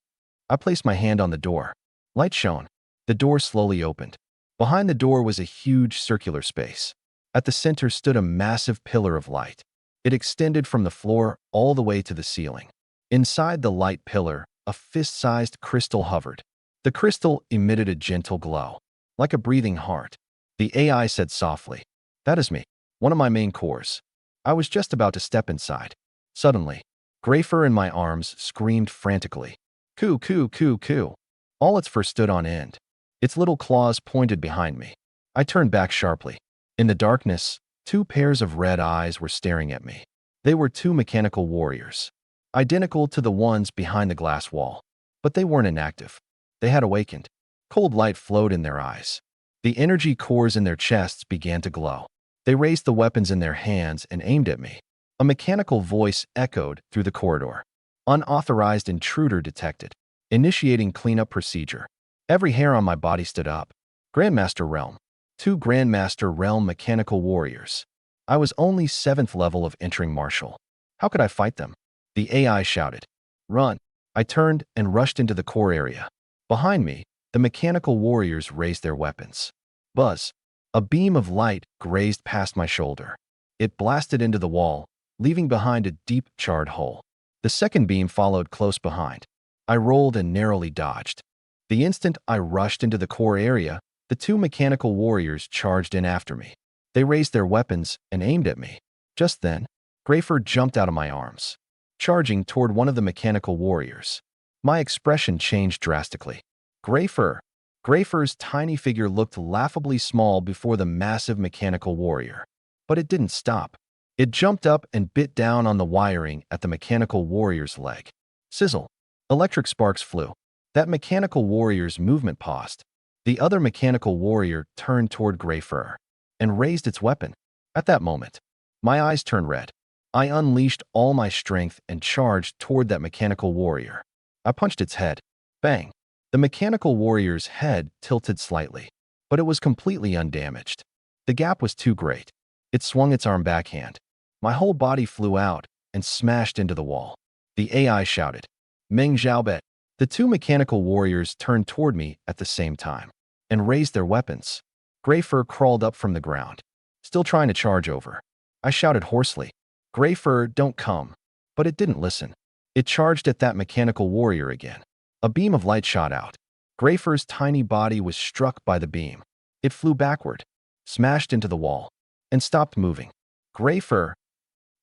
I placed my hand on the door. Light shone. The door slowly opened. Behind the door was a huge circular space. At the center stood a massive pillar of light. It extended from the floor all the way to the ceiling. Inside the light pillar, a fist-sized crystal hovered. The crystal emitted a gentle glow, like a breathing heart. The AI said softly, "That is me, one of my main cores." I was just about to step inside. Suddenly, gray fur in my arms screamed frantically. Coo, coo, coo, coo. All its fur stood on end. Its little claws pointed behind me. I turned back sharply. In the darkness, two pairs of red eyes were staring at me. They were two mechanical warriors, identical to the ones behind the glass wall. But they weren't inactive. They had awakened. Cold light flowed in their eyes. The energy cores in their chests began to glow. They raised the weapons in their hands and aimed at me. A mechanical voice echoed through the corridor. Unauthorized intruder detected. Initiating cleanup procedure. Every hair on my body stood up. Grandmaster Realm. Two Grandmaster Realm mechanical warriors. I was only 7th level of entering martial. How could I fight them? The AI shouted. Run. I turned and rushed into the core area. Behind me, the mechanical warriors raised their weapons. Buzz. A beam of light grazed past my shoulder. It blasted into the wall, leaving behind a deep, charred hole. The second beam followed close behind. I rolled and narrowly dodged. The instant I rushed into the core area, the two mechanical warriors charged in after me. They raised their weapons and aimed at me. Just then, Grayfur jumped out of my arms, charging toward one of the mechanical warriors. My expression changed drastically. Grayfur. Grayfur's tiny figure looked laughably small before the massive mechanical warrior. But it didn't stop. It jumped up and bit down on the wiring at the mechanical warrior's leg. Sizzle. Electric sparks flew. That mechanical warrior's movement paused. The other mechanical warrior turned toward Grayfur and raised its weapon. At that moment, my eyes turned red. I unleashed all my strength and charged toward that mechanical warrior. I punched its head. Bang! The mechanical warrior's head tilted slightly, but it was completely undamaged. The gap was too great. It swung its arm backhand. My whole body flew out and smashed into the wall. The AI shouted, Meng Zhaobet. The two mechanical warriors turned toward me at the same time and raised their weapons. Grayfur crawled up from the ground, still trying to charge over. I shouted hoarsely, Grayfur, don't come. But it didn't listen. It charged at that mechanical warrior again. A beam of light shot out. Grayfur's tiny body was struck by the beam. It flew backward, smashed into the wall, and stopped moving. Grayfur.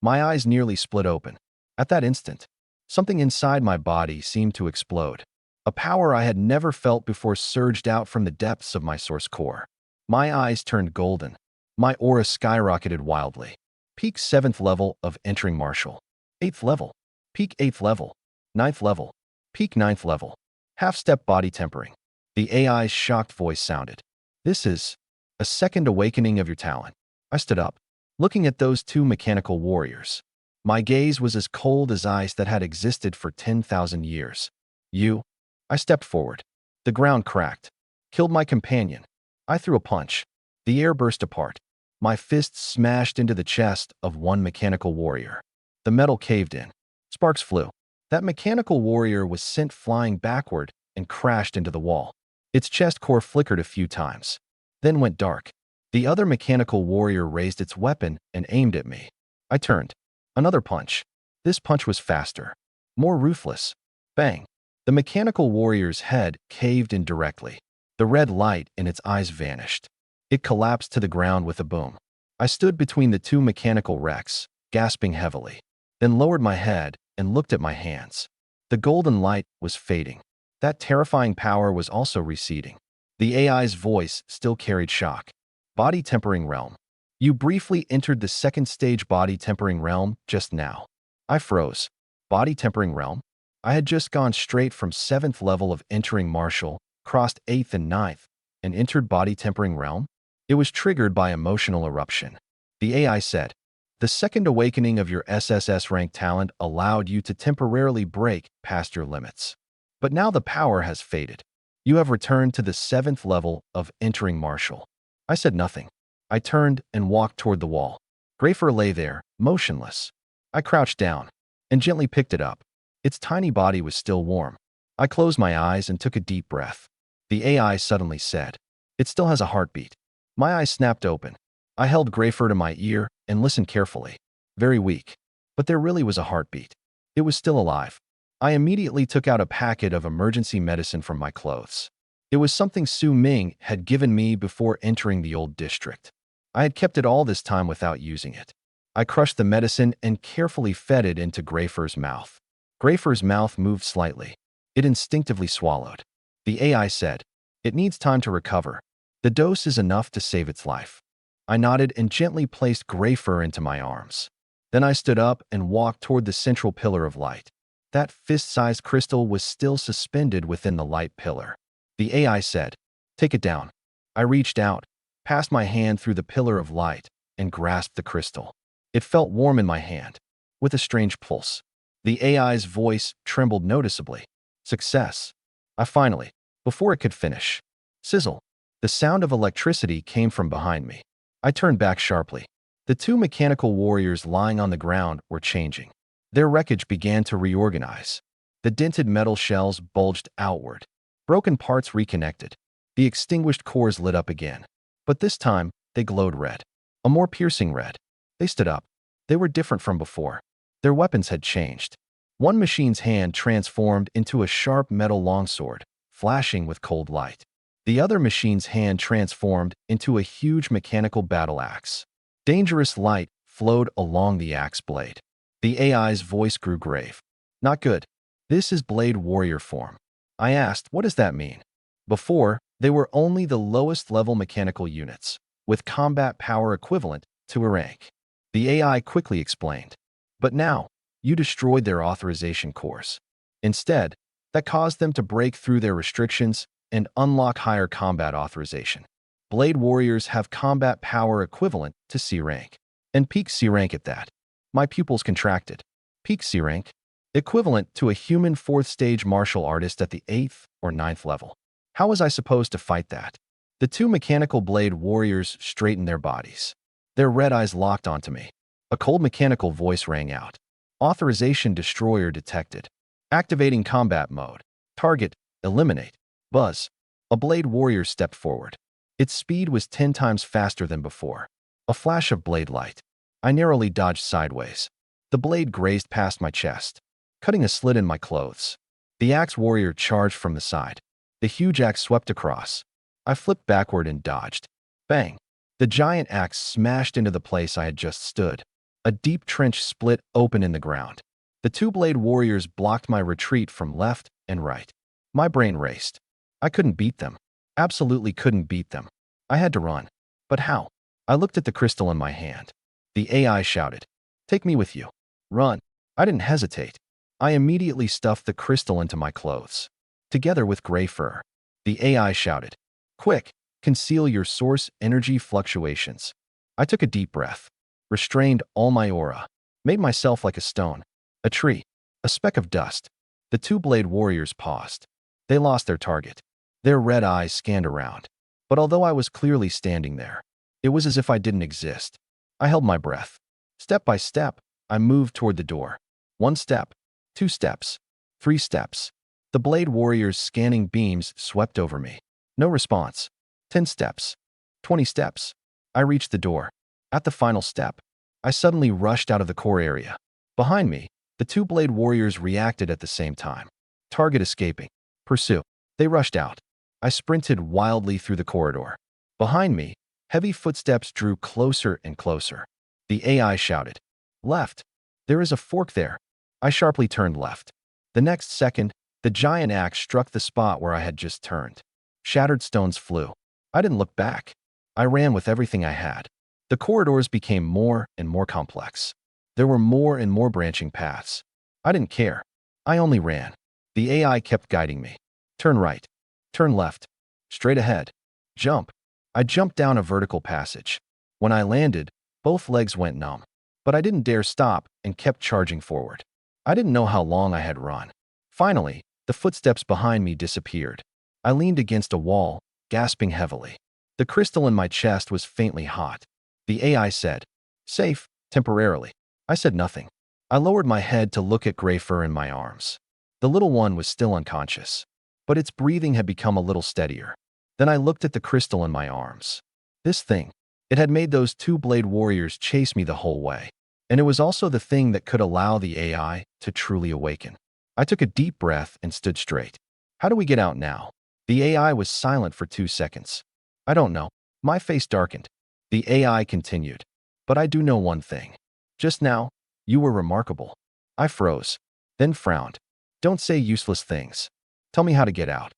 My eyes nearly split open. At that instant, something inside my body seemed to explode. A power I had never felt before surged out from the depths of my source core. My eyes turned golden. My aura skyrocketed wildly. Peak 7th level of entering martial. 8th level. Peak 8th level. 9th level. Peak 9th level. Half-step body tempering. The AI's shocked voice sounded. This is a second awakening of your talent. I stood up, looking at those two mechanical warriors. My gaze was as cold as ice that had existed for 10,000 years. You? I stepped forward. The ground cracked. Killed my companion. I threw a punch. The air burst apart. My fist smashed into the chest of one mechanical warrior. The metal caved in. Sparks flew. That mechanical warrior was sent flying backward and crashed into the wall. Its chest core flickered a few times, then went dark. The other mechanical warrior raised its weapon and aimed at me. I turned. Another punch. This punch was faster, more ruthless. Bang! The mechanical warrior's head caved in directly. The red light in its eyes vanished. It collapsed to the ground with a boom. I stood between the two mechanical wrecks, gasping heavily, then lowered my head and looked at my hands. The golden light was fading. That terrifying power was also receding. The AI's voice still carried shock. Body tempering realm. You briefly entered the second stage body tempering realm just now. I froze. Body tempering realm? I had just gone straight from 7th level of entering martial, crossed 8th and 9th, and entered body tempering realm? It was triggered by emotional eruption. The AI said, the second awakening of your SSS rank talent allowed you to temporarily break past your limits. But now the power has faded. You have returned to the 7th level of entering martial. I said nothing. I turned and walked toward the wall. Grayfur lay there, motionless. I crouched down and gently picked it up. Its tiny body was still warm. I closed my eyes and took a deep breath. The AI suddenly said, it still has a heartbeat. My eyes snapped open. I held Grayfur to my ear and listened carefully. Very weak. But there really was a heartbeat. It was still alive. I immediately took out a packet of emergency medicine from my clothes. It was something Su Ming had given me before entering the old district. I had kept it all this time without using it. I crushed the medicine and carefully fed it into Grayfur's mouth. Grayfur's mouth moved slightly. It instinctively swallowed. The AI said, "It needs time to recover. The dose is enough to save its life." I nodded and gently placed Grayfur into my arms. Then I stood up and walked toward the central pillar of light. That fist-sized crystal was still suspended within the light pillar. The AI said, "Take it down." I reached out, passed my hand through the pillar of light, and grasped the crystal. It felt warm in my hand, with a strange pulse. The AI's voice trembled noticeably. "Success." I finally, before it could finish. Sizzle. The sound of electricity came from behind me. I turned back sharply. The two mechanical warriors lying on the ground were changing. Their wreckage began to reorganize. The dented metal shells bulged outward. Broken parts reconnected. The extinguished cores lit up again. But this time, they glowed red. A more piercing red. They stood up. They were different from before. Their weapons had changed. One machine's hand transformed into a sharp metal longsword, flashing with cold light. The other machine's hand transformed into a huge mechanical battle axe. Dangerous light flowed along the axe blade. The AI's voice grew grave. "Not good. This is Blade Warrior form." I asked, "What does that mean?" Before, they were only the lowest level mechanical units, with combat power equivalent to a rank. The AI quickly explained. But now, you destroyed their authorization cores. Instead, that caused them to break through their restrictions and unlock higher combat authorization. Blade Warriors have combat power equivalent to C rank, and peak C rank at that. My pupils contracted. Peak C rank? Equivalent to a human 4th stage martial artist at the 8th or 9th level. How was I supposed to fight that? The two mechanical Blade Warriors straightened their bodies. Their red eyes locked onto me. A cold mechanical voice rang out. "Authorization destroyer detected. Activating combat mode. Target, eliminate." Buzz. A Blade Warrior stepped forward. Its speed was 10 times faster than before. A flash of blade light. I narrowly dodged sideways. The blade grazed past my chest, cutting a slit in my clothes. The axe warrior charged from the side. The huge axe swept across. I flipped backward and dodged. Bang! The giant axe smashed into the place I had just stood. A deep trench split open in the ground. The two Blade Warriors blocked my retreat from left and right. My brain raced. I couldn't beat them. Absolutely couldn't beat them. I had to run. But how? I looked at the crystal in my hand. The AI shouted, "Take me with you. Run." I didn't hesitate. I immediately stuffed the crystal into my clothes, together with gray fur. The AI shouted, "Quick, conceal your source energy fluctuations." I took a deep breath, restrained all my aura, made myself like a stone, a tree, a speck of dust. The two Blade Warriors paused. They lost their target. Their red eyes scanned around. But although I was clearly standing there, it was as if I didn't exist. I held my breath. Step by step, I moved toward the door. 1 step, 2 steps, 3 steps. The Blade Warriors' scanning beams swept over me. No response. 10 steps, 20 steps. I reached the door. At the final step, I suddenly rushed out of the core area. Behind me, the two Blade Warriors reacted at the same time. Target escaping. Pursue. They rushed out. I sprinted wildly through the corridor. Behind me, heavy footsteps drew closer and closer. The AI shouted, "Left. There is a fork there." I sharply turned left. The next second, the giant axe struck the spot where I had just turned. Shattered stones flew. I didn't look back. I ran with everything I had. The corridors became more and more complex. There were more and more branching paths. I didn't care. I only ran. The AI kept guiding me. Turn right. Turn left. Straight ahead. Jump. I jumped down a vertical passage. When I landed, both legs went numb. But I didn't dare stop and kept charging forward. I didn't know how long I had run. Finally, the footsteps behind me disappeared. I leaned against a wall, gasping heavily. The crystal in my chest was faintly hot. The AI said, "Safe, temporarily." I said nothing. I lowered my head to look at gray fur in my arms. The little one was still unconscious, but its breathing had become a little steadier. Then I looked at the crystal in my arms. This thing, it had made those two Blade Warriors chase me the whole way. And it was also the thing that could allow the AI to truly awaken. I took a deep breath and stood straight. How do we get out now? The AI was silent for 2 seconds. I don't know. My face darkened. The AI continued. But I do know one thing. Just now, you were remarkable. I froze, then frowned. Don't say useless things. Tell me how to get out.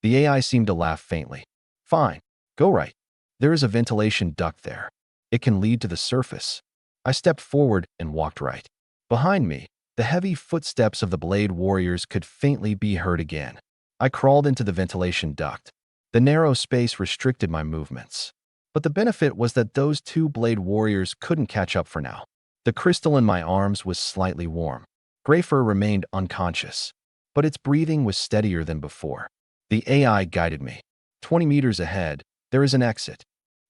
The AI seemed to laugh faintly. Fine. Go right. There is a ventilation duct there. It can lead to the surface. I stepped forward and walked right. Behind me, the heavy footsteps of the Blade Warriors could faintly be heard again. I crawled into the ventilation duct. The narrow space restricted my movements. But the benefit was that those two Blade Warriors couldn't catch up for now. The crystal in my arms was slightly warm. Greyfur remained unconscious, but its breathing was steadier than before. The AI guided me. 20 meters ahead, there is an exit.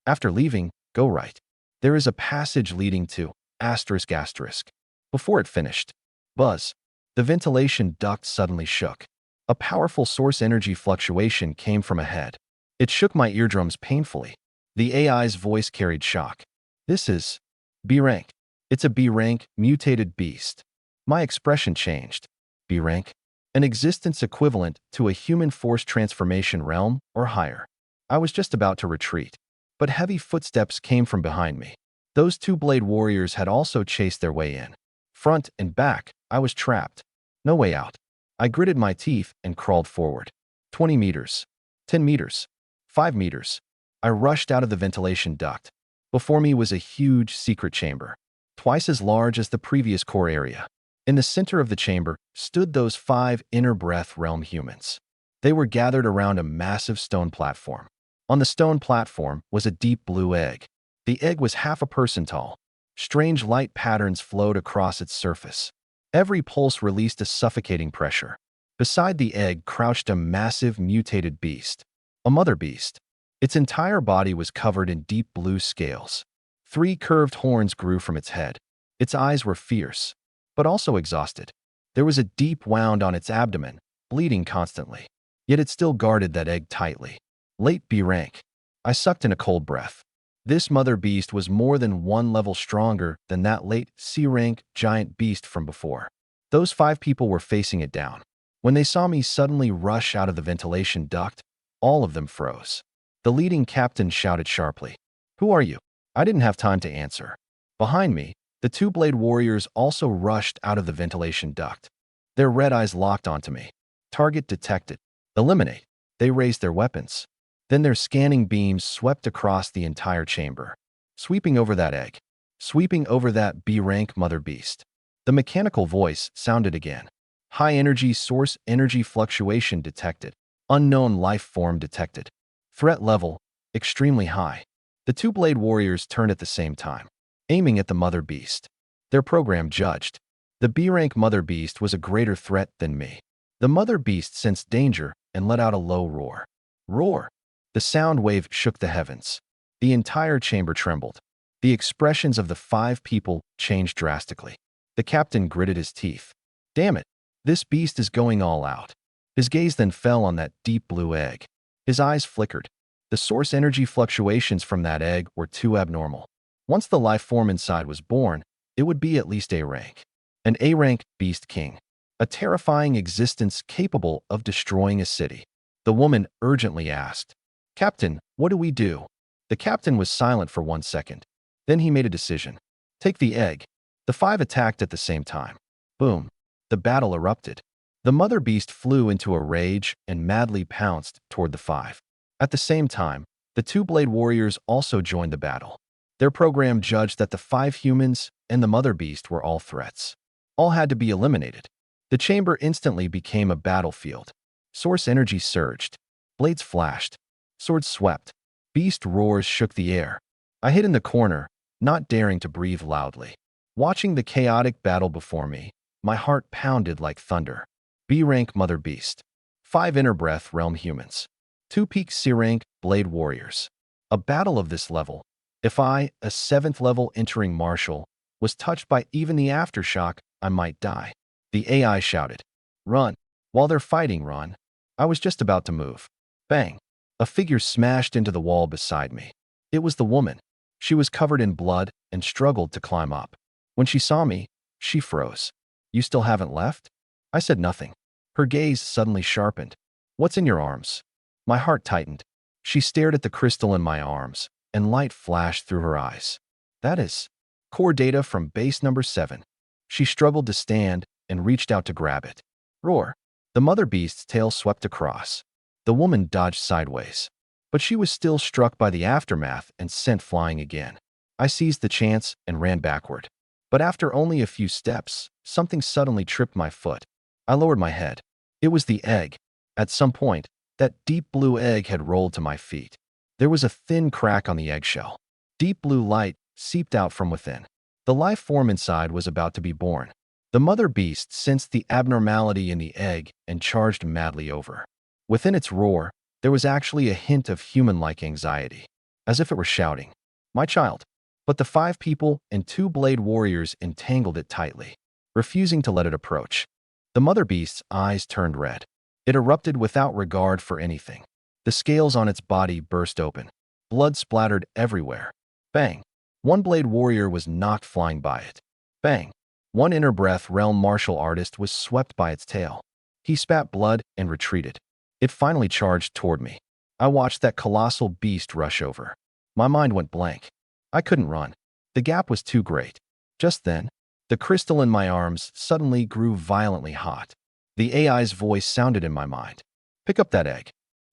After leaving, go right. There is a passage leading to asterisk asterisk. Before it finished, buzz. The ventilation duct suddenly shook. A powerful source energy fluctuation came from ahead. It shook my eardrums painfully. The AI's voice carried shock. This is B rank. It's a B rank mutated beast. My expression changed. B rank? An existence equivalent to a human force transformation realm or higher. I was just about to retreat, but heavy footsteps came from behind me. Those two Blade Warriors had also chased their way in. Front and back, I was trapped. No way out. I gritted my teeth and crawled forward. 20 meters. 10 meters. 5 meters. I rushed out of the ventilation duct. Before me was a huge secret chamber, twice as large as the previous core area. In the center of the chamber stood those 5 inner breath realm humans. They were gathered around a massive stone platform. On the stone platform was a deep blue egg. The egg was half a person tall. Strange light patterns flowed across its surface. Every pulse released a suffocating pressure. Beside the egg crouched a massive mutated beast, a mother beast. Its entire body was covered in deep blue scales. 3 curved horns grew from its head. Its eyes were fierce, but also exhausted. There was a deep wound on its abdomen, bleeding constantly. Yet it still guarded that egg tightly. Late B rank. I sucked in a cold breath. This mother beast was more than 1 level stronger than that late C rank giant beast from before. Those 5 people were facing it down. When they saw me suddenly rush out of the ventilation duct, all of them froze. The leading captain shouted sharply, "Who are you?" I didn't have time to answer. Behind me, the 2 Blade Warriors also rushed out of the ventilation duct. Their red eyes locked onto me. Target detected. Eliminate. They raised their weapons. Then their scanning beams swept across the entire chamber, sweeping over that egg, sweeping over that B rank mother beast. The mechanical voice sounded again. High energy source energy fluctuation detected. Unknown life form detected. Threat level, extremely high. The 2 Blade Warriors turned at the same time, aiming at the mother beast. Their program judged. The B-rank mother beast was a greater threat than me. The mother beast sensed danger and let out a low roar. Roar! The sound wave shook the heavens. The entire chamber trembled. The expressions of the 5 people changed drastically. The captain gritted his teeth. Damn it! This beast is going all out. His gaze then fell on that deep blue egg. His eyes flickered. The source energy fluctuations from that egg were too abnormal. Once the life form inside was born, it would be at least A rank. An A rank beast king. A terrifying existence capable of destroying a city. The woman urgently asked, "Captain, what do we do?" The captain was silent for 1 second. Then he made a decision. Take the egg. The 5 attacked at the same time. Boom. The battle erupted. The mother beast flew into a rage and madly pounced toward the 5. At the same time, the 2 Blade Warriors also joined the battle. Their program judged that the 5 humans and the mother beast were all threats. All had to be eliminated. The chamber instantly became a battlefield. Source energy surged. Blades flashed. Swords swept. Beast roars shook the air. I hid in the corner, not daring to breathe loudly. Watching the chaotic battle before me, my heart pounded like thunder. B-rank mother beast. 5 inner breath realm humans. 2 peak C-rank Blade Warriors. A battle of this level. If I, a 7th level entering martial, was touched by even the aftershock, I might die. The AI shouted, "Run!" While they're fighting, run. I was just about to move. Bang! A figure smashed into the wall beside me. It was the woman. She was covered in blood and struggled to climb up. When she saw me, she froze. "You still haven't left?" I said nothing. Her gaze suddenly sharpened. What's in your arms? My heart tightened. She stared at the crystal in my arms, and light flashed through her eyes. That is core data from base number 7. She struggled to stand and reached out to grab it. Roar. The mother beast's tail swept across. The woman dodged sideways, but she was still struck by the aftermath and sent flying again. I seized the chance and ran backward. But after only a few steps, something suddenly tripped my foot. I lowered my head. It was the egg. At some point, that deep blue egg had rolled to my feet. There was a thin crack on the eggshell. Deep blue light seeped out from within. The life form inside was about to be born. The mother beast sensed the abnormality in the egg and charged madly over. Within its roar, there was actually a hint of human-like anxiety, as if it were shouting, "My child." But the 5 people and 2 blade warriors entangled it tightly, refusing to let it approach. The mother beast's eyes turned red. It erupted without regard for anything. The scales on its body burst open. Blood splattered everywhere. Bang! 1 blade warrior was knocked flying by it. Bang! 1 inner breath realm martial artist was swept by its tail. He spat blood and retreated. It finally charged toward me. I watched that colossal beast rush over. My mind went blank. I couldn't run. The gap was too great. Just then, the crystal in my arms suddenly grew violently hot. The AI's voice sounded in my mind. Pick up that egg.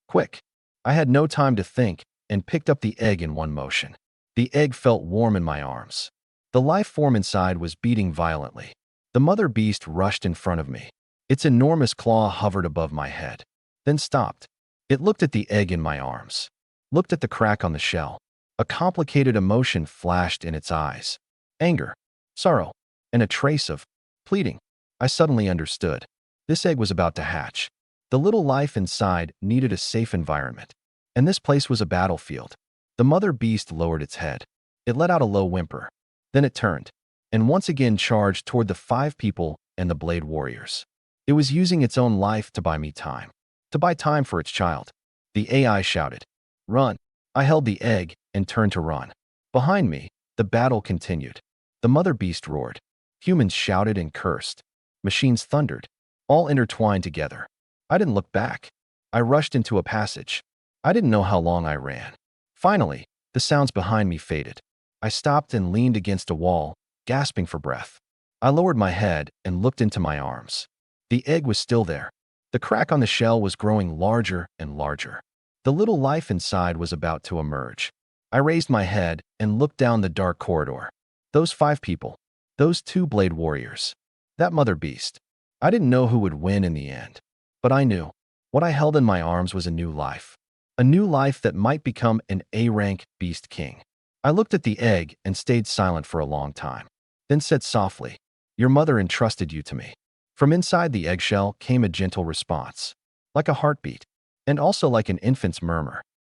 Quick. I had no time to think and picked up the egg in one motion. The egg felt warm in my arms. The life form inside was beating violently. The mother beast rushed in front of me. Its enormous claw hovered above my head, then stopped. It looked at the egg in my arms, looked at the crack on the shell. A complicated emotion flashed in its eyes. Anger, sorrow, and a trace of pleading. I suddenly understood. This egg was about to hatch. The little life inside needed a safe environment, and this place was a battlefield. The mother beast lowered its head. It let out a low whimper. Then it turned, and once again charged toward the 5 people and the blade warriors. It was using its own life to buy me time. To buy time for its child. The AI shouted, "Run!" I held the egg and turned to run. Behind me, the battle continued. The mother beast roared. Humans shouted and cursed. Machines thundered, all intertwined together. I didn't look back. I rushed into a passage. I didn't know how long I ran. Finally, the sounds behind me faded. I stopped and leaned against a wall, gasping for breath. I lowered my head and looked into my arms. The egg was still there. The crack on the shell was growing larger and larger. The little life inside was about to emerge. I raised my head and looked down the dark corridor. Those 5 people. Those 2 blade warriors. That mother beast. I didn't know who would win in the end. But I knew. What I held in my arms was a new life. A new life that might become an A-rank beast king. I looked at the egg and stayed silent for a long time. Then said softly, "Your mother entrusted you to me." From inside the eggshell came a gentle response. Like a heartbeat. And also like an infant's murmur.